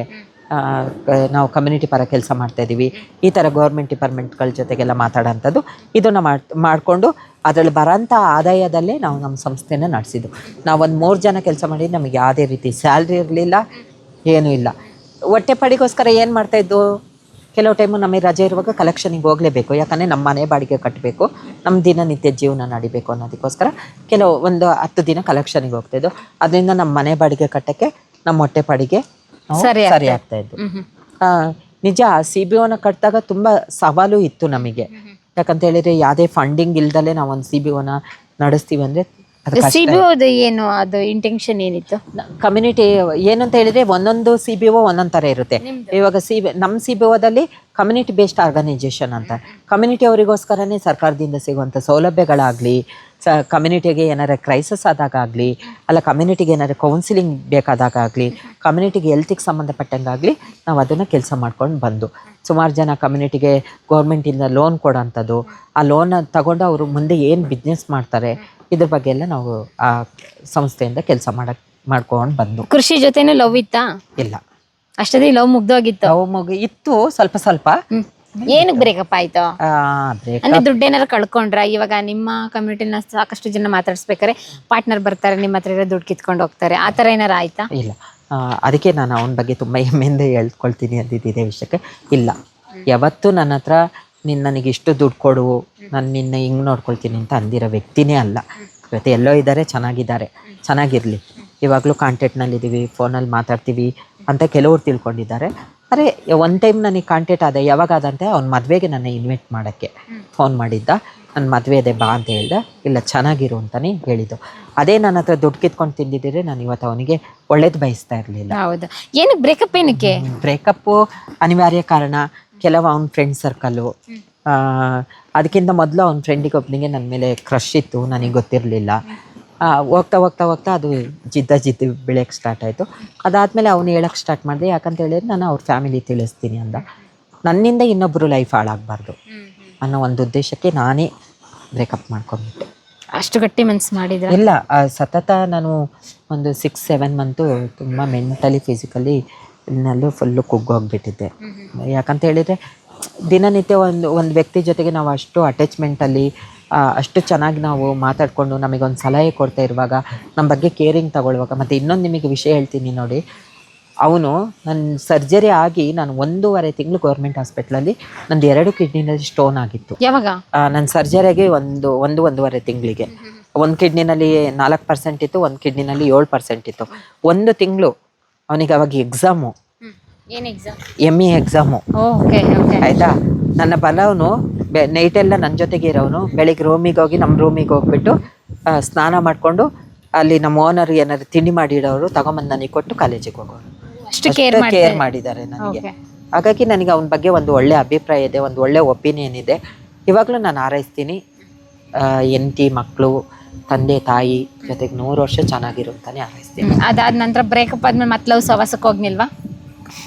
ನಾವು ಕಮ್ಯುನಿಟಿ ಪರ ಕೆಲಸ ಮಾಡ್ತಾಯಿದ್ದೀವಿ, ಈ ಥರ ಗೌರ್ಮೆಂಟ್ ಡಿಪಾರ್ಟ್ಮೆಂಟ್ಗಳ ಜೊತೆಗೆಲ್ಲ ಮಾತಾಡೋಂಥದ್ದು. ಇದನ್ನು ಮಾಡಿಕೊಂಡು ಅದರಲ್ಲಿ ಬರೋಂಥ ಆದಾಯದಲ್ಲೇ ನಾವು ನಮ್ಮ ಸಂಸ್ಥೆನ ನಡೆಸಿದ್ದು. ನಾವೊಂದು 3 ಜನ ಕೆಲಸ ಮಾಡಿ ನಮಗೆ ಯಾವುದೇ ರೀತಿ ಸ್ಯಾಲ್ರಿ ಇರಲಿಲ್ಲ, ಏನೂ ಇಲ್ಲ. ಹೊಟ್ಟೆ ಪಡಿಗೋಸ್ಕರ ಏನು ಮಾಡ್ತಾಯಿದ್ದು, ಕೆಲವು ಟೈಮು ನಮಗೆ ರಜೆ ಇರುವಾಗ ಕಲೆಕ್ಷನಿಗೆ ಹೋಗಲೇಬೇಕು. ಯಾಕಂದರೆ ನಮ್ಮ ಮನೆ ಬಾಡಿಗೆ ಕಟ್ಟಬೇಕು, ನಮ್ಮ ದಿನನಿತ್ಯ ಜೀವನ ನಡಿಬೇಕು ಅನ್ನೋದಕ್ಕೋಸ್ಕರ ಒಂದು 10 ದಿನ ಕಲೆಕ್ಷನಿಗೆ ಹೋಗ್ತಾಯಿದ್ದು. ಅದರಿಂದ ನಮ್ಮ ಮನೆ ಬಾಡಿಗೆ ಕಟ್ಟೋಕ್ಕೆ ನಮ್ಮ ಹೊಟ್ಟೆ ಪಾಡಿಗೆ ಸರಿ ಆಗ್ತಾಯಿದ್ದು. ನಿಜ CBOನ ಕಟ್ಟಿದಾಗ ತುಂಬ ಸವಾಲು ಇತ್ತು ನಮಗೆ. ಯಾಕಂತ ಹೇಳಿದರೆ ಯಾವುದೇ ಫಂಡಿಂಗ್ ಇಲ್ದಲೇ ನಾವು ಒಂದು CBOನ ನಡೆಸ್ತೀವಿ ಅಂದರೆ CBO ಏನು, ಅದು ಇಂಟೆನ್ಷನ್ ಏನಿತ್ತು? ಕಮ್ಯುನಿಟಿ ಏನಂತ ಹೇಳಿದರೆ ಒಂದೊಂದು CBO ಒಂದೊಂದು ಥರ ಇರುತ್ತೆ. ಇವಾಗ ನಮ್ಮ CBOದಲ್ಲಿ ಕಮ್ಯುನಿಟಿ ಬೇಸ್ಡ್ ಆರ್ಗನೈಜೇಷನ್ ಅಂತ, ಕಮ್ಯುನಿಟಿ ಅವರಿಗೋಸ್ಕರನೇ ಸರ್ಕಾರದಿಂದ ಸಿಗುವಂಥ ಸೌಲಭ್ಯಗಳಾಗಲಿ, ಕಮ್ಯುನಿಟಿಗೆ ಏನಾರ ಕ್ರೈಸಿಸ್ ಆದಾಗಲಿ, ಅಲ್ಲ ಕಮ್ಯುನಿಟಿಗೆ ಏನಾರು ಕೌನ್ಸಿಲಿಂಗ್ ಬೇಕಾದಾಗಲಿ, ಕಮ್ಯುನಿಟಿಗೆ ಹೆಲ್ತಿಗೆ ಸಂಬಂಧಪಟ್ಟಂಗಾಗಲಿ ನಾವು ಅದನ್ನು ಕೆಲಸ ಮಾಡ್ಕೊಂಡು ಬಂದು ಸುಮಾರು ಜನ ಕಮ್ಯುನಿಟಿಗೆ ಗೌರ್ಮೆಂಟಿಂದ ಲೋನ್ ಕೊಡೋಂಥದ್ದು, ಆ ಲೋನ್ ತಗೊಂಡು ಅವರು ಮುಂದೆ ಏನು ಬಿಸ್ನೆಸ್ ಮಾಡ್ತಾರೆ ಇದ್ರ ಬಗ್ಗೆ ಎಲ್ಲ ನಾವು ಆ ಸಂಸ್ಥೆಯಿಂದ ಕೆಲಸ ಮಾಡ್ಕೊಂಡು ಬಂದು. ಕೃಷಿ ಜೊತೆನೂ ಲವ್ ಇತ್ತಾ? ಇಲ್ಲ, ಅಷ್ಟೇ ಲವ್ ಮುಗ್ದೋಗಿತ್ತು. ಇತ್ತು ಸ್ವಲ್ಪ. ಏನಕ್ಕೆ ಬ್ರೇಕಪ್ ಆಯ್ತು? ಅಂದ್ರೆ ದುಡ್ಡೇನಾರು ಕಳ್ಕೊಂಡ್ರ? ಇವಾಗ ನಿಮ್ಮ ಕಮ್ಯುನಿಟಿನ ಸಾಕಷ್ಟು ಜನ ಮಾತಾಡ್ಸ್ಬೇಕಾರೆ ಪಾರ್ಟ್ನರ್ ಬರ್ತಾರೆ, ನಿಮ್ಮ ಹತ್ರ ದುಡ್ಡು ಕಿತ್ಕೊಂಡು ಹೋಗ್ತಾರೆ, ಆ ಥರ ಏನಾರು ಆಯ್ತಾ? ಇಲ್ಲ, ಅದಕ್ಕೆ ನಾನು ಅವನ ಬಗ್ಗೆ ತುಂಬ ಹೆಮ್ಮೆಯಿಂದ ಹೇಳ್ಕೊಳ್ತೀನಿ ಅಂದಿದ್ದೆ ವಿಷಯಕ್ಕೆ. ಇಲ್ಲ, ಯಾವತ್ತೂ ನನ್ನ ಹತ್ರ ನೀನು ನನಗೆ ಇಷ್ಟು ದುಡ್ಡು ಕೊಡು, ನಾನು ನಿನ್ನ ಹಿಂಗೆ ನೋಡ್ಕೊಳ್ತೀನಿ ಅಂತ ಅಂದಿರೋ ವ್ಯಕ್ತಿನೇ ಅಲ್ಲ. ಇವತ್ತು ಎಲ್ಲೋ ಇದ್ದಾರೆ, ಚೆನ್ನಾಗಿರಲಿ, ಇವಾಗಲೂ ಕಾಂಟ್ಯಾಕ್ಟ್ನಲ್ಲಿದ್ದೀವಿ, ಫೋನಲ್ಲಿ ಮಾತಾಡ್ತೀವಿ ಅಂತ ಕೆಲವ್ರು ತಿಳ್ಕೊಂಡಿದ್ದಾರೆ. ಅರೆ ಒನ್ ಟೈಮ್ ನನಗೆ ಕಾಂಟ್ಯಾಕ್ಟ್ ಆದ, ಯಾವಾಗಾದಂತೆ ಅವ್ನ ಮದುವೆಗೆ ನನ್ನ ಇನ್ವೈಟ್ ಮಾಡೋಕ್ಕೆ ಫೋನ್ ಮಾಡಿದ್ದ. ನನ್ನ ಮದುವೆ ಇದೆ ಬಾ ಅಂತ ಹೇಳ್ದೆ. ಇಲ್ಲ ಚೆನ್ನಾಗಿರು ಅಂತಲೇ ಹೇಳಿದ್ದು. ಅದೇ ನನ್ನ ಹತ್ರ ದುಡ್ಡು ಕಿತ್ಕೊಂಡು ತಿಂದಿದ್ದರೆ ನಾನು ಇವತ್ತು ಅವನಿಗೆ ಒಳ್ಳೇದು ಬಯಸ್ತಾ ಇರಲಿಲ್ಲ. ಹೌದು. ಏನಕ್ಕೆ ಬ್ರೇಕಪ್? ಏನಕ್ಕೆ ಬ್ರೇಕಪ್ಪು? ಅನಿವಾರ್ಯ ಕಾರಣ. ಕೆಲವು ಅವ್ನ ಫ್ರೆಂಡ್ ಸರ್ಕಲ್ಲು, ಅದಕ್ಕಿಂತ ಮೊದಲು ಅವ್ನ ಫ್ರೆಂಡಿಗೆ ಒಬ್ಬನಿಗೆ ನನ್ನ ಮೇಲೆ ಕ್ರಶ್ ಇತ್ತು, ನನಗೆ ಗೊತ್ತಿರಲಿಲ್ಲ. ಹೋಗ್ತಾ ಅದು ಜಿದ್ದು ಬೆಳೆಯೋಕ್ಕೆ ಸ್ಟಾರ್ಟ್ ಆಯಿತು. ಅದಾದಮೇಲೆ ಅವನು ಹೇಳೋಕ್ಕೆ ಸ್ಟಾರ್ಟ್ ಮಾಡಿದೆ. ಯಾಕಂತ ಹೇಳಿದ್ರೆ ನಾನು ಅವ್ರ ಫ್ಯಾಮಿಲಿ ತಿಳಿಸ್ತೀನಿ ಅಂದ. ನನ್ನಿಂದ ಇನ್ನೊಬ್ಬರು ಲೈಫ್ ಹಾಳಾಗಬಾರ್ದು ಅನ್ನೋ ಒಂದು ಉದ್ದೇಶಕ್ಕೆ ನಾನೇ ಬ್ರೇಕಪ್ ಮಾಡ್ಕೊಂಡ್ಬಿಟ್ಟೆ. ಅಷ್ಟು ಗಟ್ಟಿ ಮನ್ಸು ಮಾಡಿದ್ರೆ? ಇಲ್ಲ, ಸತತ ನಾನು ಒಂದು 6-7 ಮಂತು ತುಂಬ ಮೆಂಟಲಿ ಫಿಸಿಕಲಿ ನಲ್ಲೂ ಫುಲ್ಲು ಕುಗ್ಗೋಗ್ಬಿಟ್ಟಿದ್ದೆ. ಯಾಕಂತ ಹೇಳಿದರೆ ದಿನನಿತ್ಯ ಒಂದು ವ್ಯಕ್ತಿ ಜೊತೆಗೆ ನಾವು ಅಷ್ಟು ಅಟ್ಯಾಚ್ಮೆಂಟಲ್ಲಿ ಅಷ್ಟು ಚೆನ್ನಾಗಿ ನಾವು ಮಾತಾಡಿಕೊಂಡು ನಮಗೊಂದು ಸಲಹೆ ಕೊಡ್ತಾ ಇರುವಾಗ, ನಮ್ಮ ಬಗ್ಗೆ ಕೇರಿಂಗ್ ತಗೊಳ್ಳುವಾಗ. ಮತ್ತು ಇನ್ನೊಂದು ನಿಮಗೆ ವಿಷಯ ಹೇಳ್ತೀನಿ ನೋಡಿ, ಅವನು ನನ್ನ ಸರ್ಜರಿ ಆಗಿ ನಾನು 1.5 ತಿಂಗಳು ಗೌರ್ಮೆಂಟ್ ಹಾಸ್ಪಿಟ್ಲಲ್ಲಿ ನಂದು 2 ಕಿಡ್ನಿನಲ್ಲಿ ಸ್ಟೋನ್ ಆಗಿತ್ತು. ಯಾವಾಗ? ನನ್ನ ಸರ್ಜರಿಗೆ 1.5 ತಿಂಗಳಿಗೆ. ಒಂದು ಕಿಡ್ನಿನಲ್ಲಿ 4% ಇತ್ತು, ಒಂದು ಕಿಡ್ನಿನಲ್ಲಿ 7% ಇತ್ತು. 1 ತಿಂಗಳು ಅವನಿಗೆ ಅವಾಗ ಎಕ್ಸಾಮು, ME ಎಕ್ಸಾಮು. ಆಯಿತಾ? ನನ್ನ ಬಲವನು ನೈಟೆಲ್ಲ ನನ್ನ ಜೊತೆಗೆ ಇರೋನು. ಬೆಳಿಗ್ಗೆ ರೂಮಿಗೆ ಹೋಗಿ ನಮ್ಮ ರೂಮಿಗೆ ಹೋಗ್ಬಿಟ್ಟು ಸ್ನಾನ ಮಾಡಿಕೊಂಡು ಅಲ್ಲಿ ನಮ್ಮ ಓನರ್ ಏನಾದ್ರು ತಿಂಡಿ ಮಾಡಿಡೋರು ತಗೊಂಬಂದು ನನಗೆ ಕೊಟ್ಟು ಕಾಲೇಜಿಗೆ ಹೋಗೋರು. ಅಷ್ಟು ಕೇರ್ ಮಾಡಿದ್ದಾರೆ ನನಗೆ. ಹಾಗಾಗಿ ನನಗೆ ಅವನ ಬಗ್ಗೆ ಒಂದು ಒಳ್ಳೆ ಅಭಿಪ್ರಾಯ ಇದೆ, ಒಂದು ಒಳ್ಳೆ ಒಪಿನಿಯನ್ ಇದೆ. ಇವಾಗಲೂ ನಾನು ಹಾರೈಸ್ತೀನಿ, ಹೆಂಡತಿ ಮಕ್ಕಳು ತಂದೆ ತಾಯಿ ಜೊತೆಗೆ 100 ವರ್ಷ ಚೆನ್ನಾಗಿರು ಅಂತಾನೆ ಹಾರೈಸ್ತೀನಿ. ಅದಾದ ನಂತರ ಬ್ರೇಕಪ್ ಆದ್ಮೇಲೆ ಮತ್ತೆ ಲವ್ ಸವಾಸಕ್ಕೆ ಹೋಗ್ನಿಲ್ವಾ?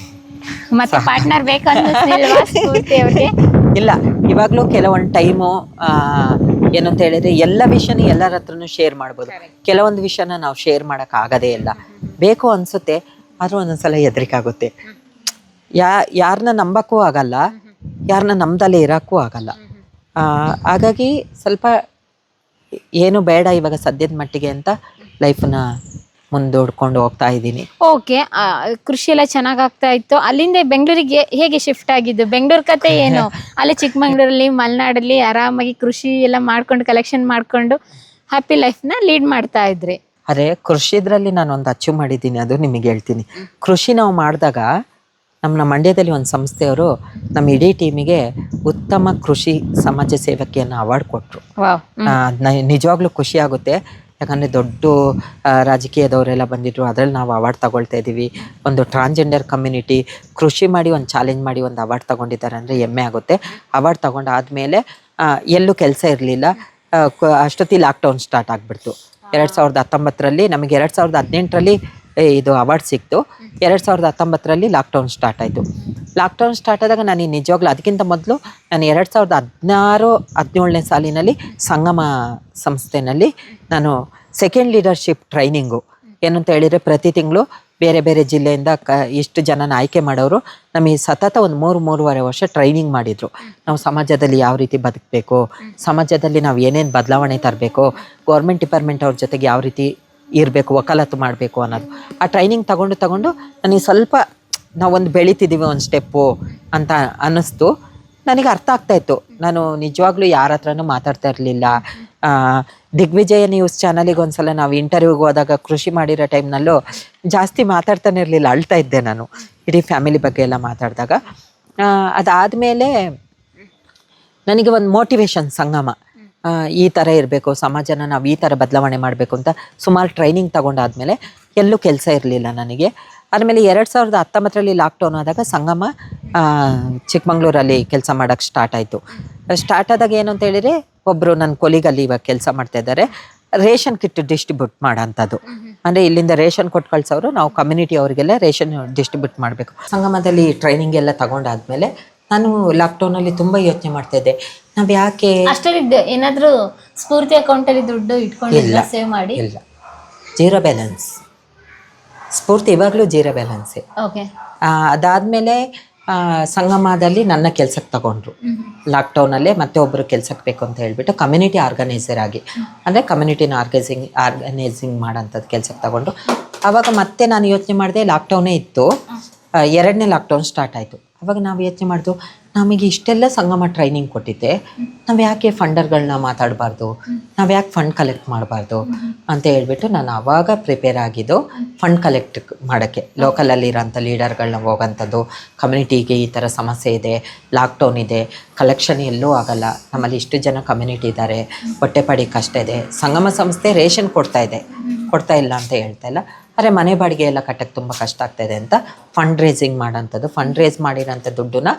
ಮತ್ತೆ ಪಾರ್ಟ್ನರ್ ಬೇಕಂತ ಇಲ್ಲ, ಇವಾಗಲೂ ಕೆಲವೊಂದು ಟೈಮು ಏನಂತ ಹೇಳಿದ್ರೆ ಎಲ್ಲ ವಿಷಯನೂ ಎಲ್ಲರ ಹತ್ರನೂ ಶೇರ್ ಮಾಡ್ಬೋದು. ಕೆಲವೊಂದು ವಿಷಯನ ನಾವು ಶೇರ್ ಮಾಡೋಕ್ಕಾಗೋದೇ ಇಲ್ಲ. ಬೇಕು ಅನಿಸುತ್ತೆ, ಆದರೂ ಒಂದೊಂದ್ಸಲ ಹೆದರಿಕೆ ಆಗುತ್ತೆ. ಯಾರನ್ನ ನಂಬಕ್ಕೂ ಆಗಲ್ಲ, ಯಾರನ್ನ ನಮ್ದಲ್ಲೇ ಇರೋಕ್ಕೂ ಆಗಲ್ಲ. ಹಾಗಾಗಿ ಸ್ವಲ್ಪ ಏನು ಬೇಡ ಇವಾಗ ಸದ್ಯದ ಮಟ್ಟಿಗೆ ಅಂತ ಲೈಫನ್ನ ಮುಂದೂಡ್ಕೊಂಡು ಹೋಗ್ತಾ ಇದ್ದೀನಿ. ಓಕೆ, ಕೃಷಿ ಎಲ್ಲ ಚೆನ್ನಾಗಿ ಆಗ್ತಾ ಇತ್ತು. ಅಲ್ಲಿಂದ ಬೆಂಗಳೂರಿಗೆ ಹೇಗೆ ಶಿಫ್ಟ್ ಆಗಿದ್ದು? ಬೆಂಗಳೂರು ಕತೆ ಏನು? ಅಲ್ಲಿ ಚಿಕ್ಕಮಂಗ್ಳೂರಲ್ಲಿ ಮಲೆನಾಡಲ್ಲಿ ಆರಾಮಾಗಿ ಕೃಷಿ ಎಲ್ಲ ಮಾಡ್ಕೊಂಡು ಕಲೆಕ್ಷನ್ ಮಾಡ್ಕೊಂಡು ಹ್ಯಾಪಿ ಲೈಫ್ನ ಲೀಡ್ ಮಾಡ್ತಾ ಇದ್ರಿ. ಅರೆ ಕೃಷಿದ್ರಲ್ಲಿ ನಾನು ಒಂದು ಅಚೀವ್ ಮಾಡಿದ್ದೀನಿ, ಅದು ನಿಮಗೆ ಹೇಳ್ತೀನಿ. ಕೃಷಿ ನಾವು ಮಾಡಿದಾಗ ನಮ್ಮ ಮಂಡ್ಯದಲ್ಲಿ ಒಂದು ಸಂಸ್ಥೆಯವರು ನಮ್ಮ ಇಡೀ ಟೀಮಿಗೆ ಉತ್ತಮ ಕೃಷಿ ಸಮಾಜ ಸೇವಕಿಯನ್ನು ಅವಾರ್ಡ್ ಕೊಟ್ಟರು. ನಿಜವಾಗ್ಲೂ ಖುಷಿ ಆಗುತ್ತೆ. ಯಾಕಂದರೆ ದೊಡ್ಡ ರಾಜಕೀಯದವರೆಲ್ಲ ಬಂದಿದ್ರು, ಅದರಲ್ಲಿ ನಾವು ಅವಾರ್ಡ್ ತಗೊಳ್ತಾ ಇದ್ದೀವಿ. ಒಂದು ಟ್ರಾನ್ಸ್ಜೆಂಡರ್ ಕಮ್ಯುನಿಟಿ ಕೃಷಿ ಮಾಡಿ ಒಂದು ಚಾಲೆಂಜ್ ಮಾಡಿ ಒಂದು ಅವಾರ್ಡ್ ತಗೊಂಡಿದ್ದಾರೆ ಅಂದರೆ ಹೆಮ್ಮೆ ಆಗುತ್ತೆ. ಅವಾರ್ಡ್ ತಗೊಂಡಾದ್ಮೇಲೆ ಎಲ್ಲೂ ಕೆಲಸ ಇರಲಿಲ್ಲ. ಅಷ್ಟೊತ್ತಿ ಲಾಕ್ಡೌನ್ ಸ್ಟಾರ್ಟ್ ಆಗಿಬಿಡ್ತು 2019ರಲ್ಲಿ. ನಮಗೆ 2018ರಲ್ಲಿ ಇದು ಅವಾರ್ಡ್ ಸಿಕ್ತು. 2019ರಲ್ಲಿ ಲಾಕ್ಡೌನ್ ಸ್ಟಾರ್ಟ್ ಆಯಿತು. ಲಾಕ್ಡೌನ್ ಸ್ಟಾರ್ಟ್ ಆದಾಗ ನಾನು ನಿಜವಾಗ್ಲೂ ಅದಕ್ಕಿಂತ ಮೊದಲು ನಾನು 2016-17ನೇ ಸಾಲಿನಲ್ಲಿ ಸಂಗಮ ಸಂಸ್ಥೆನಲ್ಲಿ ನಾನು ಸೆಕೆಂಡ್ ಲೀಡರ್ಶಿಪ್ ಟ್ರೈನಿಂಗು ಏನಂತ ಹೇಳಿದರೆ ಪ್ರತಿ ತಿಂಗಳು ಬೇರೆ ಬೇರೆ ಜಿಲ್ಲೆಯಿಂದ ಇಷ್ಟು ಜನನ ಆಯ್ಕೆ ಮಾಡೋರು ನಮಗೆ ಸತತ ಒಂದು 3-3.5 ವರ್ಷ ಟ್ರೈನಿಂಗ್ ಮಾಡಿದರು. ನಾವು ಸಮಾಜದಲ್ಲಿ ಯಾವ ರೀತಿ ಬದುಕಬೇಕು, ಸಮಾಜದಲ್ಲಿ ನಾವು ಏನೇನು ಬದಲಾವಣೆ ತರಬೇಕು, ಗೌರ್ಮೆಂಟ್ ಡಿಪಾರ್ಟ್ಮೆಂಟ್ ಅವ್ರ ಜೊತೆಗೆ ಯಾವ ರೀತಿ ಇರಬೇಕು, ವಕಾಲತ್ತು ಮಾಡಬೇಕು ಅನ್ನೋದು. ಆ ಟ್ರೈನಿಂಗ್ ತಗೊಂಡು ನನಗೆ ಸ್ವಲ್ಪ ನಾವೊಂದು ಬೆಳೀತಿದ್ದೀವಿ ಒಂದು ಸ್ಟೆಪ್ಪು ಅಂತ ಅನ್ನಿಸ್ತು. ನನಗೆ ಅರ್ಥ ಆಗ್ತಾಯಿತ್ತು. ನಾನು ನಿಜವಾಗ್ಲೂ ಯಾರ ಹತ್ರನೂ ಮಾತಾಡ್ತಾ ಇರಲಿಲ್ಲ. ದಿಗ್ವಿಜಯ ನ್ಯೂಸ್ ಚಾನಲಿಗೆ ಒಂದು ಸಲ ನಾವು ಇಂಟರ್ವ್ಯೂಗೆ ಹೋದಾಗ ಕೃಷಿ ಮಾಡಿರೋ ಟೈಮ್ನಲ್ಲೂ ಜಾಸ್ತಿ ಮಾತಾಡ್ತಾನೆ ಇರಲಿಲ್ಲ, ಅಳ್ತಾ ಇದ್ದೆ ನಾನು ಇಡೀ ಫ್ಯಾಮಿಲಿ ಬಗ್ಗೆ ಎಲ್ಲ ಮಾತಾಡಿದಾಗ. ಅದಾದಮೇಲೆ ನನಗೆ ಒಂದು ಮೋಟಿವೇಶನ್ ಸಂಗಮ, ಈ ಥರ ಇರಬೇಕು, ಸಮಾಜನ ನಾವು ಈ ಥರ ಬದಲಾವಣೆ ಮಾಡಬೇಕು ಅಂತ ಸುಮಾರು ಟ್ರೈನಿಂಗ್ ತಗೊಂಡಾದ್ಮೇಲೆ ಎಲ್ಲೂ ಕೆಲಸ ಇರಲಿಲ್ಲ ನನಗೆ. ಆದಮೇಲೆ 2019ರಲ್ಲಿ ಲಾಕ್ಡೌನ್ ಆದಾಗ ಸಂಗಮ ಚಿಕ್ಕಮಂಗ್ಳೂರಲ್ಲಿ ಕೆಲಸ ಮಾಡೋಕ್ಕೆ ಸ್ಟಾರ್ಟ್ ಆಯಿತು. ಸ್ಟಾರ್ಟ್ ಆದಾಗ ಏನು ಅಂತ ಹೇಳಿದರೆ, ಒಬ್ಬರು ನನ್ನ ಕೊಲಿಗಲ್ಲಿ ಇವಾಗ ಕೆಲಸ ಮಾಡ್ತಾಯಿದ್ದಾರೆ, ರೇಷನ್ ಕಿಟ್ ಡಿಸ್ಟ್ರಿಬ್ಯೂಟ್ ಮಾಡೋಂಥದ್ದು. ಅಂದರೆ ಇಲ್ಲಿಂದ ರೇಷನ್ ಕೊಟ್ಟು ಕಳ್ಸೋರು, ನಾವು ಕಮ್ಯುನಿಟಿ ಅವರಿಗೆಲ್ಲ ರೇಷನ್ ಡಿಸ್ಟ್ರಿಬ್ಯೂಟ್ ಮಾಡಬೇಕು. ಸಂಗಮದಲ್ಲಿ ಟ್ರೈನಿಂಗ್ ಎಲ್ಲ ತಗೊಂಡಾದ್ಮೇಲೆ ನಾನು ಲಾಕ್ಡೌನಲ್ಲಿ ತುಂಬ ಯೋಚನೆ ಮಾಡ್ತಾಯಿದ್ದೆ, ನಾವು ಯಾಕೆ ಏನಾದರೂ ಸ್ಫೂರ್ತಿ ಅಕೌಂಟಲ್ಲಿ ದುಡ್ಡು ಇಟ್ಕೊಂಡಿಲ್ಲ, ಸೇವ್ ಮಾಡಿ? ಇಲ್ಲ, ಜೀರೋ ಬ್ಯಾಲೆನ್ಸ್. ಸ್ಫೂರ್ತಿ ಇವಾಗಲೂ ಜೀರೋ ಬ್ಯಾಲೆನ್ಸೇ. ಅದಾದಮೇಲೆ ಸಂಗಮದಲ್ಲಿ ನನ್ನ ಕೆಲಸಕ್ಕೆ ತಗೊಂಡ್ರು ಲಾಕ್ಡೌನಲ್ಲೇ. ಮತ್ತೆ ಒಬ್ಬರು ಕೆಲಸಕ್ಕೆ ಬೇಕು ಅಂತ ಹೇಳ್ಬಿಟ್ಟು ಕಮ್ಯುನಿಟಿ ಆರ್ಗನೈಸರ್ ಆಗಿ, ಅಂದರೆ ಕಮ್ಯುನಿಟಿನ ಆರ್ಗನೈಸಿಂಗ್ ಮಾಡೋಂಥದ್ದು ಕೆಲಸಕ್ಕೆ ತಗೊಂಡ್ರು. ಆವಾಗ ಮತ್ತೆ ನಾನು ಯೋಚನೆ ಮಾಡಿದೆ, ಲಾಕ್ಡೌನೇ ಇತ್ತು, 2ನೇ ಲಾಕ್ಡೌನ್ ಸ್ಟಾರ್ಟ್ ಆಯಿತು. ಅವಾಗ ನಾವು ಯೋಚನೆ ಮಾಡಿದ್ವು, ನಮಗೆ ಇಷ್ಟೆಲ್ಲ ಸಂಗಮ ಟ್ರೈನಿಂಗ್ ಕೊಟ್ಟಿದ್ದೆ, ನಾವು ಯಾಕೆ ಫಂಡರ್ಗಳನ್ನ ಮಾತಾಡಬಾರ್ದು, ನಾವು ಯಾಕೆ ಫಂಡ್ ಕಲೆಕ್ಟ್ ಮಾಡಬಾರ್ದು ಅಂತ ಹೇಳ್ಬಿಟ್ಟು ನಾನು ಆವಾಗ ಪ್ರಿಪೇರ್ ಆಗಿದ್ದು ಫಂಡ್ ಕಲೆಕ್ಟ್ ಮಾಡೋಕ್ಕೆ. ಲೋಕಲಲ್ಲಿರೋಂಥ ಲೀಡರ್ಗಳನ್ನ ಹೋಗೋಂಥದ್ದು, ಕಮ್ಯುನಿಟಿಗೆ ಈ ಥರ ಸಮಸ್ಯೆ ಇದೆ, ಲಾಕ್ಡೌನ್ ಇದೆ, ಕಲೆಕ್ಷನ್ ಎಲ್ಲೂ ಆಗಲ್ಲ, ನಮ್ಮಲ್ಲಿ ಇಷ್ಟು ಜನ ಕಮ್ಯುನಿಟಿ ಇದ್ದಾರೆ, ಹೊಟ್ಟೆಪಾಡಿ ಕಷ್ಟ ಇದೆ, ಸಂಗಮ ಸಂಸ್ಥೆ ರೇಷನ್ ಕೊಡ್ತಾ ಇಲ್ಲ ಅಂತ ಹೇಳ್ತಾ ಇಲ್ಲ, ಆದರೆ ಮನೆ ಬಾಡಿಗೆ ಎಲ್ಲ ಕಟ್ಟಕ್ಕೆ ತುಂಬ ಕಷ್ಟ ಆಗ್ತಾಯಿದೆ ಅಂತ ಫಂಡ್ ರೇಸಿಂಗ್ ಮಾಡೋಂಥದ್ದು. ಫಂಡ್ ರೇಸ್ ಮಾಡಿರೋಂಥ ದುಡ್ಡನ್ನ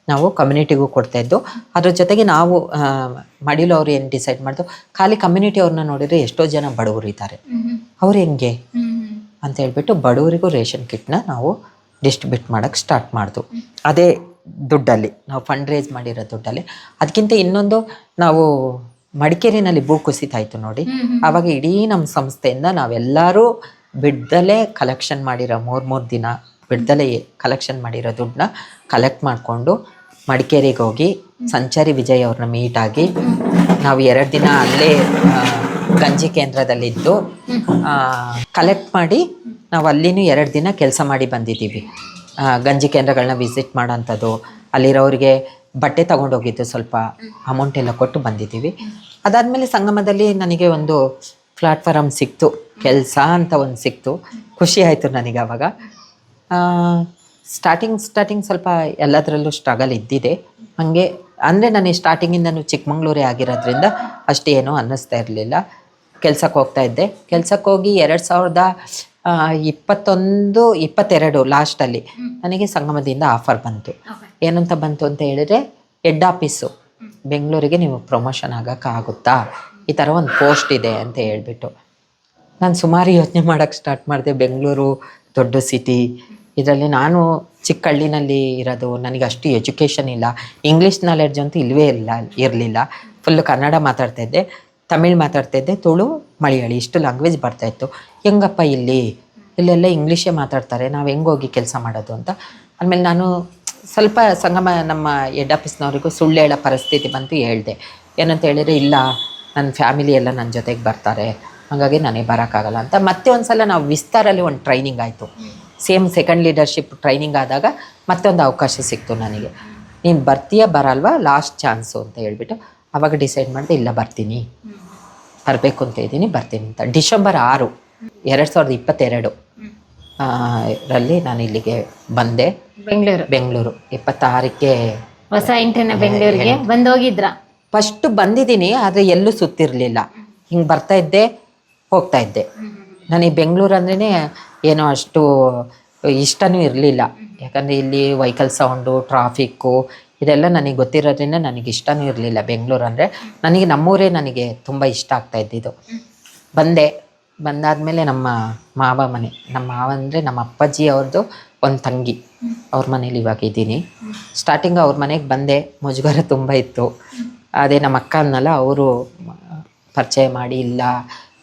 ನಾವು ಕಮ್ಯುನಿಟಿಗೂ ಕೊಡ್ತಾಯಿದ್ದು. ಅದ್ರ ಜೊತೆಗೆ ನಾವು ಮಡಿಲು ಅವ್ರು ಏನು ಡಿಸೈಡ್ ಮಾಡಿದ್ರು, ಖಾಲಿ ಕಮ್ಯುನಿಟಿ ಅವ್ರನ್ನ ನೋಡಿದರೆ ಎಷ್ಟೋ ಜನ ಬಡವರು ಇದ್ದಾರೆ, ಅವ್ರು ಹೆಂಗೆ ಅಂತ ಹೇಳ್ಬಿಟ್ಟು ಬಡವರಿಗೂ ರೇಷನ್ ಕಿಟ್ನ ನಾವು ಡಿಸ್ಟ್ರಿಬ್ಯೂಟ್ ಮಾಡೋಕ್ಕೆ ಸ್ಟಾರ್ಟ್ ಮಾಡಿದ್ವು. ಅದೇ ದುಡ್ಡಲ್ಲಿ ನಾವು ಫಂಡ್ ರೇಸ್ ಮಾಡಿರೋ ದುಡ್ಡಲ್ಲಿ. ಅದಕ್ಕಿಂತ ಇನ್ನೊಂದು, ನಾವು ಮಡಿಕೇರಿನಲ್ಲಿ ಭೂ ಕುಸಿತ ಆಯಿತು ನೋಡಿ, ಆವಾಗ ಇಡೀ ನಮ್ಮ ಸಂಸ್ಥೆಯಿಂದ ನಾವೆಲ್ಲರೂ ಬಿಡ್ದಲೇ ಕಲೆಕ್ಷನ್ ಮಾಡಿರೋ 3 ದಿನ ಬಿಡ್ದಲೇ ಕಲೆಕ್ಷನ್ ಮಾಡಿರೋ ದುಡ್ಡನ್ನ ಕಲೆಕ್ಟ್ ಮಾಡಿಕೊಂಡು ಮಡಿಕೇರಿಗೆ ಹೋಗಿ ಸಂಚಾರಿ ವಿಜಯ್ ಅವ್ರನ್ನ ಮೀಟ್ ಆಗಿ ನಾವು 2 ದಿನ ಅಲ್ಲೇ ಗಂಜಿ ಕೇಂದ್ರದಲ್ಲಿದ್ದು ಕಲೆಕ್ಟ್ ಮಾಡಿ ನಾವು ಅಲ್ಲಿನೂ 2 ದಿನ ಕೆಲಸ ಮಾಡಿ ಬಂದಿದ್ದೀವಿ. ಗಂಜಿ ಕೇಂದ್ರಗಳನ್ನ ವಿಸಿಟ್ ಮಾಡೋಂಥದ್ದು, ಅಲ್ಲಿರೋರಿಗೆ ಬಟ್ಟೆ ತೊಗೊಂಡೋಗಿದ್ದು, ಸ್ವಲ್ಪ ಅಮೌಂಟ್ ಎಲ್ಲ ಕೊಟ್ಟು ಬಂದಿದ್ದೀವಿ. ಅದಾದಮೇಲೆ ಸಂಗಮದಲ್ಲಿ ನನಗೆ ಒಂದು ಪ್ಲಾಟ್ಫಾರಮ್ ಸಿಕ್ತು, ಕೆಲಸ ಅಂತ ಒಂದು ಸಿಕ್ತು, ಖುಷಿ ಆಯಿತು ನನಗೆ ಆವಾಗ. ಸ್ಟಾರ್ಟಿಂಗ್ ಸ್ವಲ್ಪ ಎಲ್ಲದರಲ್ಲೂ ಸ್ಟ್ರಗಲ್ ಇದ್ದಿದೆ. ಹಾಗೆ ಅಂದರೆ ನನಗೆ ಸ್ಟಾರ್ಟಿಂಗಿಂದನೂ ಚಿಕ್ಕಮಂಗ್ಳೂರೇ ಆಗಿರೋದ್ರಿಂದ ಅಷ್ಟೇನೂ ಅನ್ನಿಸ್ತಾ ಇರಲಿಲ್ಲ. ಕೆಲ್ಸಕ್ಕೆ ಹೋಗ್ತಾ ಇದ್ದೆ. ಕೆಲ್ಸಕ್ಕೆ ಹೋಗಿ 2021-22 ಲಾಸ್ಟಲ್ಲಿ ನನಗೆ ಸಂಗಮದಿಂದ ಆಫರ್ ಬಂತು. ಏನಂತ ಬಂತು ಅಂತ ಹೇಳಿದ್ರೆ, ಹೆಡ್ ಆಫೀಸು ಬೆಂಗಳೂರಿಗೆ ನೀವು ಪ್ರಮೋಷನ್ ಆಗೋಕ್ಕಾಗುತ್ತಾ, ಈ ಥರ ಒಂದು ಪೋಸ್ಟ್ ಇದೆ ಅಂತ ಹೇಳ್ಬಿಟ್ಟು. ನಾನು ಸುಮಾರು ಯೋಚನೆ ಮಾಡೋಕ್ಕೆ ಸ್ಟಾರ್ಟ್ ಮಾಡಿದೆ. ಬೆಂಗಳೂರು ದೊಡ್ಡ ಸಿಟಿ, ಇದರಲ್ಲಿ ನಾನು ಚಿಕ್ಕ ಹಳ್ಳಿನಲ್ಲಿ ಇರೋದು, ನನಗೆ ಅಷ್ಟು ಎಜುಕೇಷನ್ ಇಲ್ಲ, ಇಂಗ್ಲೀಷ್ ನಾಲೆಡ್ಜ್ ಅಂತೂ ಇರಲಿಲ್ಲ. ಫುಲ್ಲು ಕನ್ನಡ ಮಾತಾಡ್ತಾಯಿದ್ದೆ, ತಮಿಳ್ ಮಾತಾಡ್ತಾಯಿದ್ದೆ, ತುಳು, ಮಲಯಾಳಿ ಇಷ್ಟು ಲ್ಯಾಂಗ್ವೇಜ್ ಬರ್ತಾಯಿತ್ತು. ಹೆಂಗಪ್ಪ ಇಲ್ಲೆಲ್ಲ ಇಂಗ್ಲೀಷೇ ಮಾತಾಡ್ತಾರೆ, ನಾವು ಹೆಂಗೆ ಹೋಗಿ ಕೆಲಸ ಮಾಡೋದು ಅಂತ. ಆಮೇಲೆ ನಾನು ಸ್ವಲ್ಪ ಸಂಗಮ ನಮ್ಮ ಹೆಡ್ ಆಫೀಸ್ನವರಿಗೂ ಸುಳ್ಳು ಹೇಳೋ ಪರಿಸ್ಥಿತಿ ಬಂತು. ಹೇಳಿದೆ, ಏನಂತ ಹೇಳಿದರೆ, ಇಲ್ಲ ನನ್ನ ಫ್ಯಾಮಿಲಿ ಎಲ್ಲ ನನ್ನ ಜೊತೆಗೆ ಬರ್ತಾರೆ, ಹಾಗಾಗಿ ನನಗೆ ಬರೋಕ್ಕಾಗಲ್ಲ ಅಂತ. ಮತ್ತೆ ಒಂದು ಸಲ ನಾವು ವಿಸ್ತಾರಲ್ಲಿ ಒಂದು ಟ್ರೈನಿಂಗ್ ಆಯಿತು, ಸೇಮ್ ಸೆಕೆಂಡ್ ಲೀಡರ್ಶಿಪ್ ಟ್ರೈನಿಂಗ್ ಆದಾಗ ಮತ್ತೊಂದು ಅವಕಾಶ ಸಿಕ್ತು ನನಗೆ. ನೀನು ಬರ್ತೀಯಾ ಬರಲ್ವಾ, ಲಾಸ್ಟ್ ಚಾನ್ಸು ಅಂತ ಹೇಳ್ಬಿಟ್ಟು ಆವಾಗ ಡಿಸೈಡ್ ಮಾಡಿದೆ, ಇಲ್ಲ ಬರ್ತೀನಿ, ಬರಬೇಕು ಅಂತ ಇದ್ದೀನಿ, ಬರ್ತೀನಿ ಅಂತ. ಡಿಸೆಂಬರ್ 6, 2022 ರಲ್ಲಿ ನಾನು ಇಲ್ಲಿಗೆ ಬಂದೆ. ಬೆಂಗಳೂರು 26ಕ್ಕೆ ಹೊಸ ಎಂಟ್ರಿನ ಬೆಂಗಳೂರಿಗೆ ಬಂದೋಗಿದ್ರ. ಫಸ್ಟು ಬಂದಿದ್ದೀನಿ, ಆದರೆ ಎಲ್ಲೂ ಸುತ್ತಿರಲಿಲ್ಲ, ಹಿಂಗೆ ಬರ್ತಾಯಿದ್ದೆ ಹೋಗ್ತಾ ಇದ್ದೆ. ನನಗೆ ಬೆಂಗಳೂರು ಅಂದ್ರೇ ಏನೋ ಅಷ್ಟು ಇಷ್ಟನೂ ಇರಲಿಲ್ಲ, ಯಾಕಂದರೆ ಇಲ್ಲಿ ವೆಹಿಕಲ್ ಸೌಂಡು, ಟ್ರಾಫಿಕ್ಕು ಇದೆಲ್ಲ ನನಗೆ ಗೊತ್ತಿರೋದ್ರಿಂದ ನನಗೆ ಇಷ್ಟನೂ ಇರಲಿಲ್ಲ ಬೆಂಗಳೂರು ಅಂದರೆ. ನನಗೆ ನಮ್ಮೂರೇ ನನಗೆ ತುಂಬ ಇಷ್ಟ ಆಗ್ತಾ ಇದ್ದಿದ್ದು. ಬಂದಾದಮೇಲೆ ನಮ್ಮ ಮಾವ ಅಂದರೆ ನಮ್ಮ ಅಪ್ಪಾಜಿ ಅವ್ರದ್ದು ಒಂದು ತಂಗಿ, ಅವ್ರ ಮನೇಲಿ ಇವಾಗ ಇದ್ದೀನಿ. ಸ್ಟಾರ್ಟಿಂಗ್ ಅವ್ರ ಮನೆಗೆ ಬಂದೆ, ಮುಜುಗರ ತುಂಬ ಇತ್ತು. ಅದೇ ನಮ್ಮ ಅಕ್ಕ ಅನ್ನಲ್ಲ, ಅವರು ಪರಿಚಯ ಮಾಡಿ, ಇಲ್ಲ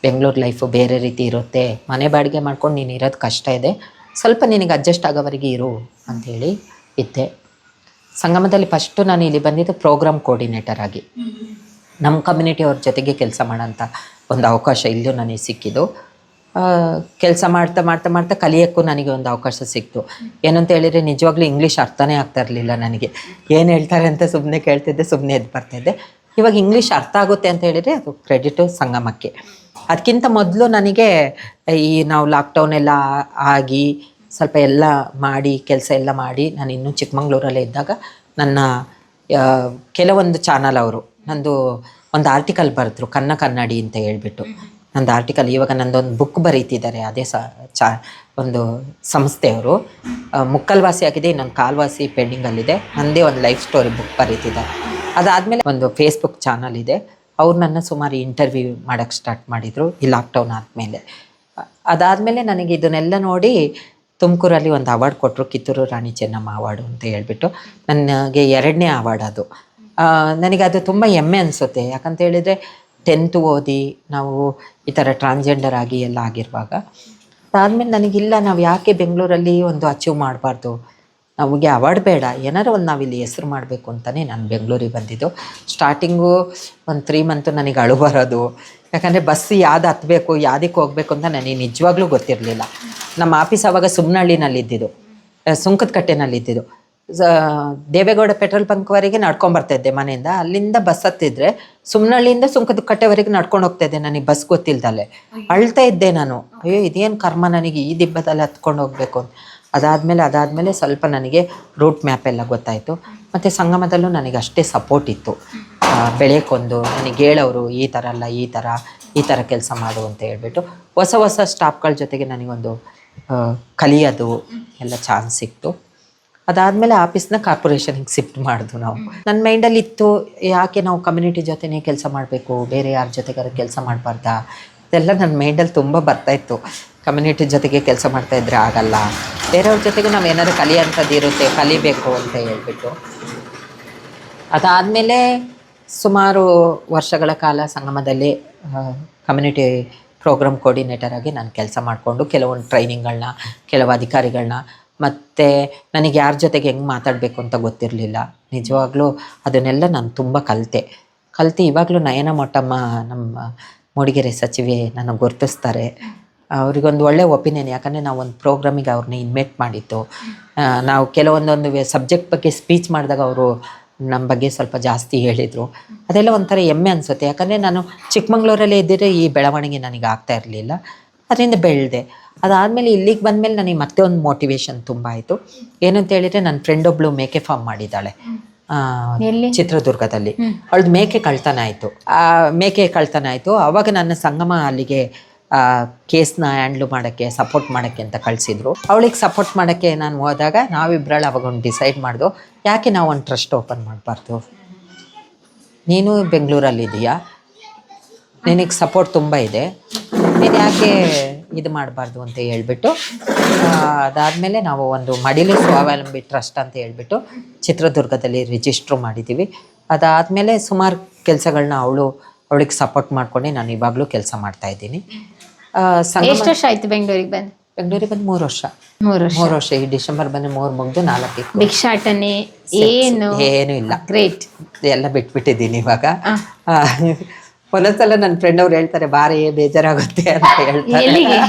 ಬೆಂಗಳೂರು ಲೈಫು ಬೇರೆ ರೀತಿ ಇರುತ್ತೆ, ಮನೆ ಬಾಡಿಗೆ ಮಾಡ್ಕೊಂಡು ನೀನು ಇರೋದು ಕಷ್ಟ ಇದೆ, ಸ್ವಲ್ಪ ನಿನಗೆ ಅಡ್ಜಸ್ಟ್ ಆಗೋವರೆಗೆ ಇರು ಅಂಥೇಳಿ ಇದ್ದೆ. ಸಂಗಮದಲ್ಲಿ ಫಸ್ಟು ನಾನು ಇಲ್ಲಿ ಬಂದಿದ್ದು ಪ್ರೋಗ್ರಾಮ್ ಕೋರ್ಡಿನೇಟರ್ ಆಗಿ. ನಮ್ಮ ಕಮ್ಯುನಿಟಿ ಅವ್ರ ಜೊತೆಗೆ ಕೆಲಸ ಮಾಡೋಂಥ ಒಂದು ಅವಕಾಶ ಇಲ್ಲೂ ನನಗೆ ಸಿಕ್ಕಿದ್ದು. ಕೆಲಸ ಮಾಡ್ತಾ ಕಲಿಯೋಕ್ಕೂ ನನಗೆ ಒಂದು ಅವಕಾಶ ಸಿಕ್ತು. ಏನಂತ ಹೇಳಿದರೆ, ನಿಜವಾಗ್ಲೂ ಇಂಗ್ಲೀಷ್ ಅರ್ಥನೇ ಆಗ್ತಾ ಇರಲಿಲ್ಲ ನನಗೆ. ಏನು ಹೇಳ್ತಾರೆ ಅಂತ ಸುಮ್ಮನೆ ಕೇಳ್ತಿದ್ದೆ, ಸುಮ್ಮನೆ ಎದ್ದು ಬರ್ತಾಯಿದ್ದೆ. ಇವಾಗ ಇಂಗ್ಲೀಷ್ ಅರ್ಥ ಆಗುತ್ತೆ ಅಂತ ಹೇಳಿದರೆ ಅದು ಕ್ರೆಡಿಟು ಸಂಗಮಕ್ಕೆ. ಅದಕ್ಕಿಂತ ಮೊದಲು ನನಗೆ ನಾವು ಲಾಕ್ಡೌನ್ ಎಲ್ಲ ಆಗಿ ಸ್ವಲ್ಪ ಎಲ್ಲ ಮಾಡಿ ಕೆಲಸ ಎಲ್ಲ ಮಾಡಿ ನಾನು ಇನ್ನೂ ಚಿಕ್ಕಮಂಗ್ಳೂರಲ್ಲೇ ಇದ್ದಾಗ ನನ್ನ ಕೆಲವೊಂದು ಚಾನಲ್ ಅವರು ನಂದು ಒಂದು ಆರ್ಟಿಕಲ್ ಬರೆದ್ರು, ಕನ್ನಡಿ ಅಂತ ಹೇಳ್ಬಿಟ್ಟು. ನಂದು ಆರ್ಟಿಕಲ್ ಇವಾಗ ನಂದೊಂದು ಬುಕ್ ಬರೀತಿದ್ದಾರೆ, ಅದೇ ಒಂದು ಸಂಸ್ಥೆಯವರು. ಮುಕ್ಕಲ್ವಾಸಿ ಆಗಿದೆ, ಇನ್ನೊಂದು ಕಾಲ್ವಾಸಿ ಪೆಂಡಿಂಗಲ್ಲಿದೆ. ನನ್ನದೇ ಒಂದು ಲೈಫ್ ಸ್ಟೋರಿ ಬುಕ್ ಬರೀತಿದ್ದಾರೆ. ಅದಾದಮೇಲೆ ಒಂದು ಫೇಸ್ಬುಕ್ ಚಾನಲ್ ಇದೆ, ಅವ್ರು ನನ್ನ ಸುಮಾರು ಇಂಟರ್ವ್ಯೂ ಮಾಡೋಕ್ಕೆ ಸ್ಟಾರ್ಟ್ ಮಾಡಿದರು ಈ ಲಾಕ್ಡೌನ್ ಆದಮೇಲೆ. ಅದಾದಮೇಲೆ ನನಗೆ ಇದನ್ನೆಲ್ಲ ನೋಡಿ ತುಮಕೂರಲ್ಲಿ ಒಂದು ಅವಾರ್ಡ್ ಕೊಟ್ಟರು, ಕಿತ್ತೂರು ರಾಣಿ ಚೆನ್ನಮ್ಮ ಅವಾರ್ಡು ಅಂತ ಹೇಳ್ಬಿಟ್ಟು. ನನಗೆ 2ನೇ ಅವಾರ್ಡ್ ಅದು. ನನಗೆ ಅದು ತುಂಬ ಹೆಮ್ಮೆ ಅನಿಸುತ್ತೆ. ಯಾಕಂತ ಹೇಳಿದರೆ 10th ಓದಿ ನಾವು ಈ ಥರ ಟ್ರಾನ್ಸ್ಜೆಂಡರ್ ಆಗಿ ಎಲ್ಲ ಆಗಿರುವಾಗ, ಅದಾದಮೇಲೆ ನನಗಿಲ್ಲ, ನಾವು ಯಾಕೆ ಬೆಂಗಳೂರಲ್ಲಿ ಒಂದು ಅಚೀವ್ ಮಾಡಬಾರ್ದು, ನಮಗೆ ಅವಾರ್ಡ್ ಬೇಡ, ಏನಾರು ಒಂದು ನಾವಿಲ್ಲಿ ಹೆಸ್ರು ಮಾಡಬೇಕು ಅಂತಲೇ ನಾನು ಬೆಂಗಳೂರಿಗೆ ಬಂದಿದ್ದು. ಸ್ಟಾರ್ಟಿಂಗು ಒಂದು 3 ಮಂತು ನನಗೆ ಅಳು ಬರೋದು, ಯಾಕಂದರೆ ಬಸ್ ಯಾವ್ದು ಹತ್ತಬೇಕು, ಯಾವುದಕ್ಕೆ ಹೋಗಬೇಕು ಅಂತ ನನಗೆ ನಿಜವಾಗ್ಲೂ ಗೊತ್ತಿರಲಿಲ್ಲ. ನಮ್ಮ ಆಫೀಸ್ ಆವಾಗ ಸುಮ್ನಹಳ್ಳಿನಲ್ಲಿದ್ದಿದ್ದು, ಸುಂಕದಕಟ್ಟೆನಲ್ಲಿದ್ದಿದ್ದು. ದೇವೇಗೌಡ ಪೆಟ್ರೋಲ್ ಬಂಕ್ವರೆಗೆ ನಡ್ಕೊಂಡ್ ಇದ್ದೆ ಮನೆಯಿಂದ. ಅಲ್ಲಿಂದ ಬಸ್ ಹತ್ತಿದ್ರೆ ಸುಮ್ನಳ್ಳಿಯಿಂದ ಸುಂಕದ ಕಟ್ಟೆವರೆಗೆ ನಡ್ಕೊಂಡು ಹೋಗ್ತಾ ಇದ್ದೆ, ನನಗೆ ಬಸ್ ಗೊತ್ತಿಲ್ದಲೆ. ಅಳ್ತಾ ಇದ್ದೆ ನಾನು, ಅಯ್ಯೋ ಇದೇನು ಕರ್ಮ ನನಗೆ ಈ ದಿಬ್ಬದಲ್ಲಿ ಹತ್ಕೊಂಡು ಹೋಗ್ಬೇಕು ಅಂತ. ಅದಾದಮೇಲೆ ಸ್ವಲ್ಪ ನನಗೆ ರೂಟ್ ಮ್ಯಾಪ್ ಎಲ್ಲ ಗೊತ್ತಾಯಿತು. ಮತ್ತು ಸಂಗಮದಲ್ಲೂ ನನಗೆ ಅಷ್ಟೇ ಸಪೋರ್ಟ್ ಇತ್ತು. ಬೆಳೆಯೋಕ್ಕೊಂದು ನನಗೆ ಹೇಳೋರು ಈ ಥರ ಅಲ್ಲ, ಈ ಥರ ಕೆಲಸ ಮಾಡು ಅಂತ ಹೇಳ್ಬಿಟ್ಟು ಹೊಸ ಸ್ಟಾಫ್ಗಳ ಜೊತೆಗೆ ನನಗೊಂದು ಕಲಿಯೋದು ಎಲ್ಲ ಚಾನ್ಸ್ ಸಿಕ್ತು. ಅದಾದಮೇಲೆ ಆಫೀಸ್ನ ಕಾರ್ಪೊರೇಷನಿಗೆ ಶಿಫ್ಟ್ ಮಾಡಿದ್ವು ನಾವು. ನನ್ನ ಮೈಂಡಲ್ಲಿ ಇತ್ತು, ಯಾಕೆ ನಾವು ಕಮ್ಯುನಿಟಿ ಜೊತೆನೇ ಕೆಲಸ ಮಾಡಬೇಕು, ಬೇರೆ ಯಾರ ಜೊತೆಗಾರ ಕೆಲಸ ಮಾಡಬಾರ್ದಾ, ಇದೆಲ್ಲ ನನ್ನ ಮೈಂಡಲ್ಲಿ ತುಂಬ ಬರ್ತಾಯಿತ್ತು. ಕಮ್ಯುನಿಟಿ ಜೊತೆಗೆ ಕೆಲಸ ಮಾಡ್ತಾಯಿದ್ರೆ ಆಗಲ್ಲ, ಬೇರೆಯವ್ರ ಜೊತೆಗೆ ನಾವು ಏನಾದರೂ ಕಲಿಯೋಂಥದ್ದು ಇರುತ್ತೆ, ಕಲಿಬೇಕು ಅಂತ ಹೇಳ್ಬಿಟ್ಟು. ಅದಾದಮೇಲೆ ಸುಮಾರು ವರ್ಷಗಳ ಕಾಲ ಸಂಗಮದಲ್ಲಿ ಕಮ್ಯುನಿಟಿ ಪ್ರೋಗ್ರಾಮ್ ಕೋರ್ಡಿನೇಟರ್ ಆಗಿ ನಾನು ಕೆಲಸ ಮಾಡಿಕೊಂಡು ಕೆಲವೊಂದು ಟ್ರೈನಿಂಗ್ಗಳನ್ನ, ಕೆಲವು ಅಧಿಕಾರಿಗಳನ್ನ, ಮತ್ತು ನನಗೆ ಯಾರ ಜೊತೆಗೆ ಹೆಂಗೆ ಮಾತಾಡಬೇಕು ಅಂತ ಗೊತ್ತಿರಲಿಲ್ಲ. ನಿಜವಾಗ್ಲೂ ಅದನ್ನೆಲ್ಲ ನಾನು ತುಂಬ ಕಲಿತೆ. ಇವಾಗಲೂ ನಯನ ಮೊಟ್ಟಮ್ಮ ನಮ್ಮ ಮೂಡಿಗೆರೆ ಸಚಿವೆ ನನಗೆ ಗುರುತಿಸ್ತಾರೆ. ಅವ್ರಿಗೊಂದು ಒಳ್ಳೆ ಒಪಿನಿಯನ್, ಯಾಕಂದರೆ ನಾವು ಒಂದು ಪ್ರೋಗ್ರಾಮಿಗೆ ಅವ್ರನ್ನ ಇನ್ವೈಟ್ ಮಾಡಿದ್ದು. ನಾವು ಕೆಲವೊಂದೊಂದು ಸಬ್ಜೆಕ್ಟ್ ಬಗ್ಗೆ ಸ್ಪೀಚ್ ಮಾಡಿದಾಗ ಅವರು ನಮ್ಮ ಬಗ್ಗೆ ಸ್ವಲ್ಪ ಜಾಸ್ತಿ ಹೇಳಿದರು. ಅದೆಲ್ಲ ಒಂಥರ ಹೆಮ್ಮೆ ಅನಿಸುತ್ತೆ, ಯಾಕಂದರೆ ನಾನು ಚಿಕ್ಕಮಂಗ್ಳೂರಲ್ಲೇ ಇದ್ದಿದ್ರೆ ಈ ಬೆಳವಣಿಗೆ ನನಗೆ ಆಗ್ತಾ ಇರಲಿಲ್ಲ. ಅದರಿಂದ ಬೆಳೆದೆ. ಅದಾದಮೇಲೆ ಇಲ್ಲಿಗೆ ಬಂದಮೇಲೆ ನನಗೆ ಮತ್ತೆ ಒಂದು ಮೋಟಿವೇಶನ್ ತುಂಬ ಆಯಿತು. ಏನಂತ ಹೇಳಿದರೆ, ನನ್ನ ಫ್ರೆಂಡ್ ಒಬ್ಬಳು ಮೇಕೆ ಫಾರ್ಮ್ ಮಾಡಿದ್ದಾಳೆ ಚಿತ್ರದುರ್ಗದಲ್ಲಿ. ಅವಳದು ಮೇಕೆ ಕಳ್ತನ ಆಯಿತು. ಆವಾಗ ನನ್ನ ಸಂಗಮ ಅಲ್ಲಿಗೆ ಕೇಸ್ನ ಹ್ಯಾಂಡ್ಲು ಮಾಡೋಕ್ಕೆ, ಸಪೋರ್ಟ್ ಮಾಡೋಕ್ಕೆ ಅಂತ ಕಳಿಸಿದ್ರು. ಅವಳಿಗೆ ಸಪೋರ್ಟ್ ಮಾಡೋಕ್ಕೆ ನಾನು ಹೋದಾಗ ನಾವಿಬ್ಬರಲ್ಲಿ ಅವಾಗ ಒಂದು ಡಿಸೈಡ್ ಮಾಡಿದ್ವು, ಯಾಕೆ ನಾವು ಒಂದು ಟ್ರಸ್ಟ್ ಓಪನ್ ಮಾಡಬಾರ್ದು, ನೀನು ಬೆಂಗಳೂರಲ್ಲಿದ್ದೀಯಾ, ನಿನಗೆ ಸಪೋರ್ಟ್ ತುಂಬ ಇದೆ, ನೀನು ಯಾಕೆ ಇದು ಮಾಡಬಾರ್ದು ಅಂತ ಹೇಳ್ಬಿಟ್ಟು ಅದಾದಮೇಲೆ ನಾವು ಒಂದು ಮಡಿಲು ಸ್ವಾವಲಂಬಿ ಟ್ರಸ್ಟ್ ಅಂತ ಹೇಳ್ಬಿಟ್ಟು ಚಿತ್ರದುರ್ಗದಲ್ಲಿ ರಿಜಿಸ್ಟ್ರು ಮಾಡಿದ್ದೀವಿ. ಅದಾದಮೇಲೆ ಸುಮಾರು ಕೆಲಸಗಳನ್ನ ಅವಳಿಗೆ ಸಪೋರ್ಟ್ ಮಾಡ್ಕೊಂಡು ನಾನು ಇವಾಗಲೂ ಕೆಲಸ ಮಾಡ್ತಾಯಿದ್ದೀನಿ. ಎಷ್ಟು ವರ್ಷ ಆಯ್ತು ಬೆಂಗಳೂರಿಗೆ ಬಂದು? 3 ವರ್ಷ. ಈ ಡಿಸೆಂಬರ್ ಬಂದು 3 ಮುಗಿದು 4 ಭಿಕ್ಷಾಟನೆ ಏನು ಇಲ್ಲ. ಗ್ರೇಟ್. ಎಲ್ಲ ಬಿಟ್ಬಿಟ್ಟಿದ್ದೀನಿ ಇವಾಗ. ಒಂದೊಂದ್ಸಲ ನನ್ನ ಫ್ರೆಂಡ್ ಅವ್ರು ಹೇಳ್ತಾರೆ, ಬಾರಿ ಬೇಜಾರಾಗುತ್ತೆ ಅಂತ ಹೇಳ್ತಾರೆ.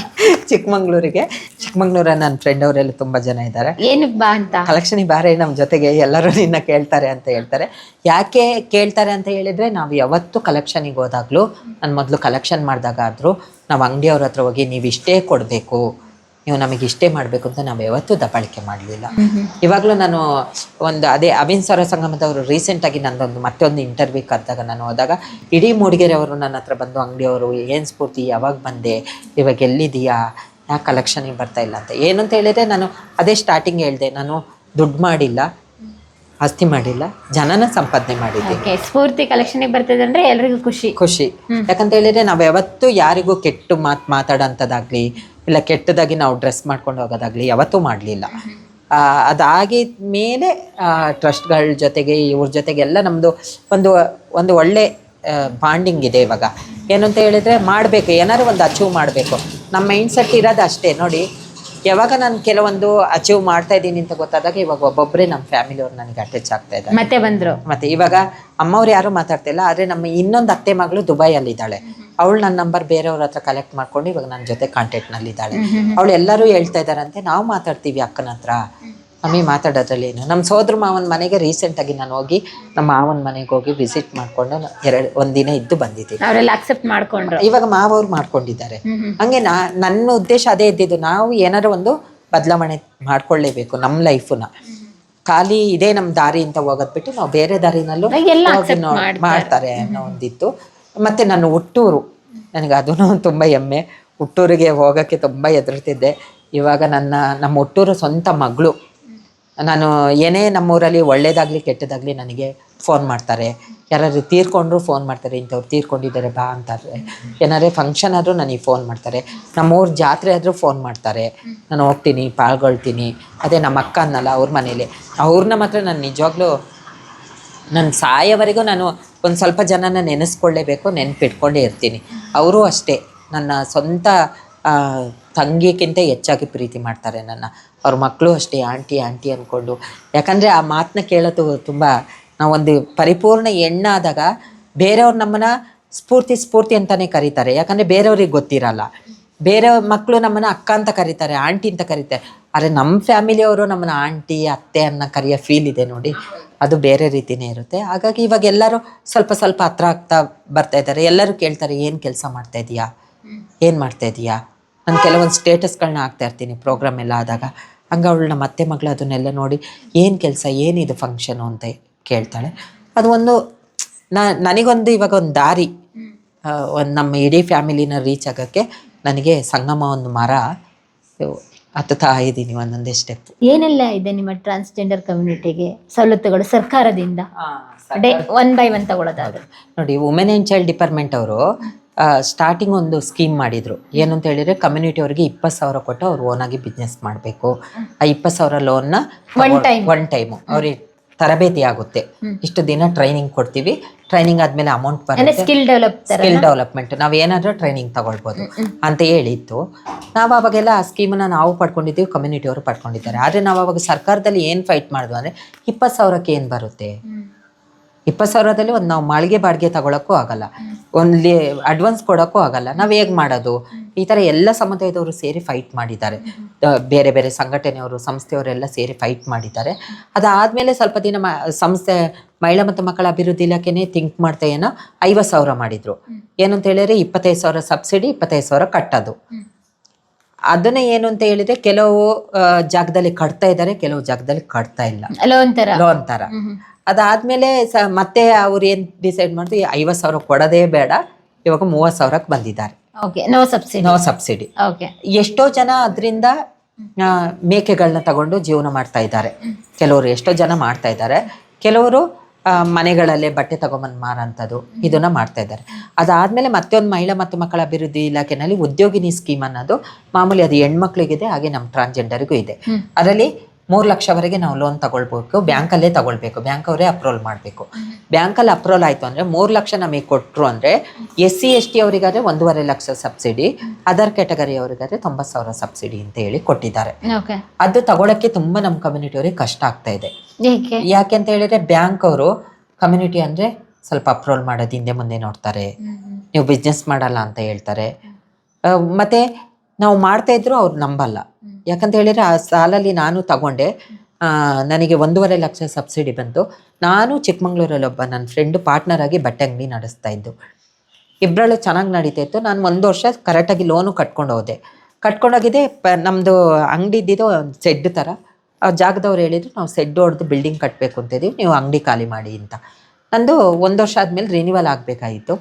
ಚಿಕ್ಕಮಂಗ್ಳೂರಲ್ಲಿ ನನ್ನ ಫ್ರೆಂಡ್ ಅವರೆಲ್ಲ ತುಂಬ ಜನ ಇದ್ದಾರೆ. ಏನಕ್ಕೆ ಬಾ ಅಂತ, ಕಲೆಕ್ಷನ್ ಬಾರಿ ನಮ್ಮ ಜೊತೆಗೆ ಎಲ್ಲರೂ ನಿನ್ನ ಕೇಳ್ತಾರೆ ಅಂತ ಹೇಳ್ತಾರೆ. ಯಾಕೆ ಕೇಳ್ತಾರೆ ಅಂತ ಹೇಳಿದರೆ, ನಾವು ಯಾವತ್ತು ಕಲೆಕ್ಷನಿಗೆ ಹೋದಾಗಲೂ, ನಾನು ಮೊದಲು ಕಲೆಕ್ಷನ್ ಮಾಡಿದಾಗಾದರೂ ನಾವು ಅಂಗಡಿಯವ್ರ ಹತ್ರ ಹೋಗಿ ನೀವು ಇಷ್ಟೇ ಕೊಡಬೇಕು, ನೀವು ನಮಗೆ ಇಷ್ಟೇ ಮಾಡಬೇಕು ಅಂತ ನಾವು ಯಾವತ್ತೂ ದಬ್ಬಾಳಿಕೆ ಮಾಡಲಿಲ್ಲ. ಇವಾಗಲೂ ನಾನು ಅದೇ ಅವಿನ್ ಸ್ವರ ಸಂಗಮದವರು ರೀಸೆಂಟಾಗಿ ನಂದೊಂದು ಮತ್ತೊಂದು ಇಂಟರ್ವ್ಯೂ ಕರೆದಾಗ ನಾನು ಹೋದಾಗ ಇಡೀ ಮೂಡಿಗೆರೆ ಅವರು ನನ್ನ ಹತ್ರ ಬಂದು, ಅಂಗಡಿಯವರು ಏನು ಸ್ಫೂರ್ತಿ, ಯಾವಾಗ ಬಂದೆ, ಇವಾಗ ಎಲ್ಲಿದೆಯಾ, ಯಾಕೆ ಕಲೆಕ್ಷನಿಗೆ ಬರ್ತಾ ಇಲ್ಲ ಅಂತ. ಏನಂತ ಹೇಳಿದರೆ, ನಾನು ಅದೇ ಸ್ಟಾರ್ಟಿಂಗ್ ಹೇಳಿದೆ, ನಾನು ದುಡ್ಡು ಮಾಡಿಲ್ಲ, ಆಸ್ತಿ ಮಾಡಿಲ್ಲ, ಜನನ ಸಂಪಾದನೆ ಮಾಡಿದ್ದೀನಿ. ಸ್ಫೂರ್ತಿ ಕಲೆಕ್ಷನಿಗೆ ಬರ್ತಿದೆ ಅಂದರೆ ಎಲ್ರಿಗೂ ಖುಷಿ. ಯಾಕಂತ ಹೇಳಿದರೆ, ನಾವು ಯಾವತ್ತೂ ಯಾರಿಗೂ ಕೆಟ್ಟು ಮಾತಾಡೋಂಥದ್ದಾಗಲಿ, ಇಲ್ಲ ಕೆಟ್ಟದಾಗಿ ನಾವು ಡ್ರೆಸ್ ಮಾಡ್ಕೊಂಡು ಹೋಗೋದಾಗಲಿ ಯಾವತ್ತೂ ಮಾಡಲಿಲ್ಲ. ಅದಾಗಿದ ಮೇಲೆ ಟ್ರಸ್ಟ್ಗಳ ಜೊತೆಗೆ ಇವ್ರ ಜೊತೆಗೆಲ್ಲ ನಮ್ಮದು ಒಂದು ಒಳ್ಳೆ ಬಾಂಡಿಂಗ್ ಇದೆ ಇವಾಗ. ಏನು ಅಂತ ಹೇಳಿದರೆ, ಮಾಡಬೇಕು, ಏನಾದ್ರು ಒಂದು ಅಚೀವ್ ಮಾಡಬೇಕು, ನಮ್ಮ ಮೈಂಡ್ ಸೆಟ್ ಇರೋದು ಅಷ್ಟೇ. ನೋಡಿ, ಯಾವಾಗ ನಾನು ಕೆಲವೊಂದು ಅಚೀವ್ ಮಾಡ್ತಾ ಇದ್ದೀನಿ ಅಂತ ಗೊತ್ತಾದಾಗ ಇವಾಗ ಒಬ್ಬೊಬ್ಬರೇ ನಮ್ಮ ಫ್ಯಾಮಿಲಿಯವ್ರು ನನಗೆ ಅಟ್ಯಾಚ್ ಆಗ್ತಾ ಇದ್ದಾರೆ. ಮತ್ತೆ ಇವಾಗ ಅಮ್ಮವ್ರು ಯಾರು ಮಾತಾಡ್ತಿಲ್ಲ, ಆದರೆ ನಮ್ಮ ಇನ್ನೊಂದು ಅತ್ತೆ ಮಗಳು ದುಬೈಯಲ್ಲಿದ್ದಾಳೆ. ಅವಳು ನನ್ನ ನಂಬರ್ ಬೇರೆಯವ್ರ ಹತ್ರ ಕಲೆಕ್ಟ್ ಮಾಡ್ಕೊಂಡು ಇವಾಗ ನನ್ನ ಜೊತೆ ಕಾಂಟ್ಯಾಕ್ಟ್ನಲ್ಲಿದ್ದಾಳೆ. ಅವಳು ಎಲ್ಲರೂ ಹೇಳ್ತಾ ಇದ್ದಾರಂತೆ, ನಾವು ಮಾತಾಡ್ತೀವಿ ಅಕ್ಕನ ಹತ್ರ, ನಮಗೆ ಮಾತಾಡೋದ್ರಲ್ಲಿ ಏನು. ನಮ್ಮ ಸೋದರ ಮಾವನ ಮನೆಗೆ ರೀಸೆಂಟಾಗಿ ನಾನು ಹೋಗಿ ನಮ್ಮ ಮಾವನ ಮನೆಗೆ ಹೋಗಿ ವಿಸಿಟ್ ಮಾಡಿಕೊಂಡು ಒಂದು ದಿನ ಇದ್ದು ಬಂದಿದ್ದೀನಿ. ಅವರೆಲ್ಲ ಅಕ್ಸೆಪ್ಟ್ ಮಾಡ್ಕೊಂಡ್ರು. ಇವಾಗ ಮಾವವ್ರು ಮಾಡ್ಕೊಂಡಿದ್ದಾರೆ. ಹಂಗೆ ನನ್ನ ಉದ್ದೇಶ ಅದೇ ಇದ್ದಿದ್ದು, ನಾವು ಏನಾದ್ರು ಒಂದು ಬದಲಾವಣೆ ಮಾಡ್ಕೊಳ್ಳೇಬೇಕು ನಮ್ಮ ಲೈಫನ್ನ. ಖಾಲಿ ಇದೇ ನಮ್ಮ ದಾರಿ ಅಂತ ಹೋಗೋದ್ ಬಿಟ್ಟು ನಾವು ಬೇರೆ ದಾರಿನಲ್ಲೂ ಮಾಡ್ತಾರೆ ಅನ್ನೋ ಒಂದಿತ್ತು. ಮತ್ತು ನನ್ನ ಹುಟ್ಟೂರು, ನನಗೆ ಅದೂ ತುಂಬ ಹೆಮ್ಮೆ. ಹುಟ್ಟೂರಿಗೆ ಹೋಗೋಕ್ಕೆ ತುಂಬ ಹೆದರ್ತಿದ್ದೆ. ಇವಾಗ ನಮ್ಮ ಹುಟ್ಟೂರು ಸ್ವಂತ ಮಗಳು. ನಾನು ಏನೇ ನಮ್ಮೂರಲ್ಲಿ ಒಳ್ಳೇದಾಗಲಿ ಕೆಟ್ಟದಾಗಲಿ ನನಗೆ ಫೋನ್ ಮಾಡ್ತಾರೆ. ಯಾರಾದ್ರು ತೀರ್ಕೊಂಡ್ರು ಫೋನ್ ಮಾಡ್ತಾರೆ, ಇಂಥವ್ರು ತೀರ್ಕೊಂಡಿದ್ದಾರೆ ಬಾ ಅಂತಾರೆ. ಏನಾರೇ ಫಂಕ್ಷನ್ ಆದರೂ ನನಗೆ ಫೋನ್ ಮಾಡ್ತಾರೆ. ನಮ್ಮೂರ ಜಾತ್ರೆ ಆದರೂ ಫೋನ್ ಮಾಡ್ತಾರೆ. ನಾನು ಹೋಗ್ತೀನಿ, ಪಾಲ್ಗೊಳ್ತೀನಿ. ಅದೇ ನಮ್ಮ ಅಕ್ಕ ಅನ್ನಲ್ಲ, ಅವ್ರ ಮನೇಲಿ, ಅವ್ರನ್ನ ಮಾತ್ರ ನಾನು ನಿಜವಾಗ್ಲೂ ನನ್ನ ಸಾಯೋವರೆಗೂ ನಾನು ಒಂದು ಸ್ವಲ್ಪ ಜನನ ನೆನೆಸ್ಕೊಳ್ಳೇಬೇಕು, ನೆನಪಿಟ್ಕೊಂಡೇ ಇರ್ತೀನಿ. ಅವರು ಅಷ್ಟೇ, ನನ್ನ ಸ್ವಂತ ತಂಗಿಗಿಂತ ಹೆಚ್ಚಾಗಿ ಪ್ರೀತಿ ಮಾಡ್ತಾರೆ ನನ್ನ. ಅವ್ರ ಮಕ್ಕಳು ಅಷ್ಟೇ, ಆಂಟಿ ಅಂದ್ಕೊಂಡು. ಯಾಕಂದರೆ ಆ ಮಾತನ್ನ ಕೇಳೋದು ತುಂಬ, ನಾವೊಂದು ಪರಿಪೂರ್ಣ ಹೆಣ್ಣಾದಾಗ ಬೇರೆಯವ್ರು ನಮ್ಮನ್ನು ಸ್ಫೂರ್ತಿ ಅಂತಲೇ ಕರೀತಾರೆ. ಯಾಕಂದರೆ ಬೇರೆಯವ್ರಿಗೆ ಗೊತ್ತಿರಲ್ಲ. ಬೇರೆ ಮಕ್ಕಳು ನಮ್ಮನ್ನು ಅಕ್ಕ ಅಂತ ಕರೀತಾರೆ, ಆಂಟಿ ಅಂತ ಕರೀತಾರೆ. ಆದರೆ ನಮ್ಮ ಫ್ಯಾಮಿಲಿಯವರು ನಮ್ಮನ್ನ ಆಂಟಿ ಅತ್ತೆ ಅನ್ನೋ ಕರೆಯೋ ಫೀಲ್ ಇದೆ ನೋಡಿ, ಅದು ಬೇರೆ ರೀತಿಯೇ ಇರುತ್ತೆ. ಹಾಗಾಗಿ ಇವಾಗ ಎಲ್ಲರೂ ಸ್ವಲ್ಪ ಸ್ವಲ್ಪ ಹತ್ರ ಆಗ್ತಾ ಬರ್ತಾ ಇದ್ದಾರೆ. ಎಲ್ಲರೂ ಕೇಳ್ತಾರೆ, ಏನು ಕೆಲಸ ಮಾಡ್ತಾ ಇದೀಯಾ, ಏನು ಮಾಡ್ತಾ ಇದೀಯಾ. ನಾನು ಕೆಲವೊಂದು ಸ್ಟೇಟಸ್ಗಳನ್ನ ಹಾಕ್ತಾ ಇರ್ತೀನಿ ಪ್ರೋಗ್ರಾಮ್ ಎಲ್ಲ ಆದಾಗ. ಹಂಗೆ ಅವಳು ನಮ್ಮ ಅತ್ತೆ ಮಗಳು ಅದನ್ನೆಲ್ಲ ನೋಡಿ ಏನು ಕೆಲಸ, ಏನಿದು ಫಂಕ್ಷನು ಅಂತ ಕೇಳ್ತಾಳೆ. ಅದು ಒಂದು ನನಗೊಂದು ಇವಾಗ ಒಂದು ದಾರಿ, ಒಂದು ನಮ್ಮ ಇಡೀ ಫ್ಯಾಮಿಲಿನ ರೀಚ್ ಆಗೋಕ್ಕೆ ನನಗೆ ಸಂಗಮ ಒಂದು ಮರ ಹತ್ತುತ್ತಾ ಇದ್ದೀನಿ ಒಂದೊಂದೇ ಸ್ಟೆಪ್. ಏನೆಲ್ಲ ಇದೆ ನಿಮ್ಮ ಟ್ರಾನ್ಸ್ಜೆಂಡರ್ ಕಮ್ಯುನಿಟಿಗೆ ಸವಲತ್ತುಗಳು ಸರ್ಕಾರದಿಂದ ಒನ್ ಬೈ ಒನ್ ತಗೊಳ್ಳೋದಾದ್ರೆ? ನೋಡಿ, ವುಮೆನ್ ಆ್ಯಂಡ್ ಚೈಲ್ಡ್ ಡಿಪಾರ್ಟ್ಮೆಂಟ್ ಅವರು ಸ್ಟಾರ್ಟಿಂಗ್ ಒಂದು ಸ್ಕೀಮ್ ಮಾಡಿದರು. ಏನು ಅಂತ ಹೇಳಿದರೆ, ಕಮ್ಯುನಿಟಿ ಅವರಿಗೆ 20,000 ಕೊಟ್ಟು ಅವ್ರು ಓನಾಗಿ ಬಿಸ್ನೆಸ್ ಮಾಡಬೇಕು. ಆ 20,000 ಲೋನ್ನ ಒನ್ ಟೈಮು ಅವ್ರಿಗೆ ತರಬೇತಿ ಆಗುತ್ತೆ. ಇಷ್ಟು ದಿನ ಟ್ರೈನಿಂಗ್ ಕೊಡ್ತೀವಿ, ಟ್ರೈನಿಂಗ್ ಆದಮೇಲೆ ಅಮೌಂಟ್ ಬರುತ್ತೆ, ಸ್ಕಿಲ್ ಡೆವಲಪ್ಮೆಂಟ್, ನಾವು ಏನಾದರೂ ಟ್ರೈನಿಂಗ್ ತಗೊಳ್ಬೋದು ಅಂತ ಹೇಳಿತ್ತು. ನಾವು ಅವಾಗೆಲ್ಲ ಆ ಸ್ಕೀಮನ್ನು ನಾವು ಪಡ್ಕೊಂಡಿದ್ದೀವಿ, ಕಮ್ಯುನಿಟಿಯವರು ಪಡ್ಕೊಂಡಿದ್ದಾರೆ. ಆದರೆ ನಾವು ಅವಾಗ ಸರ್ಕಾರದಲ್ಲಿ ಏನು ಫೈಟ್ ಮಾಡಿದ್ವು ಅಂದರೆ, 20,000ಕ್ಕೆ ಏನು ಬರುತ್ತೆ, 20,000ದಲ್ಲಿ ಒಂದು ನಾವು ಮಾಳಿಗೆ ಬಾಡಿಗೆ ತಗೊಳಕ್ಕೂ ಆಗಲ್ಲ, ಒಂದು ಅಡ್ವಾನ್ಸ್ ಕೊಡೋಕ್ಕೂ ಆಗಲ್ಲ. ನಾವು ಹೇಗೆ ಮಾಡೋದು? ಈ ಥರ ಎಲ್ಲ ಸಮುದಾಯದವರು ಸೇರಿ ಫೈಟ್ ಮಾಡಿದ್ದಾರೆ. ಬೇರೆ ಬೇರೆ ಸಂಘಟನೆಯವರು, ಸಂಸ್ಥೆಯವರೆಲ್ಲ ಸೇರಿ ಫೈಟ್ ಮಾಡಿದ್ದಾರೆ. ಅದಾದಮೇಲೆ ಸ್ವಲ್ಪ ದಿನ ಸಂಸ್ಥೆ ಮಹಿಳಾ ಮತ್ತು ಮಕ್ಕಳ ಅಭಿವೃದ್ಧಿ ಇಲಾಖೆನೇ ಥಿಂಕ್ ಮಾಡ್ತಾ ಏನೋ 50,000 ಮಾಡಿದರು. ಏನು ಅಂತ ಹೇಳಿದರೆ 25,000 ಸಬ್ಸಿಡಿ, 25,000 ಕಟ್ಟೋದು. ಅದನ್ನೇ ಏನು ಅಂತ ಹೇಳಿದರೆ, ಕೆಲವು ಜಾಗದಲ್ಲಿ ಕಟ್ತಾ ಇದ್ದಾರೆ, ಕೆಲವು ಜಾಗದಲ್ಲಿ ಕಟ್ತಾ ಇಲ್ಲ, ಲೋನ್ ಥರ. ಅದಾದಮೇಲೆ ಮತ್ತೆ ಅವ್ರು ಏನು ಡಿಸೈಡ್ ಮಾಡಿದ್ರು, 50,000 ಕೊಡೋದೇ ಬೇಡ, ಇವಾಗ 30,000ಕ್ಕೆ ಬಂದಿದ್ದಾರೆ. No subsidy. ಎಷ್ಟೋ ಜನ ಅದರಿಂದ ಮೇಕೆಗಳನ್ನ ತಗೊಂಡು ಜೀವನ ಮಾಡ್ತಾ ಇದ್ದಾರೆ. ಕೆಲವರು ಎಷ್ಟೋ ಜನ ಮಾಡ್ತಾ ಇದ್ದಾರೆ. ಕೆಲವರು ಮನೆಗಳಲ್ಲೇ ಬಟ್ಟೆ ತಗೊಂಬಂದು ಮಾರೋಂಥದ್ದು ಇದನ್ನ ಮಾಡ್ತಾ ಇದ್ದಾರೆ. ಅದಾದಮೇಲೆ ಮತ್ತೆ ಒಂದು ಮಹಿಳಾ ಮತ್ತು ಮಕ್ಕಳ ಅಭಿವೃದ್ಧಿ ಇಲಾಖೆನಲ್ಲಿ ಉದ್ಯೋಗಿನಿ ಸ್ಕೀಮ್ ಅನ್ನೋದು ಮಾಮೂಲಿ, ಅದು ಹೆಣ್ಮಕ್ಳಿಗಿದೆ, ಹಾಗೆ ನಮ್ಮ ಟ್ರಾನ್ಸ್ಜೆಂಡರ್ಗೂ ಇದೆ. ಅದರಲ್ಲಿ 3 ಲಕ್ಷವರೆಗೆ ನಾವು ಲೋನ್ ತಗೊಳ್ಬೇಕು, ಬ್ಯಾಂಕಲ್ಲೇ ತಗೊಳ್ಬೇಕು, ಬ್ಯಾಂಕ್ ಅವರೇ ಅಪ್ರೂವಲ್ ಮಾಡಬೇಕು. ಬ್ಯಾಂಕಲ್ಲಿ ಅಪ್ರೂವಲ್ ಆಯಿತು ಅಂದರೆ 3 ಲಕ್ಷ ನಮಗೆ ಕೊಟ್ಟರು ಅಂದರೆ SC ST ಅವರಿಗಾದ್ರೆ 1.5 ಲಕ್ಷ ಸಬ್ಸಿಡಿ, ಅದರ್ ಕ್ಯಾಟಗರಿ ಅವರಿಗಾದ್ರೆ 90,000 ಸಬ್ಸಿಡಿ ಅಂತ ಹೇಳಿ ಕೊಟ್ಟಿದ್ದಾರೆ. ಅದು ತಗೊಳಕ್ಕೆ ತುಂಬ ನಮ್ಮ ಕಮ್ಯುನಿಟಿ ಅವರಿಗೆ ಕಷ್ಟ ಆಗ್ತಾ ಇದೆ. ಯಾಕೆ ಅಂತ ಹೇಳಿದ್ರೆ, ಬ್ಯಾಂಕ್ ಅವರು ಕಮ್ಯುನಿಟಿ ಅಂದರೆ ಸ್ವಲ್ಪ ಅಪ್ರೂವಲ್ ಮಾಡೋದು ಹಿಂದೆ ಮುಂದೆ ನೋಡ್ತಾರೆ, ನೀವು ಬಿಸ್ನೆಸ್ ಮಾಡಲ್ಲ ಅಂತ ಹೇಳ್ತಾರೆ. ಮತ್ತು ನಾವು ಮಾಡ್ತಾ ಇದ್ರು ಅವ್ರು ನಂಬಲ್ಲ. ಯಾಕಂತ ಹೇಳಿದರೆ, ಆ ಸಾಲಲ್ಲಿ ನಾನು ತಗೊಂಡೆ, ನನಗೆ 1.5 ಲಕ್ಷ ಸಬ್ಸಿಡಿ ಬಂತು. ನಾನು ಚಿಕ್ಕಮಂಗ್ಳೂರಲ್ಲಿ ಒಬ್ಬ ನನ್ನ ಫ್ರೆಂಡು ಪಾರ್ಟ್ನರ್ ಆಗಿ ಬಟ್ಟೆ ಅಂಗಡಿ ನಡೆಸ್ತಾ ಇದ್ದು. ಇಬ್ಬರಲ್ಲೂ ಚೆನ್ನಾಗಿ ನಡೀತಾ ಇತ್ತು. ನಾನು 1 ವರ್ಷ ಕರೆಕ್ಟಾಗಿ ಲೋನು ಕಟ್ಕೊಂಡೋಗಿದೆ. ನಮ್ಮದು ಅಂಗಡಿ ಇದ್ದಿದ್ದು ಒಂದು ಸೆಡ್ ಥರ. ಆ ಜಾಗದವ್ರು ಹೇಳಿದ್ರು, ನಾವು ಸೆಡ್ ಹೊಡೆದು ಬಿಲ್ಡಿಂಗ್ ಕಟ್ಟಬೇಕು ಅಂತಿದ್ದೀವಿ, ನೀವು ಅಂಗಡಿ ಖಾಲಿ ಮಾಡಿ ಅಂತ. ನಂದು 1 ವರ್ಷ ಆದಮೇಲೆ ರಿನಿವಲ್ ಆಗಬೇಕಾಗಿತ್ತು.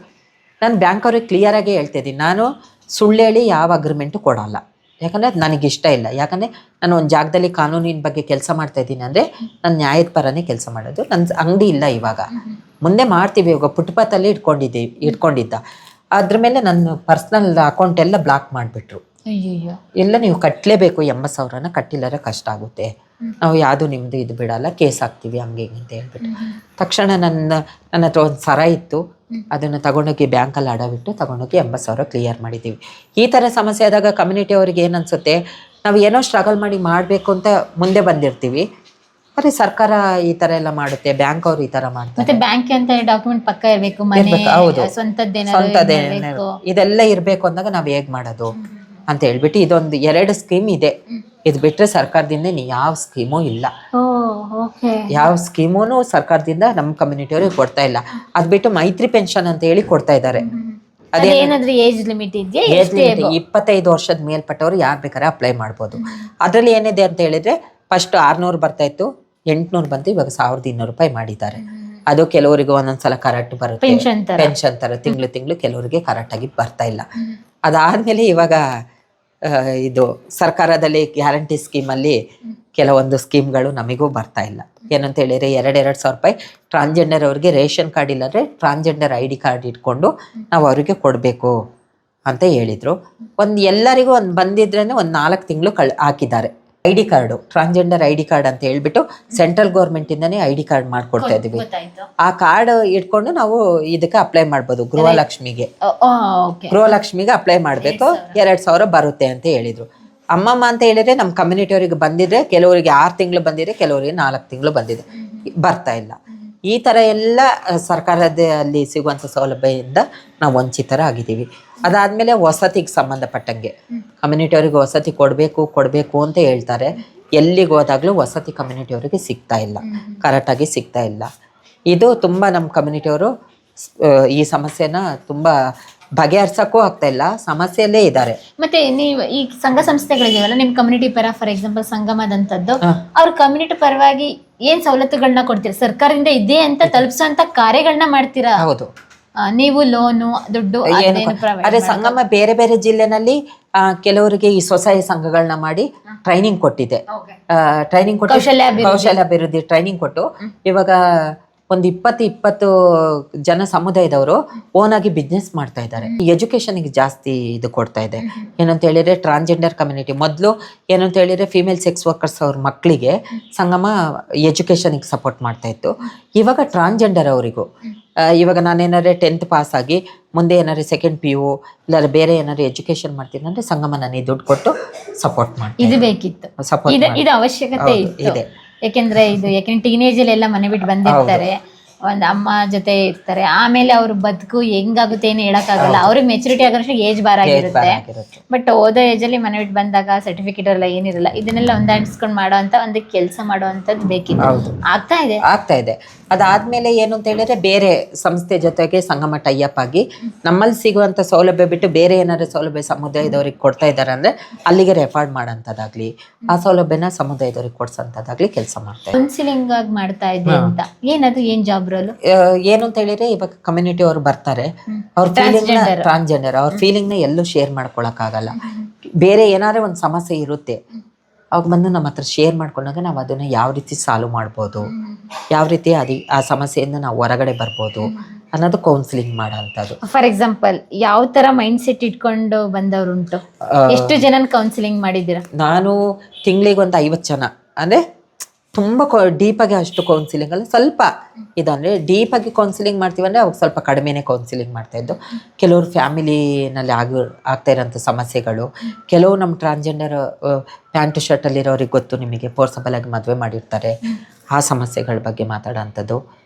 ನಾನು ಬ್ಯಾಂಕ್ ಅವ್ರಿಗೆ ಕ್ಲಿಯರಾಗೇ ಹೇಳ್ತಿದ್ದೀನಿ, ನಾನು ಸುಳ್ಳು ಹೇಳಿ ಯಾವ ಅಗ್ರಿಮೆಂಟು ಕೊಡೋಲ್ಲ. ಯಾಕಂದರೆ ಅದು ನನಗಿಷ್ಟ ಇಲ್ಲ. ಯಾಕಂದರೆ ನಾನು ಒಂದು ಜಾಗದಲ್ಲಿ ಕಾನೂನಿನ ಬಗ್ಗೆ ಕೆಲಸ ಮಾಡ್ತಾ ಇದ್ದೀನಿ ಅಂದರೆ ನಾನು ನ್ಯಾಯದ ಪರನೇ ಕೆಲಸ ಮಾಡೋದು. ನನ್ನ ಅಂಗಡಿ ಇಲ್ಲ ಇವಾಗ, ಮುಂದೆ ಮಾಡ್ತೀವಿ. ಇವಾಗ ಫುಟ್ಪಾತಲ್ಲಿ ಇಟ್ಕೊಂಡಿದ್ದ, ಅದ್ರ ಮೇಲೆ ನನ್ನ ಪರ್ಸ್ನಲ್ ಅಕೌಂಟ್ ಎಲ್ಲ ಬ್ಲಾಕ್ ಮಾಡಿಬಿಟ್ರು. ಎಲ್ಲ ನೀವು ಕಟ್ಟಲೇಬೇಕು, 80,000ನ ಕಟ್ಟಿಲ್ಲರೆ ಕಷ್ಟ ಆಗುತ್ತೆ, ನಾವು ಯಾವುದು ನಿಮ್ಮದು ಇದು ಬಿಡಲ್ಲ, ಕೇಸ್ ಹಾಕ್ತೀವಿ ಹಂಗೆ ಹಿಂಗೆ ಅಂತ ಹೇಳ್ಬಿಟ್ಟು. ತಕ್ಷಣ ನನ್ನ ಹತ್ರ ಒಂದು ಸರ ಇತ್ತು, ಅದನ್ನು ತಗೊಂಡೋಗಿ ಬ್ಯಾಂಕಲ್ಲಿ ಅಡವಿಟ್ಟು ತಗೊಂಡೋಗಿ 80,000 ಕ್ಲಿಯರ್ ಮಾಡಿದ್ದೀವಿ. ಈ ಥರ ಸಮಸ್ಯೆ ಆದಾಗ ಕಮ್ಯುನಿಟಿ ಅವ್ರಿಗೆ ಏನು ಅನಿಸುತ್ತೆ, ನಾವು ಏನೋ ಸ್ಟ್ರಗಲ್ ಮಾಡಿ ಮಾಡಬೇಕು ಅಂತ ಮುಂದೆ ಬಂದಿರ್ತೀವಿ, ಆದರೆ ಸರ್ಕಾರ ಈ ಥರ ಎಲ್ಲ ಮಾಡುತ್ತೆ, ಬ್ಯಾಂಕ್ ಅವ್ರು ಈ ಥರ ಮಾಡ್ತಾರೆ. ಮತ್ತೆ ಬ್ಯಾಂಕ್ ಅಂತ ಡಾಕ್ಯುಮೆಂಟ್ ಪಕ್ಕ ಇರಬೇಕು, ಹೌದು, ಸ್ವಂತದ್ದೇನಾದ್ರು ಇದೆಲ್ಲ ಇರಬೇಕು ಅಂದಾಗ ನಾವು ಹೇಗೆ ಮಾಡೋದು ಅಂತ ಹೇಳ್ಬಿಟ್ಟು ಇದೊಂದು 2 ಸ್ಕೀಮ್ ಇದೆ. ಇದು ಬಿಟ್ಟರೆ ಸರ್ಕಾರದಿಂದ ಯಾವ ಸ್ಕೀಮು ಇಲ್ಲ. ಯಾವ ಸ್ಕೀಮೂ ಸರ್ಕಾರದಿಂದ ನಮ್ಮ ಕಮ್ಯುನಿಟಿಯವ್ರಿಗೆ ಕೊಡ್ತಾ ಇಲ್ಲ. ಅದು ಬಿಟ್ಟು ಮೈತ್ರಿ ಪೆನ್ಷನ್ ಅಂತ ಹೇಳಿ ಕೊಡ್ತಾ ಇದ್ದಾರೆ. ಅದೇನಾದ್ರೂ ಏಜ್ ಲಿಮಿಟ್ ಇದೆಯಾ? 25 ವರ್ಷದ ಮೇಲ್ಪಟ್ಟವರು ಯಾರು ಬೇಕಾದ್ರೆ ಅಪ್ಲೈ ಮಾಡ್ಬೋದು. ಅದರಲ್ಲಿ ಏನಿದೆ ಅಂತ ಹೇಳಿದ್ರೆ, ಫಸ್ಟ್ 600 ಬರ್ತಾ ಇತ್ತು, 800 ಬಂತು, ಇವಾಗ 1,200 ರೂಪಾಯಿ ಮಾಡಿದ್ದಾರೆ. ಅದು ಕೆಲವರಿಗೆ ಒಂದೊಂದ್ಸಲ ಕರೆಕ್ಟ್ ಬರುತ್ತೆ, ಪೆನ್ಷನ್ ತರ ತಿಂಗಳು ಕೆಲವರಿಗೆ ಕರೆಕ್ಟ್ ಆಗಿ ಬರ್ತಾ ಇಲ್ಲ. ಅದಾದ್ಮೇಲೆ ಇವಾಗ ಇದು ಸರ್ಕಾರದಲ್ಲಿ ಗ್ಯಾರಂಟಿ ಸ್ಕೀಮಲ್ಲಿ ಕೆಲವೊಂದು ಸ್ಕೀಮ್ಗಳು ನಮಗೂ ಬರ್ತಾ ಇಲ್ಲ. ಏನಂತ ಹೇಳಿದ್ರೆ, 2,000 ರೂಪಾಯಿ ಟ್ರಾನ್ಸ್ಜೆಂಡರ್ ಅವ್ರಿಗೆ ರೇಷನ್ ಕಾರ್ಡ್ ಇಲ್ಲದ್ರೆ ಟ್ರಾನ್ಸ್ಜೆಂಡರ್ ID ಕಾರ್ಡ್ ಇಟ್ಕೊಂಡು ನಾವು ಅವರಿಗೆ ಕೊಡಬೇಕು ಅಂತ ಹೇಳಿದರು. ಎಲ್ಲರಿಗೂ ಒಂದು ಬಂದಿದ್ರೇ ಒಂದು 4 ತಿಂಗಳು ಹಾಕಿದ್ದಾರೆ. ID card, transgender ID card ಅಂತ ಹೇಳ್ಬಿಟ್ಟು ಸೆಂಟ್ರಲ್ ಗೌರ್ಮೆಂಟಿಂದನೇ ID ಕಾರ್ಡ್ ಮಾಡಿಕೊಡ್ತಾ ಇದ್ದೀವಿ. ಆ ಕಾರ್ಡ್ ಇಟ್ಕೊಂಡು ನಾವು ಇದಕ್ಕೆ ಅಪ್ಲೈ ಮಾಡ್ಬೋದು. ಗೃಹಲಕ್ಷ್ಮಿಗೆ ಅಪ್ಲೈ ಮಾಡಬೇಕು, 2,000 ಬರುತ್ತೆ ಅಂತ ಹೇಳಿದರು. ಅಮ್ಮಮ್ಮ ಅಂತ ಹೇಳಿದ್ರೆ ನಮ್ಮ ಕಮ್ಯುನಿಟಿ ಅವರಿಗೆ ಬಂದಿದ್ರೆ, ಕೆಲವರಿಗೆ 6 ತಿಂಗಳು ಬಂದಿದೆ, ಕೆಲವರಿಗೆ 4 ತಿಂಗಳು ಬಂದಿದೆ, ಬರ್ತಾ ಇಲ್ಲ. ಈ ಥರ ಎಲ್ಲ ಸರ್ಕಾರದಲ್ಲಿ ಸಿಗುವಂಥ ಸೌಲಭ್ಯದಿಂದ ನಾವು ವಂಚಿತರಾಗಿದ್ದೀವಿ. ಅದಾದಮೇಲೆ ವಸತಿಗೆ ಸಂಬಂಧಪಟ್ಟಂಗೆ ಕಮ್ಯುನಿಟಿಯವರಿಗೆ ವಸತಿ ಕೊಡಬೇಕು ಅಂತ ಹೇಳ್ತಾರೆ. ಎಲ್ಲಿಗೆ ಹೋದಾಗಲೂ ವಸತಿ ಕಮ್ಯುನಿಟಿಯವರಿಗೆ ಸಿಗ್ತಾ ಇಲ್ಲ, ಕರೆಕ್ಟಾಗಿ ಸಿಗ್ತಾ ಇಲ್ಲ. ಇದು ತುಂಬ ನಮ್ಮ ಕಮ್ಯುನಿಟಿಯವರು ಈ ಸಮಸ್ಯೆನ ತುಂಬ ಬಗೆಹರ್ಸಕ್ಕೂ ಆಗ್ತಾ ಇಲ್ಲ, ಸಮಸ್ಯೆಯಲ್ಲೇ ಇದ್ದಾರೆ. ಮತ್ತೆ ನೀವು ಈ ಸಂಘ ಸಂಸ್ಥೆಗಳಿದೆಯಲ್ಲ ನಿಮ್ಮ ಕಮ್ಯುನಿಟಿ ಪರ, ಫಾರ್ ಎಕ್ಸಾಂಪಲ್ ಸಂಗಮದಂತದ್ದು, ಅವ್ರ ಕಮ್ಯುನಿಟಿ ಪರವಾಗಿ ಏನ್ ಸವಲತ್ತುಗಳನ್ನ ಕೊಡ್ತೀರಾ? ಸರ್ಕಾರದಿಂದ ಇದೆ ಅಂತ ತಲುಪಿಸುವಂತ ಕಾರ್ಯಗಳನ್ನ ಮಾಡ್ತೀರಾ? ಹೌದು. ನೀವು ಲೋನು ದುಡ್ಡು ಅದೇ ಸಂಗಮ ಬೇರೆ ಬೇರೆ ಜಿಲ್ಲೆನಲ್ಲಿ ಕೆಲವರಿಗೆ ಈ ಸ್ವಸಹಾಯ ಸಂಘಗಳನ್ನ ಮಾಡಿ ಟ್ರೈನಿಂಗ್ ಕೊಟ್ಟಿದೆ. ಟ್ರೈನಿಂಗ್ ಕೊಟ್ಟು ಕೌಶಲ್ಯಾಭಿವೃದ್ಧಿ ಟ್ರೈನಿಂಗ್ ಕೊಟ್ಟು ಇವಾಗ ಒಂದು 20 ಜನ ಸಮುದಾಯದವರು ಓನ್ ಆಗಿ ಬಿಸ್ನೆಸ್ ಮಾಡ್ತಾ ಇದ್ದಾರೆ. ಎಜುಕೇಶನ್ಗೆ ಜಾಸ್ತಿ ಇದು ಕೊಡ್ತಾ ಇದೆ. ಏನಂತ ಹೇಳಿದ್ರೆ ಟ್ರಾನ್ಸ್ಜೆಂಡರ್ ಕಮ್ಯುನಿಟಿ ಮೊದಲು ಏನಂತ ಹೇಳಿದ್ರೆ ಫಿಮೇಲ್ ಸೆಕ್ಸ್ ವರ್ಕರ್ಸ್ ಅವ್ರ ಮಕ್ಕಳಿಗೆ ಸಂಗಮ ಎಜುಕೇಶನ್ಗೆ ಸಪೋರ್ಟ್ ಮಾಡ್ತಾ ಇತ್ತು. ಇವಾಗ ಟ್ರಾನ್ಸ್ಜೆಂಡರ್ ಅವರಿಗೂ ಇವಾಗ ನಾನೇನಾದ್ರೆ 10th ಪಾಸ್ ಆಗಿ ಮುಂದೆ ಏನಾದ್ರು 2nd PU ಇಲ್ಲ ಬೇರೆ ಏನಾದ್ರು ಎಜುಕೇಶನ್ ಮಾಡ್ತೀನಿ ಅಂದ್ರೆ ಸಂಗಮ ನನಗೆ ದುಡ್ಡು ಕೊಟ್ಟು ಸಪೋರ್ಟ್ ಮಾಡ್ತೀನಿ. ಇದು ಬೇಕಿತ್ತು, ಇದು ಅವಶ್ಯಕತೆ ಇದೆ. ಯಾಕೆಂದ್ರೆ ಟೀನೇಜ್ ಎಲ್ಲ ಮನೆ ಬಿಟ್ಟು ಬಂದಿರ್ತಾರೆ, ಒಂದ್ ಅಮ್ಮ ಜೊತೆ ಇರ್ತಾರೆ, ಆಮೇಲೆ ಅವ್ರ ಬದುಕು ಹೆಂಗಾಗುತ್ತೆ ಏನು ಹೇಳಕ್ಕಾಗಲ್ಲ. ಅವ್ರಿಗೆ ಮೆಚುರಿಟಿ ಆಗೋಷ್ಟು ಏಜ್ ಬಾರ್ ಆಗಿರುತ್ತೆ. ಬಟ್ ಓದೋ ಏಜ್ ಅಲ್ಲಿ ಮನೆ ಬಿಟ್ಟು ಬಂದಾಗ ಸರ್ಟಿಫಿಕೇಟ್ ಎಲ್ಲ ಏನಿರಲ್ಲ, ಇದನ್ನೆಲ್ಲ ಹೊಂದಾಣಿಸ್ಕೊಂಡು ಮಾಡುವಂತ ಒಂದು ಕೆಲಸ ಮಾಡುವಂತದ್ದು ಬೇಕಿತ್ತು. ಆಗ್ತಾ ಇದೆ. ಅದಾದ್ಮೇಲೆ ಏನು ಅಂತ ಹೇಳಿದ್ರೆ ಬೇರೆ ಸಂಸ್ಥೆ ಜೊತೆಗೆ ಸಂಗಮ ಟೈಅಪ್ ಆಗಿ ನಮ್ಮಲ್ಲಿ ಸಿಗುವಂತ ಸೌಲಭ್ಯ ಬಿಟ್ಟು ಬೇರೆ ಏನಾದ್ರು ಸೌಲಭ್ಯ ಸಮುದಾಯದವ್ರಿಗೆ ಕೊಡ್ತಾ ಇದ್ದಾರೆ ಅಂದ್ರೆ ಅಲ್ಲಿಗೆ ರೆಫರ್ ಮಾಡೋಂಥದ್ದಾಗ್ಲಿ, ಆ ಸೌಲಭ್ಯನ ಸಮುದಾಯದವ್ರಿಗೆ ಕೊಡ್ಸೋಂಥದ್ದಾಗ್ಲಿ ಕೆಲಸ ಮಾಡ್ತಾರೆ. ಕೌನ್ಸಿಲಿಂಗ್ ಆಗಿ ಮಾಡ್ತಾ ಇದೆ ಅಂತ ಏನದು ಏನ್ ಜಾಬ್ ರೋಲ್? ಏನು ಅಂತ ಹೇಳಿದ್ರೆ ಇವಾಗ ಕಮ್ಯುನಿಟಿ ಅವ್ರು ಬರ್ತಾರೆ, ಅವ್ರ ಫೀಲಿಂಗ್ ಟ್ರಾನ್ಸ್ಜೆಂಡರ್ ಅವ್ರ ಫೀಲಿಂಗ್ ನ ಎಲ್ಲೂ ಶೇರ್ ಮಾಡ್ಕೊಳಕ್ ಆಗಲ್ಲ. ಬೇರೆ ಏನಾದ್ರು ಒಂದು ಸಮಸ್ಯೆ ಇರುತ್ತೆ, ಅವಾಗ ಬಂದು ನಮ್ಮ ಹತ್ರ ಶೇರ್ ಮಾಡ್ಕೊಂಡಾಗ ನಾವು ಅದನ್ನ ಯಾವ ರೀತಿ ಸಾಲ್ವ್ ಮಾಡ್ಬೋದು, ಯಾವ ರೀತಿ ಆ ಸಮಸ್ಯೆಯಿಂದ ನಾವು ಹೊರಗಡೆ ಬರ್ಬೋದು ಅನ್ನೋದು ಕೌನ್ಸಿಲಿಂಗ್ ಮಾಡೋಂಥದ್ದು. ಫಾರ್ ಎಕ್ಸಾಂಪಲ್ ಯಾವ ತರ ಮೈಂಡ್ ಸೆಟ್ ಇಟ್ಕೊಂಡು ಬಂದವ್ರು ಉಂಟು? ಎಷ್ಟು ಜನ ಕೌನ್ಸಿಲಿಂಗ್ ಮಾಡಿದ್ದೀರಾ? ನಾನು ತಿಂಗಳಿಗೆ ಒಂದು 50 ಜನ, ಅಂದ್ರೆ ತುಂಬ ಡೀಪಾಗಿ ಅಷ್ಟು ಕೌನ್ಸಿಲಿಂಗ್ ಅಲ್ಲ, ಸ್ವಲ್ಪ ಇದಂದರೆ ಡೀಪಾಗಿ ಕೌನ್ಸಿಲಿಂಗ್ ಮಾಡ್ತೀವಿ ಅಂದರೆ ಅವಾಗ ಸ್ವಲ್ಪ ಕಡಿಮೆನೇ ಕೌನ್ಸಿಲಿಂಗ್ ಮಾಡ್ತಾಯಿದ್ದು. ಕೆಲವರು ಫ್ಯಾಮಿಲಿನಲ್ಲಿ ಆಗ್ತಾ ಇರೋಂಥ ಸಮಸ್ಯೆಗಳು, ಕೆಲವು ನಮ್ಮ ಟ್ರಾನ್ಸ್ಜೆಂಡರ್ ಪ್ಯಾಂಟು ಶರ್ಟಲ್ಲಿರೋರಿಗೆ ಗೊತ್ತು ನಿಮಗೆ, ಫೋರ್ಸಬಲ್ ಆಗಿ ಮದುವೆ ಮಾಡಿರ್ತಾರೆ, ಆ ಸಮಸ್ಯೆಗಳ ಬಗ್ಗೆ ಮಾತಾಡೋಂಥದ್ದು.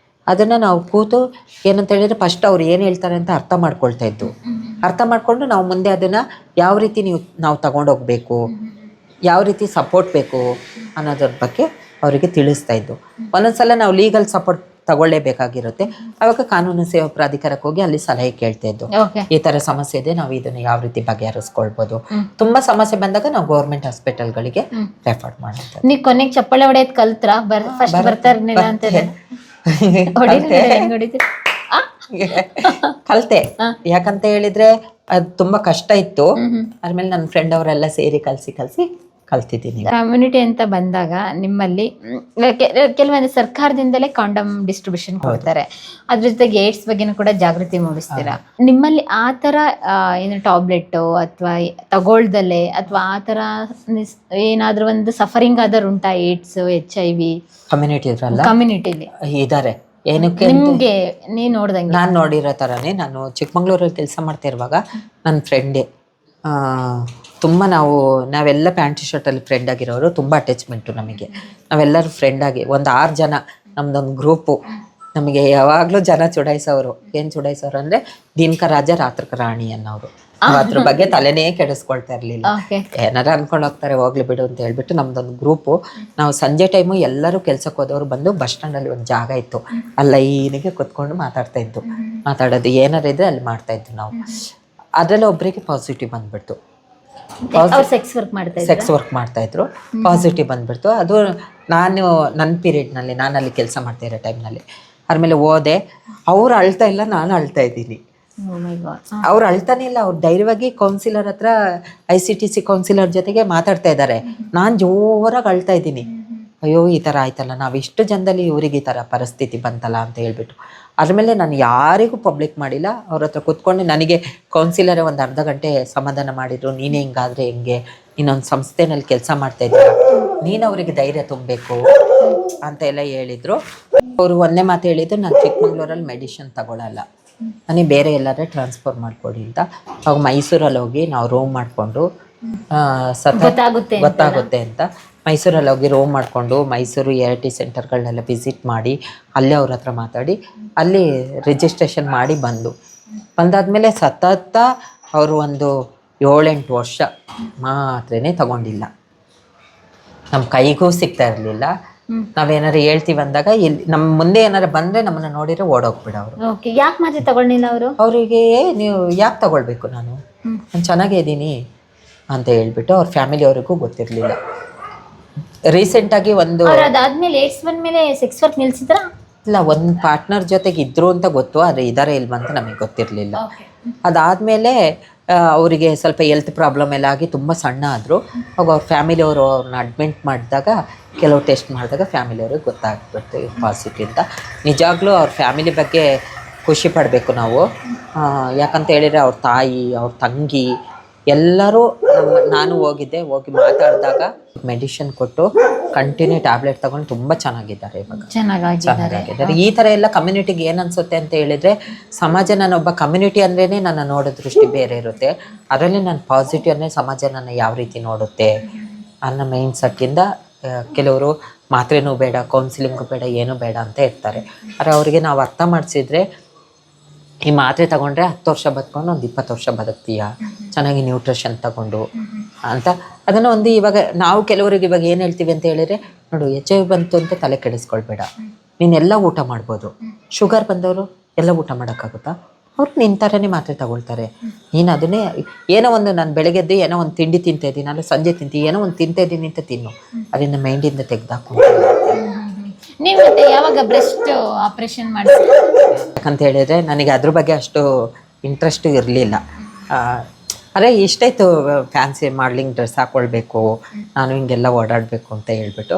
ಅದನ್ನು ನಾವು ಕೂತು ಏನಂತ ಹೇಳಿದರೆ ಫಸ್ಟ್ ಅವ್ರು ಏನು ಹೇಳ್ತಾರೆ ಅಂತ ಅರ್ಥ ಮಾಡ್ಕೊಳ್ತಾ ಇದ್ದು, ಅರ್ಥ ಮಾಡಿಕೊಂಡು ನಾವು ಮುಂದೆ ಅದನ್ನು ಯಾವ ರೀತಿ ನಾವು ತಗೊಂಡೋಗ್ಬೇಕು, ಯಾವ ರೀತಿ ಸಪೋರ್ಟ್ ಬೇಕು ಅನ್ನೋದ್ರ ಬಗ್ಗೆ ಅವರಿಗೆ ತಿಳಿಸ್ತಾ ಇದ್ದು. ಒಂದೊಂದ್ಸಲ ನಾವು ಲೀಗಲ್ ಸಪೋರ್ಟ್ ತಗೊಳ್ಳೇಬೇಕಾಗಿರುತ್ತೆ, ಅವಾಗ ಕಾನೂನು ಸೇವಾ ಪ್ರಾಧಿಕಾರಕ್ಕೆ ಹೋಗಿ ಅಲ್ಲಿ ಸಲಹೆ ಕೇಳ್ತಾ ಇದ್ದು, ಈ ತರ ಸಮಸ್ಯೆ ಇದೆ, ನಾವು ಇದನ್ನ ಯಾವ ರೀತಿ ಬಗೆಹರಿಸ್ಕೊಳ್ಬೋದು. ತುಂಬಾ ಸಮಸ್ಯೆ ಬಂದಾಗ ನಾವು ಗೌರ್ಮೆಂಟ್ ಹಾಸ್ಪಿಟಲ್ಗಳಿಗೆ ರೆಫರ್ ಮಾಡ್ತೀವಿ. ನೀವು ಕೊನೆಗೆ ಚಪ್ಪಳೆ ಹೊಡೆಯೋದು ಕಲ್ತ್ರ? ಫಸ್ಟ್ ಬರ್ತಾ ಇರ್ಲಿಲ್ಲ ಅಂತ ಕಲ್ತೆ. ಯಾಕಂತ ಹೇಳಿದ್ರೆ ಅದು ತುಂಬಾ ಕಷ್ಟ ಇತ್ತು. ಆದ್ಮೇಲೆ ನನ್ನ ಫ್ರೆಂಡ್ ಅವರೆಲ್ಲ ಸೇರಿ ಕಲ್ಸಿ ಕಲ್ತಿದ್ದೀನಿ. ಕಮ್ಯುನಿಟಿ ಅಂತ ಬಂದಾಗ ನಿಮ್ಮಲ್ಲಿ ಕೆಲವೊಂದು ಸರ್ಕಾರದಿಂದಲೇ ಕಾಂಡಮ್ ಡಿಸ್ಟ್ರಿಬ್ಯೂಷನ್ ಕೊಡ್ತಾರೆ, ಅದ್ರ ಜೊತೆಗೆ ಏಡ್ಸ್ ಬಗ್ಗೆನೂ ಕೂಡ ಜಾಗೃತಿ ಮೂಡಿಸ್ತೀರಾ. ನಿಮ್ಮಲ್ಲಿ ಆ ಥರ ಏನು ಟ್ಯಾಬ್ಲೆಟ್ ಅಥವಾ ತಗೊಳ್ದಲೆ ಅಥವಾ ಆ ಥರ ಏನಾದರೂ ಒಂದು ಸಫರಿಂಗ್ ಆದರೂ ಉಂಟಾ? ಏಡ್ಸ್, HIV ಕಮ್ಯುನಿಟಿಲಿ ಇದ್ದಾರೆ. ಏನಕ್ಕೆ ನಿಮಗೆ ನೀವು ನೋಡ್ದಂಗೆ? ನಾನು ನೋಡಿರೋ ಥರನೇ, ನಾನು ಚಿಕ್ಕಮಂಗ್ಳೂರಲ್ಲಿ ಕೆಲಸ ಮಾಡ್ತಾ ಇರುವಾಗ ನನ್ನ ಫ್ರೆಂಡೇ ನಾವೆಲ್ಲ ಪ್ಯಾಂಟ್ ಶರ್ಟಲ್ಲಿ ಫ್ರೆಂಡ್ ಆಗಿರೋರು, ತುಂಬ ಅಟ್ಯಾಚ್ಮೆಂಟು ನಮಗೆ. ನಾವೆಲ್ಲರೂ ಫ್ರೆಂಡ್ ಆಗಿ ಒಂದು 6 ಜನ ನಮ್ದೊಂದು ಗ್ರೂಪು. ನಮಗೆ ಯಾವಾಗಲೂ ಜನ ಚುಡಾಯಿಸೋರು. ಏನು ಚುಡಾಯಿಸೋರು ಅಂದರೆ ದಿನಕ ರಾಜ ರಾತ್ರಕ ರಾಣಿ ಅನ್ನೋರು. ಅದ್ರ ಬಗ್ಗೆ ತಲೆನೇ ಕೆಡಿಸ್ಕೊಳ್ತಾ ಇರಲಿಲ್ಲ. ಏನಾರ ಅನ್ಕೊಂಡು ಹೋಗ್ತಾರೆ, ಹೋಗ್ಲಿ ಬಿಡು ಅಂತ ಹೇಳ್ಬಿಟ್ಟು ನಮ್ದೊಂದು ಗ್ರೂಪು. ನಾವು ಸಂಜೆ ಟೈಮು ಎಲ್ಲರೂ ಕೆಲ್ಸಕ್ಕೆ ಹೋದವರು ಬಂದು ಬಸ್ ಸ್ಟ್ಯಾಂಡಲ್ಲಿ ಒಂದು ಜಾಗ ಇತ್ತು, ಅಲ್ಲ ಈನಿಗೆ ಕುತ್ಕೊಂಡು ಮಾತಾಡೋದು ಏನಾರ ಇದ್ರೆ ಅಲ್ಲಿ ಮಾಡ್ತಾ ಇದ್ವಿ ನಾವು. ಅದರಲ್ಲಿ ಒಬ್ಬರಿಗೆ ಪಾಸಿಟಿವ್ ಬಂದ್ಬಿಡ್ತು. ಸೆಕ್ಸ್ ವರ್ಕ್ ಮಾಡ್ತಾ ಇದ್ರು, ಪಾಸಿಟಿವ್ ಬಂದ್ಬಿಡ್ತು. ಅದು ನನ್ನ ಪೀರಿಯಡ್ನಲ್ಲಿ ನಾನು ಅಲ್ಲಿ ಕೆಲಸ ಮಾಡ್ತಾ ಇರೋ ಟೈಮ್ನಲ್ಲಿ. ಆಮೇಲೆ ಹೋದೆ, ಅವ್ರು ಅಳ್ತಾ ಇಲ್ಲ, ನಾನು ಅಳ್ತಾ ಇದ್ದೀನಿ. ಅವ್ರು ಅಳ್ತಾನೆ ಇಲ್ಲ, ಅವ್ರು ಧೈರ್ಯವಾಗಿ ಕೌನ್ಸಿಲರ್ ಹತ್ರ ICTC ಕೌನ್ಸಿಲರ್ ಜೊತೆಗೆ ಮಾತಾಡ್ತಾ ಇದ್ದಾರೆ. ನಾನು ಜೋರಾಗಿ ಅಳ್ತಾ ಇದ್ದೀನಿ. ಅಯ್ಯೋ ಈ ಥರ ಆಯ್ತಲ್ಲ, ನಾವು ಇಷ್ಟು ಜನದಲ್ಲಿ ಇವ್ರಿಗೆ ಈ ಥರ ಪರಿಸ್ಥಿತಿ ಬಂತಲ್ಲ ಅಂತ ಹೇಳ್ಬಿಟ್ಟು. ಅದ್ಮೇಲೆ ನಾನು ಯಾರಿಗೂ ಪಬ್ಲಿಕ್ ಮಾಡಿಲ್ಲ. ಅವ್ರ ಹತ್ರ ಕೂತ್ಕೊಂಡು ನನಗೆ ಕೌನ್ಸಿಲರೇ ಒಂದು ಅರ್ಧ ಗಂಟೆ ಸಮಾಧಾನ ಮಾಡಿದ್ರು. ನೀನೇ ಹಿಂಗಾದ್ರೆ ಹೆಂಗೆ, ಇನ್ನೊಂದು ಸಂಸ್ಥೆನಲ್ಲಿ ಕೆಲಸ ಮಾಡ್ತಾ ಇದ್ದೀರ, ನೀನು ಅವರಿಗೆ ಧೈರ್ಯ ತುಂಬಬೇಕು ಅಂತ ಎಲ್ಲ ಹೇಳಿದರು. ಅವರು ಒಂದೇ ಮಾತು ಹೇಳಿದ್ದು, ನಾನು ಚಿಕ್ಕಮಂಗ್ಳೂರಲ್ಲಿ ಮೆಡಿಷನ್ ತಗೊಳ್ಳಲ್ಲ, ನನಗೆ ಬೇರೆ ಎಲ್ಲಾದ್ರೆ ಟ್ರಾನ್ಸ್ಫರ್ ಮಾಡಿಕೊಡಿ ಅಂತ. ಅವಾಗ ಮೈಸೂರಲ್ಲಿ ಹೋಗಿ ನಾವು ರೂಮ್ ಮಾಡಿಕೊಂಡು ಗೊತ್ತಾಗುತ್ತೆ ಅಂತ ಮೈಸೂರಲ್ಲಿ ಹೋಗಿ ರೋಮ್ ಮಾಡಿಕೊಂಡು ಮೈಸೂರು ART ಸೆಂಟರ್ಗಳನ್ನೆಲ್ಲ ವಿಸಿಟ್ ಮಾಡಿ ಅಲ್ಲೇ ಅವ್ರ ಹತ್ರ ಮಾತಾಡಿ ಅಲ್ಲಿ ರಿಜಿಸ್ಟ್ರೇಷನ್ ಮಾಡಿ ಬಂದಾದಮೇಲೆ ಸತತ ಅವರು ಒಂದು 7-8 ವರ್ಷ ಮಾತ್ರನೇ ತಗೊಂಡಿಲ್ಲ. ನಮ್ಮ ಕೈಗೂ ಸಿಗ್ತಾ ಇರಲಿಲ್ಲ. ನಾವೇನಾರು ಹೇಳ್ತೀವಿ ಅಂದಾಗ ಇಲ್ಲಿ ನಮ್ಮ ಮುಂದೆ ಏನಾರು ಬಂದರೆ ನಮ್ಮನ್ನು ನೋಡಿದ್ರೆ ಓಡೋಗ್ಬಿಡೋರು. ಓಕೆ, ಯಾಕೆ ಮಾತ್ರೆ ತಗೊಂಡಿಲ್ಲ ಅವರು? ಅವರಿಗೆ ನೀವು ಯಾಕೆ ತಗೊಳ್ಬೇಕು, ನಾನು ಚೆನ್ನಾಗೇ ಇದ್ದೀನಿ ಅಂತ ಹೇಳ್ಬಿಟ್ಟು ಅವ್ರ ಫ್ಯಾಮಿಲಿಯವ್ರಿಗೂ ಗೊತ್ತಿರಲಿಲ್ಲ. ರೀಸೆಂಟಾಗಿ ಅದಾದ್ಮೇಲೆ ಏಡ್ಸ್ ಬಂದ್ಮೇಲೆ ಸೆಕ್ಸ್ ವರ್ಕ್ ನಿಲ್ಸಿದ್ರ? ಇಲ್ಲ, ಒಂದು ಪಾರ್ಟ್ನರ್ ಜೊತೆಗೆ ಇದ್ರು ಅಂತ ಗೊತ್ತು, ಆದರೆ ಇದಾರೆ ಇಲ್ವ ಅಂತ ನಮಗೆ ಗೊತ್ತಿರಲಿಲ್ಲ. ಅದಾದಮೇಲೆ ಅವರಿಗೆ ಸ್ವಲ್ಪ ಹೆಲ್ತ್ ಪ್ರಾಬ್ಲಮ್ ಎಲ್ಲ ಆಗಿ ತುಂಬ ಸಣ್ಣ ಆದರು. ಅವಾಗ ಅವ್ರ ಫ್ಯಾಮಿಲಿಯವರು ಅವ್ರನ್ನ ಅಡ್ಮಿಟ್ ಮಾಡಿದಾಗ ಕೆಲವು ಟೆಸ್ಟ್ ಮಾಡಿದಾಗ ಫ್ಯಾಮಿಲಿಯವ್ರಿಗೆ ಗೊತ್ತಾಗ್ಬಿಡ್ತು ಪಾಸಿಟಿವ್ ಅಂತ. ನಿಜಾಗ್ಲೂ ಅವ್ರ ಫ್ಯಾಮಿಲಿ ಬಗ್ಗೆ ಖುಷಿ ಪಡಬೇಕು ನಾವು. ಯಾಕಂತ ಹೇಳಿದರೆ ಅವ್ರ ತಾಯಿ, ಅವ್ರ ತಂಗಿ ಎಲ್ಲರೂ ನಾನು ಹೋಗಿ ಮಾತಾಡಿದಾಗ ಮೆಡಿಷನ್ ಕೊಟ್ಟು ಕಂಟಿನ್ಯೂ ಟ್ಯಾಬ್ಲೆಟ್ ತಗೊಂಡು ತುಂಬ ಚೆನ್ನಾಗಿದ್ದಾರೆ. ಇವಾಗ ಚೆನ್ನಾಗಿದ್ದಾರೆ. ಈ ಥರ ಎಲ್ಲ ಕಮ್ಯುನಿಟಿಗೆ ಏನು ಅನಿಸುತ್ತೆ ಅಂತ ಹೇಳಿದರೆ, ಸಮಾಜ ನಾನೊಬ್ಬ ಕಮ್ಯುನಿಟಿ ಅಂದ್ರೇ ನನ್ನ ನೋಡೋ ದೃಷ್ಟಿ ಬೇರೆ ಇರುತ್ತೆ. ಅದರಲ್ಲಿ ನಾನು ಪಾಸಿಟಿವ್ ಅಂದರೆ ಸಮಾಜ ನನ್ನ ಯಾವ ರೀತಿ ನೋಡುತ್ತೆ ಅನ್ನೋ ಮೈಂಡ್ ಸೆಟ್ಟಿಂದ ಕೆಲವರು ಮಾತ್ರೆನೂ ಬೇಡ, ಕೌನ್ಸಿಲಿಂಗು ಬೇಡ, ಏನೂ ಬೇಡ ಅಂತ ಇರ್ತಾರೆ. ಆದರೆ ಅವರಿಗೆ ನಾವು ಅರ್ಥ ಮಾಡಿಸಿದ್ರೆ, ಈ ಮಾತ್ರೆ ತಗೊಂಡ್ರೆ 10 ವರ್ಷ ಬದುಕೊಂಡು ಒಂದು 20 ವರ್ಷ ಬದುಕ್ತೀಯ, ಚೆನ್ನಾಗಿ ನ್ಯೂಟ್ರಿಷನ್ ತಗೊಂಡು ಅಂತ. ಅದನ್ನು ಒಂದು ಇವಾಗ ನಾವು ಕೆಲವರಿಗೆ ಇವಾಗ ಏನು ಹೇಳ್ತೀವಿ ಅಂತ ಹೇಳಿದರೆ, ನೋಡು HIV ಬಂತು ಅಂತ ತಲೆ ಕೆಡಿಸ್ಕೊಳ್ಬೇಡ, ನೀನೆಲ್ಲ ಊಟ ಮಾಡ್ಬೋದು. ಶುಗರ್ ಬಂದವರು ಎಲ್ಲ ಊಟ ಮಾಡೋಕ್ಕಾಗುತ್ತಾ? ಅವ್ರು ನಿನ್ನ ಥರನೇ ಮಾತ್ರೆ ತಗೊಳ್ತಾರೆ. ನೀನು ಅದನ್ನೇ ಏನೋ ಒಂದು, ನಾನು ಬೆಳಗ್ಗೆದ್ದು ಏನೋ ಒಂದು ತಿಂಡಿ ತಿಂತಾಯಿದ್ದೀನಿ, ಅಲ್ಲ ಸಂಜೆ ತಿಂತೀನಿ, ಏನೋ ಒಂದು ತಿಂತಾಯಿದ್ದೀನಿ ಅಂತ ತಿನ್ನು, ಅದನ್ನು ಮೈಂಡಿಂದ ತೆಗೆದಾಕೊಂಡು. ನೀವು ಯಾವಾಗ ಬ್ರೆಸ್ಟ್ ಆಪರೇಷನ್ ಮಾಡಿಸಿ ಅಂತ ಹೇಳಿದರೆ ನನಗೆ ಅದ್ರ ಬಗ್ಗೆ ಅಷ್ಟು ಇಂಟ್ರೆಸ್ಟು ಇರಲಿಲ್ಲ. ಅರೆ ಇಷ್ಟಾಯಿತು ಫ್ಯಾನ್ಸಿ ಮಾಡ್ಲಿಂಗ್ ಡ್ರೆಸ್ ಹಾಕ್ಕೊಳ್ಬೇಕು, ನಾನು ಹಿಂಗೆಲ್ಲ ಓಡಾಡಬೇಕು ಅಂತ ಹೇಳ್ಬಿಟ್ಟು.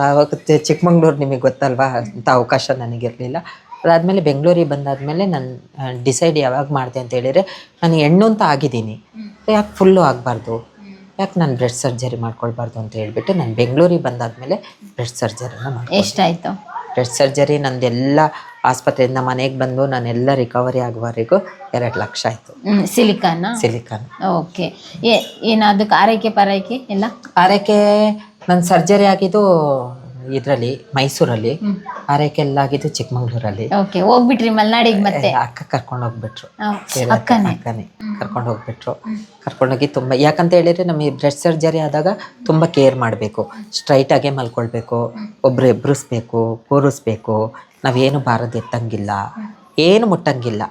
ಆವಾಗ ಚಿಕ್ಕಮಂಗ್ಳೂರು ನಿಮಗೆ ಗೊತ್ತಲ್ವಾ, ಅಂಥ ಅವಕಾಶ ನನಗಿರಲಿಲ್ಲ. ಅದಾದಮೇಲೆ ಬೆಂಗಳೂರಿಗೆ ಬಂದಾದಮೇಲೆ ನಾನು ಡಿಸೈಡ್ ಯಾವಾಗ ಮಾಡಿದೆ ಅಂತ ಹೇಳಿದರೆ, ನಾನು ಹೆಣ್ಣು ಅಂತ ಆಗಿದ್ದೀನಿ, ಯಾಕೆ ಫುಲ್ಲು ಆಗಬಾರ್ದು, ಯಾಕೆ ನಾನು ಬ್ರೆಸ್ಟ್ ಸರ್ಜರಿ ಮಾಡ್ಕೊಳ್ಬಾರ್ದು ಅಂತ ಹೇಳ್ಬಿಟ್ಟು ನಾನು ಬೆಂಗಳೂರಿಗೆ ಬಂದಾದಮೇಲೆ ಬ್ರೆಸ್ಟ್ ಸರ್ಜರಿನ ಮಾಡಿ. ಎಷ್ಟಾಯಿತು ಬ್ರೆಸ್ಟ್ ಸರ್ಜರಿ? ನಂದೆಲ್ಲ ಆಸ್ಪತ್ರೆಯಿಂದ ಮನೆಗೆ ಬಂದು ನಾನೆಲ್ಲ ರಿಕವರಿ ಆಗುವವರೆಗೂ 2 ಲಕ್ಷ ಆಯಿತು. ಸಿಲಿಕಾನ್. ಓಕೆ, ಏನು ಅದಕ್ಕೆ ಆರೈಕೆ ಪಾರೈಕೆ ಎಲ್ಲ? ಆರೈಕೆ ನನ್ನ ಸರ್ಜರಿ ಆಗಿದ್ದು ಇದರಲ್ಲಿ ಮೈಸೂರಲ್ಲಿ, ಆರೈಕೆ ಎಲ್ಲ ಆಗಿದ್ದು ಚಿಕ್ಕಮಂಗ್ಳೂರಲ್ಲಿ. ಓಕೆ, ಹೋಗ್ಬಿಟ್ರಿ ಮಲ್ನಾಡಿಗೆ? ಮತ್ತೆ ಅಕ್ಕ ಕರ್ಕೊಂಡು ಹೋಗ್ಬಿಟ್ರು, ಅಕ್ಕನೇ ಕರ್ಕೊಂಡು ಹೋಗ್ಬಿಟ್ರು. ಕರ್ಕೊಂಡೋಗಿ ತುಂಬ, ಯಾಕಂತ ಹೇಳಿದರೆ ನಮಗೆ ಬ್ರೆಸ್ಟ್ ಸರ್ಜರಿ ಆದಾಗ ತುಂಬ ಕೇರ್ ಮಾಡಬೇಕು. ಸ್ಟ್ರೈಟಾಗೇ ಮಲ್ಕೊಳ್ಬೇಕು, ಒಬ್ಬರು ಎಬ್ರಿಸ್ಬೇಕು, ಕೂರಿಸ್ಬೇಕು, ನಾವೇನು ಬಾರದು ಎತ್ತಂಗಿಲ್ಲ, ಏನು ಮುಟ್ಟಂಗಿಲ್ಲ.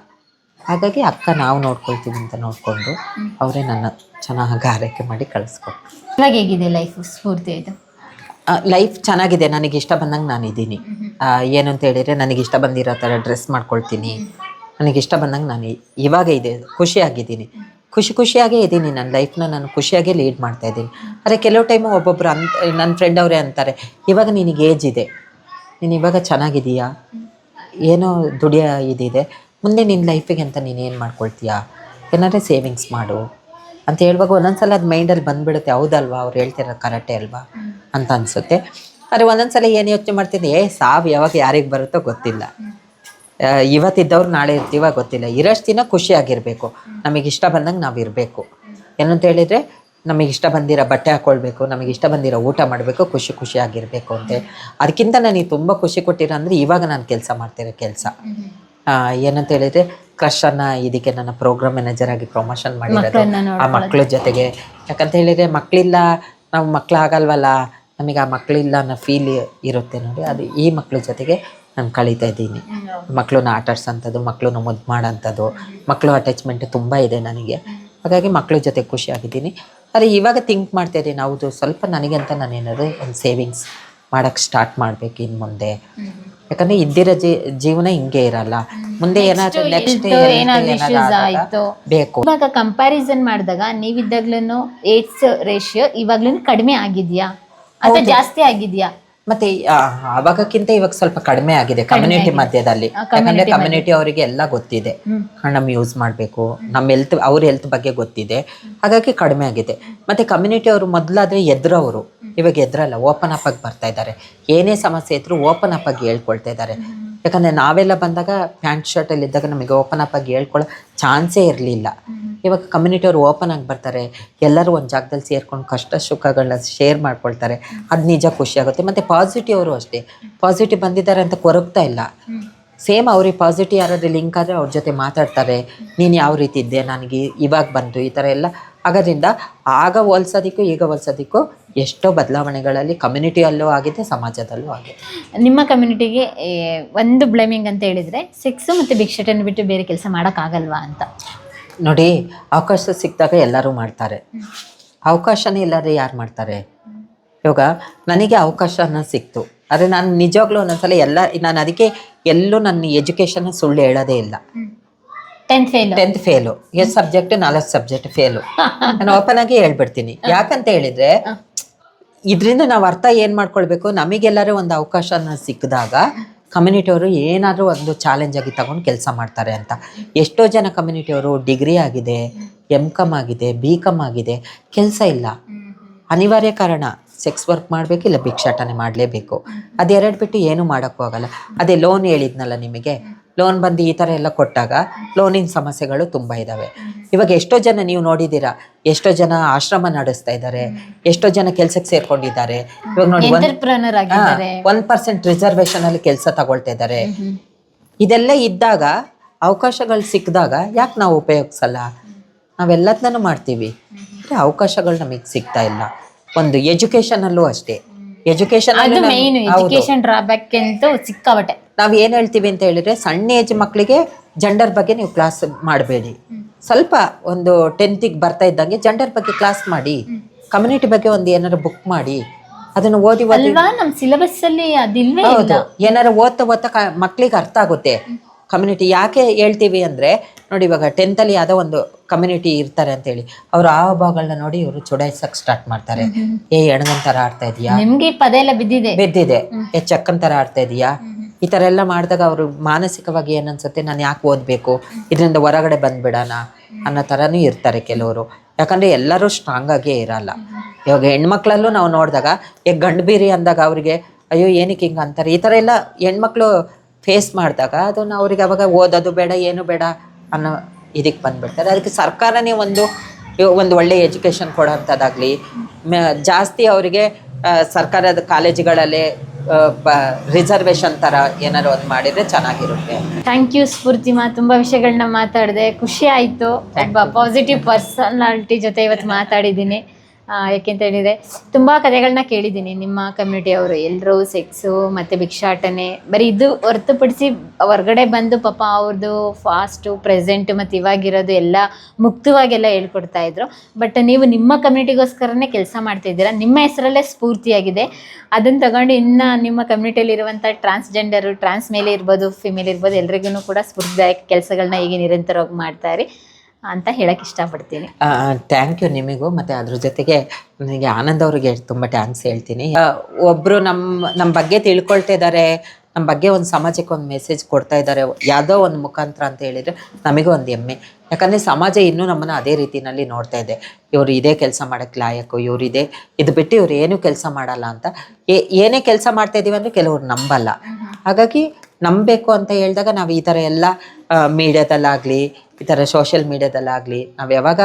ಹಾಗಾಗಿ ಅಕ್ಕ ನಾವು ನೋಡ್ಕೊಳ್ತೀವಿ ಅಂತ ನೋಡಿಕೊಂಡು ಅವರೇ ನನ್ನ ಚೆನ್ನಾಗಿ ಆರೈಕೆ ಮಾಡಿ ಕಳಿಸ್ಕೊಟ್ರು. ಇವಾಗ ಹೇಗಿದೆ ಲೈಫ್ ಸ್ಫೂರ್ತಿ? ಇದು ಲೈಫ್ ಚೆನ್ನಾಗಿದೆ, ನನಗೆ ಇಷ್ಟ ಬಂದಂಗೆ ನಾನು ಇದ್ದೀನಿ. ಏನು ಅಂತ ಹೇಳಿದರೆ, ನನಗೆ ಇಷ್ಟ ಬಂದಿರೋ ಥರ ಡ್ರೆಸ್ ಮಾಡ್ಕೊಳ್ತೀನಿ, ನನಗೆ ಇಷ್ಟ ಬಂದಂಗೆ ನಾನು ಇವಾಗ ಇದೆ ಖುಷಿಯಾಗಿದ್ದೀನಿ, ಖುಷಿಯಾಗೇ ಇದ್ದೀನಿ. ನನ್ನ ಲೈಫ್ನ ನಾನು ಖುಷಿಯಾಗೇ ಲೀಡ್ ಮಾಡ್ತಾಯಿದ್ದೀನಿ. ಆದರೆ ಕೆಲವು ಟೈಮು ಒಬ್ಬೊಬ್ಬರು ನನ್ನ ಫ್ರೆಂಡ್ ಅವರೇ ಅಂತಾರೆ, ಇವಾಗ ನಿನಗೆ ಏಜ್ ಇದೆ, ನೀನು ಇವಾಗ ಚೆನ್ನಾಗಿದೀಯಾ, ಏನೋ ದುಡಿಯೋ ಇದಿದೆ, ಮುಂದೆ ನಿನ್ನ ಲೈಫಿಗೆ ಅಂತ ನೀನೇನು ಮಾಡ್ಕೊಳ್ತೀಯಾ, ಏನಾದ್ರೆ ಸೇವಿಂಗ್ಸ್ ಮಾಡು ಅಂತ ಹೇಳುವಾಗ ಒಂದೊಂದ್ಸಲ ಅದು ಮೈಂಡಲ್ಲಿ ಬಂದುಬಿಡುತ್ತೆ. ಹೌದಲ್ವಾ, ಅವ್ರು ಹೇಳ್ತಿರೋದು ಕರೆಕ್ಟೇ ಅಲ್ವಾ ಅಂತ ಅನಿಸುತ್ತೆ. ಆದರೆ ಒಂದೊಂದ್ಸಲ ಏನು ಯೋಚನೆ ಮಾಡ್ತೀನಿ, ಸಾವು ಯಾವಾಗ ಯಾರಿಗೆ ಬರುತ್ತೋ ಗೊತ್ತಿಲ್ಲ, ಇವತ್ತಿದ್ದವ್ರು ನಾಳೆ ಇರ್ತೀವ ಗೊತ್ತಿಲ್ಲ. ಇರೋಷ್ಟು ದಿನ ಖುಷಿಯಾಗಿರಬೇಕು, ನಮಗೆ ಇಷ್ಟ ಬಂದಂಗೆ ನಾವು ಇರಬೇಕು. ಏನಂತ ಹೇಳಿದರೆ, ನಮಗೆ ಇಷ್ಟ ಬಂದಿರೋ ಬಟ್ಟೆ ಹಾಕ್ಕೊಳ್ಬೇಕು, ನಮಗೆ ಇಷ್ಟ ಬಂದಿರೋ ಊಟ ಮಾಡಬೇಕು, ಖುಷಿಯಾಗಿರಬೇಕು ಅಂತೆ. ಅದಕ್ಕಿಂತ ನನಗೆ ತುಂಬ ಖುಷಿ ಕೊಟ್ಟಿರೋ ಅಂದರೆ ಇವಾಗ ನಾನು ಕೆಲಸ ಮಾಡ್ತಿರೋ ಕೆಲಸ. ಏನಂತ ಹೇಳಿದರೆ, ಕ್ರಷನ್ನು ಇದಕ್ಕೆ ನನ್ನ ಪ್ರೋಗ್ರಾಮ್ ಮ್ಯಾನೇಜರ್ ಆಗಿ ಪ್ರಮೋಷನ್ ಮಾಡಿರೋದು ಆ ಮಕ್ಕಳ ಜೊತೆಗೆ. ಯಾಕಂತ ಹೇಳಿದರೆ, ಮಕ್ಕಳಿಲ್ಲ, ನಾವು ಮಕ್ಕಳು ಆಗಲ್ವಲ್ಲ, ನಮಗೆ ಆ ಮಕ್ಕಳಿಲ್ಲ ಅನ್ನೋ ಫೀಲ್ ಇರುತ್ತೆ ನೋಡಿ, ಅದು ಈ ಮಕ್ಕಳ ಜೊತೆಗೆ ನಾನು ಕಳೀತಾ ಇದ್ದೀನಿ. ಮಕ್ಕಳನ್ನ ಆಟ ಆಡ್ಸೋಂಥದ್ದು, ಮಕ್ಕಳನ್ನ ಮುದ್ದು ಮಾಡೋಂಥದ್ದು, ಮಕ್ಕಳು ಅಟ್ಯಾಚ್ಮೆಂಟ್ ತುಂಬ ಇದೆ ನನಗೆ. ಹಾಗಾಗಿ ಮಕ್ಕಳ ಜೊತೆ ಖುಷಿಯಾಗಿದ್ದೀನಿ. ಆದರೆ ಇವಾಗ ಥಿಂಕ್ ಮಾಡ್ತಾ ಇದ್ದೀನಿ, ಹೌದು ಸ್ವಲ್ಪ ನನಗೆ ಅಂತ ನಾನು ಏನಾದರೂ ಒಂದು ಸೇವಿಂಗ್ಸ್ ಮಾಡೋಕ್ಕೆ ಸ್ಟಾರ್ಟ್ ಮಾಡಬೇಕು ಇನ್ನು ಮುಂದೆ. ಯಾಕಂದರೆ ಇದ್ದಿರೋ ಜೀವನ ಹಿಂಗೆ ಇರಲ್ಲ, ಮುಂದೆ ಏನಾದರೂ ನೆಕ್ಸ್ಟ್ ಬೇಕು. ಇವಾಗ ಕಂಪ್ಯಾರಿಸನ್ ಮಾಡಿದಾಗ ನೀವಿದ್ದಾಗ್ಲೂ ಏಡ್ಸ್ ರೇಷಿಯೋ ಇವಾಗ್ಲೂ ಕಡಿಮೆ ಆಗಿದೆಯಾ ಅಥವಾ ಜಾಸ್ತಿ ಆಗಿದೆಯಾ? ಮತ್ತೆ ಅವಾಗಕ್ಕಿಂತ ಇವಾಗ ಸ್ವಲ್ಪ ಕಡಿಮೆ ಆಗಿದೆ ಕಮ್ಯುನಿಟಿ ಮಧ್ಯದಲ್ಲಿ. ಯಾಕಂದ್ರೆ ಕಮ್ಯುನಿಟಿ ಅವರಿಗೆ ಎಲ್ಲ ಗೊತ್ತಿದೆ, ಹಣ್ಣು ಯೂಸ್ ಮಾಡಬೇಕು, ನಮ್ಮ ಹೆಲ್ತ್, ಅವ್ರ ಹೆಲ್ತ್ ಬಗ್ಗೆ ಗೊತ್ತಿದೆ, ಹಾಗಾಗಿ ಕಡಿಮೆ ಆಗಿದೆ. ಮತ್ತೆ ಕಮ್ಯುನಿಟಿ ಅವರು ಮೊದಲಾದ್ರೆ ಎದುರವರು ಇವಾಗ ಎದ್ರಲ್ಲ ಓಪನ್ ಅಪ್ ಆಗಿ ಬರ್ತಾ ಇದ್ದಾರೆ. ಏನೇ ಸಮಸ್ಯೆ ಇದ್ರೂ ಓಪನ್ ಅಪ್ ಆಗಿ ಹೇಳ್ಕೊಳ್ತಾ ಇದ್ದಾರೆ. ಯಾಕಂದರೆ ನಾವೆಲ್ಲ ಬಂದಾಗ ಪ್ಯಾಂಟ್ ಶರ್ಟಲ್ಲಿ ಇದ್ದಾಗ ನಮಗೆ ಓಪನ್ ಅಪ್ ಆಗಿ ಹೇಳ್ಕೊಳ್ಳೋ ಚಾನ್ಸೇ ಇರಲಿಲ್ಲ. ಇವಾಗ ಕಮ್ಯುನಿಟಿಯವರು ಓಪನ್ ಆಗಿ ಬರ್ತಾರೆ, ಎಲ್ಲರೂ ಒಂದು ಜಾಗದಲ್ಲಿ ಸೇರ್ಕೊಂಡು ಕಷ್ಟ ಸುಖಗಳನ್ನ ಶೇರ್ ಮಾಡ್ಕೊಳ್ತಾರೆ. ಅದು ನಿಜ ಖುಷಿ ಆಗುತ್ತೆ. ಮತ್ತು ಪಾಸಿಟಿವ್ ಅವರು ಅಷ್ಟೇ, ಪಾಸಿಟಿವ್ ಬಂದಿದ್ದಾರೆ ಅಂತ ಕೊರಗ್ತಾ ಇಲ್ಲ. ಸೇಮ್ ಅವ್ರಿಗೆ ಪಾಸಿಟಿವ್ ಯಾರಾದ್ರೂ ಲಿಂಕ್ ಆದರೆ ಅವ್ರ ಜೊತೆ ಮಾತಾಡ್ತಾರೆ. ನೀನು ಯಾವ ರೀತಿ ಇದ್ದೆ, ನನಗೆ ಇವಾಗ ಬಂತು ಈ ಥರ ಎಲ್ಲ ಆಗೋದ್ರಿಂದ ಆಗ ಹೋಲ್ಸೋದಕ್ಕೂ ಈಗ ಹೋಲ್ಸೋದಕ್ಕೂ ಎಷ್ಟೋ ಬದಲಾವಣೆಗಳಲ್ಲಿ ಕಮ್ಯುನಿಟಿಯಲ್ಲೂ ಆಗಿದೆ, ಸಮಾಜದಲ್ಲೂ ಆಗಿದೆ. ನಿಮ್ಮ ಕಮ್ಯುನಿಟಿಗೆ ಒಂದು ಬ್ಲೇಮಿಂಗ್ ಅಂತ ಹೇಳಿದರೆ ಸೆಕ್ಸು ಮತ್ತು ಭಿಕ್ಷಟನ್ನು ಬಿಟ್ಟು ಬೇರೆ ಕೆಲಸ ಮಾಡೋಕ್ಕಾಗಲ್ವಾ ಅಂತ. ನೋಡಿ, ಅವಕಾಶ ಸಿಕ್ಕಿದಾಗ ಎಲ್ಲರೂ ಮಾಡ್ತಾರೆ. ಅವಕಾಶನೇ ಇಲ್ಲದ್ರೆ ಯಾರು ಮಾಡ್ತಾರೆ? ಇವಾಗ ನನಗೆ ಅವಕಾಶ ಅನ್ನೋದು ಸಿಕ್ತು, ಆದರೆ ನಾನು ನಿಜವಾಗ್ಲೂ ಒಂದೊಂದ್ಸಲ ನಾನು ಅದಕ್ಕೆ ಎಲ್ಲೂ ನನ್ನ ಎಜುಕೇಷನ್ ಸುಳ್ಳು ಹೇಳೋದೇ ಇಲ್ಲ. 10th fail, 8 subject 4 subject fail. ನಾನು ಓಪನ್ ಆಗಿ ಹೇಳ್ಬಿಡ್ತೀನಿ. ಯಾಕಂತ ಹೇಳಿದ್ರೆ ಇದರಿಂದ ನಾವು ಅರ್ಥ ಏನು ಮಾಡ್ಕೊಳ್ಬೇಕು, ನಮಗೆಲ್ಲರೂ ಒಂದು ಅವಕಾಶ ಸಿಕ್ಕಿದಾಗ ಕಮ್ಯುನಿಟಿಯವರು ಏನಾದರೂ ಒಂದು ಚಾಲೆಂಜ್ ಆಗಿ ತಗೊಂಡು ಕೆಲಸ ಮಾಡ್ತಾರೆ ಅಂತ. ಎಷ್ಟೋ ಜನ ಕಮ್ಯುನಿಟಿಯವರು ಡಿಗ್ರಿ ಆಗಿದೆ, MCom ಆಗಿದೆ, BCom ಆಗಿದೆ, ಕೆಲಸ ಇಲ್ಲ. ಅನಿವಾರ್ಯ ಕಾರಣ ಸೆಕ್ಸ್ ವರ್ಕ್ ಮಾಡಬೇಕು, ಇಲ್ಲ ಭಿಕ್ಷಾಟನೆ ಮಾಡಲೇಬೇಕು. ಅದೆರಡು ಬಿಟ್ಟು ಏನೂ ಮಾಡೋಕ್ಕೂ ಆಗಲ್ಲ. ಅದೇ ಲೋನ್ ಹೇಳಿದ್ನಲ್ಲ ನಿಮಗೆ, ಲೋನ್ ಬಂದು ಈ ಥರ ಎಲ್ಲ ಕೊಟ್ಟಾಗ ಲೋನಿನ ಸಮಸ್ಯೆಗಳು ತುಂಬ ಇದ್ದಾವೆ. ಇವಾಗ ಎಷ್ಟೋ ಜನ ನೀವು ನೋಡಿದ್ದೀರಾ, ಎಷ್ಟೋ ಜನ ಆಶ್ರಮ ನಡೆಸ್ತಾ ಇದ್ದಾರೆ, ಎಷ್ಟೋ ಜನ ಕೆಲ್ಸಕ್ಕೆ ಸೇರ್ಕೊಂಡಿದ್ದಾರೆ. ಇವಾಗ ನೋಡಿ 1% ರಿಸರ್ವೇಷನಲ್ಲಿ ಕೆಲಸ ತಗೊಳ್ತಾ ಇದ್ದಾರೆ. ಇದೆಲ್ಲ ಇದ್ದಾಗ, ಅವಕಾಶಗಳು ಸಿಕ್ಕಿದಾಗ ಯಾಕೆ ನಾವು ಉಪಯೋಗಿಸಲ್ಲ? ನಾವೆಲ್ಲದನ್ನೂ ಮಾಡ್ತೀವಿ, ಅವಕಾಶಗಳು ನಮಗೆ ಸಿಗ್ತಾ ಇಲ್ಲ. ಒಂದು ಎಜುಕೇಷನಲ್ಲೂ ಅಷ್ಟೇ, ಎಜುಕೇಷನ್ ಡ್ರಾಬ್ಯಾಕ್ ಅಂತೂ ಸಿಕ್ಕಾಬಟ್ಟೆ. ನಾವು ಏನು ಹೇಳ್ತೀವಿ ಅಂತ ಹೇಳಿದ್ರೆ, ಸಣ್ಣ ಏಜ್ ಮಕ್ಕಳಿಗೆ ಜೆಂಡರ್ ಬಗ್ಗೆ ನೀವು ಕ್ಲಾಸ್ ಮಾಡಬೇಡಿ. ಸ್ವಲ್ಪ ಒಂದು 10th ಬರ್ತಾ ಇದ್ದಂಗೆ ಜೆಂಡರ್ ಬಗ್ಗೆ ಕ್ಲಾಸ್ ಮಾಡಿ, ಕಮ್ಯುನಿಟಿ ಬಗ್ಗೆ ಒಂದು ಏನಾರು ಬುಕ್ ಮಾಡಿ, ಅದನ್ನು ಓದಿ ನಮ್ಮ ಸಿಲೆಬಸ್ ಅಲ್ಲಿ ಅದಿಲ್ವೇ. ಹೌದು, ಏನಾರು ಓದ್ತಾ ಮಕ್ಕಳಿಗೆ ಅರ್ಥ ಆಗುತ್ತೆ. ಕಮ್ಯುನಿಟಿ ಯಾಕೆ ಹೇಳ್ತೀವಿ ಅಂದರೆ, ನೋಡಿ ಇವಾಗ 10th ಅಲ್ಲಿ ಯಾವುದೋ ಒಂದು ಕಮ್ಯುನಿಟಿ ಇರ್ತಾರೆ ಅಂತೇಳಿ ಅವ್ರು ಆ ಭಾಗಗಳನ್ನ ನೋಡಿ ಇವರು ಚುಡಾಯಿಸಕ್ಕೆ ಸ್ಟಾರ್ಟ್ ಮಾಡ್ತಾರೆ. ಎಣಗನ್ ಥರ ಆಡ್ತಾ ಇದೆಯಾ, ನಿಮಗೆ ಪದ ಎಲ್ಲ ಬಿದ್ದಿದೆ, ಚಕ್ಕನ್ ಥರ ಆಡ್ತಾ ಇದೆಯಾ, ಈ ಥರ ಎಲ್ಲ ಮಾಡಿದಾಗ ಅವರು ಮಾನಸಿಕವಾಗಿ ಏನನ್ಸುತ್ತೆ, ನಾನು ಯಾಕೆ ಓದಬೇಕು, ಇದರಿಂದ ಹೊರಗಡೆ ಬಂದ್ಬಿಡೋಣ ಅನ್ನೋ ಥರನೂ ಇರ್ತಾರೆ ಕೆಲವರು. ಯಾಕಂದರೆ ಎಲ್ಲರೂ ಸ್ಟ್ರಾಂಗ್ ಆಗೇ ಇರಲ್ಲ. ಇವಾಗ ಹೆಣ್ಮಕ್ಳಲ್ಲೂ ನಾವು ನೋಡಿದಾಗ ಗಂಡು ಬೀರಿ ಅಂದಾಗ ಅವರಿಗೆ ಅಯ್ಯೋ ಏನಕ್ಕೆ ಹಿಂಗೆ ಅಂತಾರೆ. ಈ ಥರ ಎಲ್ಲ ಹೆಣ್ಮಕ್ಳು ಫೇಸ್ ಮಾಡಿದಾಗ ಅದನ್ನು ಅವ್ರಿಗೆ ಅವಾಗ ಓದೋದು ಬೇಡ, ಏನು ಬೇಡ ಅನ್ನೋ ಇದಕ್ಕೆ ಬಂದುಬಿಡ್ತಾರೆ. ಅದಕ್ಕೆ ಸರ್ಕಾರನೇ ಒಂದು ಒಳ್ಳೆ ಎಜುಕೇಷನ್ ಕೊಡೋಂಥದ್ದಾಗಲಿ, ಜಾಸ್ತಿ ಅವರಿಗೆ ಸರ್ಕಾರದ ಕಾಲೇಜುಗಳಲ್ಲೇ ರಿಸರ್ವೇಷನ್ ಥರ ಏನಾದ್ರು ಒಂದು ಮಾಡಿದರೆ ಚೆನ್ನಾಗಿರುತ್ತೆ. ಥ್ಯಾಂಕ್ ಯು ಸ್ಫೂರ್ತಿಮಾ, ತುಂಬ ವಿಷಯಗಳನ್ನ ಮಾತಾಡಿದೆ, ಖುಷಿ ಆಯಿತು. ಒಬ್ಬ ಪಾಸಿಟಿವ್ ಪರ್ಸನಾಲಿಟಿ ಜೊತೆ ಇವತ್ತು ಮಾತಾಡಿದ್ದೀನಿ. ಯಾಕೆಂತ ಹೇಳಿದರೆ ತುಂಬ ಕಥೆಗಳನ್ನ ಕೇಳಿದ್ದೀನಿ. ನಿಮ್ಮ ಕಮ್ಯುನಿಟಿಯವರು ಎಲ್ಲರೂ ಸೆಕ್ಸು ಮತ್ತು ಭಿಕ್ಷಾಟನೆ ಬರೀ ಇದು ಹೊರತುಪಡಿಸಿ ಹೊರಗಡೆ ಬಂದು ಪಾಪ ಅವ್ರದ್ದು ಫಾಸ್ಟು ಪ್ರೆಸೆಂಟು ಮತ್ತು ಇವಾಗಿರೋದು ಎಲ್ಲ ಮುಕ್ತವಾಗೆಲ್ಲ ಹೇಳ್ಕೊಡ್ತಾ ಇದ್ರು. ಬಟ್ ನೀವು ನಿಮ್ಮ ಕಮ್ಯುನಿಟಿಗೋಸ್ಕರನೇ ಕೆಲಸ ಮಾಡ್ತಾಯಿದ್ದೀರಾ, ನಿಮ್ಮ ಹೆಸರಲ್ಲೇ ಸ್ಫೂರ್ತಿಯಾಗಿದೆ. ಅದನ್ನು ತಗೊಂಡು ಇನ್ನು ನಿಮ್ಮ ಕಮ್ಯುನಿಟಿಯಲ್ಲಿರುವಂಥ ಟ್ರಾನ್ಸ್ಜೆಂಡರು, ಟ್ರಾನ್ಸ್ ಮೇಲೆ ಇರ್ಬೋದು, ಫಿಮೇಲ್ ಇರ್ಬೋದು, ಎಲ್ರಿಗೂ ಕೂಡ ಸ್ಫೂರ್ತಿದಾಯಕ ಕೆಲಸಗಳನ್ನ ಹೀಗೆ ನಿರಂತರವಾಗಿ ಮಾಡ್ತಾರೆ ಅಂತ ಹೇಳಕ್ಕೆ ಇಷ್ಟಪಡ್ತೀನಿ. ಥ್ಯಾಂಕ್ ಯು ನಿಮಗೂ. ಮತ್ತು ಅದ್ರ ಜೊತೆಗೆ ನನಗೆ ಆನಂದ್ ಅವ್ರಿಗೆ ತುಂಬ ಥ್ಯಾಂಕ್ಸ್ ಹೇಳ್ತೀನಿ. ಒಬ್ಬರು ನಮ್ಮ ಬಗ್ಗೆ ತಿಳ್ಕೊಳ್ತಾ ಇದ್ದಾರೆ, ನಮ್ಮ ಬಗ್ಗೆ ಒಂದು ಸಮಾಜಕ್ಕೆ ಒಂದು ಮೆಸೇಜ್ ಕೊಡ್ತಾ ಇದ್ದಾರೆ ಯಾವುದೋ ಒಂದು ಮುಖಾಂತರ ಅಂತ ಹೇಳಿದರೆ ನಮಗೂ ಒಂದು ಹೆಮ್ಮೆ. ಯಾಕಂದರೆ ಸಮಾಜ ಇನ್ನೂ ನಮ್ಮನ್ನು ಅದೇ ರೀತಿಯಲ್ಲಿ ನೋಡ್ತಾ ಇದೆ. ಇವರು ಇದೇ ಕೆಲಸ ಮಾಡೋಕ್ಕೆ ಲಾಯಕು, ಇದು ಬಿಟ್ಟು ಇವ್ರು ಏನೂ ಕೆಲಸ ಮಾಡಲ್ಲ ಅಂತ. ಏನೇ ಕೆಲಸ ಮಾಡ್ತಾ ಇದ್ದೀವಿ ಅಂದರೆ ಕೆಲವ್ರು ನಂಬಲ್ಲ. ಹಾಗಾಗಿ ನಂಬಬೇಕು ಅಂತ ಹೇಳಿದಾಗ ನಾವು ಈ ಥರ ಎಲ್ಲ ಮೀಡಿಯಾದಲ್ಲಾಗಲಿ, ಈ ಥರ ಸೋಷಿಯಲ್ ಮೀಡಿಯಾದಲ್ಲಾಗಲಿ ನಾವು ಯಾವಾಗ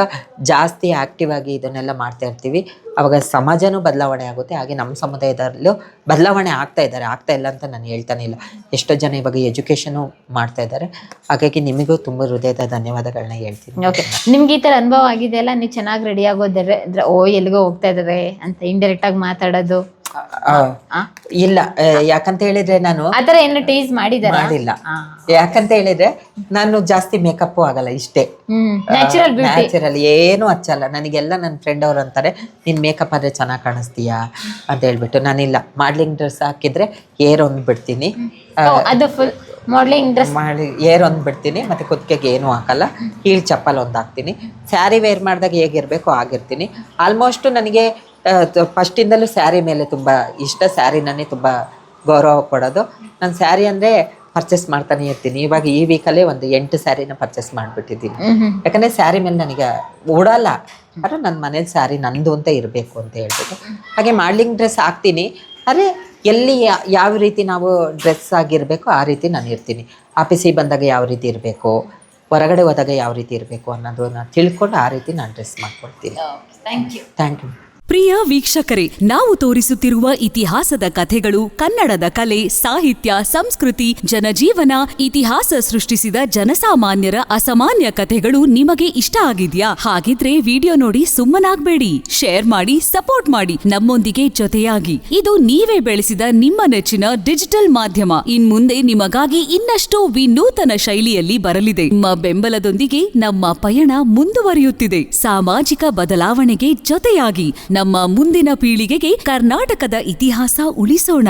ಜಾಸ್ತಿ ಆ್ಯಕ್ಟಿವ್ ಆಗಿ ಇದನ್ನೆಲ್ಲ ಮಾಡ್ತಾ ಇರ್ತೀವಿ, ಆವಾಗ ಸಮಾಜನೂ ಬದಲಾವಣೆ ಆಗುತ್ತೆ. ಹಾಗೆ ನಮ್ಮ ಸಮುದಾಯದಲ್ಲೂ ಬದಲಾವಣೆ ಆಗ್ತಾ ಇಲ್ಲ ಅಂತ ನಾನು ಹೇಳ್ತಾನೆ ಇಲ್ಲ. ಎಷ್ಟೋ ಜನ ಇವಾಗ ಎಜುಕೇಷನು ಮಾಡ್ತಾ ಇದ್ದಾರೆ. ಹಾಗಾಗಿ ನಿಮಗೂ ತುಂಬ ಹೃದಯದ ಧನ್ಯವಾದಗಳನ್ನ ಹೇಳ್ತೀನಿ. ಓಕೆ, ನಿಮ್ಗೆ ಈ ಥರ ಅನುಭವ ಆಗಿದೆಯಲ್ಲ, ನೀವು ಚೆನ್ನಾಗಿ ರೆಡಿ ಆಗೋದ್ರೆ ಎಲ್ಲಿಗೋ ಹೋಗ್ತಾ ಇದ್ದಾರೆ ಅಂತ ಇಂಡೈರೆಕ್ಟಾಗಿ ಮಾತಾಡೋದು ಇಲ್ಲ. ಯಾಕಂತ ಹೇಳಿದ್ರೆ ನಾನು ಆತರ ಏನು ಟೀಸ್ ಮಾಡಿಲ್ಲ. ಯಾಕಂತ ಹೇಳಿದ್ರೆ ನಾನು ಜಾಸ್ತಿ ಮೇಕಪ್ ಆಗಲ್ಲ, ಇಷ್ಟೇ ನ್ಯಾಚುರಲ್, ಏನು ಹಚ್ಚಲ್ಲ. ನನಗೆಲ್ಲ ನನ್ನ ಫ್ರೆಂಡ್ ಅವ್ರು ಅಂತಾರೆ, ನೀನ್ ಮೇಕಪ್ ಆದ್ರೆ ಚೆನ್ನಾಗಿ ಕಾಣಿಸ್ತೀಯಾ ಅಂತ ಹೇಳ್ಬಿಟ್ಟು. ನಾನಿಲ್ಲ, ಮಾಡ್ಲಿಂಗ್ ಡ್ರೆಸ್ ಹಾಕಿದ್ರೆ ಏರ್ ಒಂದು ಬಿಡ್ತೀನಿ, ಅದು ಫುಲ್ ಮಾಡ್ಲಿಂಗ್ ಡ್ರೆಸ್ ಮಾಡಿ ಏರ್ ಒಂದು ಬಿಡ್ತೀನಿ, ಮತ್ತೆ ಕುತ್ತಿಗೆಗೆ ಏನು ಹಾಕಲ್ಲ, ಹೀಲ್ ಚಪ್ಪಲ್ ಒಂದು ಹಾಕ್ತೀನಿ. ಸ್ಯಾರಿ ವೇರ್ ಮಾಡಿದಾಗ ಹೇಗಿರ್ಬೇಕು ಆಗಿರ್ತೀನಿ. ಆಲ್ಮೋಸ್ಟ್ ನನಗೆ ಫಸ್ಟಿಂದಲೂ ಸ್ಯಾರಿ ಮೇಲೆ ತುಂಬ ಇಷ್ಟ, ಸ್ಯಾರಿನೇ ತುಂಬ ಗೌರವ ಕೊಡೋದು. ನನ್ನ ಸ್ಯಾರಿ ಅಂದರೆ ಪರ್ಚೇಸ್ ಮಾಡ್ತಾನೆ ಇರ್ತೀನಿ. ಇವಾಗ ಈ ವೀಕಲ್ಲೇ ಒಂದು 8 ಸ್ಯಾರಿನ ಪರ್ಚೇಸ್ ಮಾಡಿಬಿಟ್ಟಿದ್ದೀನಿ. ಯಾಕಂದರೆ ಸ್ಯಾರಿ ಮೇಲೆ ನನಗೆ ಓಡಲ್ಲ, ಆದರೆ ನನ್ನ ಮನೇಲಿ ಸ್ಯಾರಿ ನಂದು ಅಂತ ಇರಬೇಕು ಅಂತ ಹೇಳ್ಬಿಟ್ಟು ಹಾಗೆ ಮಾಡ್ಲಿಂಗ್ ಡ್ರೆಸ್ ಹಾಕ್ತೀನಿ. ಆದರೆ ಎಲ್ಲಿ ಯಾವ ರೀತಿ ನಾವು ಡ್ರೆಸ್ ಆಗಿರಬೇಕು ಆ ರೀತಿ ನಾನು ಇರ್ತೀನಿ. ಆಫೀಸಿಗೆ ಬಂದಾಗ ಯಾವ ರೀತಿ ಇರಬೇಕು, ಹೊರಗಡೆ ಹೋದಾಗ ಯಾವ ರೀತಿ ಇರಬೇಕು ಅನ್ನೋದನ್ನ ತಿಳ್ಕೊಂಡು ಆ ರೀತಿ ನಾನು ಡ್ರೆಸ್ ಮಾಡ್ಕೊಡ್ತೀನಿ. Thank you. ಪ್ರಿಯ ವೀಕ್ಷಕರೇ, ನಾವು ತೋರಿಸುತ್ತಿರುವ ಇತಿಹಾಸದ ಕಥೆಗಳು ಕನ್ನಡದ ಕಲೆ, ಸಾಹಿತ್ಯ, ಸಂಸ್ಕೃತಿ, ಜನಜೀವನ, ಇತಿಹಾಸ ಸೃಷ್ಟಿಸಿದ ಜನಸಾಮಾನ್ಯರ ಅಸಾಮಾನ್ಯ ಕಥೆಗಳು ನಿಮಗೆ ಇಷ್ಟ ಆಗಿದ್ಯಾ? ಹಾಗಿದ್ರೆ ವಿಡಿಯೋ ನೋಡಿ ಸುಮ್ಮನಾಗ್ಬೇಡಿ, ಶೇರ್ ಮಾಡಿ, ಸಪೋರ್ಟ್ ಮಾಡಿ, ನಮ್ಮೊಂದಿಗೆ ಜೊತೆಯಾಗಿ. ಇದು ನೀವೇ ಬೆಳೆಸಿದ ನಿಮ್ಮ ನೆಚ್ಚಿನ ಡಿಜಿಟಲ್ ಮಾಧ್ಯಮ. ಇನ್ಮುಂದೆ ನಿಮಗಾಗಿ ಇನ್ನಷ್ಟು ವಿನೂತನ ಶೈಲಿಯಲ್ಲಿ ಬರಲಿದೆ. ನಿಮ್ಮ ಬೆಂಬಲದೊಂದಿಗೆ ನಮ್ಮ ಪಯಣ ಮುಂದುವರಿಯುತ್ತಿದೆ. ಸಾಮಾಜಿಕ ಬದಲಾವಣೆಗೆ ಜೊತೆಯಾಗಿ ನಮ್ಮ ಮುಂದಿನ ಪೀಳಿಗೆಗೆ ಕರ್ನಾಟಕದ ಇತಿಹಾಸ ಉಳಿಸೋಣ.